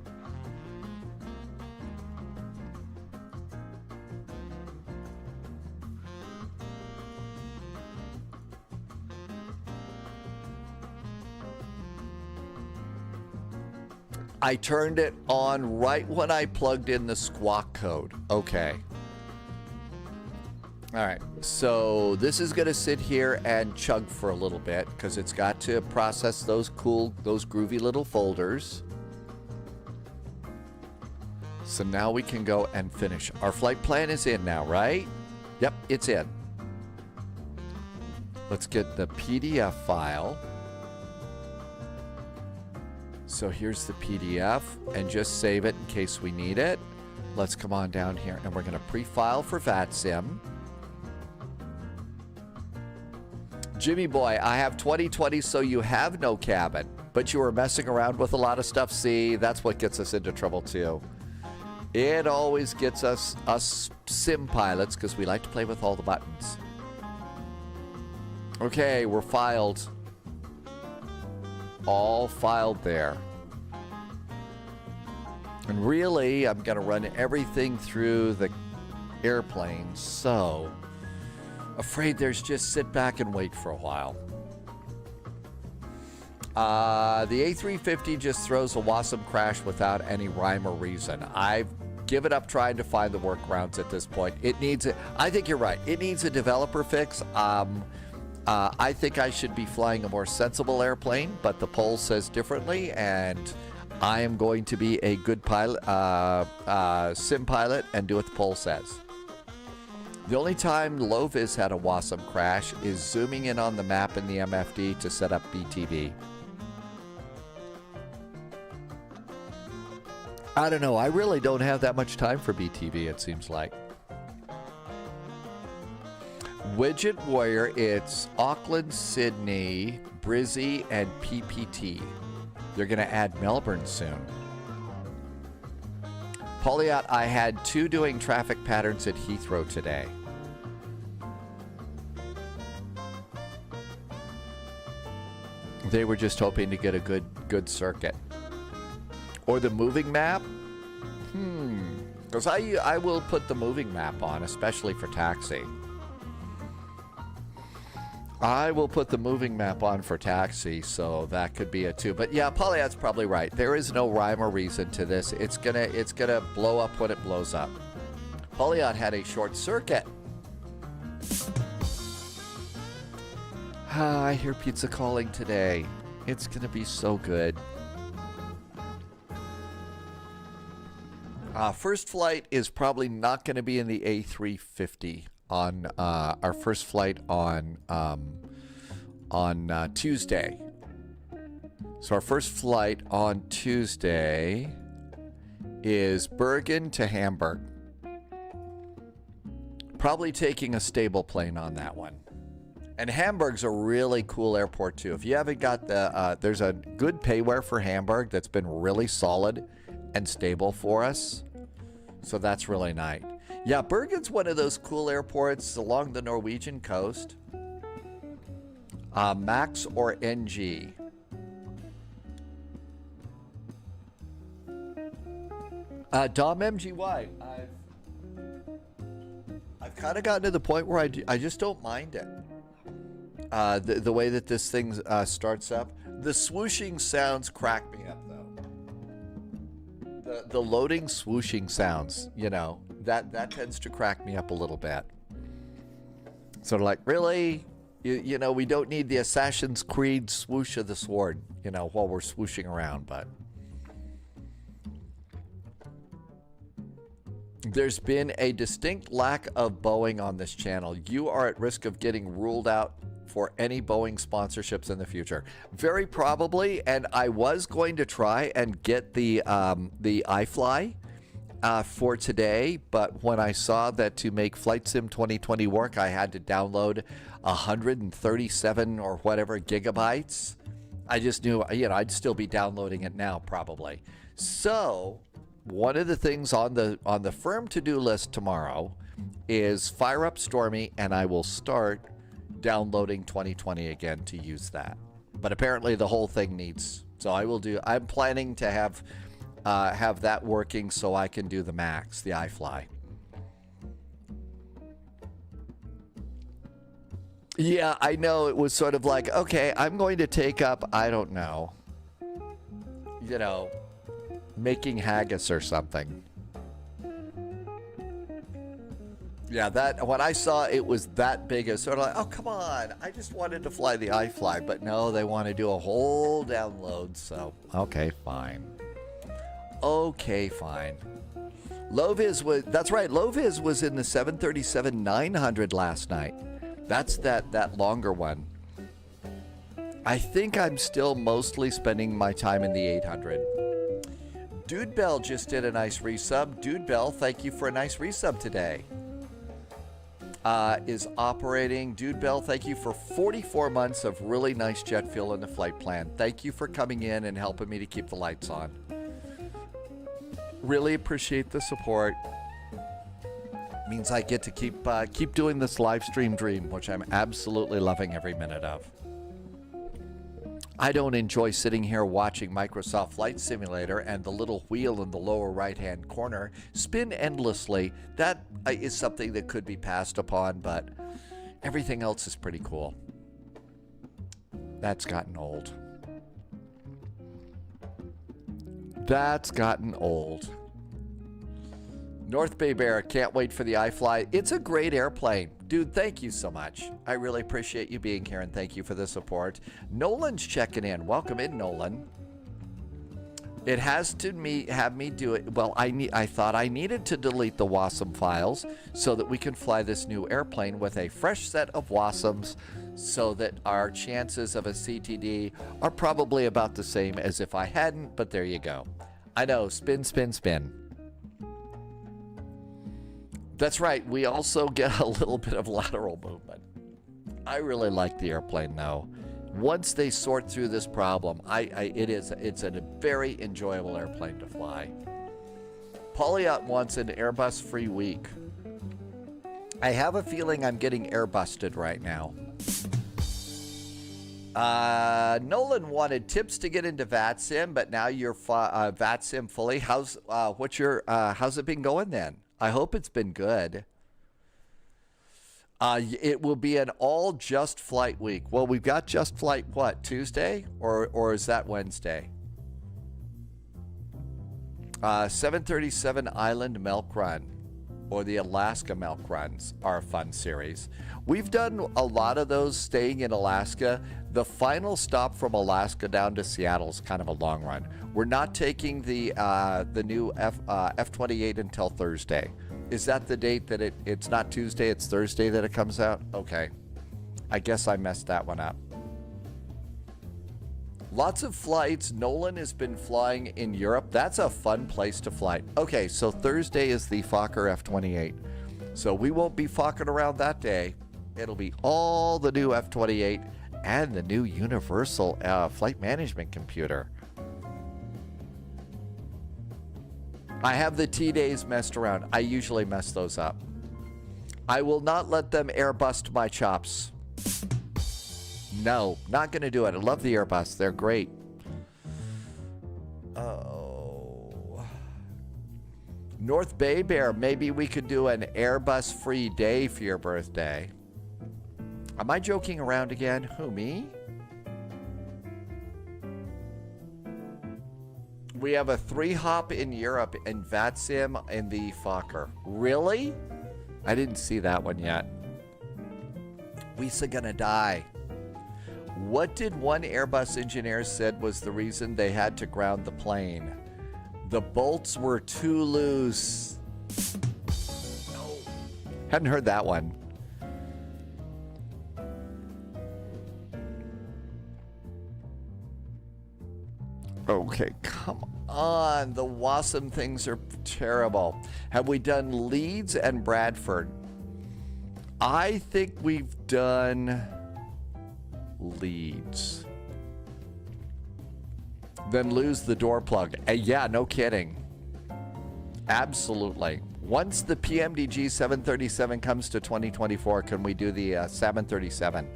I turned it on right when I plugged in the squawk code. Okay. All right, so this is gonna sit here and chug for a little bit because it's got to process those groovy little folders. So now we can go and finish. Our flight plan is in now, right? Yep, it's in. Let's get the PDF file. So here's the PDF, and just save it in case we need it. Let's come on down here, and we're gonna pre-file for VATSIM. Jimmy boy, I have 2020, so you have no cabin, but you were messing around with a lot of stuff. See, that's what gets us into trouble too. It always gets us sim pilots, because we like to play with all the buttons. Okay, we're filed. All filed there. And really, I'm going to run everything through the airplane, so afraid there's just sit back and wait for a while. The A350 just throws a WASM crash without any rhyme or reason. I've given up trying to find the workarounds at this point. It needs it. I think you're right. It needs a developer fix. I think I should be flying a more sensible airplane, but the poll says differently, and I am going to be a good pilot, sim pilot, and do what the poll says. The only time Lovis had a WASM crash is zooming in on the map in the MFD to set up BTV. I don't know. I really don't have that much time for BTV, it seems like. Widget Warrior, it's Auckland, Sydney, Brizzy, and PPT. They're going to add Melbourne soon. Poliot, I had 2 doing traffic patterns at Heathrow today. They were just hoping to get a good circuit. Or the moving map? Because I will put the moving map on, especially for taxi. I will put the moving map on for taxi, so that could be a 2. But yeah, Poliot's probably right. There is no rhyme or reason to this. It's gonna blow up when it blows up. Poliot had a short circuit. I hear pizza calling today. It's gonna be so good. First flight is probably not going to be in the A350 on our first flight on Tuesday. So our first flight on Tuesday is Bergen to Hamburg. Probably taking a stable plane on that one. And Hamburg's a really cool airport too. If you haven't got there's a good payware for Hamburg that's been really solid and stable for us. So that's really nice. Yeah, Bergen's one of those cool airports along the Norwegian coast. Max or NG? Dom MGY. I've kind of gotten to the point where I just don't mind it. The way that this thing starts up. The swooshing sounds crack me up, though. The loading swooshing sounds, you know, that tends to crack me up a little bit. Sort of like, really? You know, we don't need the Assassin's Creed swoosh of the sword, you know, while we're swooshing around, but there's been a distinct lack of Boeing on this channel. You are at risk of getting ruled out for any Boeing sponsorships in the future. Very probably, and I was going to try and get the iFly for today, but when I saw that to make Flight Sim 2020 work, I had to download 137 or whatever gigabytes. I just knew, you know, I'd still be downloading it now probably. So one of the things on the firm to-do list tomorrow is fire up Stormy, and I will start downloading 2020 again to use that. But apparently the whole thing needs, so I'm planning to have that working so I can do the Max, the iFly. Yeah, I know, it was sort of like, okay, I'm going to take up, I don't know, you know, making haggis or something. Yeah, that when I saw it was that big, it's sort of like, oh, come on. I just wanted to fly the iFly, but no, they want to do a whole download, so okay, fine. Okay, fine. Loviz was, that's right, Loviz was in the 737-900 last night. That's that longer one. I think I'm still mostly spending my time in the 800. Dude Bell just did a nice resub. Dude Bell, thank you for a nice resub today. Is operating. Dude Bell, thank you for 44 months of really nice jet fuel in the flight plan. Thank you for coming in and helping me to keep the lights on. Really appreciate the support. Means I get to keep doing this live stream dream, which I'm absolutely loving every minute of. I don't enjoy sitting here watching Microsoft Flight Simulator and the little wheel in the lower right-hand corner spin endlessly. That is something that could be passed upon, but everything else is pretty cool. That's gotten old. That's gotten old. North Bay Bear, can't wait for the iFly. It's a great airplane. Dude, thank you so much. I really appreciate you being here, and thank you for the support. Nolan's checking in. Welcome in, Nolan. It has to have me do it. Well, I thought I needed to delete the WASM files so that we can fly this new airplane with a fresh set of WASMs so that our chances of a CTD are probably about the same as if I hadn't, but there you go. I know, spin, spin, spin. That's right, we also get a little bit of lateral movement. I really like the airplane though. Once they sort through this problem, it's a very enjoyable airplane to fly. Polyot wants an Airbus free week. I have a feeling I'm getting airbusted right now. Nolan wanted tips to get into VATSIM, but now you're VATSIM fully. How's it been going then? I hope it's been good. It will be an all just flight week. Well, we've got just flight, what, Tuesday? Or is that Wednesday? 737 Island Milk Run, or the Alaska Milk Runs, are a fun series. We've done a lot of those staying in Alaska. The final stop from Alaska down to Seattle is kind of a long run. We're not taking the new F28 until Thursday. Is that the date that it's not Tuesday, it's Thursday that it comes out? Okay. I guess I messed that one up. Lots of flights. Nolan has been flying in Europe. That's a fun place to fly. Okay, so Thursday is the Fokker F28. So we won't be Fokking around that day. It'll be all the new F28 and the new Universal Flight Management computer. I have the T-days messed around. I usually mess those up. I will not let them airbust my chops. No, not going to do it. I love the Airbus. They're great. Oh. North Bay Bear, maybe we could do an Airbus free day for your birthday. Am I joking around again? Who, me? We have a 3-hop in Europe in VATSIM in the Fokker. Really? I didn't see that one yet. We's gonna die. What did one Airbus engineer said was the reason they had to ground the plane? The bolts were too loose. No. Hadn't heard that one. Okay, come on. The WASM things are terrible. Have we done Leeds and Bradford? I think we've done Leeds. Then lose the door plug. Yeah, no kidding. Absolutely. Once the PMDG 737 comes to 2024, can we do the 737?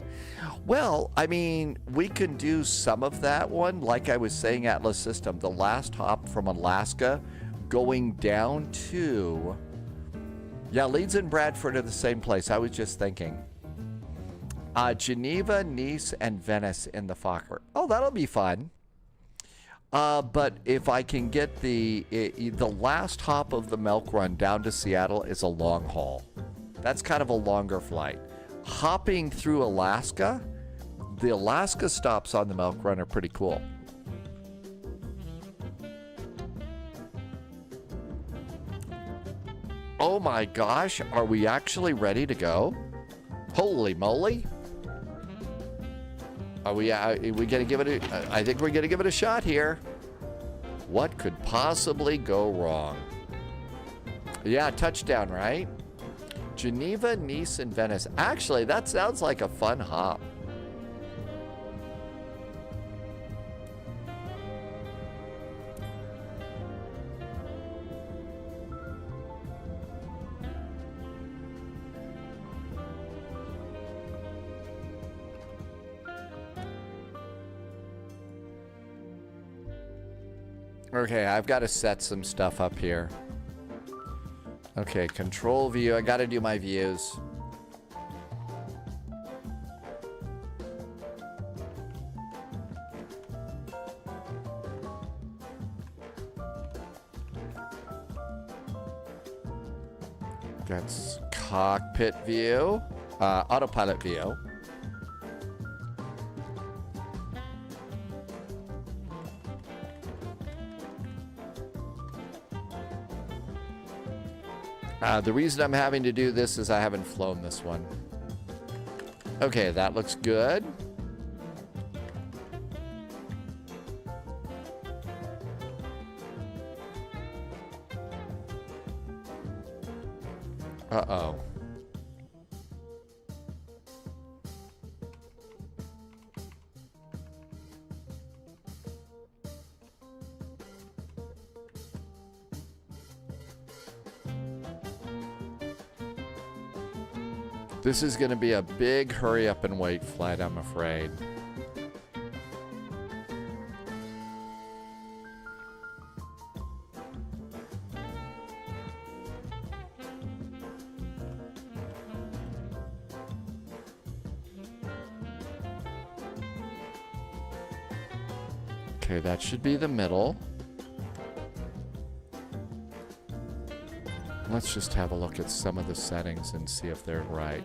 Well, I mean, we can do some of that one. Like I was saying, Atlas System, the last hop from Alaska going down to... Yeah, Leeds and Bradford are the same place. I was just thinking. Geneva, Nice, and Venice in the Fokker. Oh, that'll be fun. But if I can get the last hop of the Milk Run down to Seattle is a long haul. That's kind of a longer flight. Hopping through Alaska, the Alaska stops on the Milk Run are pretty cool. Oh my gosh, are we actually ready to go? Holy moly. Are we gonna give it I think we're gonna give it a shot here. What could possibly go wrong? Yeah, touchdown, right? Geneva, Nice, and Venice. Actually, that sounds like a fun hop. Okay, I've got to set some stuff up here. Okay, control view. I got to do my views. That's cockpit view, autopilot view. The reason I'm having to do this is I haven't flown this one. Okay, that looks good. Uh-oh. This is going to be a big hurry up and wait flight, I'm afraid. Okay, that should be the middle. Let's just have a look at some of the settings and see if they're right.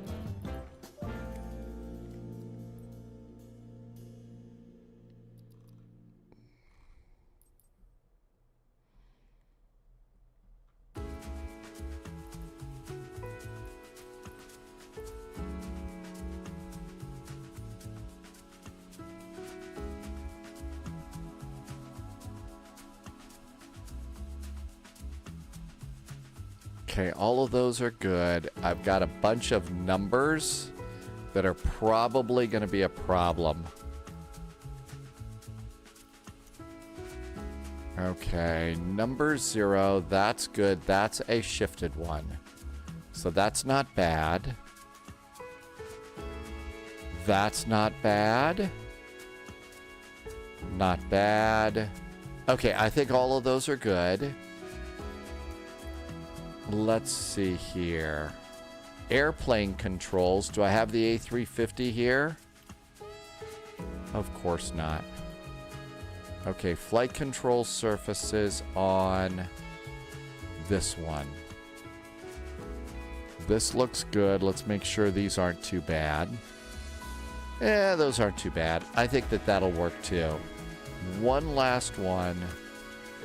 Okay, all of those are good. I've got a bunch of numbers that are probably going to be a problem. Okay, number 0, that's good. That's a shifted one. So that's not bad. That's not bad. Not bad. Okay, I think all of those are good. Let's see here. Airplane controls. Do I have the A350 here? Of course not. Okay, flight control surfaces on this one. This looks good. Let's make sure these aren't too bad. Yeah, those aren't too bad. I think that that'll work too. One last one.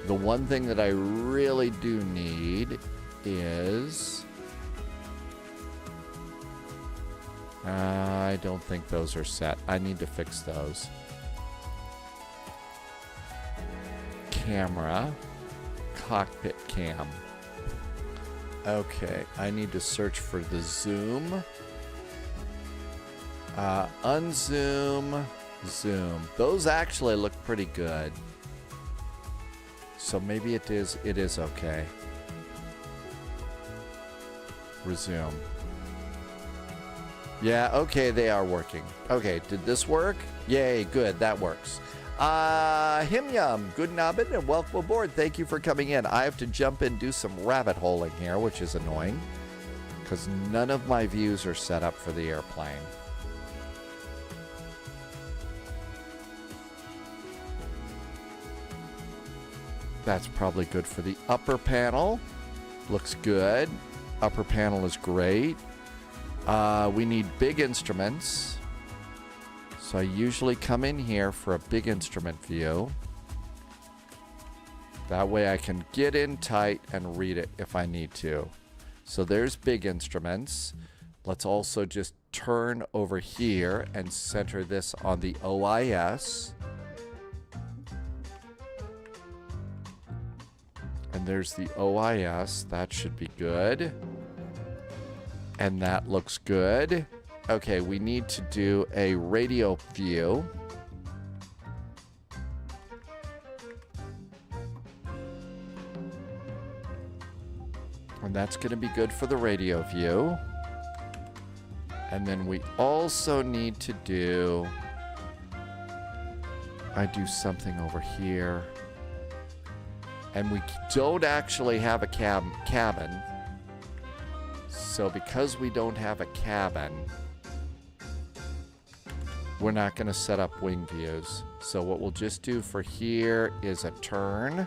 The one thing that I really do need is... I don't think those are set. I need to fix those. Camera. Cockpit cam. Okay, I need to search for the zoom. Unzoom. Zoom. Those actually look pretty good. So maybe it is okay. Resume. Yeah, okay, they are working. Okay, did this work? Yay, good, that works. Himyam, good nabbit and welcome aboard. Thank you for coming in. I have to jump in and do some rabbit holing here, which is annoying, because none of my views are set up for the airplane. That's probably good for the upper panel. Looks good. Upper panel is great. We need big instruments. So I usually come in here for a big instrument view. That way I can get in tight and read it if I need to. So there's big instruments. Let's also just turn over here and center this on the OIS. And there's the OIS. That should be good. And that looks good. Okay, we need to do a radio view. And that's going to be good for the radio view. And then we also need to do... I do something over here. And we don't actually have a cabin. So because we don't have a cabin, we're not going to set up wing views. So what we'll just do for here is a turn.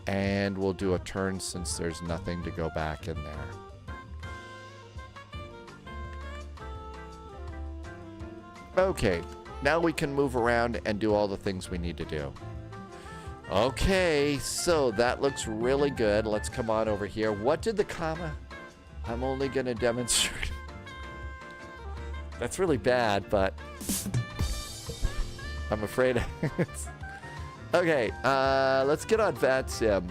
And we'll do a turn since there's nothing to go back in there. Okay, now we can move around and do all the things we need to do. Okay, so that looks really good. Let's come on over here. What did the comma? I'm only going to demonstrate. That's really bad, but I'm afraid it's... Okay, let's get on VATSIM.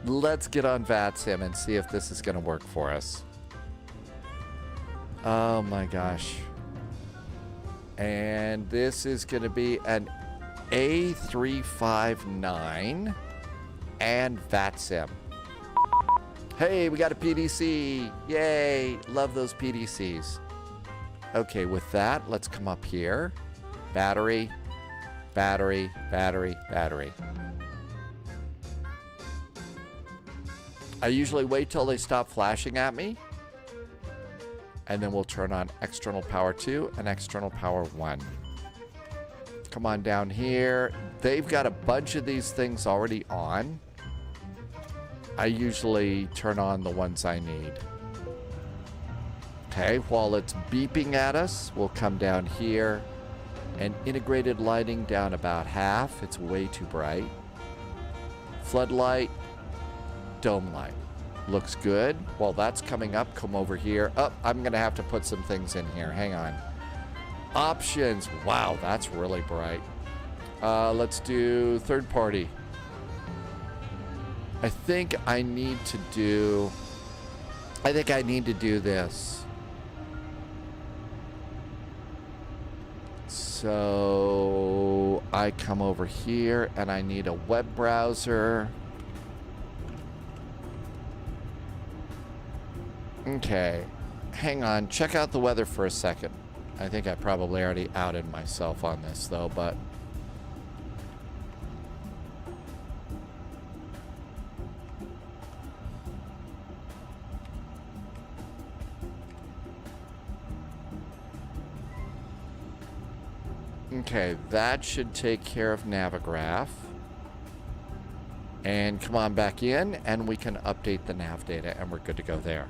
Let's get on VATSIM and see if this is going to work for us. Oh my gosh. And this is going to be an A359 and VATSIM. Hey, we got a PDC. Yay. Love those PDCs. Okay, with that, let's come up here. Battery, battery, battery, battery. I usually wait till they stop flashing at me. And then we'll turn on external power 2 and external power 1. Come on down here. They've got a bunch of these things already on. I usually turn on the ones I need. Okay, while it's beeping at us, we'll come down here. And integrated lighting down about half. It's way too bright. Floodlight, dome light. Looks good. While that's coming up, come over here. Oh, I'm going to have to put some things in here. Hang on. Options. Wow, that's really bright. Let's do third party. I think I need to do this. So I come over here and I need a web browser. Okay, hang on. Check out the weather for a second. I think I probably already outed myself on this though, but... Okay, that should take care of Navigraph. And come on back in, and we can update the nav data, and we're good to go there.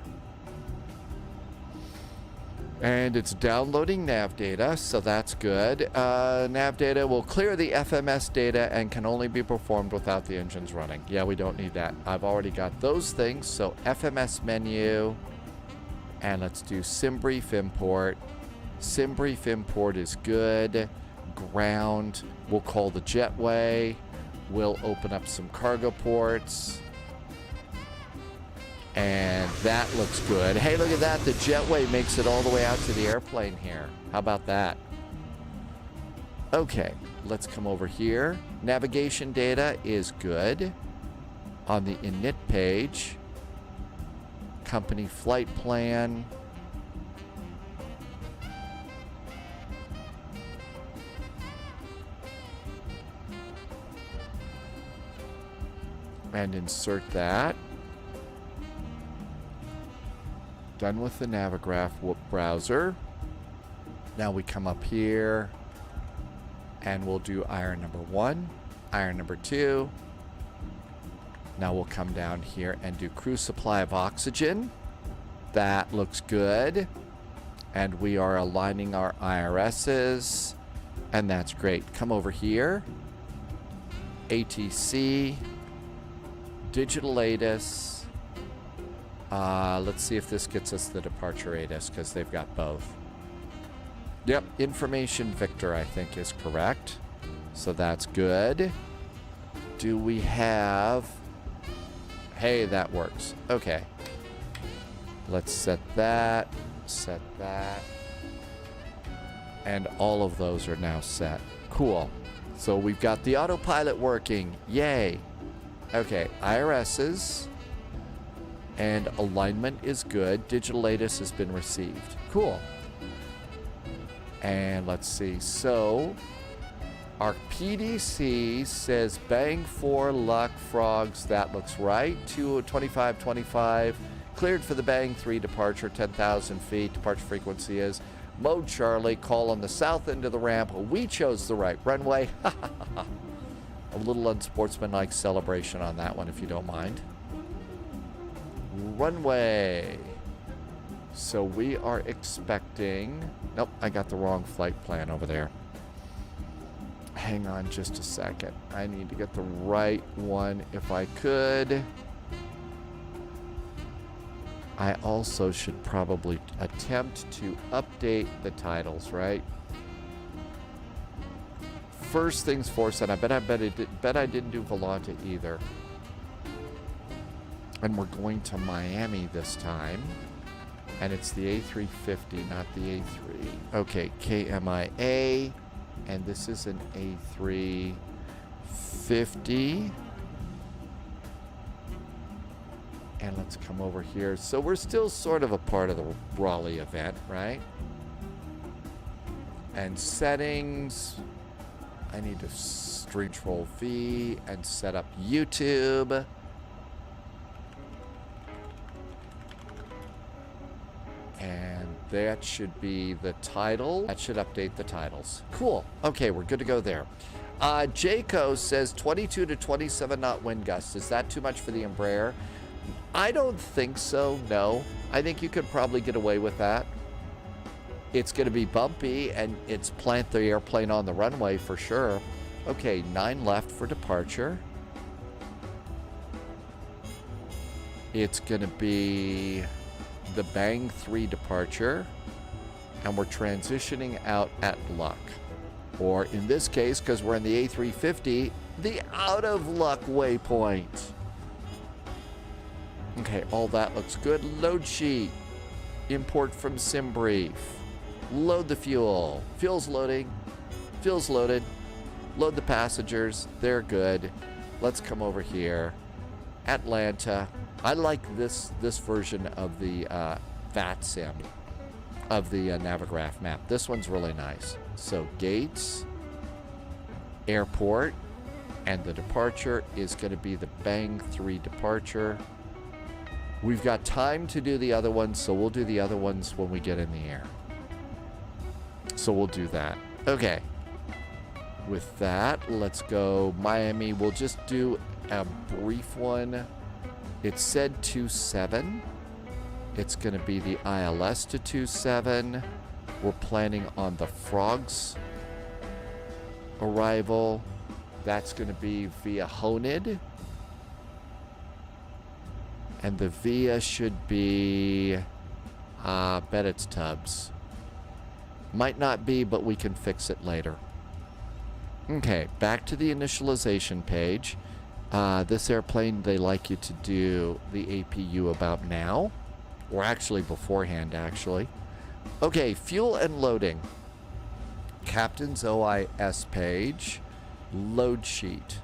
And it's downloading nav data, so that's good. Nav data will clear the FMS data and can only be performed without the engines running. Yeah, we don't need that. I've already got those things, so FMS menu. And let's do SimBrief import. SimBrief import is good. Ground, we'll call the jetway. We'll open up some cargo ports. And that looks good. Hey, look at that. The jetway makes it all the way out to the airplane here. How about that? Okay, let's come over here. Navigation data is good. On the init page, company flight plan. And insert that. Done with the Navigraph browser. Now we come up here and we'll do iron number 1, iron number 2. Now we'll come down here and do crew supply of oxygen. That looks good. And we are aligning our IRSs. And that's great. Come over here. ATC. Digital ATIS. Let's see if this gets us the departure ATIS, because they've got both. Yep, information Victor, I think, is correct. So that's good. Do we have... Hey, that works. Okay. Let's set that. Set that. And all of those are now set. Cool. So we've got the autopilot working. Yay. Okay, IRSs and alignment is good. Digital ATIS has been received. Cool. And let's see. So Our PDC says bang 4 luck frogs. That looks right. 2525. Cleared for the bang 3 departure, 10,000 feet. Departure frequency is mode Charlie. Call on the south end of the ramp. We chose the right runway. A little unsportsmanlike celebration on that one, if you don't mind. Runway. So we are expecting... Nope, I got the wrong flight plan over there. Hang on just a second. I need to get the right one if I could. I also should probably attempt to update the titles, right? First things first, and I bet I didn't do Volanta either. And we're going to Miami this time. And it's the A350, not the A3. Okay, KMIA. And this is an A350. And let's come over here. So we're still sort of a part of the Raleigh event, right? And settings. I need to Control V and set up YouTube. And that should be the title. That should update the titles. Cool. Okay, we're good to go there. Jayco says 22 to 27 knot wind gusts. Is that too much for the Embraer? I don't think so, no. I think you could probably get away with that. It's going to be bumpy, and it's plant the airplane on the runway for sure. Okay, 9 left for departure. It's going to be the Bang 3 departure, and we're transitioning out at luck. Or in this case, because we're in the A350, the out of luck waypoint. Okay, all that looks good. Load sheet. Import from SimBrief. Load the fuel. Fuel's loading. Fuel's loaded. Load the passengers. They're good. Let's come over here. Atlanta. I like this version of the VATSIM of the Navigraph map. This one's really nice. So gates, airport, and the departure is going to be the Bang 3 departure. We've got time to do the other ones, so we'll do the other ones when we get in the air. So we'll do that. Okay. With that, let's go Miami. We'll just do a brief one. It said 27. It's going to be the ILS to 27. We're planning on the Frogs arrival. That's going to be via Honid. And the via should be, bet it's Tubbs. Might not be, but we can fix it later. Okay, back to the initialization page. This airplane, they like you to do the APU about now. Or actually beforehand, actually. Okay, fuel and loading. Captain's OIS page. Load sheet.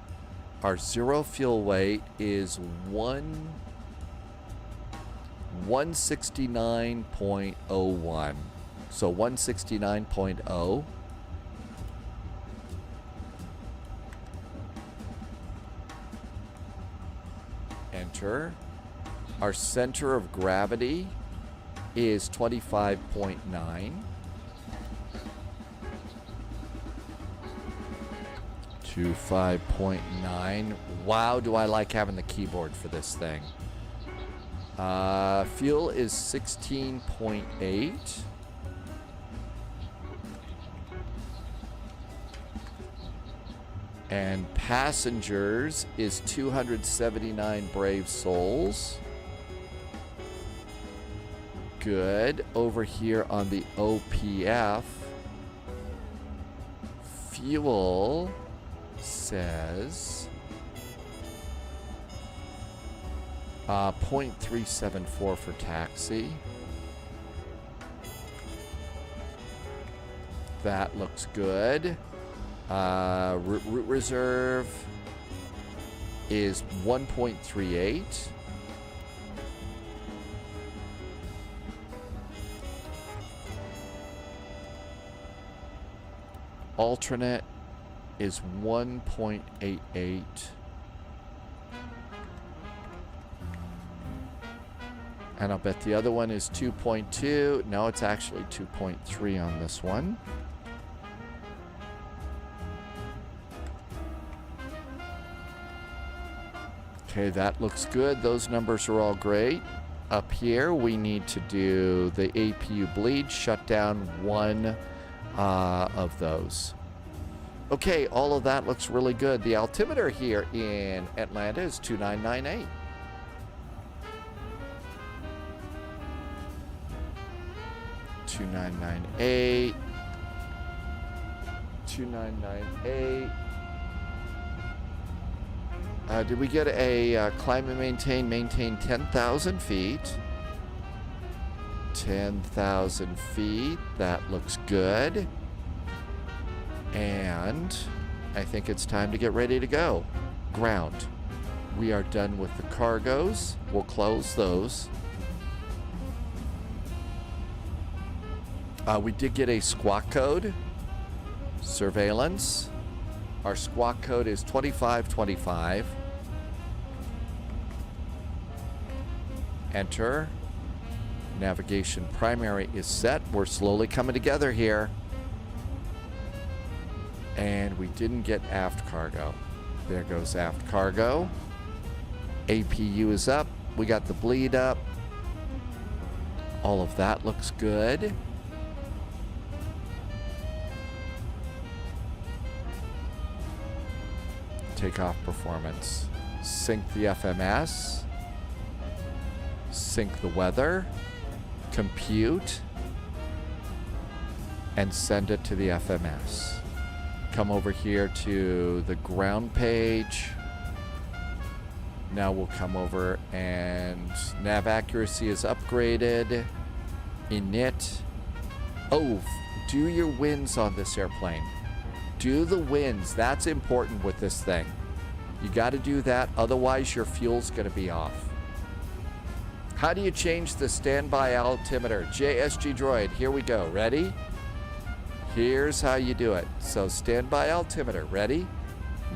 Our zero fuel weight is 169.01. So 169.0. Enter. Our center of gravity is 25.9. 25.9. Wow, do I like having the keyboard for this thing. Fuel is 16.8. And passengers is 279 brave souls. Good. Over here on the OPF, fuel says 0.374 for taxi. That looks good. Route reserve is 1.38. Alternate is 1.88. And I'll bet the other one is 2.2. No, it's actually 2.3 on this one. Okay, that looks good. Those numbers are all great. Up here, we need to do the APU bleed, shut down one of those. Okay, all of that looks really good. The altimeter here in Atlanta is 2998. $2998. Did we get a climb and maintain 10,000 feet? 10,000 feet. That looks good. And I think it's time to get ready to go. Ground. We are done with the cargoes. We'll close those. We did get a squawk code. Surveillance. Our squawk code is 2525. Enter. Navigation primary is set. We're slowly coming together here. And we didn't get aft cargo. There goes aft cargo. APU is up. We got the bleed up. All of that looks good. Takeoff performance. Sync the FMS. Sync the weather. Compute. And send it to the FMS. Come over here to the ground page. Now we'll come over and nav accuracy is upgraded. Init. Oh, do your winds on this airplane. Do the winds. That's important with this thing. You got to do that, otherwise your fuel's going to be off. How do you change the standby altimeter? JSG Droid, here we go. Ready? Here's how you do it. So standby altimeter. Ready?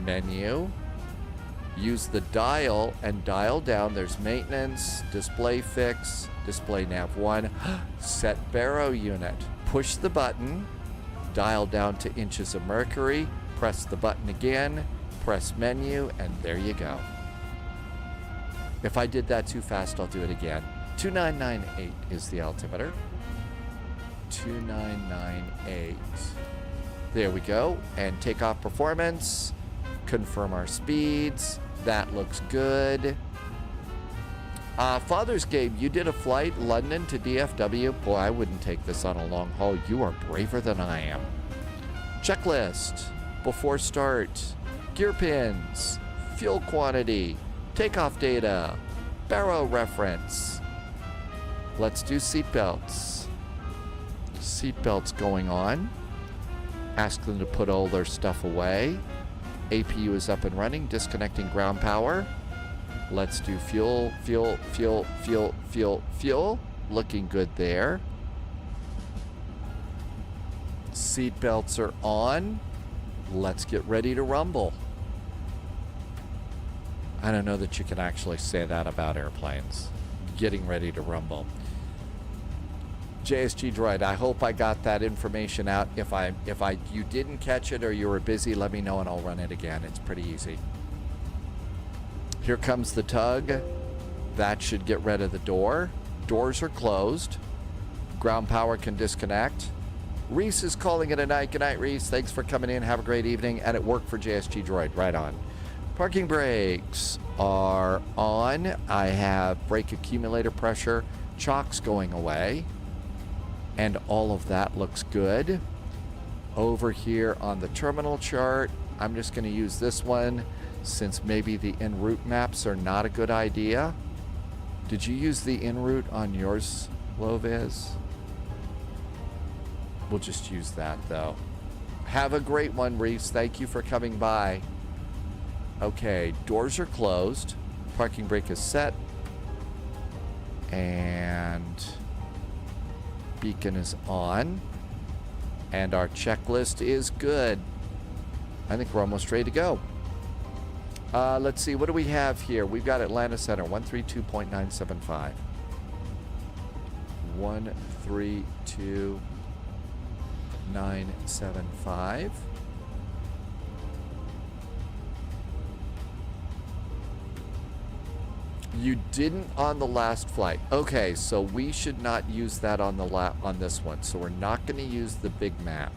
Menu. Use the dial and dial down. There's maintenance, display fix, display nav 1, set baro unit. Push the button. Dial down to inches of mercury, press the button again, press menu, and there you go. If I did that too fast, I'll do it again. 2998 is the altimeter. 2998. There we go. And takeoff performance. Confirm our speeds. That looks good. Father's Game, you did a flight London to DFW. Boy, I wouldn't take this on a long haul. You are braver than I am. Checklist. Before start. Gear pins. Fuel quantity. Takeoff data. Baro reference. Let's do seatbelts. Seatbelts going on. Ask them to put all their stuff away. APU is up and running. Disconnecting ground power. Let's do fuel, fuel, fuel, fuel, fuel, fuel. Looking good there. Seatbelts are on. Let's get ready to rumble. I don't know that you can actually say that about airplanes. Getting ready to rumble. JSG Droid, I hope I got that information out. If you didn't catch it or you were busy, let me know and I'll run it again. It's pretty easy. Here comes the tug. That should get rid of the door. Doors are closed. Ground power can disconnect. Reese is calling it a night. Good night, Reese. Thanks for coming in. Have a great evening. And it worked for JSG Droid. Right on. Parking brakes are on. I have brake accumulator pressure. Chocks going away. And all of that looks good. Over here on the terminal chart, I'm just going to use this one since maybe the en route maps are not a good idea. Did you use the en route on yours, Loviz? We'll just use that though. Have a great one, Reese. Thank you for coming by. Okay, doors are closed. Parking brake is set. And beacon is on. And our checklist is good. I think we're almost ready to go. Let's see, what do we have here? We've got Atlanta Center, 132.975. 132.975. You didn't on the last flight. Okay, so we should not use that on the on this one. So we're not going to use the big map.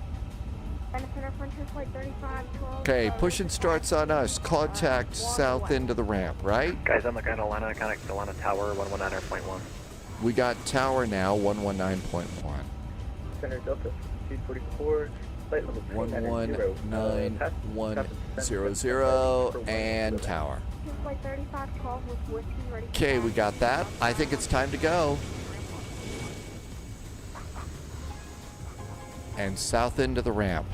Okay, pushing starts on us. Contact south end of the ramp, right? Guys, I'm looking at Atlanta. Contact Atlanta Tower 119.1. We got tower now, 119.1. Center Delta 244. 119.100 and tower. Okay, we got that. I think it's time to go. And south end of the ramp.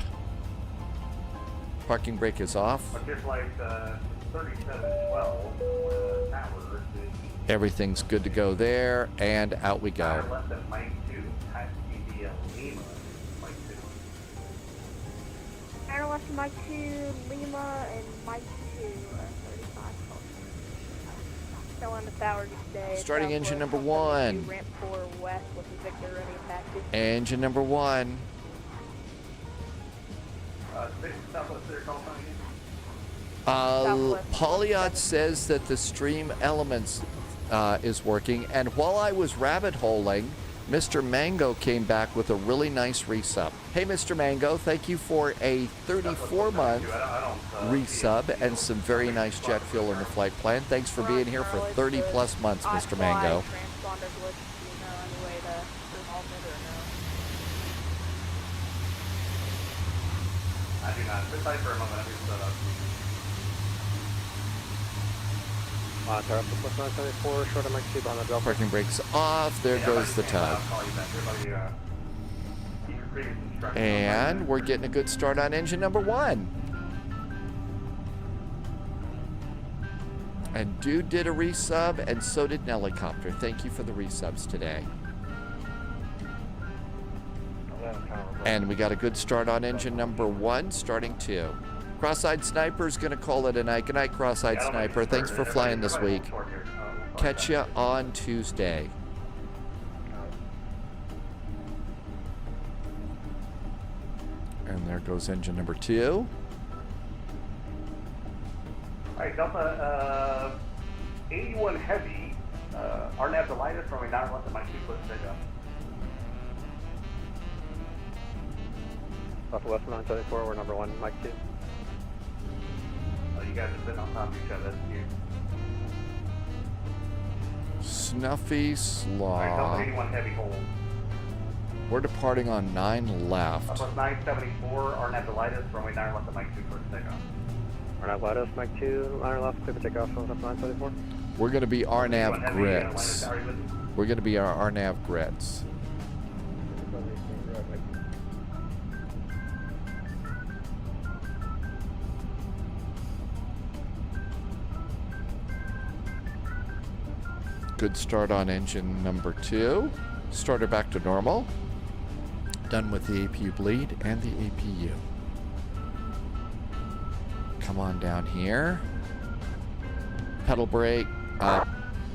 Parking brake is off. Just like 3712 tower. Everything's good to go there, and out we go. Left at Mike 2, has to be Lima, Mike 2. Air left to Mike 2, Lima, and Mike 2, 35. Still on the tower today. Starting engine number 1. Ramp 4 west with the Victor ready to taxi. Engine number 1. Southwest Center call sign. Polyot says that the stream elements is working, and while I was rabbit holing, Mr. Mango came back with a really nice resub. Hey, Mr. Mango, thank you for a 34-month resub and some very nice jet fuel in the flight plan. Thanks for being here for 30-plus months, Mr. Mango. I do not. Sit tight for a moment. I'm going to set up. Tower up to plus 974, short of Mike 2 on the Delta. Parking brakes off. There goes the tug. And we're getting a good start on engine number 1. And Dude did a resub, and so did Nellycopter. Thank you for the resubs today. And we got a good start on engine number 1, starting 2. Cross-eyed Sniper's going to call it a night. Good night, Cross-eyed Sniper. Thanks for flying this week. Catch you on Tuesday. And there goes engine number 2. Alright, Delta 81 Heavy, RNAV delighted from a 9 left of Mike 2 foot takeoff. Southwest 974, we're number 1, Mike 2. You guys are sitting on top of each other. That's cute. Snuffy Alright, Slaw. Delta 81 Heavy hold. We're departing on 9 left. Plus 974, RNAV delighted from a 9 left of Mike 2 foot takeoff. RNAV Lattice, Mike 2, line left, clear for takeoff, up 974. We're going to be RNAV grits. We're going to be our RNAV grits. Good start on engine number 2. Starter back to normal. Done with the APU bleed and the APU. Come on down here. Pedal brake,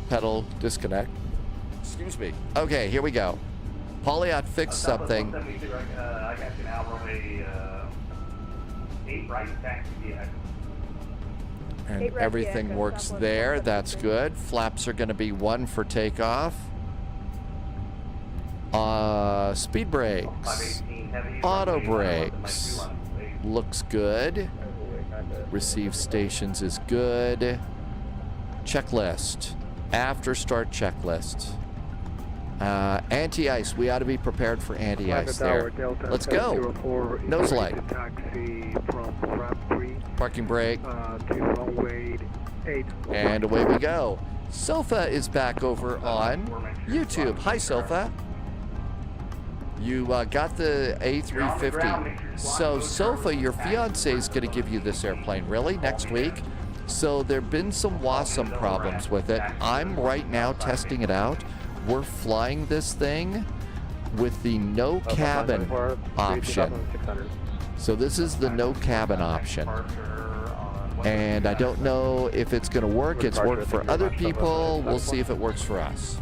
pedal disconnect. Excuse me. Okay, here we go. Polyot fixed something. I got you now, runway 8 right, taxi via. And everything works there. That's good. Flaps are going to be 1 for takeoff. Speed brakes. Auto brakes. Looks good. Receive stations is good. Checklist. After start checklist. Anti-ice. We ought to be prepared for anti-ice there. Let's go. Nose light. Parking brake. And away we go. Sofa is back over on YouTube. Hi, Sofa. You got the A350. So, Sofa, your fiance is going to give you this airplane, really, next week. So, there have been some WASM problems with it. I'm right now testing it out. We're flying this thing with the no cabin option. So this is the no cabin option. And I don't know if it's going to work. It's worked for other people. We'll see if it works for us.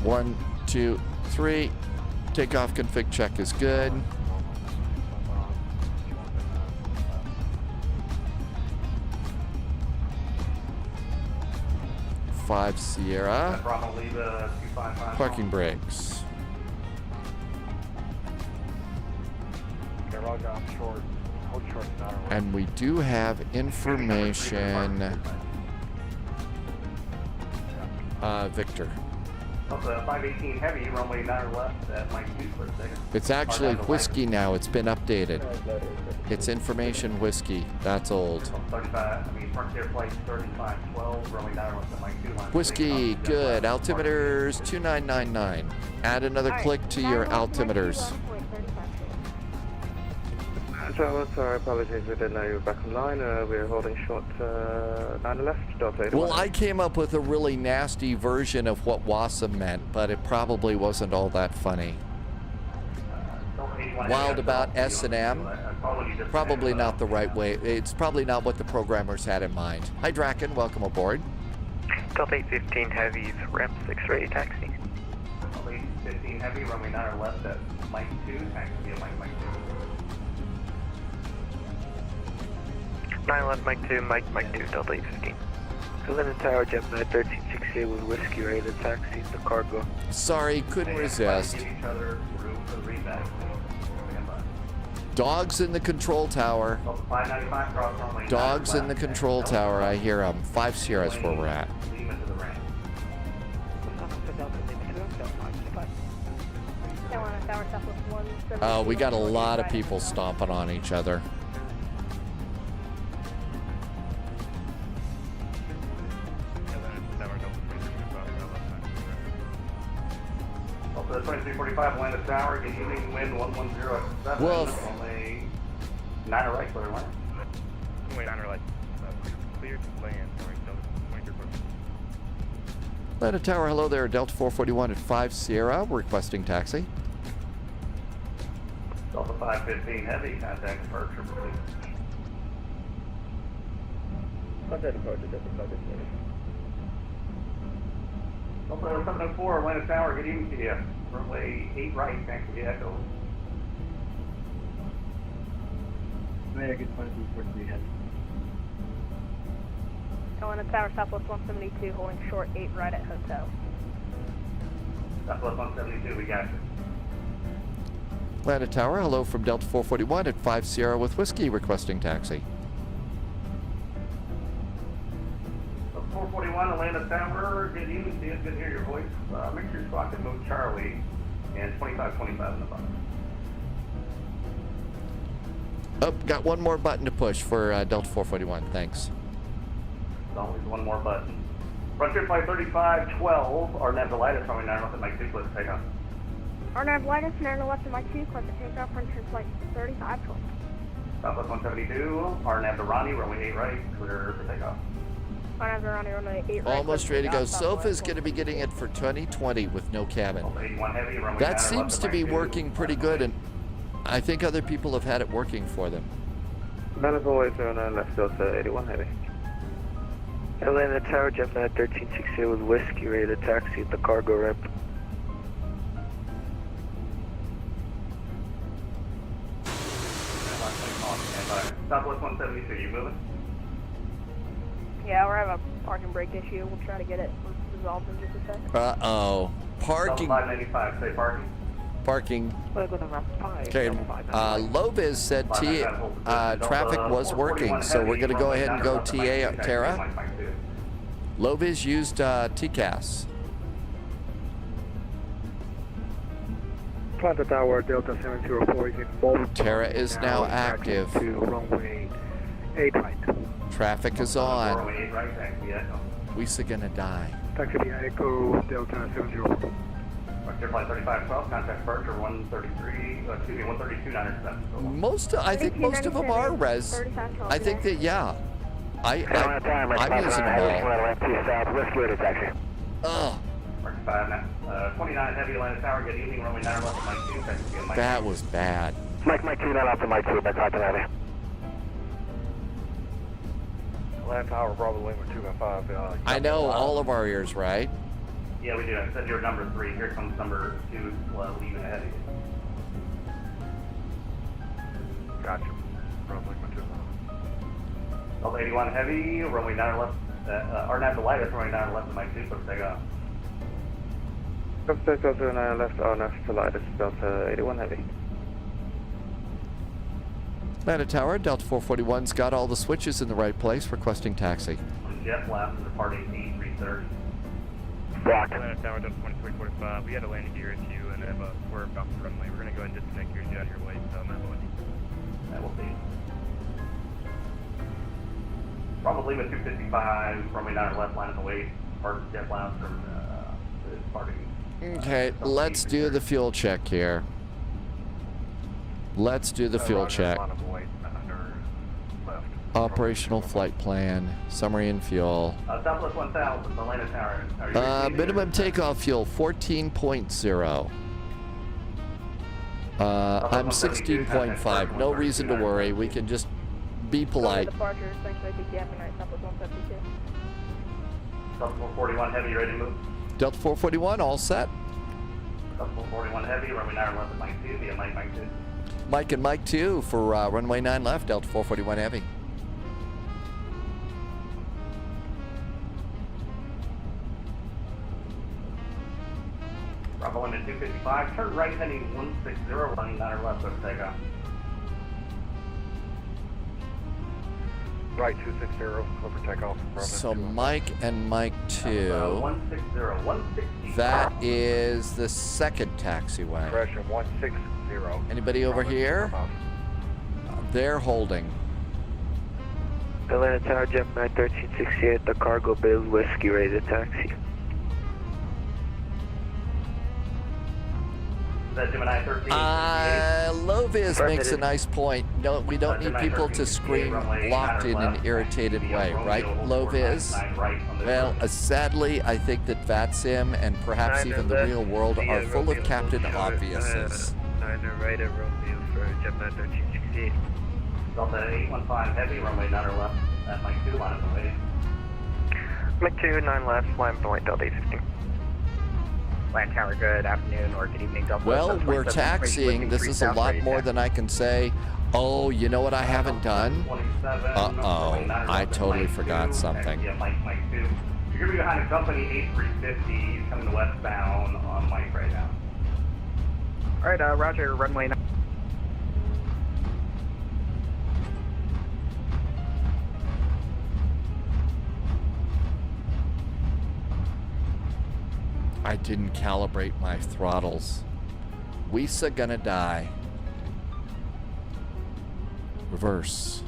1, 2, 3. Takeoff config check is good. Five Sierra. Parking brakes. And we do have information. Victor. 518 heavy, runway 9 left at Mike 2 for a second. It's actually whiskey now. It's been updated. It's information whiskey. That's old. 35, Frontier Flight 3512, runway 9 left at Mike 2. Whiskey, good. Altimeters 2999. Add another click to your altimeters. Sorry, apologies, we didn't know you were back online. We're holding short 9 left, Delta 81. Well, I came up with a really nasty version of what WASM meant, but it probably wasn't all that funny. Wild about S&M, probably not the right way. It's probably not what the programmers had in mind. Hi, Draken, welcome aboard. Delta 815 Heavy, ramp 6 ready, taxi. Delta 815 Heavy, runway 9 left at Mike 2, taxi at Mike 2. 9 left, Mike 2, Mike 2, Delta 815. Linden Tower, Gemini 1368 with whiskey ready to taxi the cargo. Sorry, couldn't resist. Dogs in the control tower. Dogs in the control tower, I hear them. 5 Sierra's where we're at. Oh, we got a lot of people stomping on each other. Also, 2345 Atlantis Tower, good evening, wind 110 Wolf. Only 9 right, clear line. Wait, 9 right. Clear to land, sorry, Delta 23. Atlanta Tower, hello there, Delta 441 at 5 Sierra, requesting taxi. Delta 515 Heavy, contact departure, please. Contact departure, Delta 515. Delta 704 Atlantis Tower, good evening to you. Runway 8 right, thanks for the echo. American 2343 Heavy. Atlanta Tower, Southwest 172, holding short 8 right at hotel. Southwest 172, we got you. Atlanta Tower, hello from Delta 441 at 5 Sierra with whiskey, requesting taxi. 441 Atlanta Tower, good evening to you, good to hear your voice. Make sure you're squawking mode Charlie and 2525 in the bottom. Oh, got one more button to push for Delta 441, thanks. There's always one more button. Frontier Flight 3512, our Nevelitis, runway 9 left at Mike 2, let's take off. Our Nevelitis, 9 left at Mike 2, clear to take off, Frontier Flight 3512. Southwest 172, our Nav to Ronnie, runway 8 right, clear for takeoff. Our Nav to Ronnie, runway 8 right. Almost ready to go. Sofa's going to be getting it for 2020 with no cabin. 81 heavy, runway 9 That left seems at to be Mike 2, working pretty good, and I think other people have had it working for them. None as always, 09 left, Delta 81 Heavy. Atlanta Tower, Gemini 1368 with whiskey ready to taxi at the cargo ramp. Southwest 172, you moving? Yeah, we're having a parking brake issue. We'll try to get it resolved in just a sec. Uh-oh. Parking. 595, say parking. Parking. Okay, Loviz said traffic was working, so we're going to go ahead and go TA, Tara. Loviz used TCAS. Atlanta Tower, Delta 704, you can bolt. Tara is now active. To runway 8 right. Traffic is on. We's gonna die. Taxi via Echo, Delta 704. Frontier Flight 3512, contact departure 132, 907. I think most of them are res. I think that, yeah. I'm using them all. Ugh. Mark 5 now. 29 heavy Atlanta Tower, good evening, runway 9 left, Mike 2, taxi on Mike That was bad. Mike 2, 9 left, Mike 2, back out to Atlanta. Atlanta Tower, Bravo Lima 2 5. I know all of our ears, right? Yeah, we do. I said you're number 3. Here comes number 2, leaving ahead of you. Gotcha. Bravo Lima 2. Delta 81 heavy, runway 9 left. RNAV the lightest, runway 9 left, Mike 2, let's take off. Delta 9 left, RNAV the lightest, Delta 81 heavy. Atlanta Tower, Delta 441's got all the switches in the right place, requesting taxi. Jet left, departing A330. Block. Atlanta Tower, Delta 2345. We had a landing gear issue and have a swerve off the runway. We're going to go ahead and disconnect you and get out of your way, so I'm not going to. That will be. Bravo Lima 255, runway 9 left, line of the way, part jet lounge from departing. Okay, let's do the fuel check here. Let's do the fuel check. Operational flight plan, summary and fuel. Southwest 1000, Atlanta Tower. Minimum takeoff fuel 14.0. I'm 16.5. No reason to worry. We can just be polite. Departure, sanctuary TKF, and Southwest 172. Delta 441 heavy, ready to move. Delta 441, all set. Delta 441 heavy, runway 9 left at Mike 2, via Mike 2. Mike and Mike 2 for runway 9 left, Delta 441 heavy. Bravo Lima 255, turn right heading 160, running 9 left, over takeoff. Right 260, over takeoff. So Mike and Mike 2. 160, 160. That is the second taxiway. Correction, 160. Anybody over here? They're holding. Atlanta Tower, Gemini 1368, the cargo bay whiskey, ready to taxi. Is that Gemini 13? Low-vis makes a nice point. No, we don't need people to scream locked in an irritated way, right, Low-vis? Well, sadly, I think that VATSIM and perhaps even the real world are full of Captain Obviouses. 9 right at Romeo for Gemini 1368. Delta 815 heavy, runway 9 left at Mike 2, line of the way. Mike 2, 9 left, line of the way, Delta 815. Atlanta Tower, good afternoon or good evening, Delta. Well, we're taxiing. This is a lot more than I can say. Oh, you know what I haven't done? Uh-oh, I totally forgot something. Yeah, Mike 2. You're going to be behind a company A350. He's coming to westbound on Mike right now. All right, roger, runway 9. I didn't calibrate my throttles. Weesa gonna die. Reverse.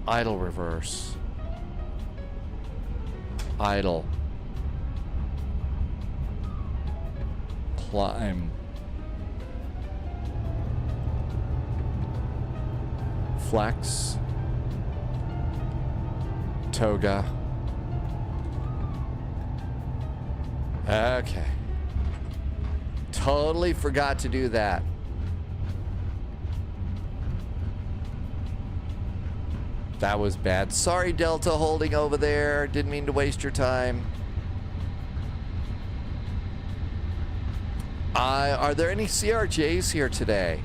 Idle reverse. Idle. Climb. Flex. Toga. Okay. Totally forgot to do that. That was bad. Sorry, Delta, holding over there. Didn't mean to waste your time. Are there any CRJs here today?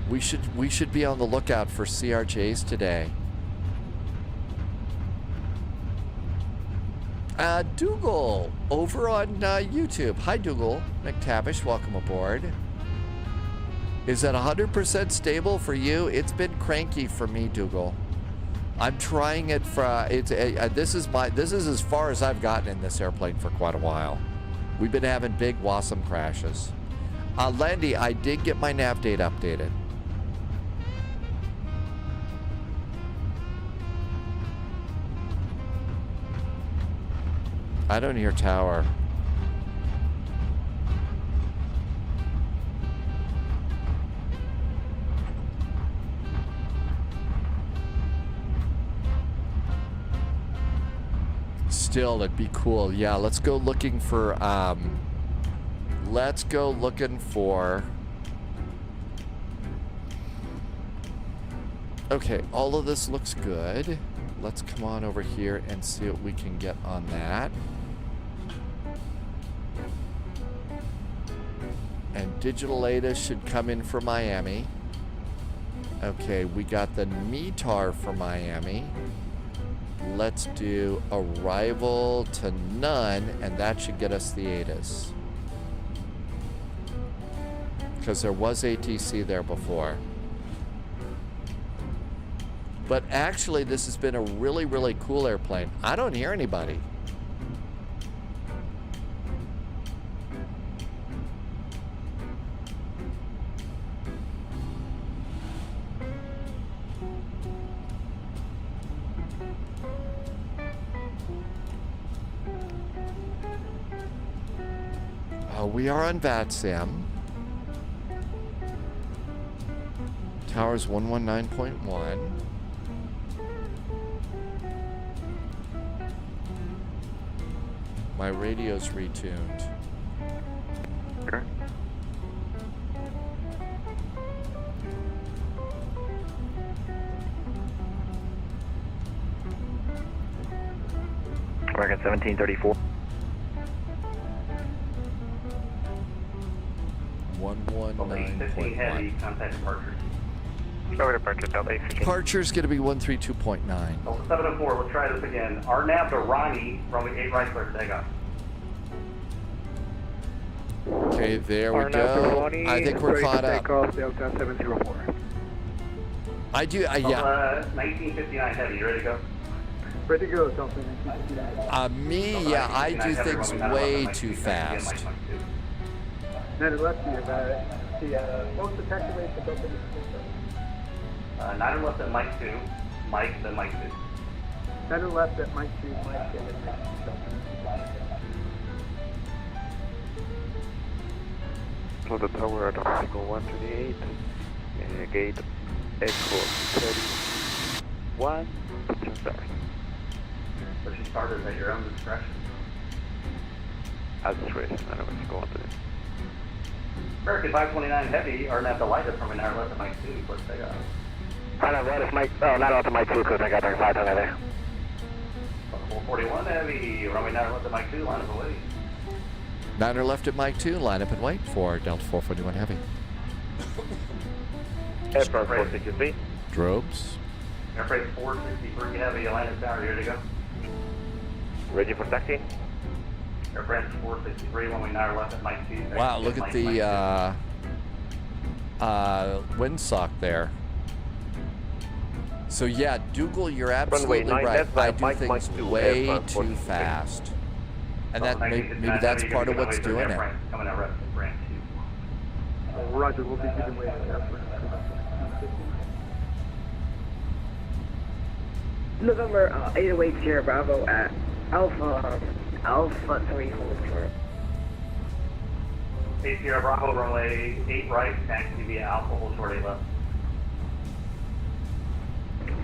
We should be on the lookout for CRJs today. Dougal, over on YouTube. Hi, Dougal. McTavish, welcome aboard. Is that 100% stable for you? It's been cranky for me, Dougal. I'm trying it for, this is as far as I've gotten in this airplane for quite a while. We've been having big WASM crashes. Landy, I did get my nav data updated. I don't hear tower. Still, it'd be cool. Yeah, let's go looking for, okay, all of this looks good. Let's come on over here and see what we can get on that. And Digital Ada should come in for Miami. Okay, we got the METAR for Miami. Let's do arrival to none, and that should get us the ATIS. Because there was ATC there before. But actually, this has been a really, really cool airplane. I don't hear anybody. We are on VATSIM. Tower's 119.1. My radio's retuned. Sure. American 1734. 119.1. Heavy, contact departure. Over departure, Delta 815. Departure's going to be 132.9. Oh, 704, let's try this again. RNAV to Ronnie, runway 8 right, clear takeoff. Okay, there we go. I think we're caught up. Takeoff, Delta 704. I do, yeah. 1959 heavy, you ready to go? Ready to go, Delta 1959. Yeah, I do things way too fast. 9 left here, what's the taxi rate for Delta 9 left at Mike 2, Mike, then Mike 2. 9 left at Mike 2, Mike, and then Mike 2. So the tower at obstacle 128, gate echo 31, touching stars. Pushing starters at your own discretion. As discretion, I don't know what's going on today. American 529 heavy, RNAV to light us from an hour left at Mike 2, let's take off. RNAV right is Mike, not out to Mike 2, because I got their 5 there. 441 heavy, runway 9 left at Mike 2, line up away. 9 left at Mike 2, line up and wait for Delta 441 Heavy. Airport 463. Drobes. Air freight 463 heavy, Atlantic Tower, you ready to go? Ready for taxi? Air freight 463, runway 9 left at Mike 2. Wow, look at the windsock there. So yeah, Dougal, you're absolutely right. I do things way too fast. And that maybe that's part of what's doing it. Roger, we'll be giving way to airport. November 808 Sierra Bravo at Alpha 3 hold short. 8 Sierra Bravo, runway 8 right, taxi via Alpha, hold short 8 left.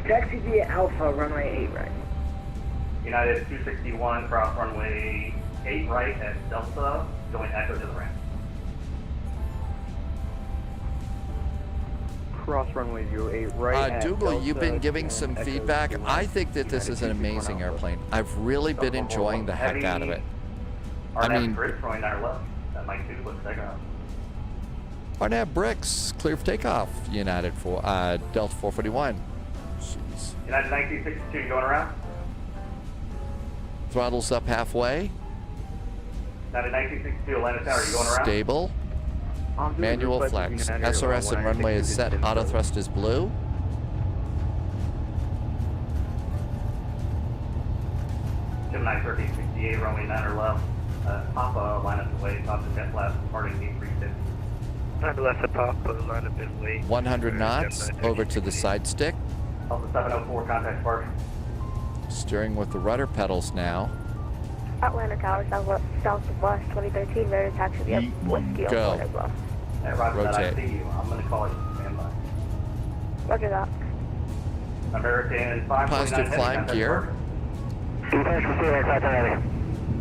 Taxi via Alpha, runway 8 right. United 261, cross runway 8 right at Delta, going echo to the ramp. Cross runway 08 right. Dougal, you've been giving some feedback. I think that this is an amazing airplane. I've really been enjoying the heck out of it. I mean, Arnab Bricks, clear for takeoff. United for Delta 441. Jeez. United 1962, going around. Throttles up halfway. United 1962, Atlanta Tower, you going around? Stable. Manual flex. SRS and runway is set. Auto thrust is blue. Gemini 1368, runway 9 left. Papa, line up the way. Top to jet left, departing gate 360. 9 left at Papa, line up his way. 100 knots, over to the side stick. Alpha 704, contact departure. Steering with the rudder pedals now. Atlanta Tower, southwest 2013, ready to taxi via Whiskey Go. as well. Hey, Roger that, I Rotate. see you. I'm going to call you. Stand by. Roger that. American 529 Positive climb gear.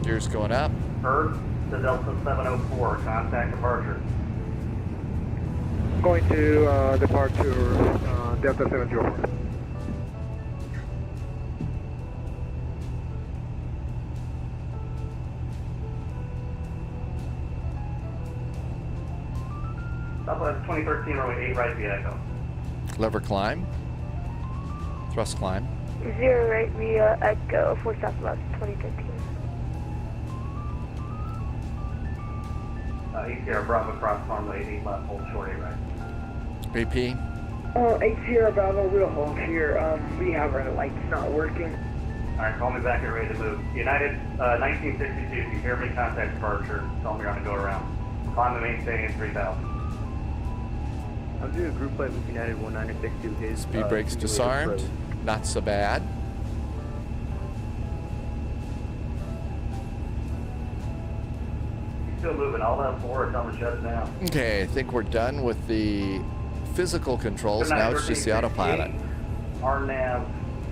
Gears going up. Earth to Delta 704, contact departure. Going to departure Delta 704. Southwest 2013, runway 8 right via Echo. Lever climb. Thrust climb. 0 right via Echo for Southwest 2013. Sierra Bravo cross runway 8 left, hold short 8 right. BP. 8 Sierra Bravo, we'll hold here. We have our lights not working. Alright, call me back and ready to move. United 1962, if you hear me, contact departure. Tell me you're on a go around. Climb the maintain 3000. I'm doing a group flight with United 1962. His Speed brakes disarmed. Not so bad. Still moving, all that forward, tell them to shut it down. Okay, I think we're done with the physical controls. Now it's just the autopilot. RNAV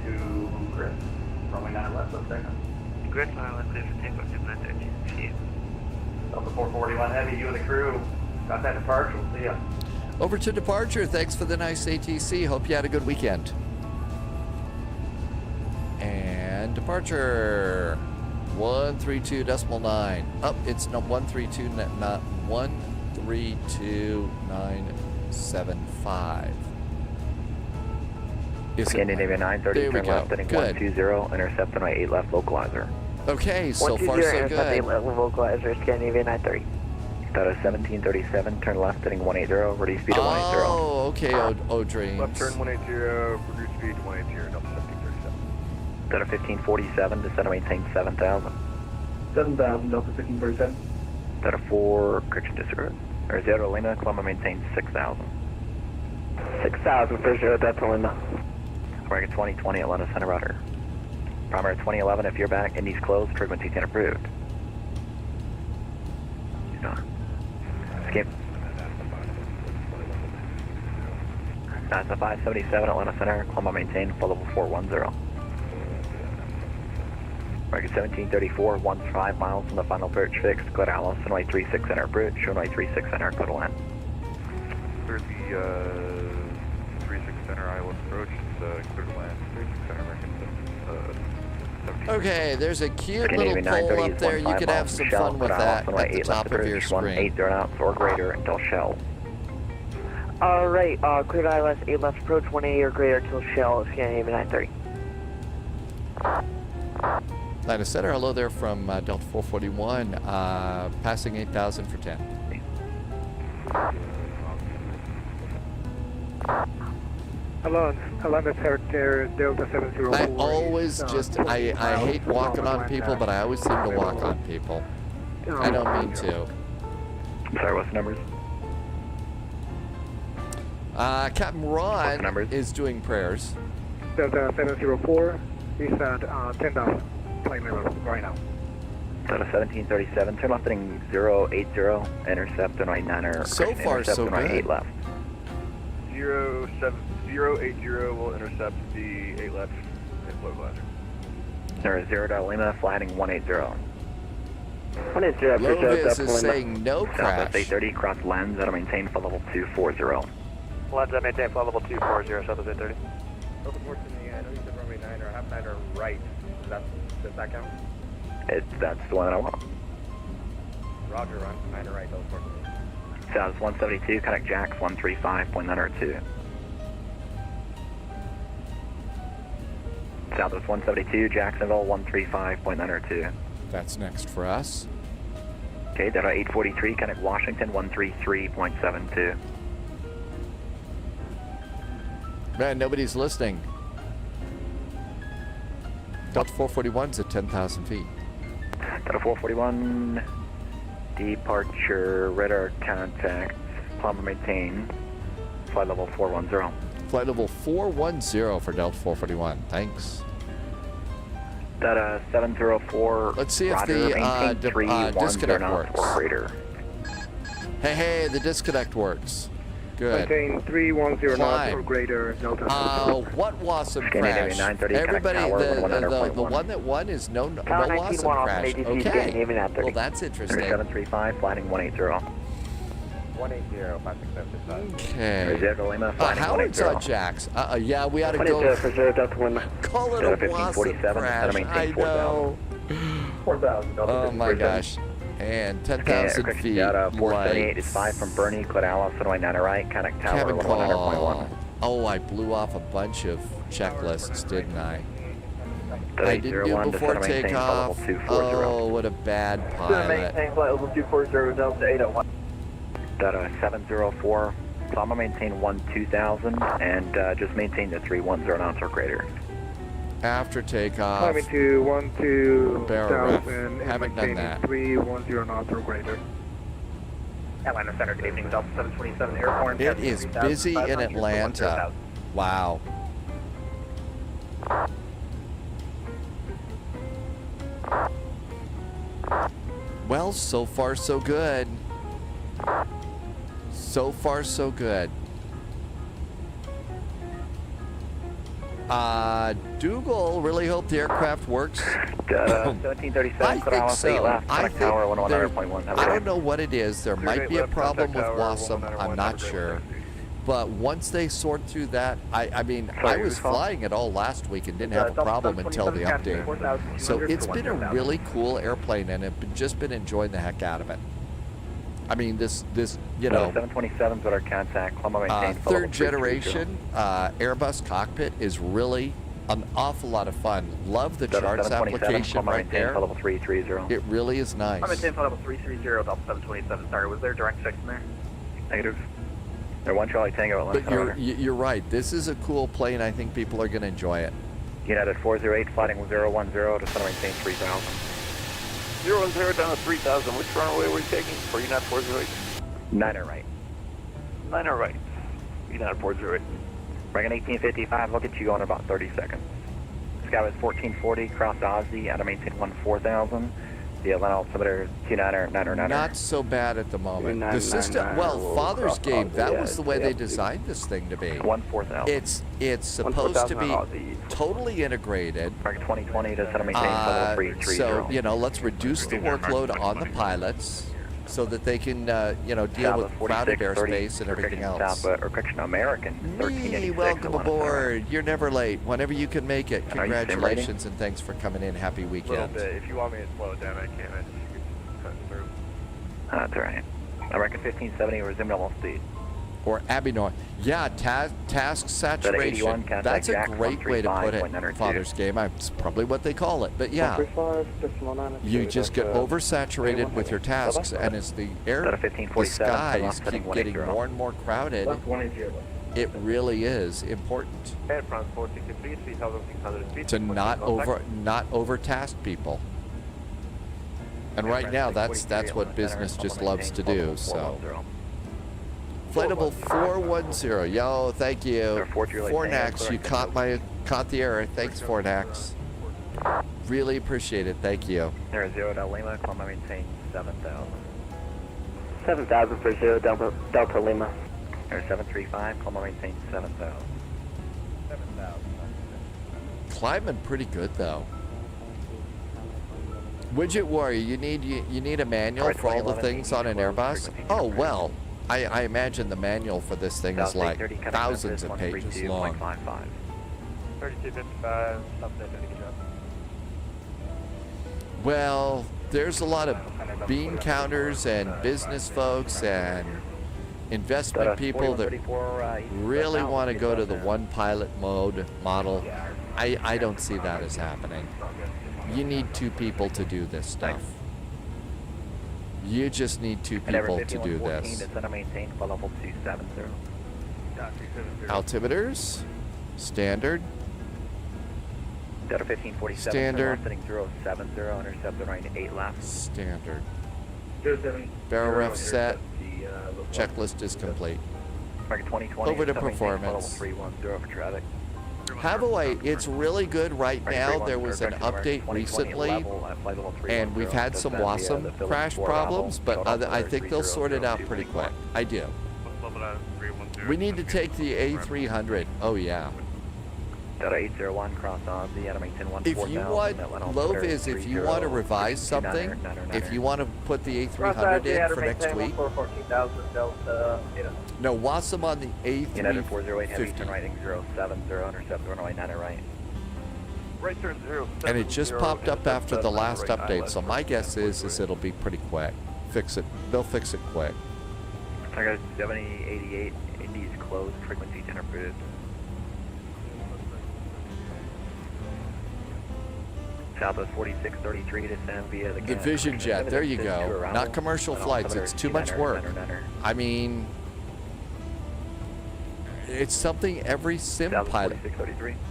to Chris. Runway 9 left, up second. Grid pilot, clear for takeoff to 913. Delta 441 Heavy, you and the crew. Got that departure, we'll see ya. Over to departure. Thanks for the nice ATC. Hope you had a good weekend. And departure. 132.9. Up, it's no 132, not 132.975. Scandinavia 930, turn left, heading 120, intercept runway 8 left, localizer. Okay, so far so good. 8 left, localizer, Scandinavia 930. Status 1737, turn left, heading 180, ready speed of 180. Oh, okay, O'Dreams. Left turn 180, reduce speed to 180, Delta 1737. Delta 1547, descend and maintain 7000. 7000, Delta 1547. Delta 4, correction disregard. Or 0 Lima, climb and maintain 6000. 6000 for 0 Delta Lima. American 2020, Atlanta Center Rudder. Primary 2011, if you're back, Indy's closed, frequency 10 approved. He's not. Skip. NASA 577, Atlanta Center, climb and maintain, full level 410. American 1734, 15 miles from the final approach fixed, clear to Alice, runway 36 center approach, runway 36 center, clear to land. Clear the 36 center Iowa approach, clear to land, 36 center American 17. Okay, there's a cute Scandinavia little pole 930 up there. You could have some fun with that at the top of your screen. 80 knots or greater until shell. Alright, clear to ILS 8 left approach, 180 or greater till shell, Scandinavia 930. Atlanta Center, hello there from Delta 441, passing 8,000 for 10. Hello, Atlanta Center, Delta 704. I always I hate walking on people, but I always seem to walk on people. I don't mean to. Sorry, what's the numbers? Captain Ron is doing prayers. Delta 704, he's at 10,000. Plane level right now. Delta 1737, turn left heading 080, intercept runway 9er. So far, so good. 8 left. 080 will intercept the 8 left and localizer. There is 0 Lima, fly heading 180. 180, Lovis is saying no crash. Southwest 830, cross lens, that'll maintain for level 240. Lens, I maintain for level 240, Southwest 830. Delta 14, I know you said runway 9 or half 9 or right. Does that count? That's the one that I want. Roger, run 9 or right, Delta 14. South 172, contact Jax 135.902. Southwest 172, Jacksonville 135.902. That's next for us. Okay, Delta 843, contact Washington 133.72. Man, nobody's listening. Delta 441's at 10,000 feet. Delta 441, departure, radar contact, plumber maintain, flight level 410. Flight level 410 for Delta 441. Thanks. Delta 704. Let's see if Roger, the disconnect works. Greater. Hey, the disconnect works. Good. Maintain 310 knots Climb. or greater, Delta. What WASM Scandinavian crash? 930, Everybody, tower, the one that won is no Tower WASM 19-1 crash. ATC, Okay. Scandinavian at 30. Well, that's interesting. 735, flying 180. 180, 567. Okay. Reserve Lima, flying Howard's 180. on jacks. Yeah, we ought to 180, go. Preserve Delta Lima. Call it a WASM 1547, crash. maintain I know. 4,000. Oh my gosh. And 10,000 feet. Data 478 lights. is 5 from Bernie, clear Alice, runway 9 right, contact tower Cabin 100.1. call. Oh, I blew off a bunch of checklists, didn't I? I didn't do it before takeoff. Oh, what a bad pilot. Maintain flight level 240, Delta 801. Data 704. So I'm going to maintain 2000 and just maintain the 310 knots or greater. After takeoff. Climbing to 12,000 and Haven't done maintaining that. 310 knots or greater. Atlanta Center, good evening, Delta 727 Airborne. It is busy in Atlanta. Wow. Well, so far so good. So far so good. Dougal, really hope the aircraft works. 1737, I think so. I think tower there- 101.1. I don't know what it is. There might be a problem with WASM. I'm not sure. But once they sort through that, I mean, I was flying it all last week and didn't have a problem until the update. So it's been a really cool airplane, and I've just been enjoying the heck out of it. I mean, this you know, 727's with our contact. Climb maintain. third generation Airbus cockpit is really an awful lot of fun. Love the charts application right there. Level 330. It really is nice. I'm at 10 level 330, Delta 727. Sorry, was there direct section there? Negative. They're 1 Charlie Tango at But you're right. This is a cool plane. I think people are going to enjoy it. United 408, flighting 010 to center maintain 3000. 010 down to 3000. Which runway were you taking for United 408? 9 right. 9 right. United 408. Bringing 1855, look at you on about 30 seconds. Skyway 1440, cross Ozzy, out of maintain 4000. The Atlanta altimeter 29er. Not so bad at the moment. The system, well, Father's Game, that was the way they designed this thing to be. 14,000. It's supposed to be totally integrated. 2020 to center maintain level 330. So, you know, let's reduce the workload on the pilots so that they can, you know, deal with crowded airspace and everything else. Correction American. Me, welcome aboard. You're never late. Whenever you can make it. Congratulations and thanks for coming in. Happy A little weekend. bit. If you want me to slow it down, I can. I just cut through. That's all right. American 1570, resume normal speed. Or Abinoy. Yeah, task saturation. That's a great way to put it, Father's Game. That's probably what they call it. But yeah, you just get oversaturated with your tasks, and as the skies keep getting more and more crowded, it really is important Air France 463, 3600 feet. to not overtask people. And right now, that's what business just loves to do. So. Inflatable 410. Yo, thank you. Fornax, you caught the error. Thanks, Fornax. Really appreciate it. Thank you. There is 0 Delta Lima, climb maintain 7,000. 7,000 for 0 Delta Lima. There's 735, climb maintain 7,000. 7,000. Climbing pretty good though. Widget Warrior, you need a manual for all the things on an Airbus? Oh well. I imagine the manual for this thing is like thousands of pages long. 3255, stop there, good job. Well, there's a lot of bean counters and business folks and investment people that really want to go to the one pilot mode model. I don't see that as happening. You need 2 people to do this stuff. You just need 2 people to do this. Altimeters, standard. Delta 1547, standard. Setting 070, intercept the right 8 left. Standard. Barrel ref set. Checklist is complete. Over to performance. 310 for traffic. Hathaway, it's really good right now. There was an update recently, and we've had some WASM crash problems, but I think they'll sort it out pretty quick. I do. 310. We need to take the A300. Oh, yeah. Delta 801, cross Aussie, at maintain 14000. If you want, Loviz, if you want to revise something, if you want to put the A300 in for next week. No, Wassam on the United 408, heavy turn A350. right, 070, intercept runway 9 right. Right turn 0. And it just popped up after the last update, so my guess is it'll be pretty quick. Fix it. They'll fix it quick. I got 7088, Indy's closed, frequency interpreted. Southwest 4633 descend via the Division jet, there you go. Not commercial flights, it's too much work. I mean, it's something every sim pilot,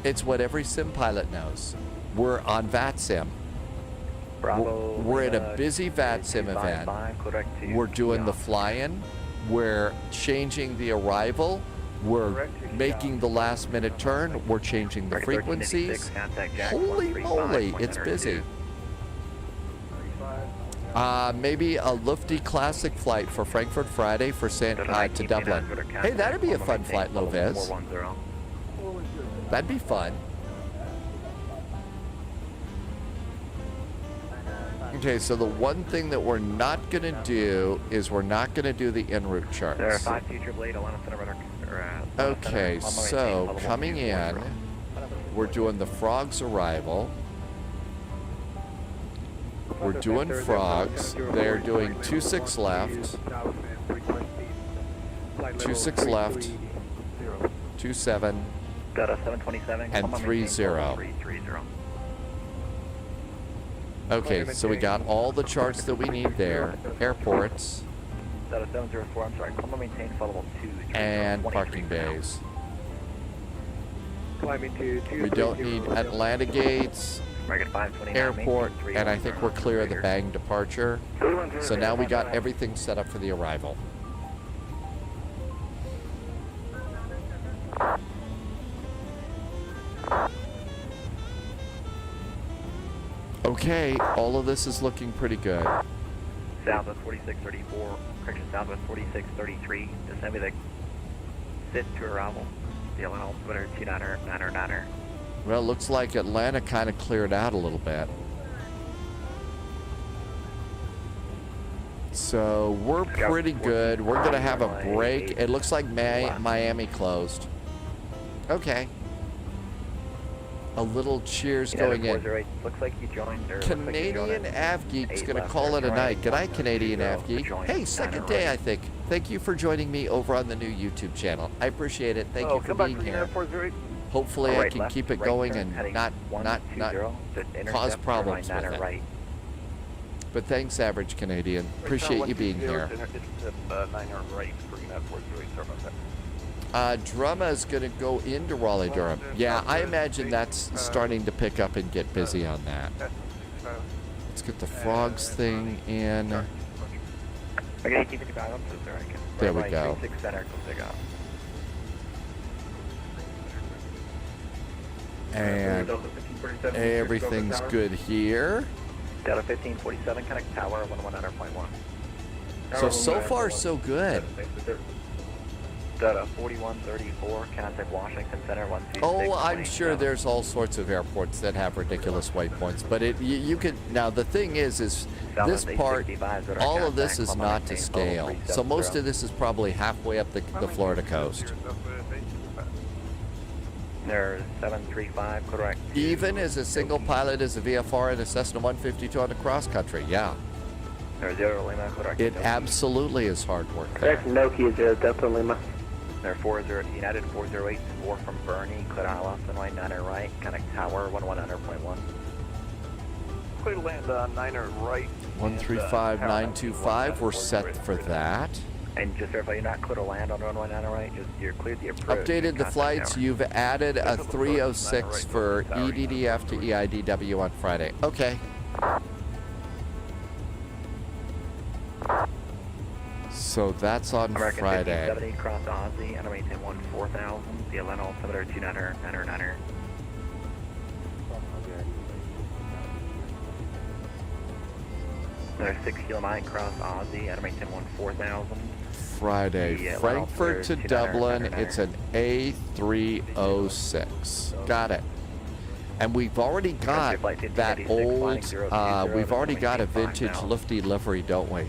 it's what every sim pilot knows. We're on VATSIM. We're at a busy VATSIM event. We're doing the fly-in. We're changing the arrival. We're making the last minute turn. We're changing the frequencies. Holy moly, it's busy. Maybe a Lufty Classic flight for Frankfurt Friday for to Dublin. Hey, that'd be a fun flight, Loviz. That'd be fun. Okay, so the one thing that we're not going to do is we're not going to do the en route charts. There are 5 future blade, Atlanta Center Runner. Okay, so coming in, we're doing the Frogs arrival. We're doing Frogs. They're doing 26 left, 26 left, 27, and 30. Okay, so we got all the charts that we need there. Airports. 704, I'm sorry, Columbia maintain followable 2. And parking bays. Climbing to We don't need Atlanta gates, airport, and I think we're clear of the Bang departure. So now we got everything set up for the arrival. Okay, all of this is looking pretty good. Southwest 4634, correction, Southwest 4633, descend with the sit to arrival. The Atlanta altimeter 29er. Well, looks like Atlanta kind of cleared out a little bit. So we're pretty good. We're going to have a break. It looks like Miami closed. Okay. A little cheers going in. Looks like you joined. Canadian AvGeek's going to call it a night. Good night, Canadian AvGeek. Hey, second day, I think. Thank you for joining me over on the new YouTube channel. I appreciate it. Thank you for being here. Hopefully I can keep it going and not cause problems with it. But thanks, Average Canadian. Appreciate you being here. Drama is going to go into Raleigh, Durham. Yeah, I imagine that's starting to pick up and get busy on that. Let's get the Frogs thing in. There we go. And everything's good here. Delta 1547, connect tower 119.1. So far, so good. Delta 4134, contact Washington Center 126. Oh, I'm sure there's all sorts of airports that have ridiculous waypoints, but you can, now the thing is this part, all of this is not to scale. So most of this is probably halfway up the Florida coast. There's 735, correct. Even as a single pilot as a VFR and a Cessna 152 on the cross country, yeah. There's 0 Lima, correct. It absolutely is hard work there. Nokia 0 Delta Lima. There 40 United 4084 from Bernie, clear on left and right, 9er right, connect tower 119.1. Clear to land 9er right. 135925, we're set for that. And just verify you're not clear to land on runway 9er right, just you're cleared the approach. Updated the flights, you've added a 306 for EDDF to EIDW on Friday. Okay. So that's on American Friday. 1570 cross Aussie, and maintain 14,000. The Atlanta altimeter 29er. Another 6 kilo Mike cross Aussie at a maintain 4000. Friday, Yeah, Frankfurt to 29er, Dublin. 29er. It's an A306. Got it. And we've already got that old, we've already got a vintage Lufty livery, don't we?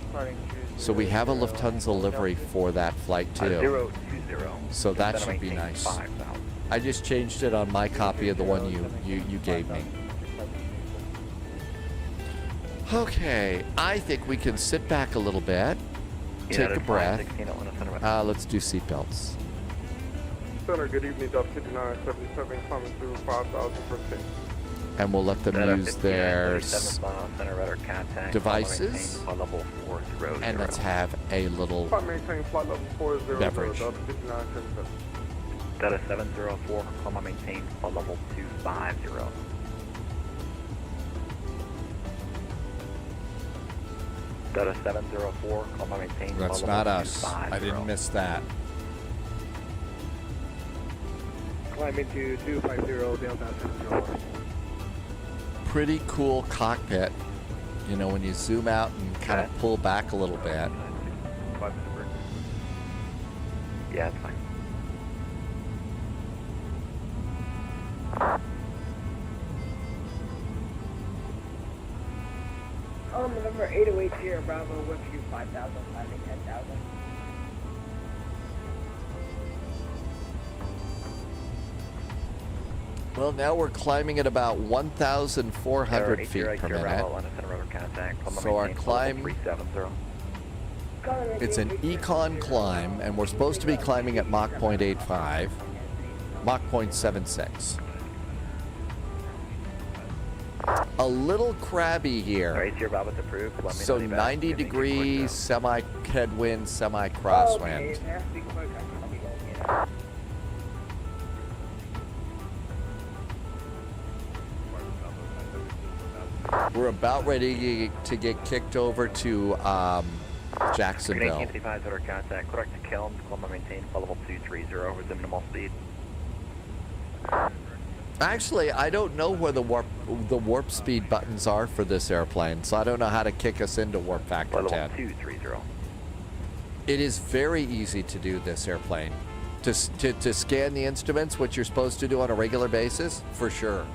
So we have a Lufthansa livery for that flight too. 020. So that should be nice. I just changed it on my copy of the one you gave me. Okay, I think we can sit back a little bit, take a breath. Let's do seatbelts. Center, good evening, Delta 5977, climbing through 5,000 for 10. And we'll let them use their devices. And let's have a little Maintain flight level 400, beverage. Delta 5977. Delta 704, climb maintain flight level 250. Delta 704, climb maintain That's flight not level us. 250. I didn't miss that. Climb into 250, Delta 704. Pretty cool cockpit. You know, when you zoom out and kind of pull back a little bit. Yeah, it's fine. November 808 Sierra Bravo, with you 5,000, landing 10,000. Well, now we're climbing at about 1,400 feet per minute. So our climb, it's an econ climb, and we're supposed to be climbing at Mach 0.85, Mach 0.76. A little crabby here. So 90 degrees, semi-headwind, semi-crosswind. We're about ready to get kicked over to Jacksonville. 1855 order contact, correct to Kelm, Columbia maintain, flight level 230 with the minimal speed. Actually, I don't know where the warp speed buttons are for this airplane, so I don't know how to kick us into warp factor 10. Flight level 230. It is very easy to do this airplane. To scan the instruments, what you're supposed to do on a regular basis, for sure.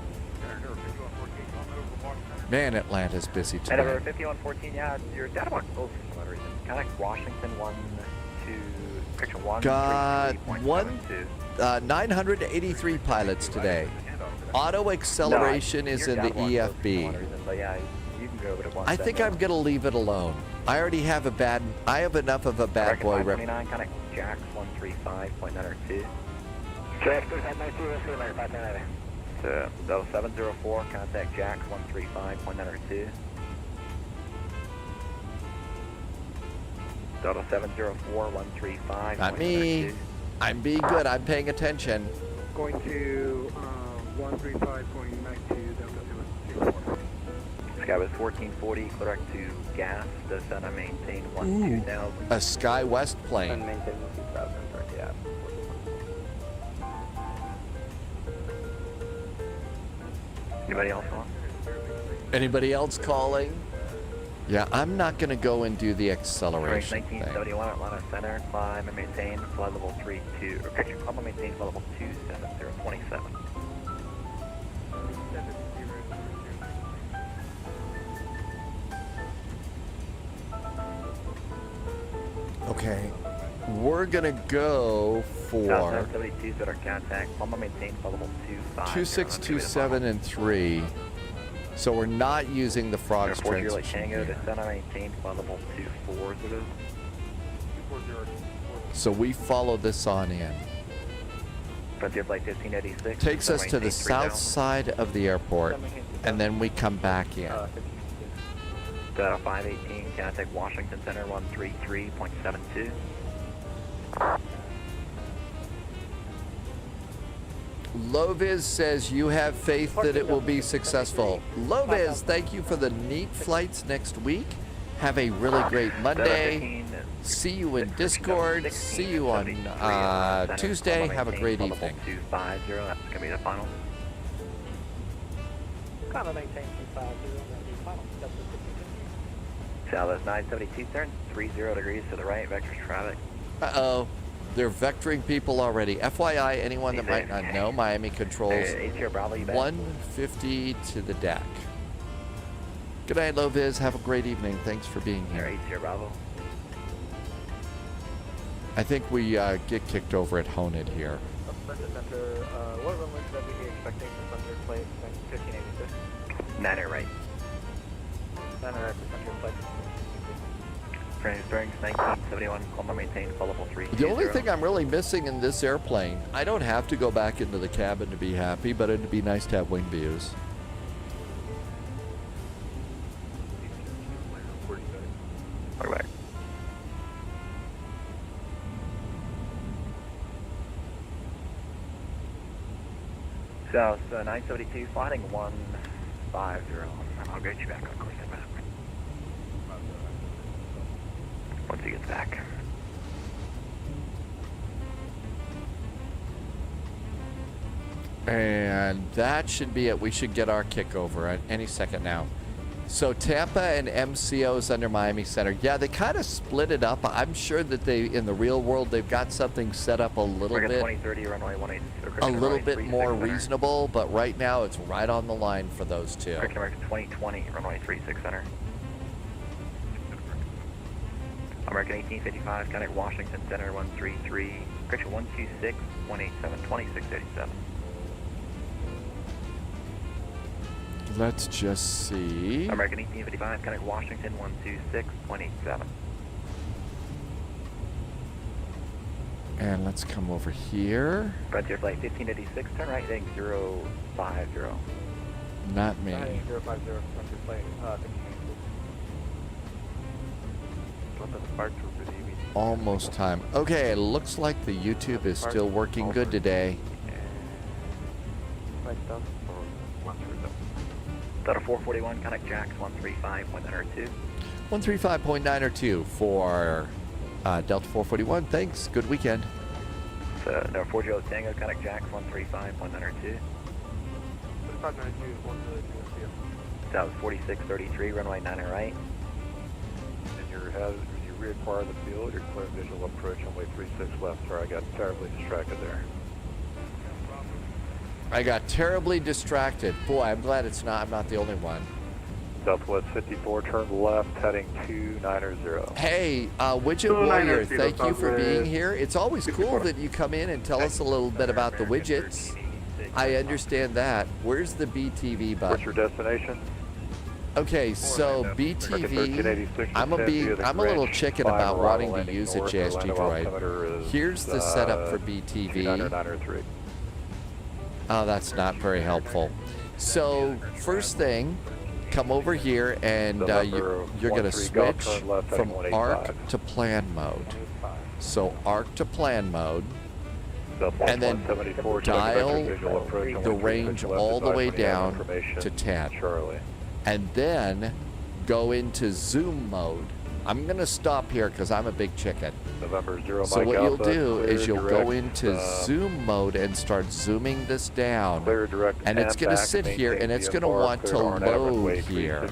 Man, Atlanta's busy today. Number 5114, yeah, your data box close for some reason. Connect Washington 1 to picture 1. Got 983 pilots today. Auto acceleration is in the EFB. I think I'm gonna leave it alone. I already have I have enough of a bad boy rep. Connect Jax 135.902. Delta 704, contact Jax 135.902. Delta 704, 135. Not me. I'm being good. I'm paying attention. Going to 135.92, Delta 704. Skywest 1440, correct to gas, descend and maintain 2000. A Sky West plane. And maintain 2000, yeah. Anybody else on? Anybody else calling? Yeah, I'm not going to go and do the acceleration thing. 1971 Atlanta Center, climb and maintain flight level 32, or picture climb and maintain flight level 27027. Okay, we're going to go for 72 that are contact, climb and maintain flight level 2627 and 3. So we're not using the Frogs transition Tango, here. descend and maintain flight level 24. So we follow this on in. Frontier Flight 1586. Takes us to the south side of the airport, and then we come back in. Data 518, contact Washington Center 133.72. Loviz says you have faith that it will be successful. Loviz, thank you for the neat flights next week. Have a really great Monday. See you in Discord. See you on Tuesday. Have a great evening. 250, that's going to be the final. Kind of maintain 250, that'll be final. Southwest 972 turn 30 degrees to the right, vectors traffic. Uh-oh. They're vectoring people already. FYI, anyone that might not know, Miami controls 150 to the deck. Good night, Loviz. Have a great evening. Thanks for being here. 80 Bravo. I think we get kicked over at Honed here. What runway should I be expecting for Thunder Flight 1586? 9 right. 9 right for Thunder Flight. Training Springs 1971, Columbia maintain, fallable 3. The only thing I'm really missing in this airplane, I don't have to go back into the cabin to be happy, but it'd be nice to have wing views. Right. South 972, flying 150. I'll get you back on course. Once he gets back. And that should be it. We should get our kick over at any second now. So Tampa and MCO's under Miami Center. Yeah, they kind of split it up. I'm sure that they, in the real world, they've got something set up a little bit, 2030, runway 18, a little bit more reasonable. But right now, it's right on the line for those two. American 2020, runway 36 center. American 1855, connect Washington Center 133, correction 126, 187, 2687. Let's just see. American 1855, connect Washington 126.87. And let's come over here. Frontier flight 1586, turn right, heading 050. Not me. 050, Frontier flight 1586. Almost time. Okay, it looks like the YouTube is still working good today. Delta 441, connect Jacks 135.902. 135.902 for Delta 441. Thanks. Good weekend. No 40 Tango, connect Jacks 135.902. 592 That was 4633, runway 9 right. And you reacquire the field, you're clear visual approach, runway 36 left. Sorry, I got terribly distracted there. I got terribly distracted. Boy, I'm glad I'm not the only one. Southwest 54, turn left, heading 290. Hey, Widget Warrior, thank you for being here. It's always cool that you come in and tell us a little bit about the widgets. I understand that. Where's the BTV button? What's your destination? Okay, so BTV, I'm a little chicken about wanting to use a JSG droid. Here's the setup for BTV. Oh, that's not very helpful. So first thing, come over here and you're going to switch from ARC to plan mode. So ARC to plan mode, and then dial the range all the way down to 10. And then go into zoom mode. I'm going to stop here because I'm a big chicken. So what you'll do is you'll go into zoom mode and start zooming this down. And it's going to sit here and it's going to want to load here.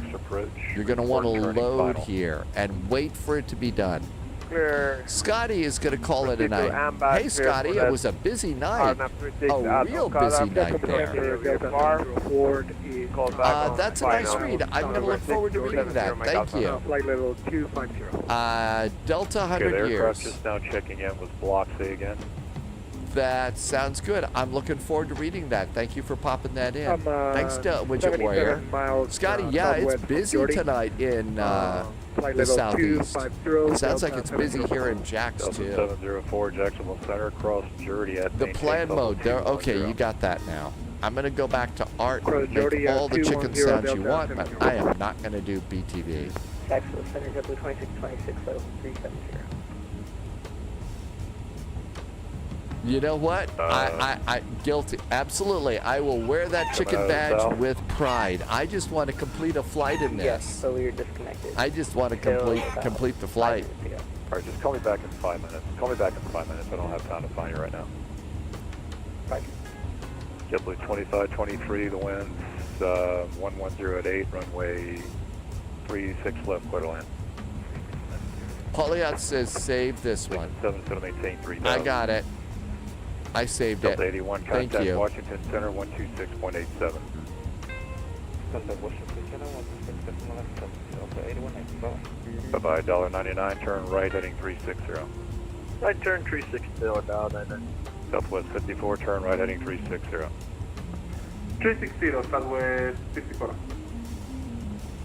You're going to want to load here and wait for it to be done. Scotty is going to call it a night. Hey, Scotty, it was a busy night. A real busy night there. That's a nice read. I'm going to look forward to reading that. Thank you. Flight level 250. Delta 100 the aircraft years. just now checking in with Block C again. That sounds good. I'm looking forward to reading that. Thank you for popping that in. Thanks, Widget Warrior. Scotty, yeah, it's busy tonight in the southeast. It sounds like it's busy here in Jax, too. 704, Jacksonville Center, cross Jordy at The plan mode. There. Okay, you got that now. I'm going to go back to art and make all the chicken sounds you want, but I am not going to do BTV. Jacksonville Center, W2626, level 370. You know what? I guilty. Absolutely. I will wear that chicken badge with pride. I just want to complete a flight in this. Yes, so we were disconnected. I just want to complete the flight. All right, just call me back in 5 minutes. Call me back in 5 minutes. I don't have time to find you right now. Right. JetBlue 2523, the wind's 110 at 8, runway 36 left, clear to land. Pauliot says save this one. 7, so to maintain 3000. I got it. I saved it. Delta 81, Thank contact you. Washington Center 126.87. Bye-bye, $1.99, turn right heading 360. Right turn 360, $1.99. Southwest 54, turn right heading 360. 360, Southwest 54.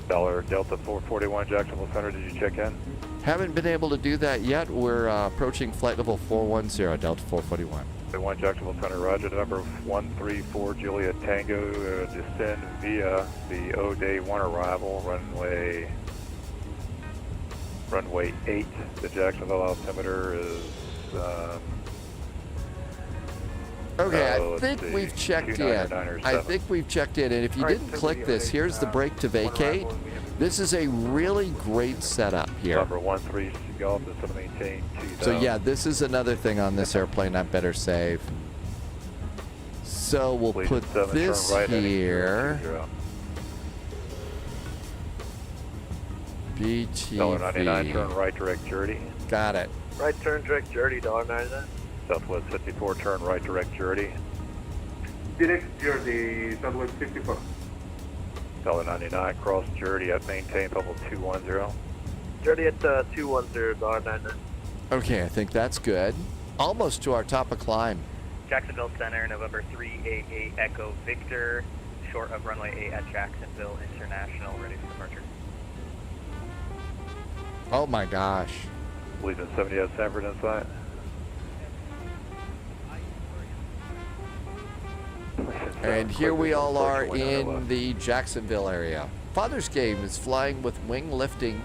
Delta 441, Jacksonville Center, did you check in? Haven't been able to do that yet. We're approaching flight level 410, Delta 441. 1 Jacksonville Center, roger. Number 134, Juliet Tango, descend via the O Day 1 arrival, runway 8. The Jacksonville altimeter is, okay, I think we've checked in. I think we've checked in, and if you didn't click this, here's the brake to vacate. This is a really great setup here. Number 13, Golf is to maintain 2000. So yeah, this is another thing on this airplane I better save. So we'll put this here. $99, turn BTV. right direct Jerdy. Got it. Right turn direct Jerdy, $1.99. Southwest 54, turn right direct Jerdy. Direct Jersey, Southwest 54. $1.99, cross Jerdy at maintain level 210. Jerdy at 210, $1.99. Okay, I think that's good. Almost to our top of climb. Jacksonville Center, November 388 Echo Victor, short of runway 8 at Jacksonville International, ready for departure. Oh my gosh. Leaving 70 at Sanford inside. And here we all are in the Jacksonville area. Father's Game is flying with wing lifting.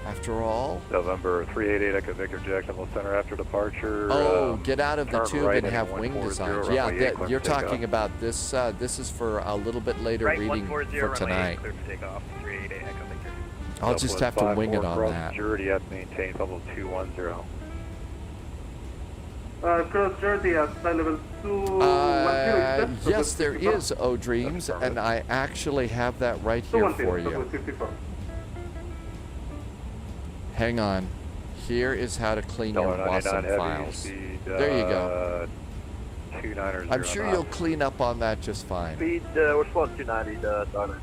After all. November 388 Echo Victor, Jacksonville Center after departure. Oh, get out of the tube right and have wing designs. Yeah, you're talking about this. This is for a little bit later Right, reading 140, for runway tonight. 8, clear for takeoff, 388 Echo Victor. I'll just have to wing it on that. Jerdy at maintain level 210. Cross Jersey at flight level 210. Yes, there is O Dreams, and I actually have that right here for you. Hang on. Here is how to clean your WASM files. There you go. I'm sure you'll clean up on that just fine. Speed, we're slowing 290, $1.99.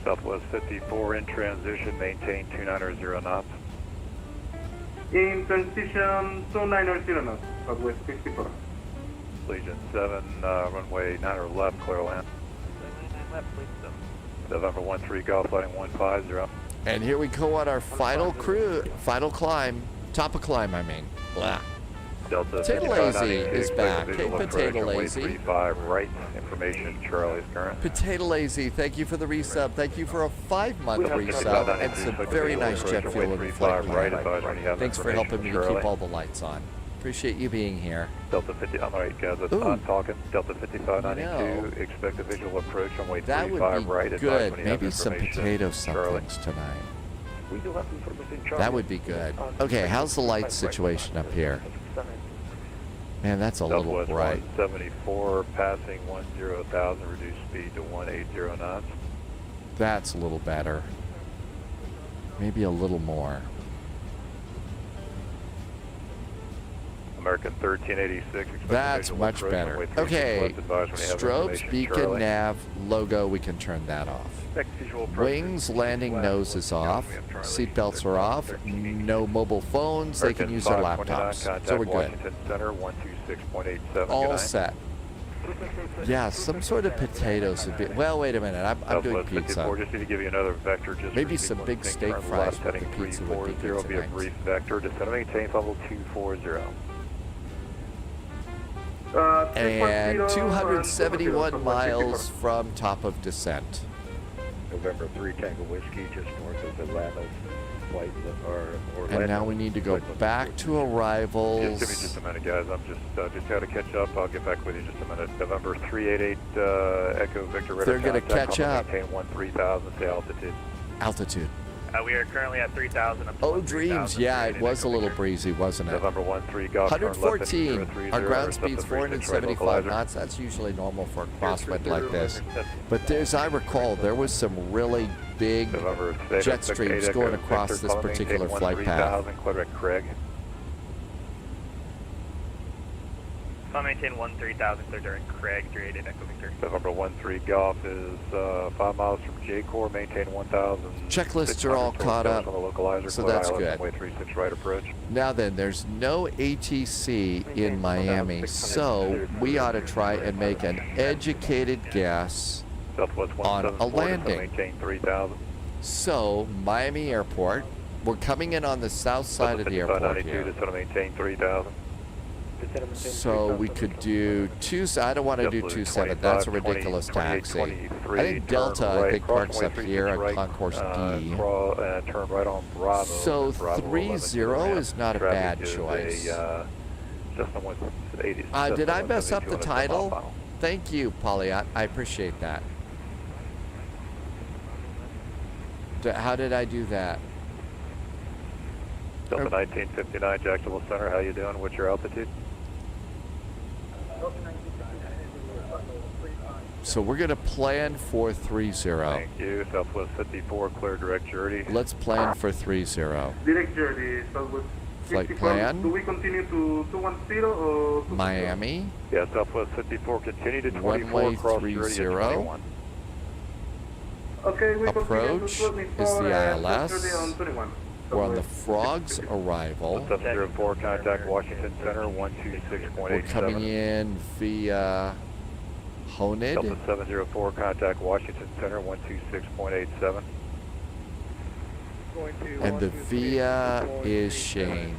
Southwest 54 in transition, maintain 290 knots. In transition 290 knots, Southwest 54. Legion 7, runway 9 or left, clear land. November 13 Golf, lighting 150. And here we go on our final climb, top of climb, I mean. Blah. Delta Potato Lazy is back. Hey, Potato Lazy. 35 right, information, Charlie's current. Potato Lazy, thank you for the resub. Thank you for a 5-month resub and some very nice jet fuel in the flight plan. Thanks for helping me to keep all the lights on. Appreciate you being here. Delta 50, I'm right, guys, that's not talking. Delta 5592, expect a visual approach on way 35 right. That would be good. Maybe some potato somethings tonight. That would be good. Okay, how's the light situation up here? Man, that's a little bright. 174, passing 10,000, reduced speed to 180 knots. That's a little better. Maybe a little more. American 1386. That's much better. Okay, strobes, beacon, nav, logo, we can turn that off. Wings, landing, nose is off. Seatbelts are off. No mobile phones. They can use their laptops. So we're good. All set. Yeah, some sort of potatoes would be. Well, wait a minute. I'm doing pizza. Just need to give you another vector. Maybe some big steak fries with the pizza would be good be a brief vector. Descend maintain level 240. And 271 miles from top of descent. November 3 Tango Whiskey, just north of Atlanta's flight, or and now we need to go back to arrivals. Just give me just a minute, guys. I'm just got to catch up. I'll get back with you in just a minute. November 388 Echo Victor. They're going to catch up. Maintain 13,000. Say altitude. Altitude. We are currently at 3,000. Oh, dreams. Yeah, it was a little breezy, wasn't it? November 13 Golf. turn left at 114. 030, Our ground rest up speed's to 36 475 localizer. knots. That's usually normal for a crosswind like this. But as I recall, there was some really big jet streams going across this particular flight path. Quebec Craig. I'll maintain 13,000 clear during Craig, 388 Echo Victor. November 13 Golf is 5 miles from J-Core, maintain 1,000. Checklists are all caught up, so that's good. Runway 36 right approach. Now then, there's no ATC in Miami, so we ought to try and make an educated guess on a landing. Maintain 3,000. So, Miami Airport, we're coming in on the south side of the airport here. Just to maintain 3,000. So we could do I don't want to do 27. That's a ridiculous taxi. I think Delta, I think, parks up here on Concourse D. Turn right on Bravo. So 30 is not a bad choice. Did I mess up the title? Thank you, Polyat. I appreciate that. How did I do that? Delta 1959, Jacksonville Center. How you doing? What's your altitude? So we're going to plan for 30. Thank you. Southwest 54, clear direct journey. Let's plan for 30. Direct journey, Southwest Flight 54. plan. Do we continue to 210 or 220? Miami. Yeah, Southwest 54, continue to 24, Runway cross 30. 21. Okay, we Approach continue to is the 24 ILS. on 21. We're on the Frog's arrival. 704, contact Washington Center, 126.87. We're coming in via Honed. Delta 704, contact Washington Center, 126.87. And the via is Shane.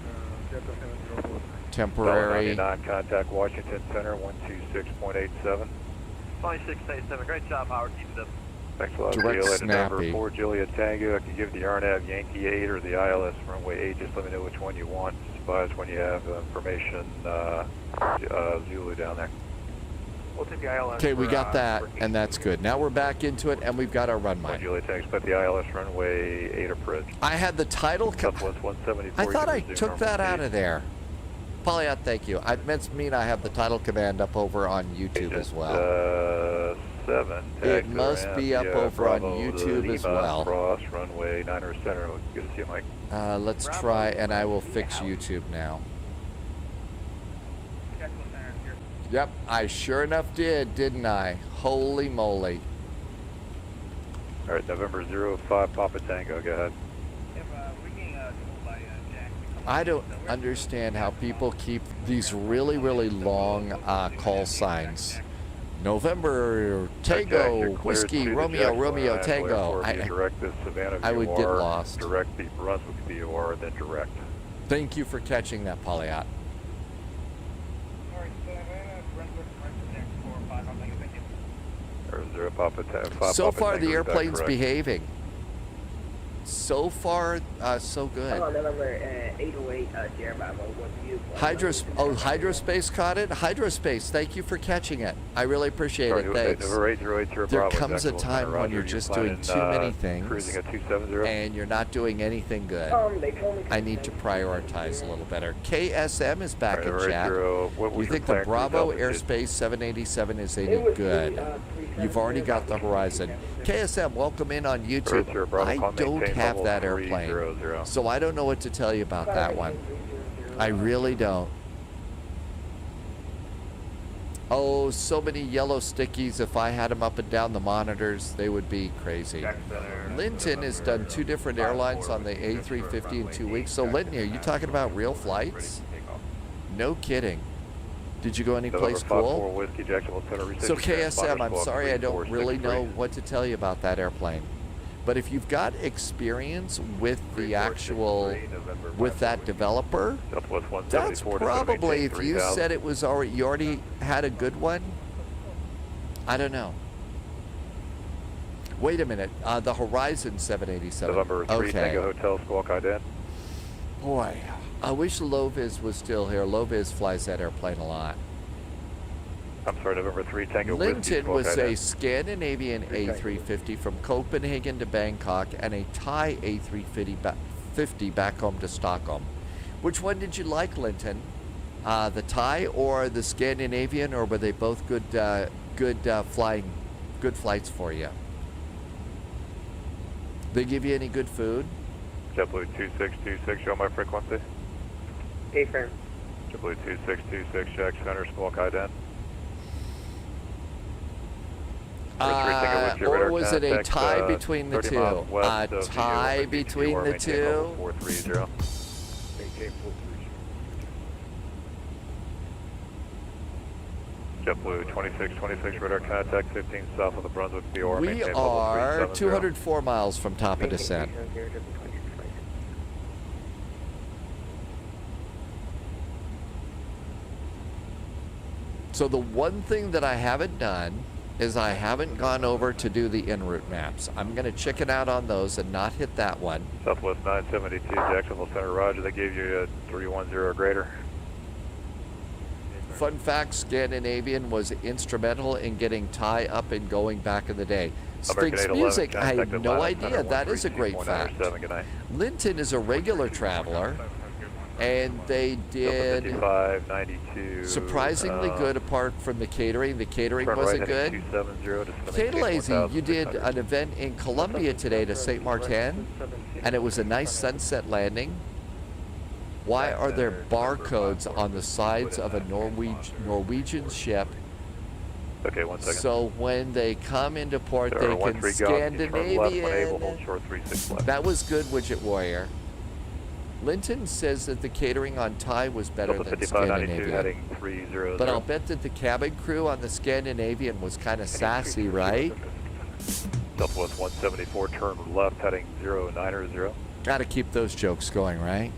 Temporary. 99, contact Washington Center, 126.87. 2687, great job, Howard. Keep it up. Thanks a lot. Direct Juliet snappy. Number 4 Juliet Tango. I can give the RNAV Yankee 8 or the ILS runway 8. Just let me know which one you want. Just advise when you have information Zulu down there. We'll take the ILS. Okay, we got that, and that's good. Now we're back into it, and we've got our runway. Juliet Tango, expect the ILS runway 8 approach. I had the title. Southwest 174. I thought I took that out of there. Polyat, thank you. I mean I have the title command up over on YouTube as well. 7. It must be up over on YouTube as well. Cross runway 9er center. Good to see you, Mike. Let's try, and I will fix YouTube now. Yep, I sure enough did, didn't I? Holy moly. All right, November 05 Papa Tango. Go ahead. I don't understand how people keep these really, really long call signs. November Tango Whiskey Romeo Romeo Tango. I would get lost. Direct the Brunswick VOR, then direct. Thank you for catching that, Polyat. So far, the airplane's behaving. So far, so good. Hello, November 808, Jeremiah, Hydrospace caught it? Hydrospace, thank you for catching it. I really appreciate it, thanks. There comes a time when you're just doing too many things, and you're not doing anything good. I need to prioritize a little better. KSM is back in chat. You think the Bravo Airspace 787 is any good? You've already got the Horizon. KSM, welcome in on YouTube. I don't have that airplane, so I don't know what to tell you about that one. I really don't. Oh, so many yellow stickies. If I had them up and down the monitors, they would be crazy. Linton has done 2 different airlines on the A350 in 2 weeks. So Linton, are you talking about real flights? No kidding. Did you go any place cool? So KSM, I'm sorry I don't really know what to tell you about that airplane. But if you've got experience with the actual, with that developer, that's probably, if you said it was already, you already had a good one, I don't know. Wait a minute, the Horizon 787. November 3 Tango Hotel, Squawk Ident. Boy, I wish Loviz was still here. Loviz flies that airplane a lot. I'm sorry, November 3 Tango Linton was Whiskey, a Scandinavian A350 from Copenhagen to Bangkok and a Thai A350 back home to Stockholm. Which one did you like, Linton? The Thai or the Scandinavian, or were they both good flights for you? They give you any good food? JetBlue 2626, show my frequency. A-frame. JetBlue 2626, Jack Center, Squawk Ident. Or was it a tie between the two? A tie between the two? 430. JetBlue 2626, radar contact 15 south of the Brunswick BR. We are 204 miles from top of descent. So the one thing that I haven't done is I haven't gone over to do the en route maps. I'm going to chicken out on those and not hit that one. Southwest 972, Jacksonville Center, roger. They gave you a 310 or greater. Fun fact, Scandinavian was instrumental in getting Thai up and going back in the day. Sphinx Music, I had no idea. That is a great fact. Linton is a regular traveler, and they did surprisingly good apart from the catering. The catering wasn't good. KATL-KMIA, you did an event in Colombia today to St. Martin, and it was a nice sunset landing. Why are there barcodes on the sides of a Norwegian ship? Okay, 1 second. So when they come into port, they can Scandinavian. That was good, Widget Warrior. Linton says that the catering on Thai was better than Scandinavian. But I'll bet that the cabin crew on the Scandinavian was kind of sassy, right? Southwest 174, turn left, heading 090. Got to keep those jokes going, right?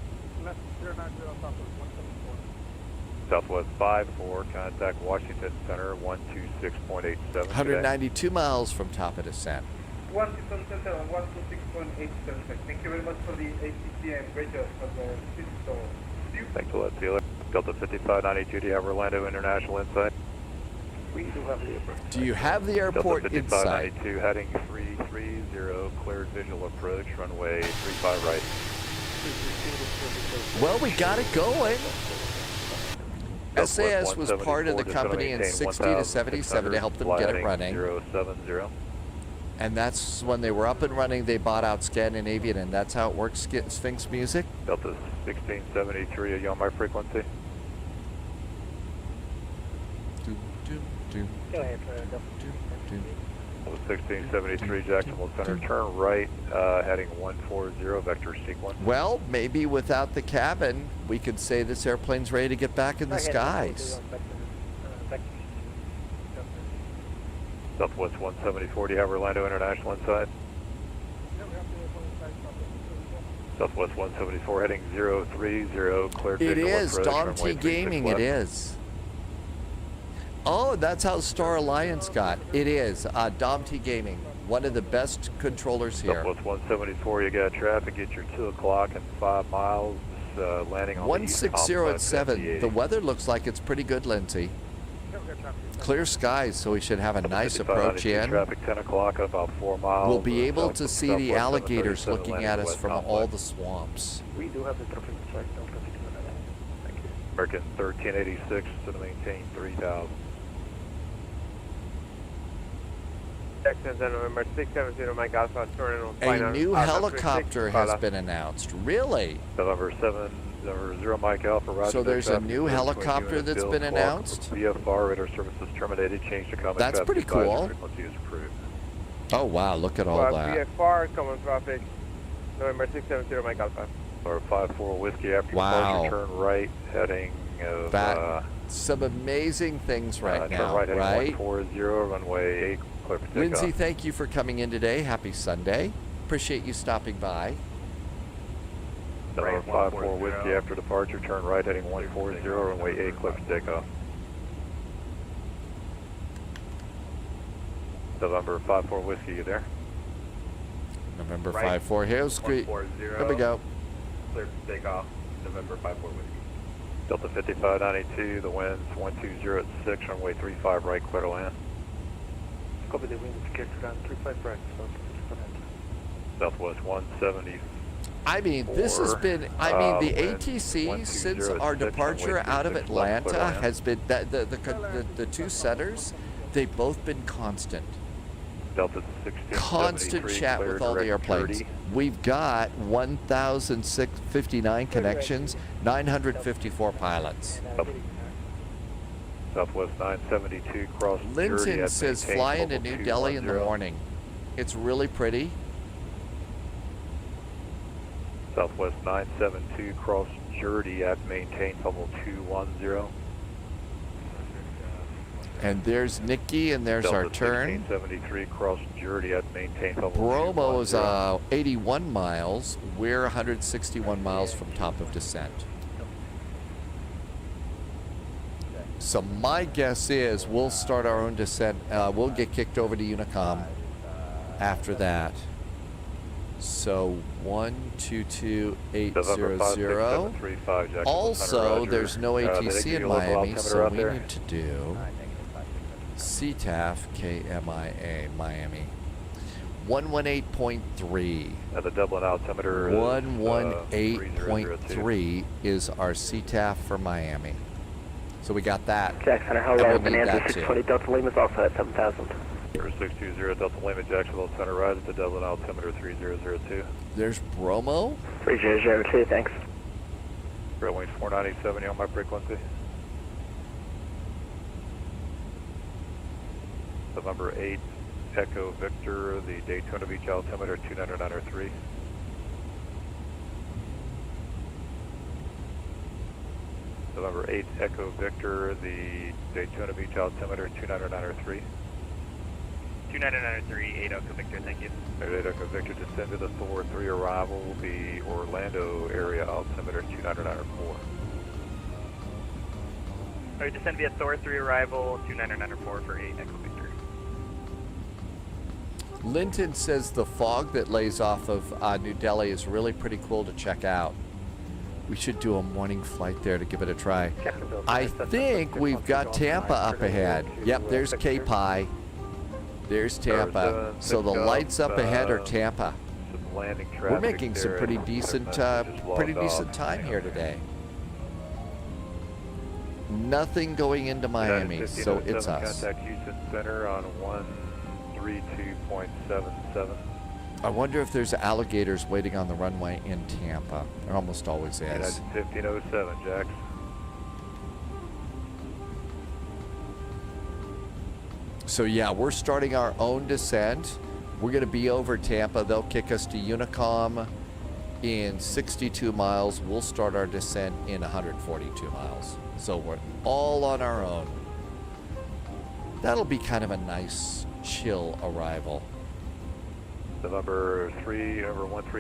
Southwest 54, contact Washington Center 126.87. 192 miles from top of descent. 127 Center on 126.87. Thank you very much for the ACC and great job for the physical. Thanks a lot, Sealer. Delta 5592, do you have Orlando International Insight? We do have the airport. Do you have the airport Delta inside? 5592, heading 330, cleared visual approach, runway 35 right. Well, we got it going. SAS was part of the company in 60 to 77 to help them get it running. 070. And that's when they were up and running, they bought out Scandinavian, and that's how it works, Sphinx Music. Delta 1673, are you on my frequency? Go ahead, 1673, Jacksonville Center, turn right, heading 140, vector sequence. Well, maybe without the cabin, we could say this airplane's ready to get back in the skies. Southwest 174, do you have Orlando International inside? Southwest 174, heading 030, cleared It visual is, approach, Dom runway T Gaming, it is. Oh, that's how Star Alliance got. It is, Dom T Gaming, one of the best controllers here. Southwest 174, you got traffic at your 2 o'clock and 5 miles, landing on 160 at 7. The weather looks like it's pretty good, Lindsay. Clear skies, so we should have a nice approach in. Traffic 10 o'clock at about 4 miles. We'll be able to see the alligators looking at us from all the swamps. We do have the traffic check. Thank you. American 1386 to maintain 3000. Texans and November 670, Mike Alpha, turn on final. A new helicopter has been announced. Really? November 0 Mike Alpha, roger. So there's a new helicopter that's been announced? VFR radar services terminated, change to common. That's pretty cool. Frequency is approved. Oh wow, look at all that. VFR, common traffic, November 670, Mike Alpha. Or 54 Whiskey after wow. departure, turn right, heading some amazing things right now, turn right, heading right? 140, runway 8, clear for takeoff. Lindsay, thank you for coming in today. Happy Sunday. Appreciate you stopping by. November 54 Whiskey after departure, turn right, heading 140, runway 8, clear for takeoff. November 54 Whiskey, you there? November 54, here we go. Clear for takeoff, November 54 Whiskey. Delta 5592, the wind's 120 at 6, runway 35 right, clear to land. Copy, the wind is clear to land 35 right, Southwest 170. I mean, this has been, the ATC since our departure out of Atlanta has been, the two setters, they've both been constant. Delta 1673, Constant chat with all the airplanes. We've got 1,059 connections, 954 pilots. Southwest 972, cross Linton says fly into New Delhi in the morning. It's really pretty. Southwest 972, cross Jurdy at maintain level 210. And there's Nikki, and there's Delta our turn. 1673, cross Jurdy at maintain level Bromo is 210. 81 miles. We're 161 miles from top of descent. So my guess is we'll start our own descent. We'll get kicked over to Unicom after that. So 122800. Also, there's no ATC in Miami, so we need to do KATL-KMIA Miami. 118.3. The Dublin altimeter is 118.3 is our CTAF for Miami. So we got that. Jackson, how we'll right, need Bonanza that 620 Delta Lima is also at 7,000. 620 Delta Lima, Jacksonville Center, rise at the Dublin altimeter 3002. There's Bromo. 3002, thanks. Railway 497 on my frequency. The number 8 Echo Victor, the Daytona Beach altimeter 29903. The number 8 Echo Victor, the Daytona Beach altimeter 29903. 2993, 8 Echo Victor, thank you. 8 Echo Victor, descend to the Thor 3 arrival, the Orlando area altimeter 29904. Alright, descend via Thor 3 arrival, 2994 for 8 Echo Victor. Linton says the fog that lays off of New Delhi is really pretty cool to check out. We should do a morning flight there to give it a try. I think we've got Tampa up ahead. Yep, there's K-Pi. There's Tampa. So the lights up ahead are Tampa. We're making some pretty decent time here today. Nothing going into Miami, so it's us. Contact Houston Center on 132.77. I wonder if there's alligators waiting on the runway in Tampa. There almost always is. That's 1507, Jax. So yeah, we're starting our own descent. We're going to be over Tampa. They'll kick us to Unicom in 62 miles. We'll start our descent in 142 miles. So we're all on our own. That'll be kind of a nice, chill arrival. The number 13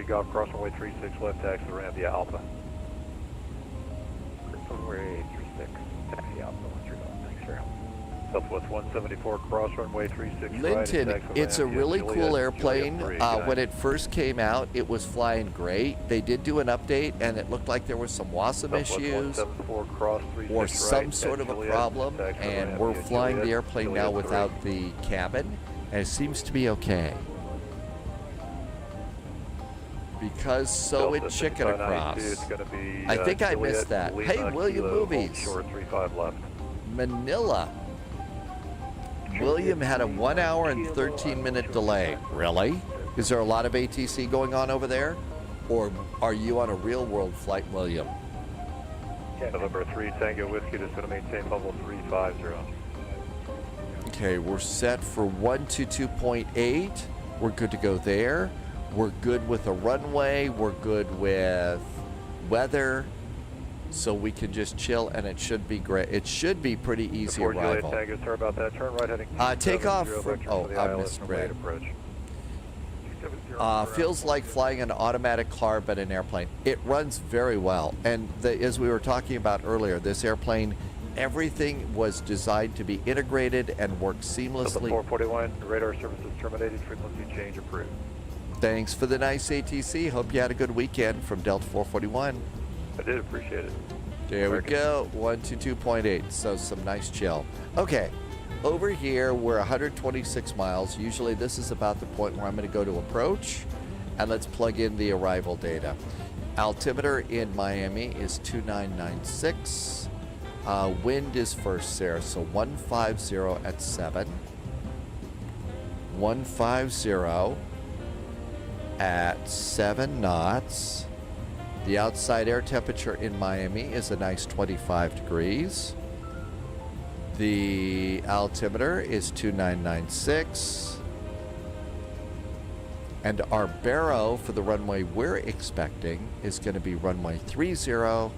Golf Cross runway 36 left taxi ramp via Alpha. Runway 36, taxi Alpha 13 thanks for help. Southwest 174 cross runway 36 Linton, right. it's a really cool airplane. When it first came out, it was flying great. They did do an update, and it looked like there was some WASM issues or some sort of a problem, and we're flying the airplane now without the cabin, and it seems to be okay. Because so it chicken across. I think I missed that. Hey, William Movies. Manila. William had a 1 hour and 13-minute delay. Really? Is there a lot of ATC going on over there? Or are you on a real-world flight, William? November 3 Tango Whiskey is going to maintain level 350. Okay, we're set for 122.8. We're good to go there. We're good with a runway. We're good with weather. So we can just chill, and it should be great. It should be pretty easy arrival. Tango, sorry about that. Turn right heading takeoff from, I misread. Feels like flying an automatic car, but an airplane. It runs very well. And as we were talking about earlier, this airplane, everything was designed to be integrated and work seamlessly. 441, radar services terminated, frequency change approved. Thanks for the nice ATC. Hope you had a good weekend from Delta 441. I did appreciate it. There we go. 122.8. So some nice chill. Okay. Over here, we're 126 miles. Usually this is about the point where I'm going to go to approach. And let's plug in the arrival data. Altimeter in Miami is 2996. Wind is first there, so 150 at 7. 150 at 7 knots. The outside air temperature in Miami is a nice 25 degrees. The altimeter is 2996. And our baro for the runway we're expecting is going to be runway 30.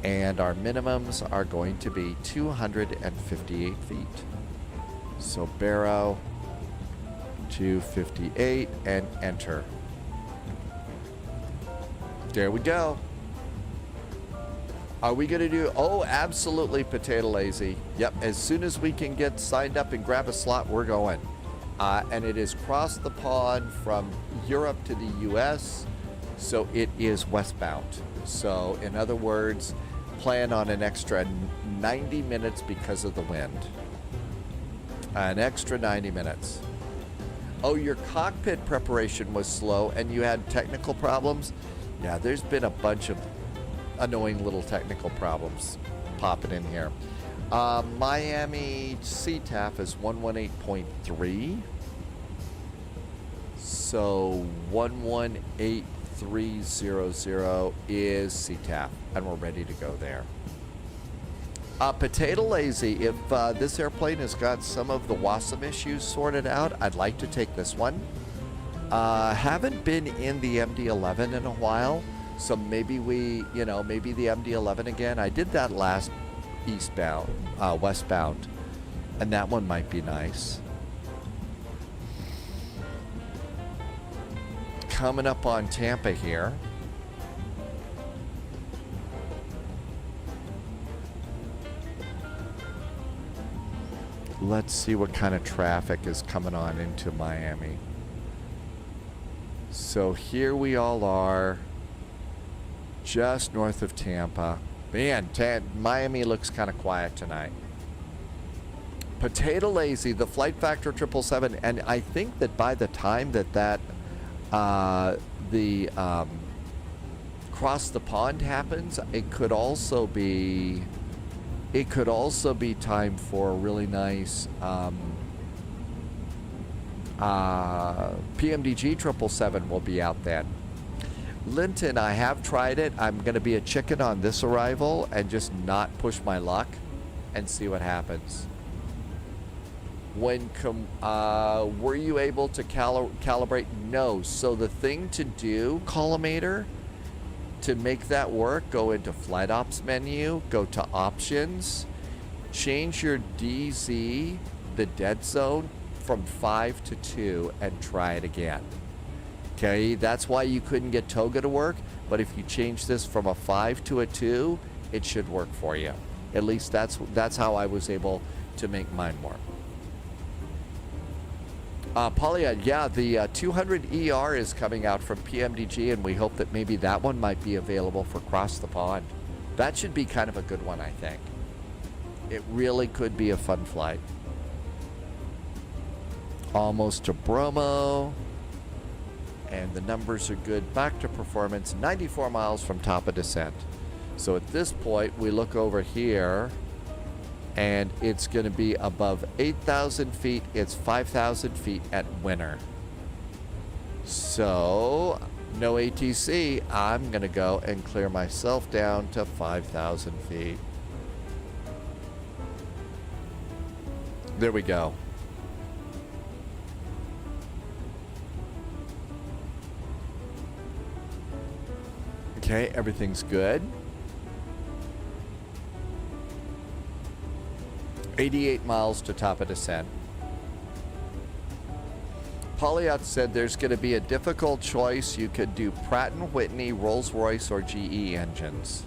And our minimums are going to be 258 feet. So baro 258 and enter. There we go. Are we going to do... Oh, absolutely, Potato Lazy. Yep, as soon as we can get signed up and grab a slot, we're going. And it is across the pond from Europe to the U.S., so it is westbound. So, in other words, plan on an extra 90 minutes because of the wind. An extra 90 minutes. Oh, your cockpit preparation was slow and you had technical problems? Yeah, there's been a bunch of annoying little technical problems popping in here. Miami CTAF is 118.3. So 118300 is CTAF, and we're ready to go there. Potato Lazy, if this airplane has got some of the WASM issues sorted out, I'd like to take this one. Haven't been in the MD-11 in a while, so maybe maybe the MD-11 again. I did that last westbound, and that one might be nice. Coming up on Tampa here. Let's see what kind of traffic is coming on into Miami. So here we all are, just north of Tampa. Man, Miami looks kind of quiet tonight. Potato Lazy, the flight factor 777, and I think that by the time that cross the pond happens, it could also be time for a really nice PMDG 777 will be out then. Linton, I have tried it. I'm going to be a chicken on this arrival and just not push my luck and see what happens. When were you able to calibrate? No. So the thing to do, Collimator, to make that work, go into Flight Ops menu, go to Options, change your DZ, the dead zone, from 5 to 2, and try it again. Okay, that's why you couldn't get Toga to work, but if you change this from a 5 to a 2, it should work for you. At least that's how I was able to make mine work. Polya, yeah, the 200 ER is coming out from PMDG, and we hope that maybe that one might be available for Cross the Pond. That should be kind of a good one, I think. It really could be a fun flight. Almost to Bromo. And the numbers are good. Back to performance, 94 miles from top of descent. So at this point, we look over here, and it's going to be above 8,000 feet. It's 5,000 feet at winter. So, no ATC. I'm going to go and clear myself down to 5,000 feet. There we go. Okay, everything's good. 88 miles to top of descent. Polyot said there's going to be a difficult choice. You could do Pratt & Whitney, Rolls-Royce, or GE engines.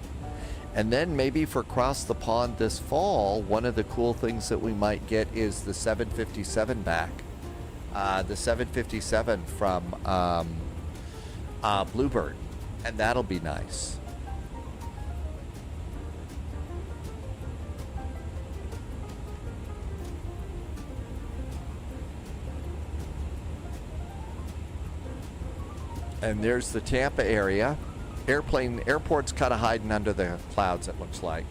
And then maybe for Cross the Pond this fall, one of the cool things that we might get is the 757 back. The 757 from Bluebird. And that'll be nice. And there's the Tampa area. Airport's kind of hiding under the clouds, it looks like.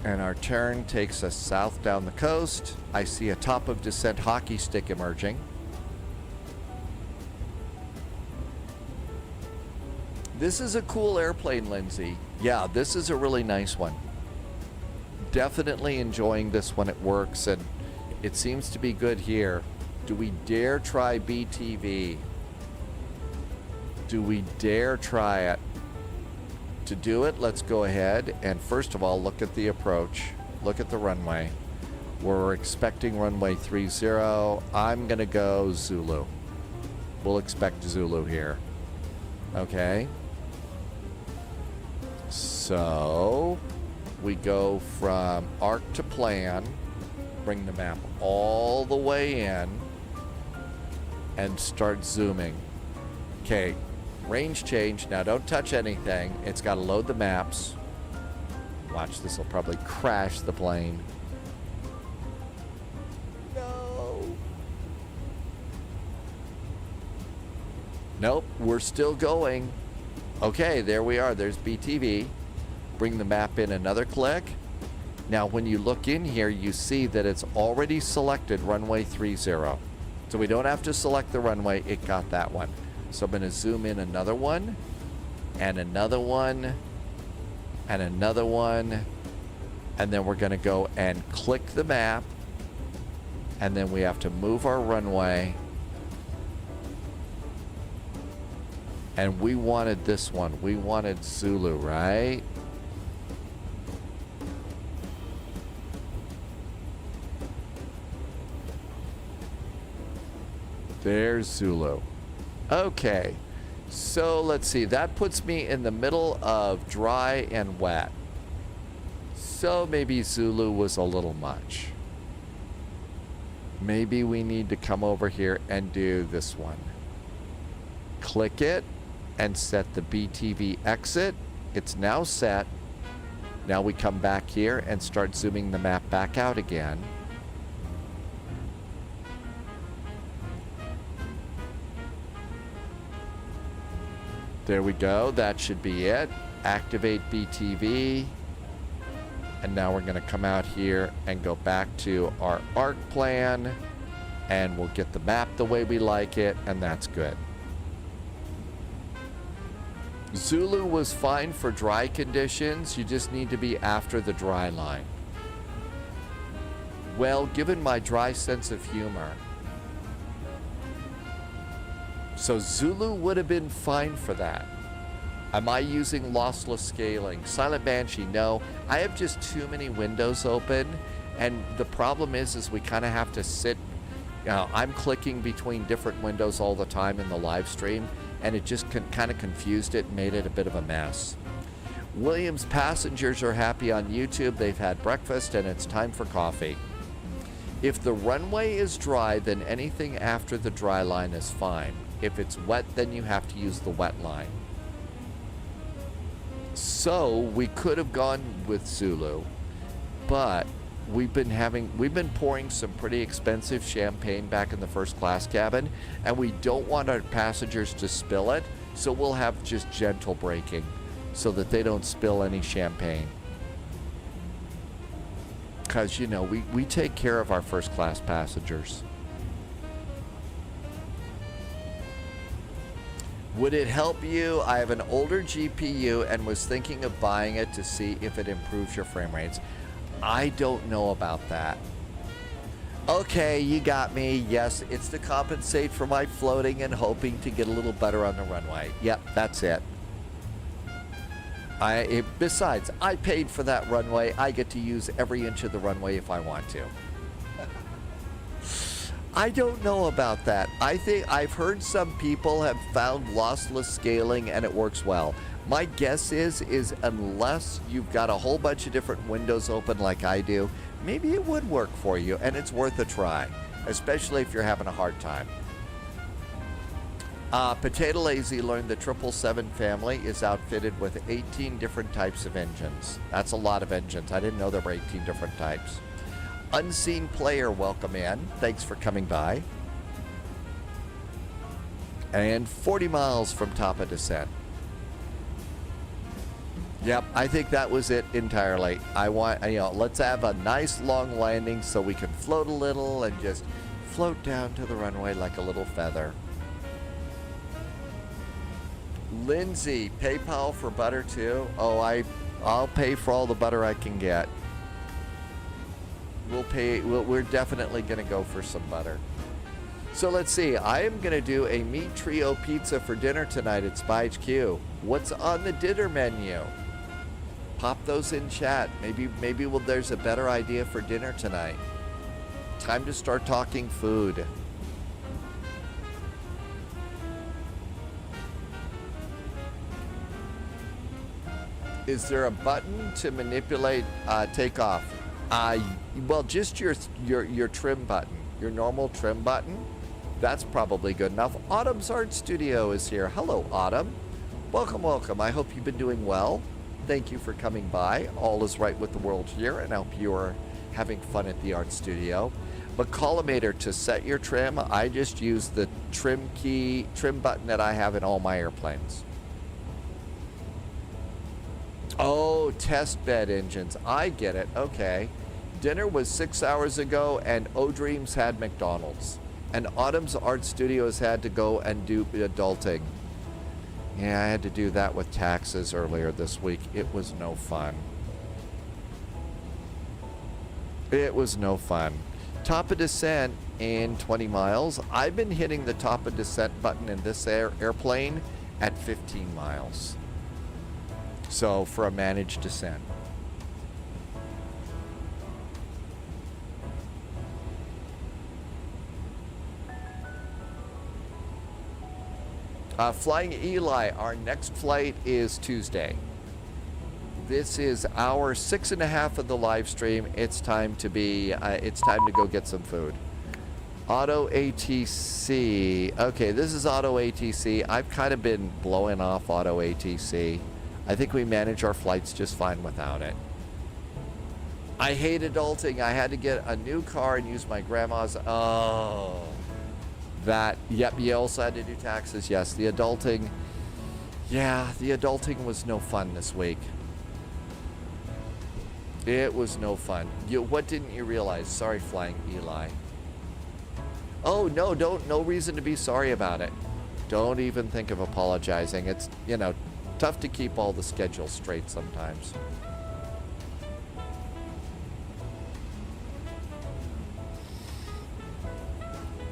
And our turn takes us south down the coast. I see a top of descent hockey stick emerging. This is a cool airplane, Lindsay. Yeah, this is a really nice one. Definitely enjoying this when it works, and it seems to be good here. Do we dare try BTV? Do we dare try it? To do it, let's go ahead and first of all look at the approach. Look at the runway. We're expecting runway 30. I'm gonna go Zulu. We'll expect Zulu here. Okay. So we go from arc to plan, bring the map all the way in, and start zooming. Okay, range change. Now don't touch anything. It's got to load the maps. Watch, this will probably crash the plane. No. Nope, we're still going. Okay, there we are. There's BTV. Bring the map in another click. Now, when you look in here, you see that it's already selected runway 30. So we don't have to select the runway. It got that one. So I'm going to zoom in another one, and another one, and another one. And then we're going to go and click the map. And then we have to move our runway. And we wanted this one. We wanted Zulu, right? There's Zulu. Okay. So let's see. That puts me in the middle of dry and wet. So maybe Zulu was a little much. Maybe we need to come over here and do this one. Click it and set the BTV exit. It's now set. Now we come back here and start zooming the map back out again. There we go. That should be it. Activate BTV. And now we're going to come out here and go back to our arc plan. And we'll get the map the way we like it. And that's good. Zulu was fine for dry conditions. You just need to be after the dry line. Well, given my dry sense of humor. So Zulu would have been fine for that. Am I using lossless scaling? Silent Banshee, no. I have just too many windows open. And the problem is we kind of have to sit. I'm clicking between different windows all the time in the live stream. And it just kind of confused it and made it a bit of a mess. Williams passengers are happy on YouTube. They've had breakfast and it's time for coffee. If the runway is dry, then anything after the dry line is fine. If it's wet, then you have to use the wet line. So we could have gone with Zulu, but we've been pouring some pretty expensive champagne back in the first class cabin, and we don't want our passengers to spill it, so we'll have just gentle braking so that they don't spill any champagne. Because, you know, we take care of our first class passengers. Would it help you? I have an older GPU and was thinking of buying it to see if it improves your frame rates. I don't know about that. Okay, you got me. Yes, it's to compensate for my floating and hoping to get a little better on the runway. Yep, that's it. Besides, I paid for that runway. I get to use every inch of the runway if I want to. I don't know about that. I think I've heard some people have found lossless scaling and it works well. My guess is unless you've got a whole bunch of different windows open like I do, maybe it would work for you and it's worth a try, especially if you're having a hard time. Potato Lazy learned the 777 family is outfitted with 18 different types of engines. That's a lot of engines. I didn't know there were 18 different types. Unseen Player, welcome in. Thanks for coming by. And 40 miles from top of descent. Yep, I think that was it entirely. I want, let's have a nice long landing so we can float a little and just float down to the runway like a little feather. Lindsay, PayPal for butter too? Oh, I'll pay for all the butter I can get. We're definitely gonna go for some butter. So let's see, I am gonna do a meat trio pizza for dinner tonight at Spy HQ. What's on the dinner menu? Pop those in chat. Maybe there's a better idea for dinner tonight. Time to start talking food. Is there a button to manipulate takeoff? Well, just your trim button, your normal trim button. That's probably good enough. Autumn's Art Studio is here. Hello, Autumn. Welcome, welcome. I hope you've been doing well. Thank you for coming by. All is right with the world here, and I hope you are having fun at the art studio. But collimator, to set your trim, I just use the trim button that I have in all my airplanes. Oh, test bed engines. I get it. Okay. Dinner was 6 hours ago, and O-Dreams had McDonald's. And Autumn's Art Studios had to go and do adulting. Yeah, I had to do that with taxes earlier this week. It was no fun. It was no fun. Top of descent in 20 miles. I've been hitting the top of descent button in this airplane at 15 miles. So for a managed descent. Flying Eli, our next flight is Tuesday. This is hour 6.5 of the live stream. It's time to go get some food. Auto ATC. Okay, this is Auto ATC. I've kind of been blowing off Auto ATC. I think we manage our flights just fine without it. I hate adulting. I had to get a new car and use my grandma's. Oh. That, yep, you also had to do taxes. Yes, the adulting. Yeah, the adulting was no fun this week. It was no fun. What didn't you realize? Sorry, Flying Eli. Oh, no, no reason to be sorry about it. Don't even think of apologizing. It's, tough to keep all the schedules straight sometimes.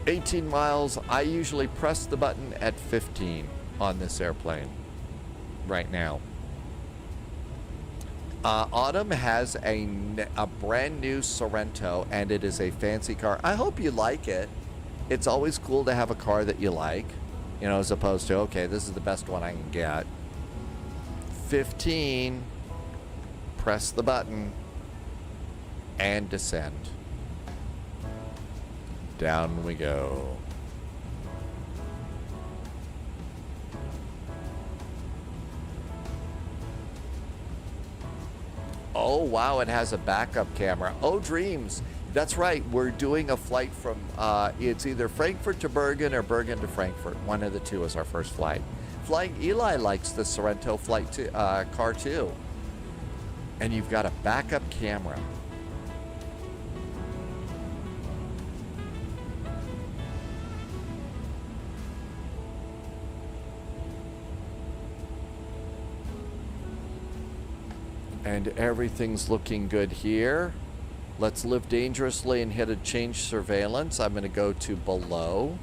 $18 miles. I usually press the button at 15 on this airplane right now. Autumn has a brand new Sorrento, and it is a fancy car. I hope you like it. It's always cool to have a car that you like, as opposed to, okay, this is the best one I can get. 15, press the button, and descend. Down we go. Oh, wow, it has a backup camera. Oh, dreams. That's right. We're doing a flight from, it's either Frankfurt to Bergen or Bergen to Frankfurt. One of the two is our first flight. Flying Eli likes the Sorrento car too. And you've got a backup camera. And everything's looking good here. Let's live dangerously and hit a change surveillance. I'm going to go to below.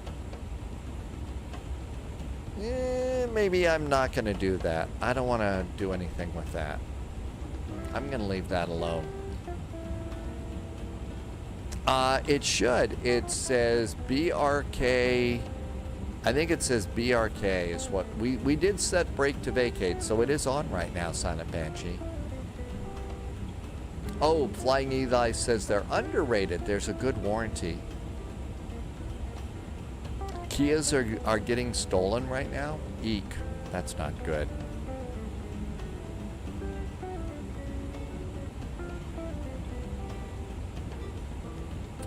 Maybe I'm not going to do that. I don't want to do anything with that. I'm going to leave that alone. It should. It says BRK. I think it says BRK is what we did set brake to vacate, so it is on right now, Silent Banshee. Oh, Flying Eli says they're underrated. There's a good warranty. Kias are getting stolen right now? Eek. That's not good.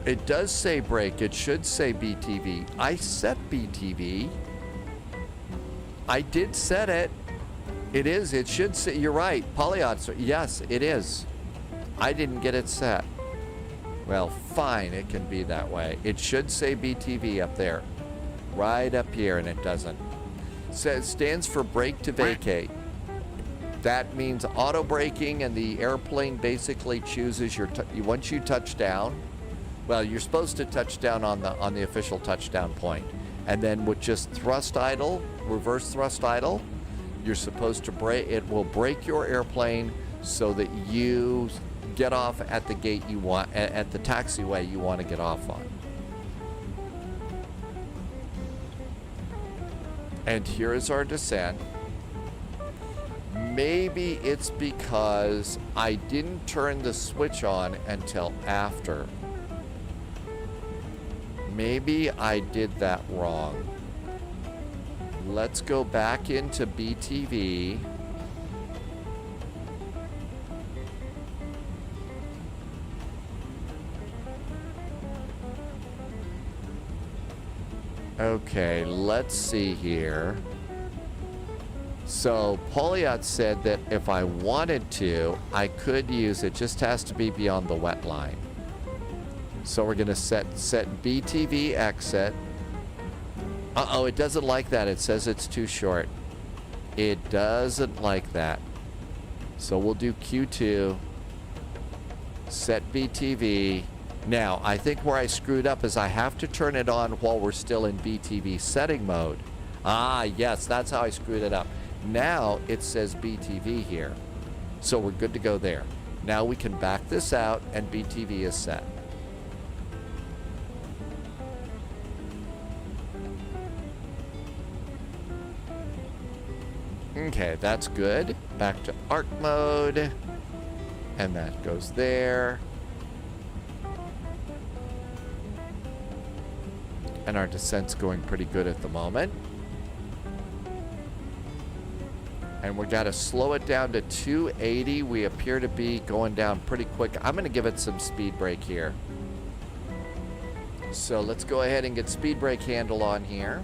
It does say brake. It should say BTV. I set BTV. I did set it. It is. It should say. You're right. Polyodds. Yes, it is. I didn't get it set. Well, fine. It can be that way. It should say BTV up there. Right up here, and it doesn't. Stands for brake to vacate. That means auto braking, and the airplane basically chooses your. Once you touch down, well, you're supposed to touch down on the official touchdown point, and then with just thrust idle, reverse thrust idle, you're supposed to brake. It will brake your airplane so that you get off at the gate you want, at the taxiway you want to get off on. And here is our descent. Maybe it's because I didn't turn the switch on until after. Maybe I did that wrong. Let's go back into BTV. Okay, let's see here. So Polyot said that if I wanted to, I could use it. Just has to be beyond the wet line. So we're gonna set BTV exit. Uh-oh, it doesn't like that. It says it's too short. It doesn't like that. So we'll do Q2. Set BTV. Now, I think where I screwed up is I have to turn it on while we're still in BTV setting mode. Ah, yes, that's how I screwed it up. Now it says BTV here. So we're good to go there. Now we can back this out and BTV is set. Okay, that's good. Back to arc mode. And that goes there. And our descent's going pretty good at the moment. And we got to slow it down to 280. We appear to be going down pretty quick. I'm going to give it some speed brake here. So let's go ahead and get speed brake handle on here.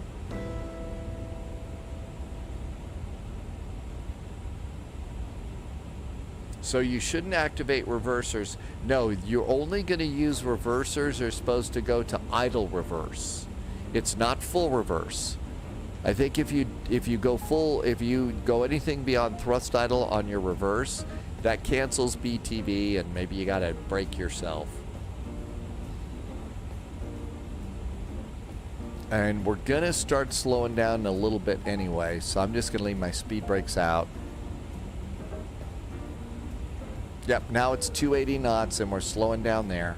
So you shouldn't activate reversers. No, you're only going to use reversers are supposed to go to idle reverse. It's not full reverse. I think if you go anything beyond thrust idle on your reverse, that cancels BTV and maybe you got to brake yourself. And we're going to start slowing down a little bit anyway, so I'm just going to leave my speed brakes out. Yep, now it's 280 knots and we're slowing down there.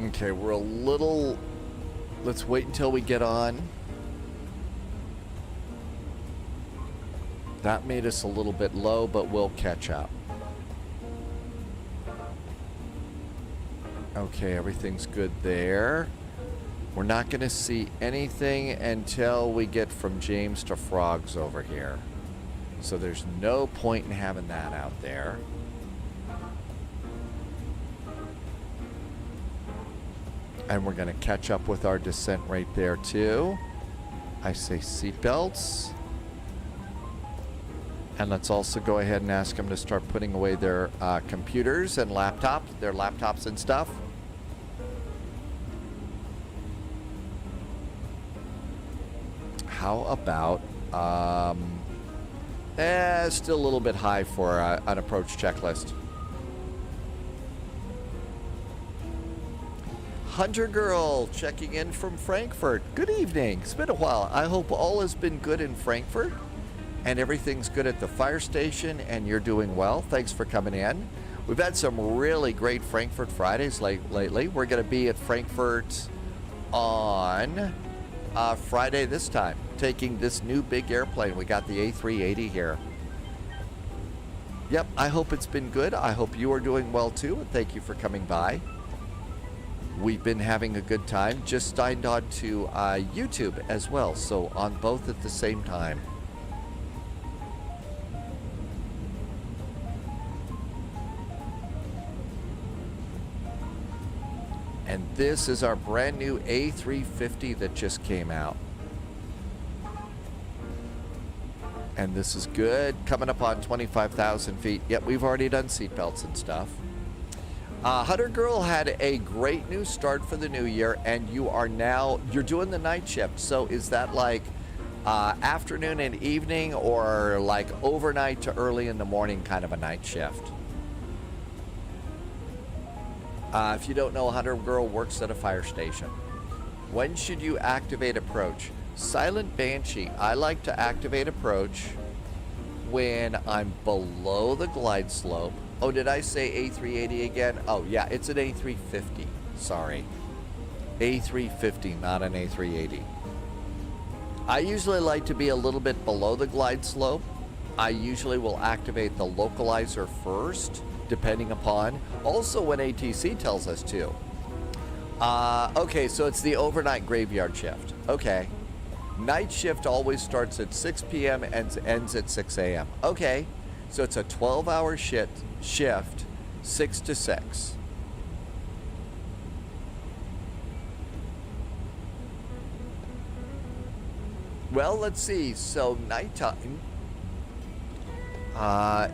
Okay, we're a little... Let's wait until we get on. That made us a little bit low, but we'll catch up. Okay, everything's good there. We're not going to see anything until we get from James to Frogs over here. So there's no point in having that out there. And we're going to catch up with our descent right there too. I say seatbelts. And let's also go ahead and ask them to start putting away their computers and laptops and stuff. How about, still a little bit high for an approach checklist. Hunter Girl checking in from Frankfurt. Good evening. It's been a while. I hope all has been good in Frankfurt and everything's good at the fire station and you're doing well. Thanks for coming in. We've had some really great Frankfurt Fridays lately. We're going to be at Frankfurt on Friday this time, taking this new big airplane. We got the A380 here. Yep, I hope it's been good. I hope you are doing well too, and thank you for coming by. We've been having a good time. Just signed on to YouTube as well, so on both at the same time. And this is our brand new A350 that just came out. And this is good. Coming up on 25,000 feet. Yep, we've already done seatbelts and stuff. Hunter Girl had a great new start for the new year, and you're doing the night shift. So is that like afternoon and evening, or like overnight to early in the morning kind of a night shift? If you don't know, Hunter Girl works at a fire station. When should you activate approach? Silent Banshee, I like to activate approach when I'm below the glide slope. Oh, did I say A380 again? Oh, yeah, it's an A350. Sorry. A350, not an A380. I usually like to be a little bit below the glide slope. I usually will activate the localizer first, depending upon. Also when ATC tells us to. Okay, so it's the overnight graveyard shift. Okay. Night shift always starts at 6 p.m. and ends at 6 a.m. Okay, so it's a 12-hour shift, 6 to 6. Well, let's see. So nighttime,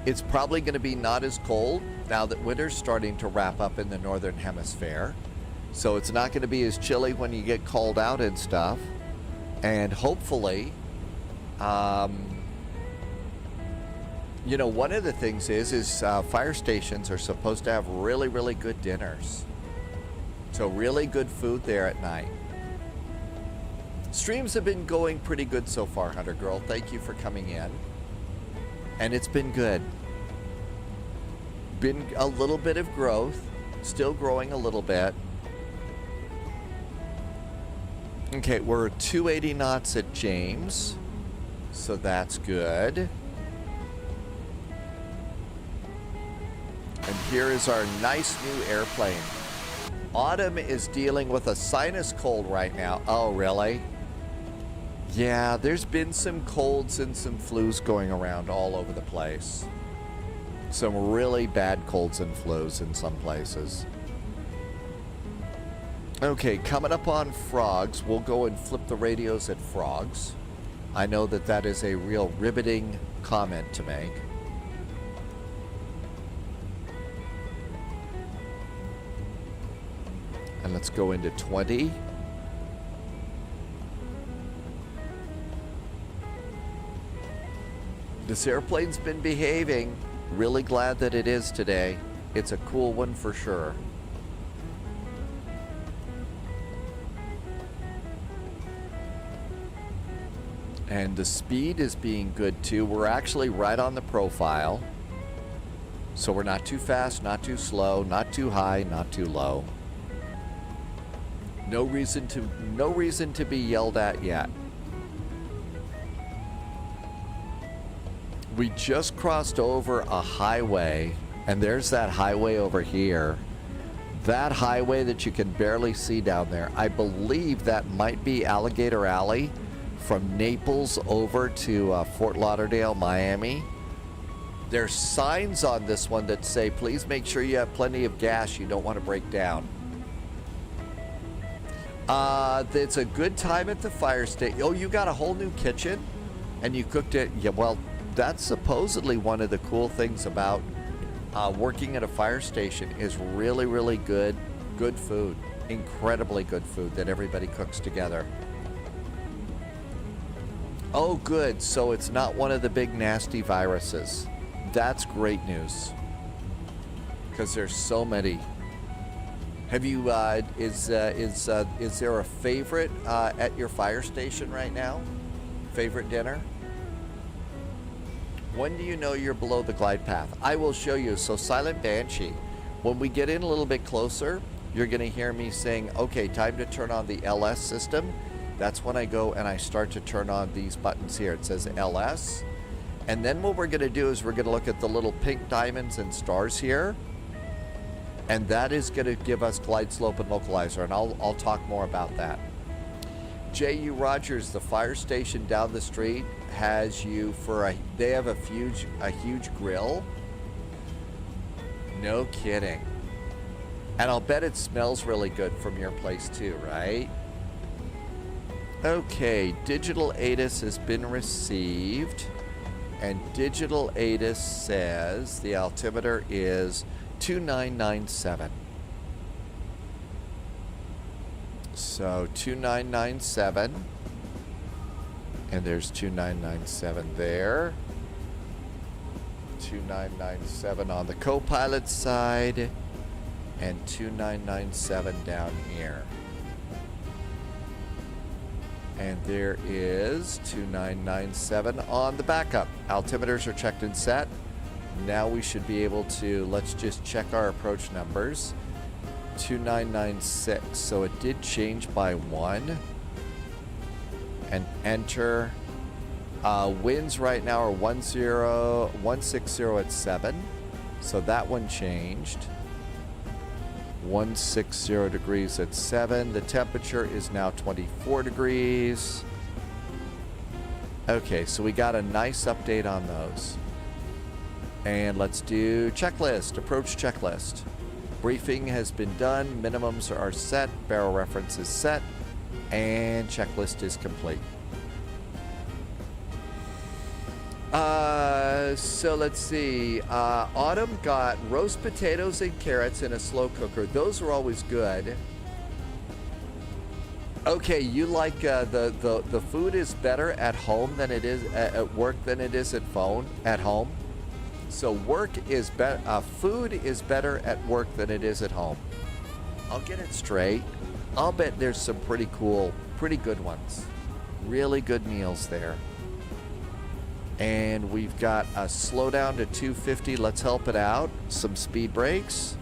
it's probably going to be not as cold now that winter's starting to wrap up in the northern hemisphere. So it's not going to be as chilly when you get called out and stuff. And hopefully, you know, one of the things is fire stations are supposed to have really, really good dinners. So really good food there at night. Streams have been going pretty good so far, Hunter Girl. Thank you for coming in. And it's been good. Been a little bit of growth. Still growing a little bit. Okay, we're 280 knots at James. So that's good. And here is our nice new airplane. Autumn is dealing with a sinus cold right now. Oh, really? Yeah, there's been some colds and some flus going around all over the place. Some really bad colds and flus in some places. Okay, coming up on frogs, we'll go and flip the radios at frogs. I know that that is a real riveting comment to make. And let's go into 20. This airplane's been behaving. Really glad that it is today. It's a cool one for sure. And the speed is being good too. We're actually right on the profile. So we're not too fast, not too slow, not too high, not too low. No reason to be yelled at yet. We just crossed over a highway, and there's that highway over here. That highway that you can barely see down there. I believe that might be Alligator Alley from Naples over to Fort Lauderdale, Miami. There's signs on this one that say, please make sure you have plenty of gas. You don't want to break down. It's a good time at the fire station. Oh, you got a whole new kitchen and you cooked it. Yeah, well, that's supposedly one of the cool things about working at a fire station is really, really good food. Incredibly good food that everybody cooks together. Oh, good. So it's not one of the big nasty viruses. That's great news. Because there's so many. Have you, is there a favorite at your fire station right now? Favorite dinner? When do you know you're below the glide path? I will show you. So Silent Banshee, when we get in a little bit closer, you're going to hear me saying, okay, time to turn on the LS system. That's when I go and I start to turn on these buttons here. It says LS. And then what we're going to do is we're going to look at the little pink diamonds and stars here. And that is going to give us glide slope and localizer. And I'll talk more about that. J.U. Rogers, the fire station down the street, has you for they have a huge grill. No kidding. And I'll bet it smells really good from your place too, right? Okay, Digital ATIS has been received. And Digital ATIS says the altimeter is 2997. So 2997. And there's 2997 there. 2997 on the co-pilot side. And 2997 down here. And there is 2997 on the backup. Altimeters are checked and set. Now we should be able to, let's just check our approach numbers. 2996, so it did change by 1. And enter. Winds right now are 160 at 7. So that one changed. 160 degrees at 7. The temperature is now 24 degrees. Okay, so we got a nice update on those. And let's do checklist, approach checklist. Briefing has been done, minimums are set, barrel reference is set, and checklist is complete. So let's see. Autumn got roast potatoes and carrots in a slow cooker. Those are always good. Okay, you like the food is better at home than it is at work than it is at home. So work is better. Food is better at work than it is at home. I'll get it straight. I'll bet there's some pretty cool, pretty good ones. Really good meals there. And we've got a slowdown to 250. Let's help it out. Some speed brakes.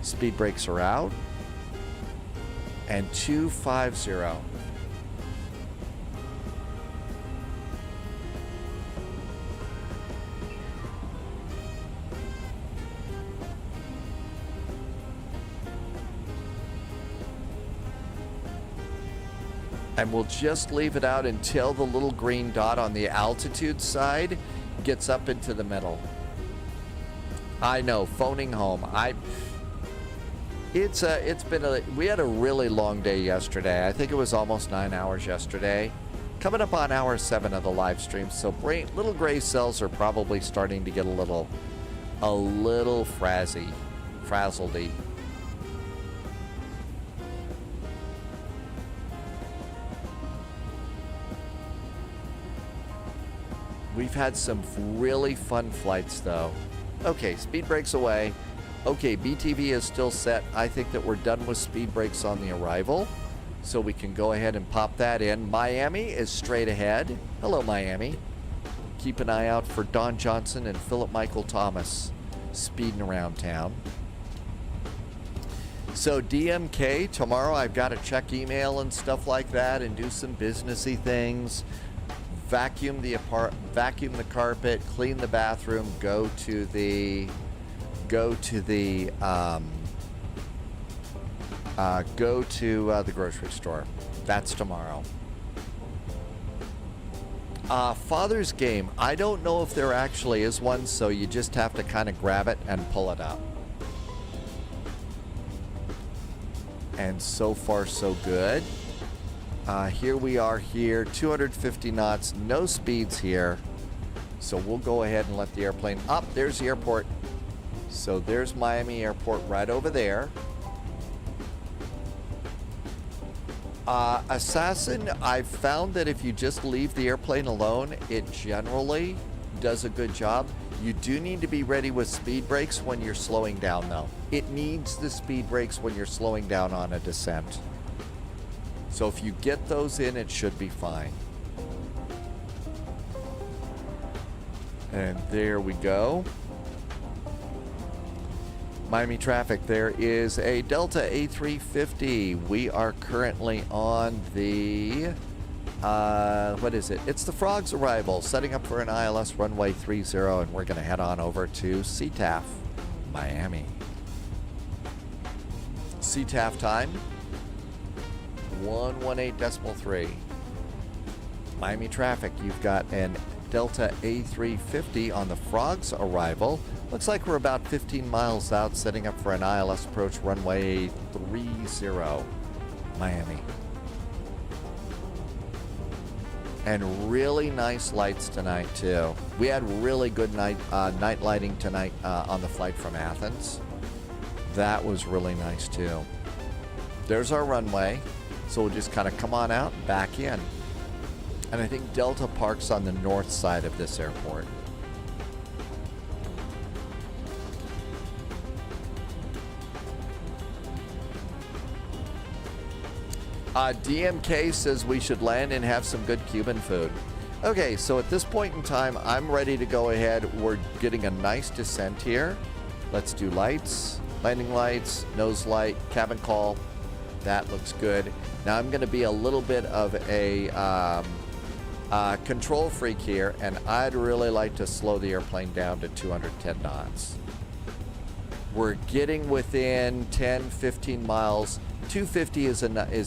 Speed brakes are out. And 250. And we'll just leave it out until the little green dot on the altitude side gets up into the middle. I know, phoning home. We had a really long day yesterday. I think it was almost 9 hours yesterday. Coming up on hour 7 of the live stream, so little gray cells are probably starting to get a little frazzledy. We've had some really fun flights though. Okay, speed brakes away. Okay, BTV is still set. I think that we're done with speed brakes on the arrival. So we can go ahead and pop that in. Miami is straight ahead. Hello, Miami. Keep an eye out for Don Johnson and Philip Michael Thomas speeding around town. So DMK, tomorrow I've got to check email and stuff like that and do some businessy things. Vacuum the carpet, clean the bathroom, go to the grocery store. That's tomorrow. Father's Game. I don't know if there actually is one, so you just have to kind of grab it and pull it up. And so far, so good. Here we are here, 250 knots, no speeds here. So we'll go ahead and let the airplane up. There's the airport. So there's Miami Airport right over there. Assassin, I've found that if you just leave the airplane alone, it generally does a good job. You do need to be ready with speed brakes when you're slowing down though. It needs the speed brakes when you're slowing down on a descent. So if you get those in, it should be fine. And there we go. Miami traffic, there is a Delta A350. We are currently on the what is it? It's the Frog's arrival, setting up for an ILS runway 30, and we're going to head on over to CTAF, Miami. CTAF time, 118.3. Miami traffic, you've got an Delta A350 on the Frog's arrival. Looks like we're about 15 miles out, setting up for an ILS approach runway 30, Miami. And really nice lights tonight too. We had really good night lighting tonight on the flight from Athens. That was really nice too. There's our runway, so we'll just kind of come on out and back in. And I think Delta parks on the north side of this airport. DMK says we should land and have some good Cuban food. Okay, so at this point in time, I'm ready to go ahead. We're getting a nice descent here. Let's do lights, landing lights, nose light, cabin call. That looks good. Now I'm going to be a little bit of a control freak here, and I'd really like to slow the airplane down to 210 knots. We're getting within 10, 15 miles. 250 is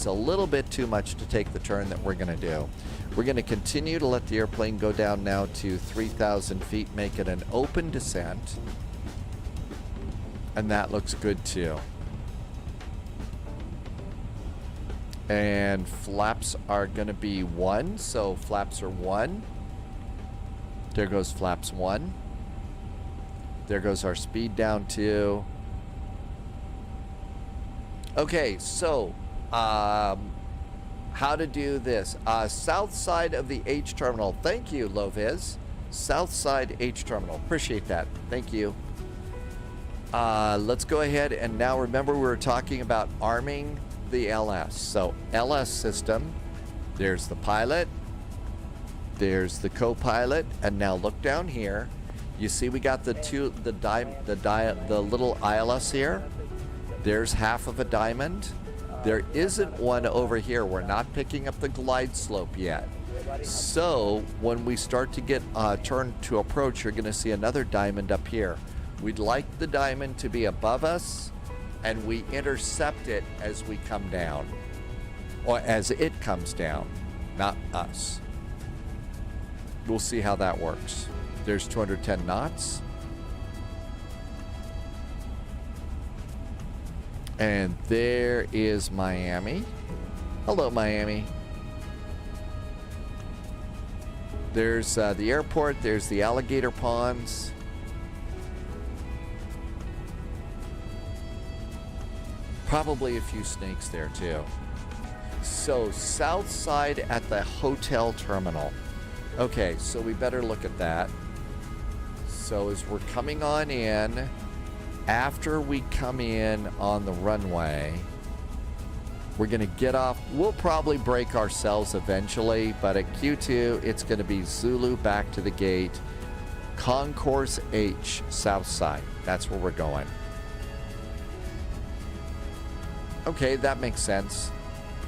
a little bit too much to take the turn that we're going to do. We're going to continue to let the airplane go down now to 3,000 feet, make it an open descent. And that looks good too. And flaps are going to be 1, so flaps are 1. There goes flaps 1. There goes our speed down 2. Okay, so how to do this. South side of the H terminal. Thank you, Loviz. South side H terminal. Appreciate that. Thank you. Let's go ahead and now remember we were talking about arming the LS. So LS system, there's the pilot, there's the co-pilot, and now look down here. You see we got the little ILS here. There's half of a diamond. There isn't one over here. We're not picking up the glide slope yet. So when we start to get turn to approach, you're going to see another diamond up here. We'd like the diamond to be above us, and we intercept it as we come down, or as it comes down, not us. We'll see how that works. There's 210 knots. And there is Miami. Hello, Miami. There's the airport. There's the alligator ponds. Probably a few snakes there too. So south side at the hotel terminal. Okay, so we better look at that. So as we're coming on in, after we come in on the runway, we're going to get off. We'll probably break ourselves eventually, but at Q2, it's going to be Zulu back to the gate. Concourse H, south side. That's where we're going. Okay, that makes sense.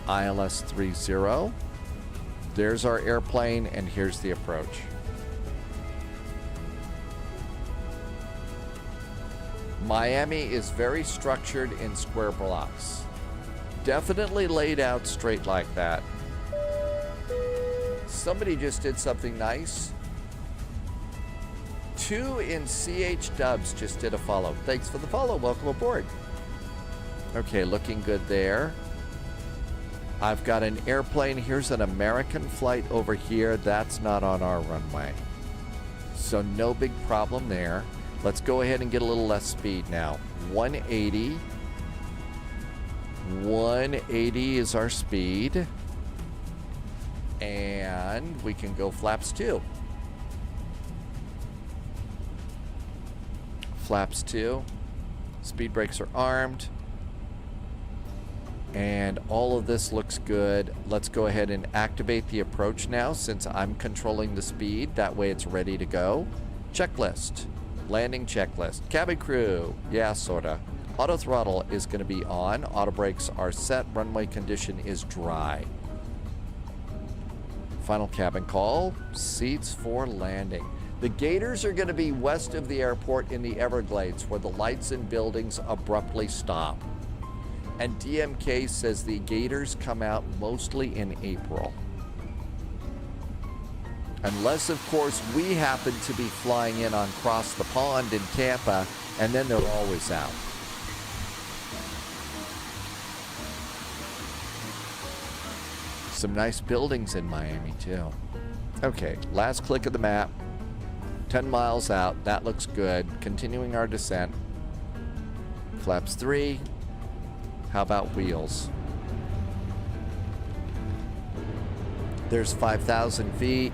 ILS 30. There's our airplane, and here's the approach. Miami is very structured in square blocks. Definitely laid out straight like that. Somebody just did something nice. 2 in CH Dubs just did a follow. Thanks for the follow. Welcome aboard. Okay, looking good there. I've got an airplane. Here's an American flight over here. That's not on our runway. So no big problem there. Let's go ahead and get a little less speed now. 180. 180 is our speed. And we can go flaps 2. Flaps 2. Speed brakes are armed. And all of this looks good. Let's go ahead and activate the approach now since I'm controlling the speed. That way it's ready to go. Checklist. Landing checklist. Cabin crew. Yeah, sorta. Auto throttle is going to be on. Auto brakes are set. Runway condition is dry. Final cabin call. Seats for landing. The gators are going to be west of the airport in the Everglades, where the lights and buildings abruptly stop. And DMK says the gators come out mostly in April. Unless, of course, we happen to be flying in on Cross the Pond in Tampa, and then they're always out. Some nice buildings in Miami, too. Okay, last click of the map. 10 miles out. That looks good. Continuing our descent. Flaps 3. How about wheels? There's 5,000 feet.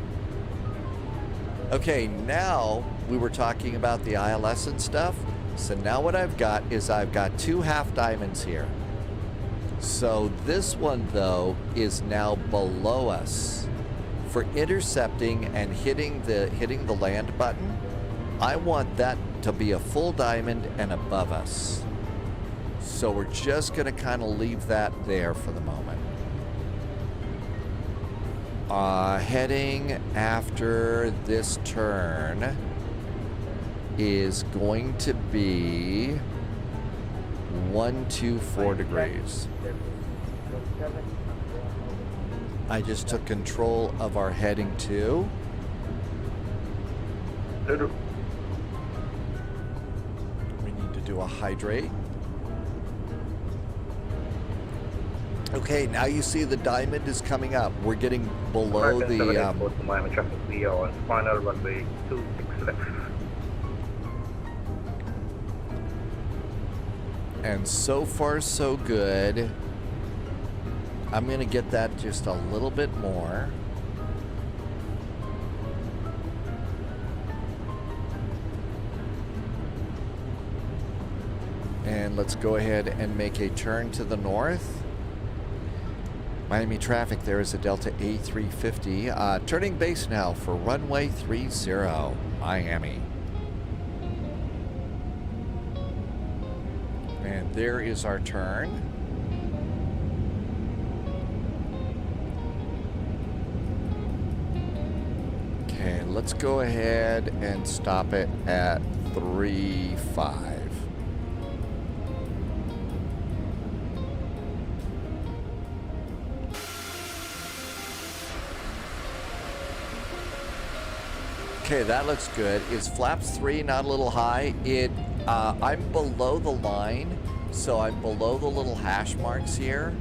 Okay, now we were talking about the ILS and stuff. So now what I've got is I've got 2 half diamonds here. So this one, though, is now below us. For intercepting and hitting the land button, I want that to be a full diamond and above us. So we're just going to kind of leave that there for the moment. Heading after this turn is going to be 124 degrees. I just took control of our heading to. We need to do a hydrate. Okay, now you see the diamond is coming up. We're getting below the. Miami traffic, we are on final runway 26 left. And so far, so good. I'm going to get that just a little bit more. And let's go ahead and make a turn to the north. Miami traffic, there is a Delta A350. Turning base now for runway 30, Miami. And there is our turn. Okay, let's go ahead and stop it at 3.5. Okay, that looks good. Is flaps 3 not a little high? I'm below the line, so I'm below the little hash marks here.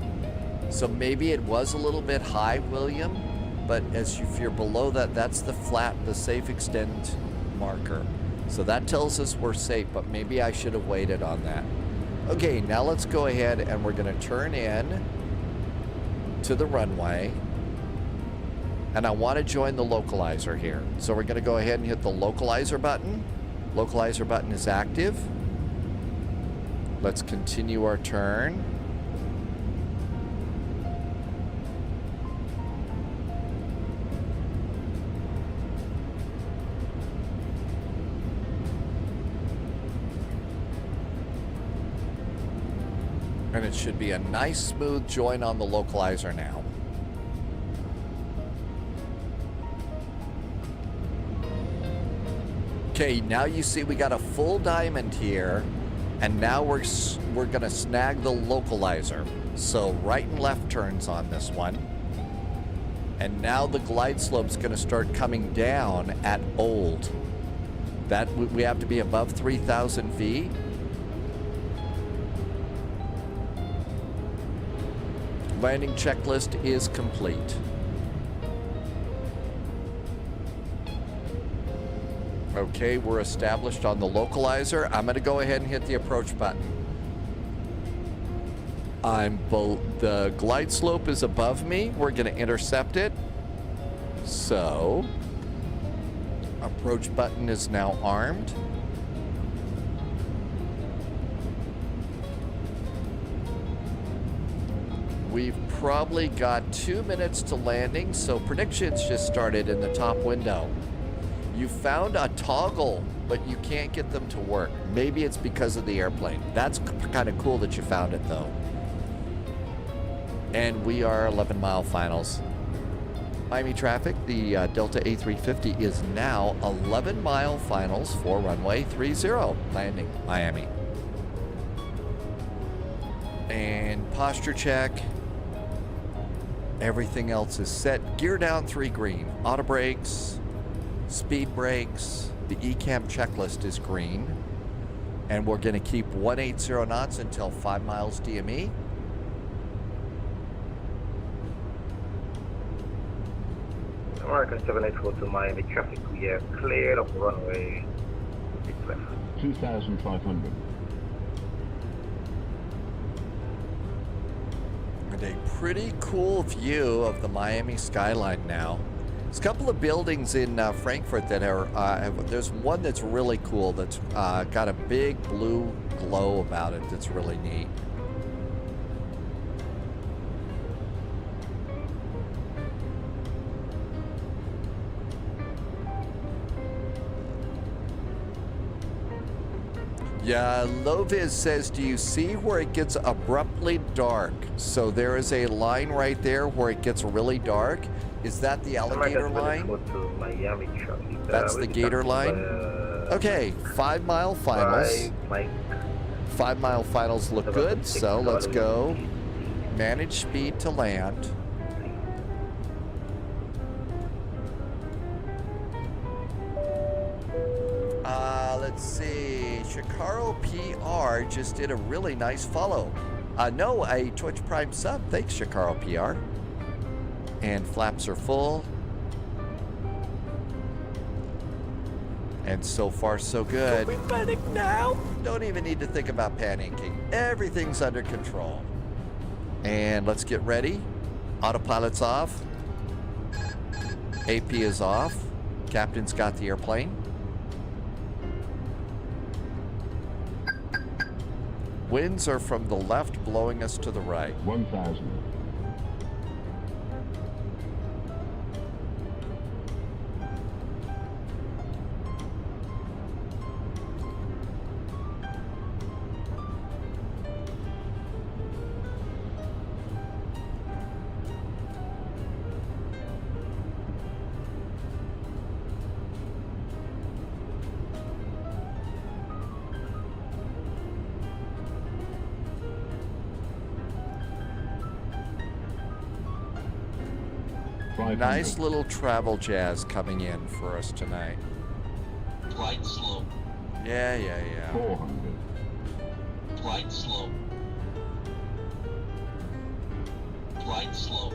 So maybe it was a little bit high, William. But if you're below that, that's the safe extend marker. So that tells us we're safe, but maybe I should have waited on that. Okay, now let's go ahead and we're gonna turn in to the runway. And I wanna join the localizer here. So we're gonna go ahead and hit the localizer button. Localizer button is active. Let's continue our turn. And it should be a nice smooth join on the localizer now. Okay, now you see we got a full diamond here, and now we're gonna snag the localizer. So right and left turns on this one. And now the glide slope's gonna start coming down at old. That we have to be above 3,000 feet. Landing checklist is complete. Okay, we're established on the localizer. I'm going to go ahead and hit the approach button. The glide slope is above me. We're going to intercept it. So, approach button is now armed. We've probably got 2 minutes to landing, so predictions just started in the top window. You found a toggle, but you can't get them to work. Maybe it's because of the airplane. That's kind of cool that you found it, though. And we are 11-mile finals. Miami traffic, the Delta A350 is now 11-mile finals for runway 30, landing Miami. And posture check. Everything else is set. Gear down 3 green. Auto brakes, speed brakes. The ECAM checklist is green. And we're going to keep 180 knots until 5 miles DME. American 784 to Miami traffic, we are clear of runway 6 left. 2,500. And a pretty cool view of the Miami skyline now. There's a couple of buildings in Frankfurt that are, there's one that's really cool that's got a big blue glow about it that's really neat. Yeah, Loviz says, do you see where it gets abruptly dark? So there is a line right there where it gets really dark. Is that the alligator line? That's the gator line? Okay, 5 mile finals. 5 mile finals look good, so let's go. Manage speed to land. Let's see. Shikaro PR just did a really nice follow. No, a Twitch Prime sub. Thanks, Shikaro PR. And flaps are full. And so far, so good. Don't we panic now? Don't even need to think about panicking. Everything's under control. And let's get ready. Autopilot's off. AP is off. Captain's got the airplane. Winds are from the left, blowing us to the right. 1,000. Nice little travel jazz coming in for us tonight. Flight slow. Yeah. 400. Flight slow. Flight slow.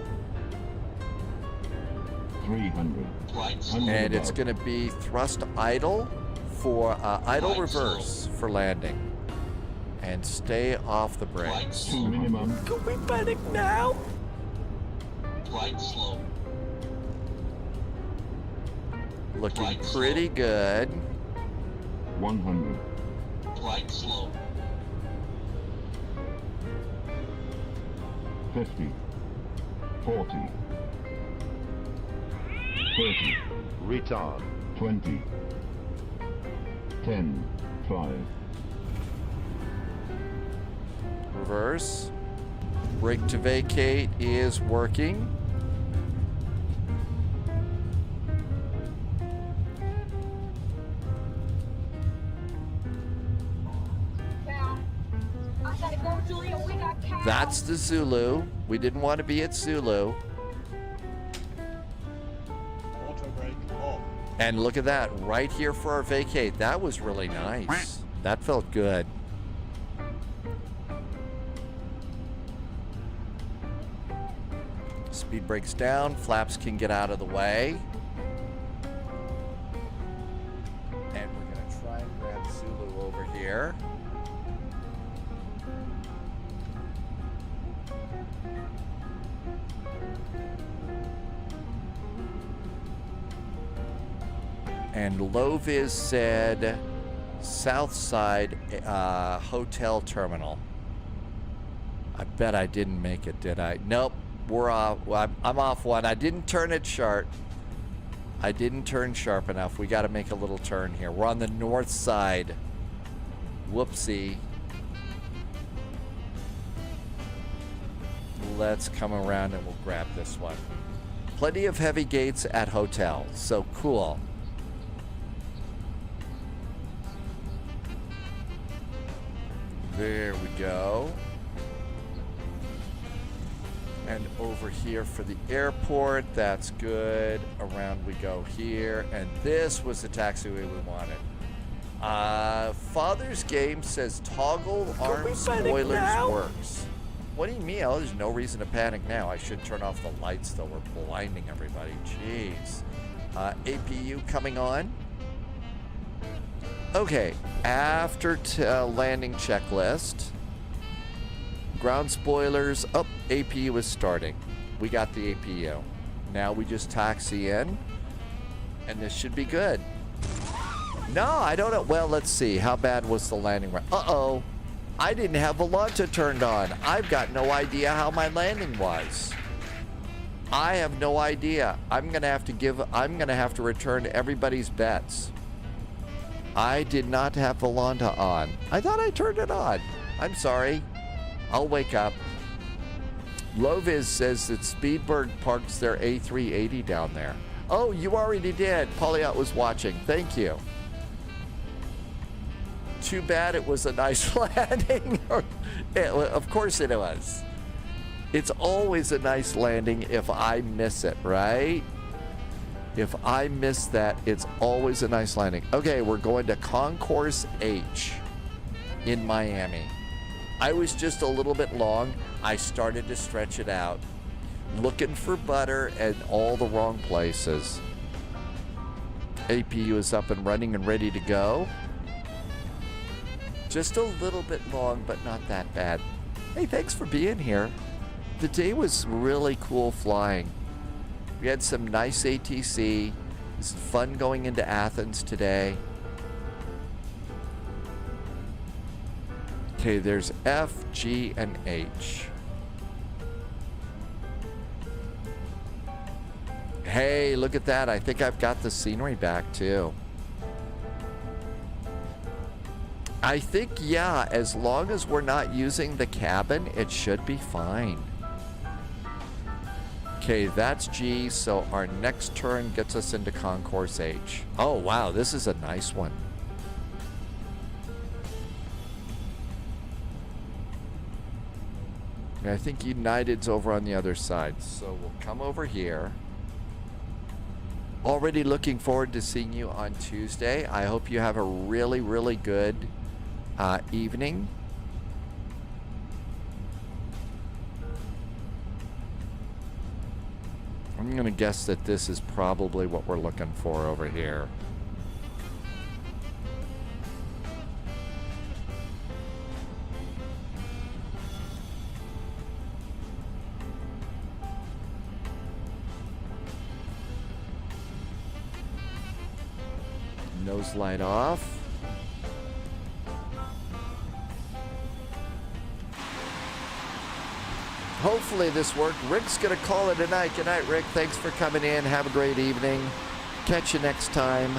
300. Flight slow. And it's going to be thrust idle for idle reverse for landing. And stay off the brakes. Minimum. Can we panic now? Flight slow. Looking pretty good. 100. Flight slow. 50. 40. 30. Retard. 20. 10. 5. Reverse. Brake to vacate is working. That's the Zulu. We didn't want to be at Zulu. Auto brake off. And look at that, right here for our vacate. That was really nice. That felt good. Speed brakes down, flaps can get out of the way. And we're gonna try and grab Zulu over here. And Loviz said Southside Hotel Terminal. I bet I didn't make it, did I? Nope, we're off. Well, I'm off one. I didn't turn it sharp. I didn't turn sharp enough. We got to make a little turn here. We're on the north side. Whoopsie. Let's come around and we'll grab this one. Plenty of heavy gates at hotels, so cool. There we go. And over here for the airport, that's good. Around we go here, and this was the taxiway we wanted. Father's Game says toggle arm spoilers works. What do you mean? Oh, there's no reason to panic now. I should turn off the lights though. We're blinding everybody. Jeez. APU coming on. Okay, after landing checklist. Ground spoilers. Oh, APU is starting. We got the APU. Now we just taxi in. And this should be good. No, I don't know. Well, let's see. How bad was the landing? Uh-oh. I didn't have Volanta turned on. I've got no idea how my landing was. I have no idea. I'm gonna have to return everybody's bets. I did not have Volanta on. I thought I turned it on. I'm sorry. I'll wake up. Loviz says that Speedberg parks their A380 down there. Oh, you already did. Pauliot was watching. Thank you. Too bad it was a nice landing. Of course it was. It's always a nice landing if I miss it, right? If I miss that, it's always a nice landing. Okay, we're going to Concourse H in Miami. I was just a little bit long. I started to stretch it out. Looking for butter at all the wrong places. APU is up and running and ready to go. Just a little bit long, but not that bad. Hey, thanks for being here. The day was really cool flying. We had some nice ATC. It was fun going into Athens today. Okay, there's F, G, and H. Hey, look at that. I think I've got the scenery back too. I think, yeah, as long as we're not using the cabin, it should be fine. Okay, that's G, so our next turn gets us into Concourse H. Oh, wow, this is a nice one. I think United's over on the other side, so we'll come over here. Already looking forward to seeing you on Tuesday. I hope you have a really, really good evening. I'm going to guess that this is probably what we're looking for over here. Nose light off. Hopefully this worked. Rick's gonna call it a night. Good night, Rick. Thanks for coming in. Have a great evening. Catch you next time.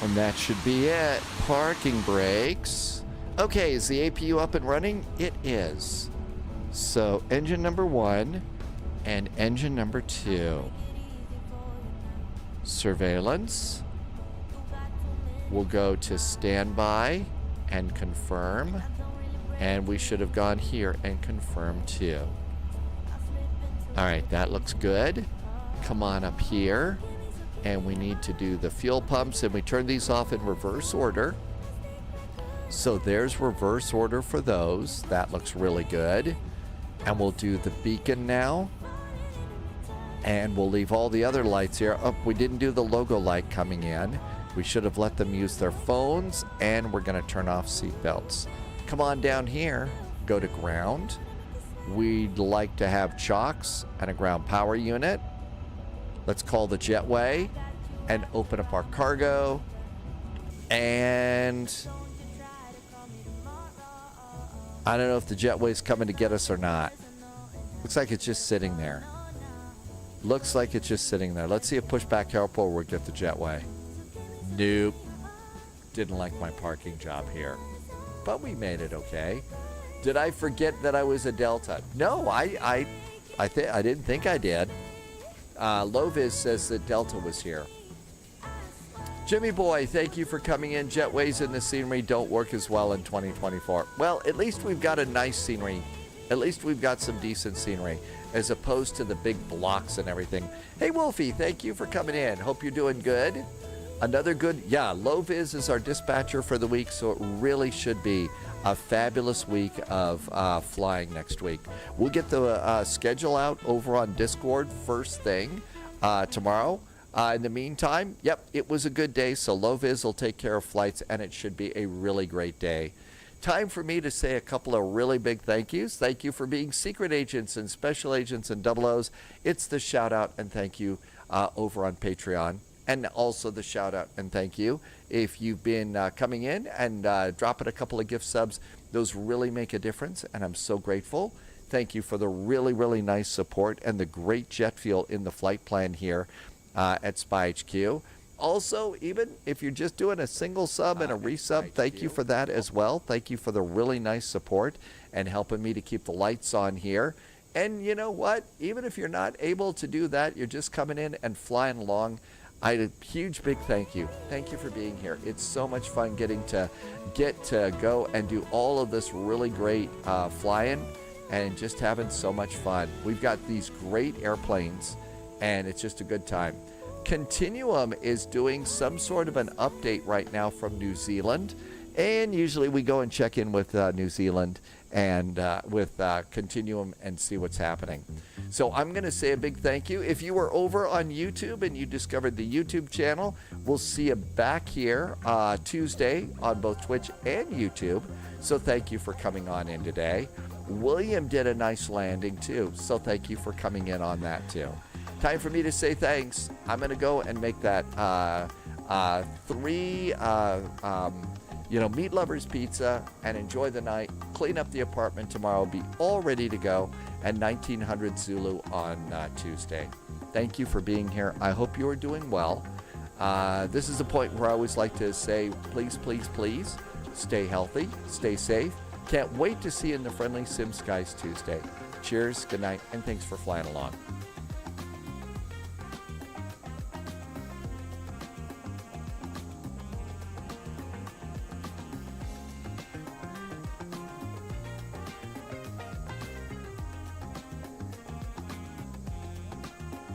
And that should be it. Parking brakes. Okay, is the APU up and running? It is. So engine number 1 and engine number 2. Surveillance. We'll go to standby and confirm. And we should have gone here and confirmed too. All right, that looks good. Come on up here. And we need to do the fuel pumps, and we turn these off in reverse order. So there's reverse order for those. That looks really good. And we'll do the beacon now. And we'll leave all the other lights here. Oh, we didn't do the logo light coming in. We should have let them use their phones, and we're gonna turn off seat belts. Come on down here, go to ground. We'd like to have chocks and a ground power unit. Let's call the jetway and open up our cargo. And I don't know if the jetway's coming to get us or not. Looks like it's just sitting there. Looks like it's just sitting there. Let's see if Pushback Airport will get the jetway. Nope. Didn't like my parking job here. But we made it okay. Did I forget that I was a Delta? No, I didn't think I did. Loviz says that Delta was here. Jimmy Boy, thank you for coming in. Jetways and the scenery don't work as well in 2024. Well, at least we've got a nice scenery. At least we've got some decent scenery as opposed to the big blocks and everything. Hey, Wolfie, thank you for coming in. Hope you're doing good. Another good, yeah, Loviz is our dispatcher for the week, so it really should be a fabulous week of flying next week. We'll get the schedule out over on Discord first thing tomorrow. In the meantime, yep, it was a good day, so Loviz will take care of flights, and it should be a really great day. Time for me to say a couple of really big thank yous. Thank you for being secret agents and special agents and double O's. It's the shout out and thank you over on Patreon. And also the shout out and thank you if you've been coming in and dropping a couple of gift subs. Those really make a difference, and I'm so grateful. Thank you for the really, really nice support and the great jet fuel in the flight plan here at Spy HQ. Also, even if you're just doing a single sub and a resub, thank you for that as well. Thank you for the really nice support and helping me to keep the lights on here. And you know what? Even if you're not able to do that, you're just coming in and flying along. A huge big thank you. Thank you for being here. It's so much fun getting to go and do all of this really great flying and just having so much fun. We've got these great airplanes, and it's just a good time. Continuum is doing some sort of an update right now from New Zealand, and usually we go and check in with New Zealand and with Continuum and see what's happening. So I'm going to say a big thank you. If you were over on YouTube and you discovered the YouTube channel, we'll see you back here Tuesday on both Twitch and YouTube. So thank you for coming on in today. William did a nice landing too, so thank you for coming in on that too. Time for me to say thanks. I'm going to go and make that 3 meat lovers pizza and enjoy the night. Clean up the apartment tomorrow. Be all ready to go. And 1900 Zulu on Tuesday. Thank you for being here. I hope you are doing well. This is a point where I always like to say, please, please, please, stay healthy, stay safe. Can't wait to see you in the Friendly Sim Skies Tuesday. Cheers, good night, and thanks for flying along.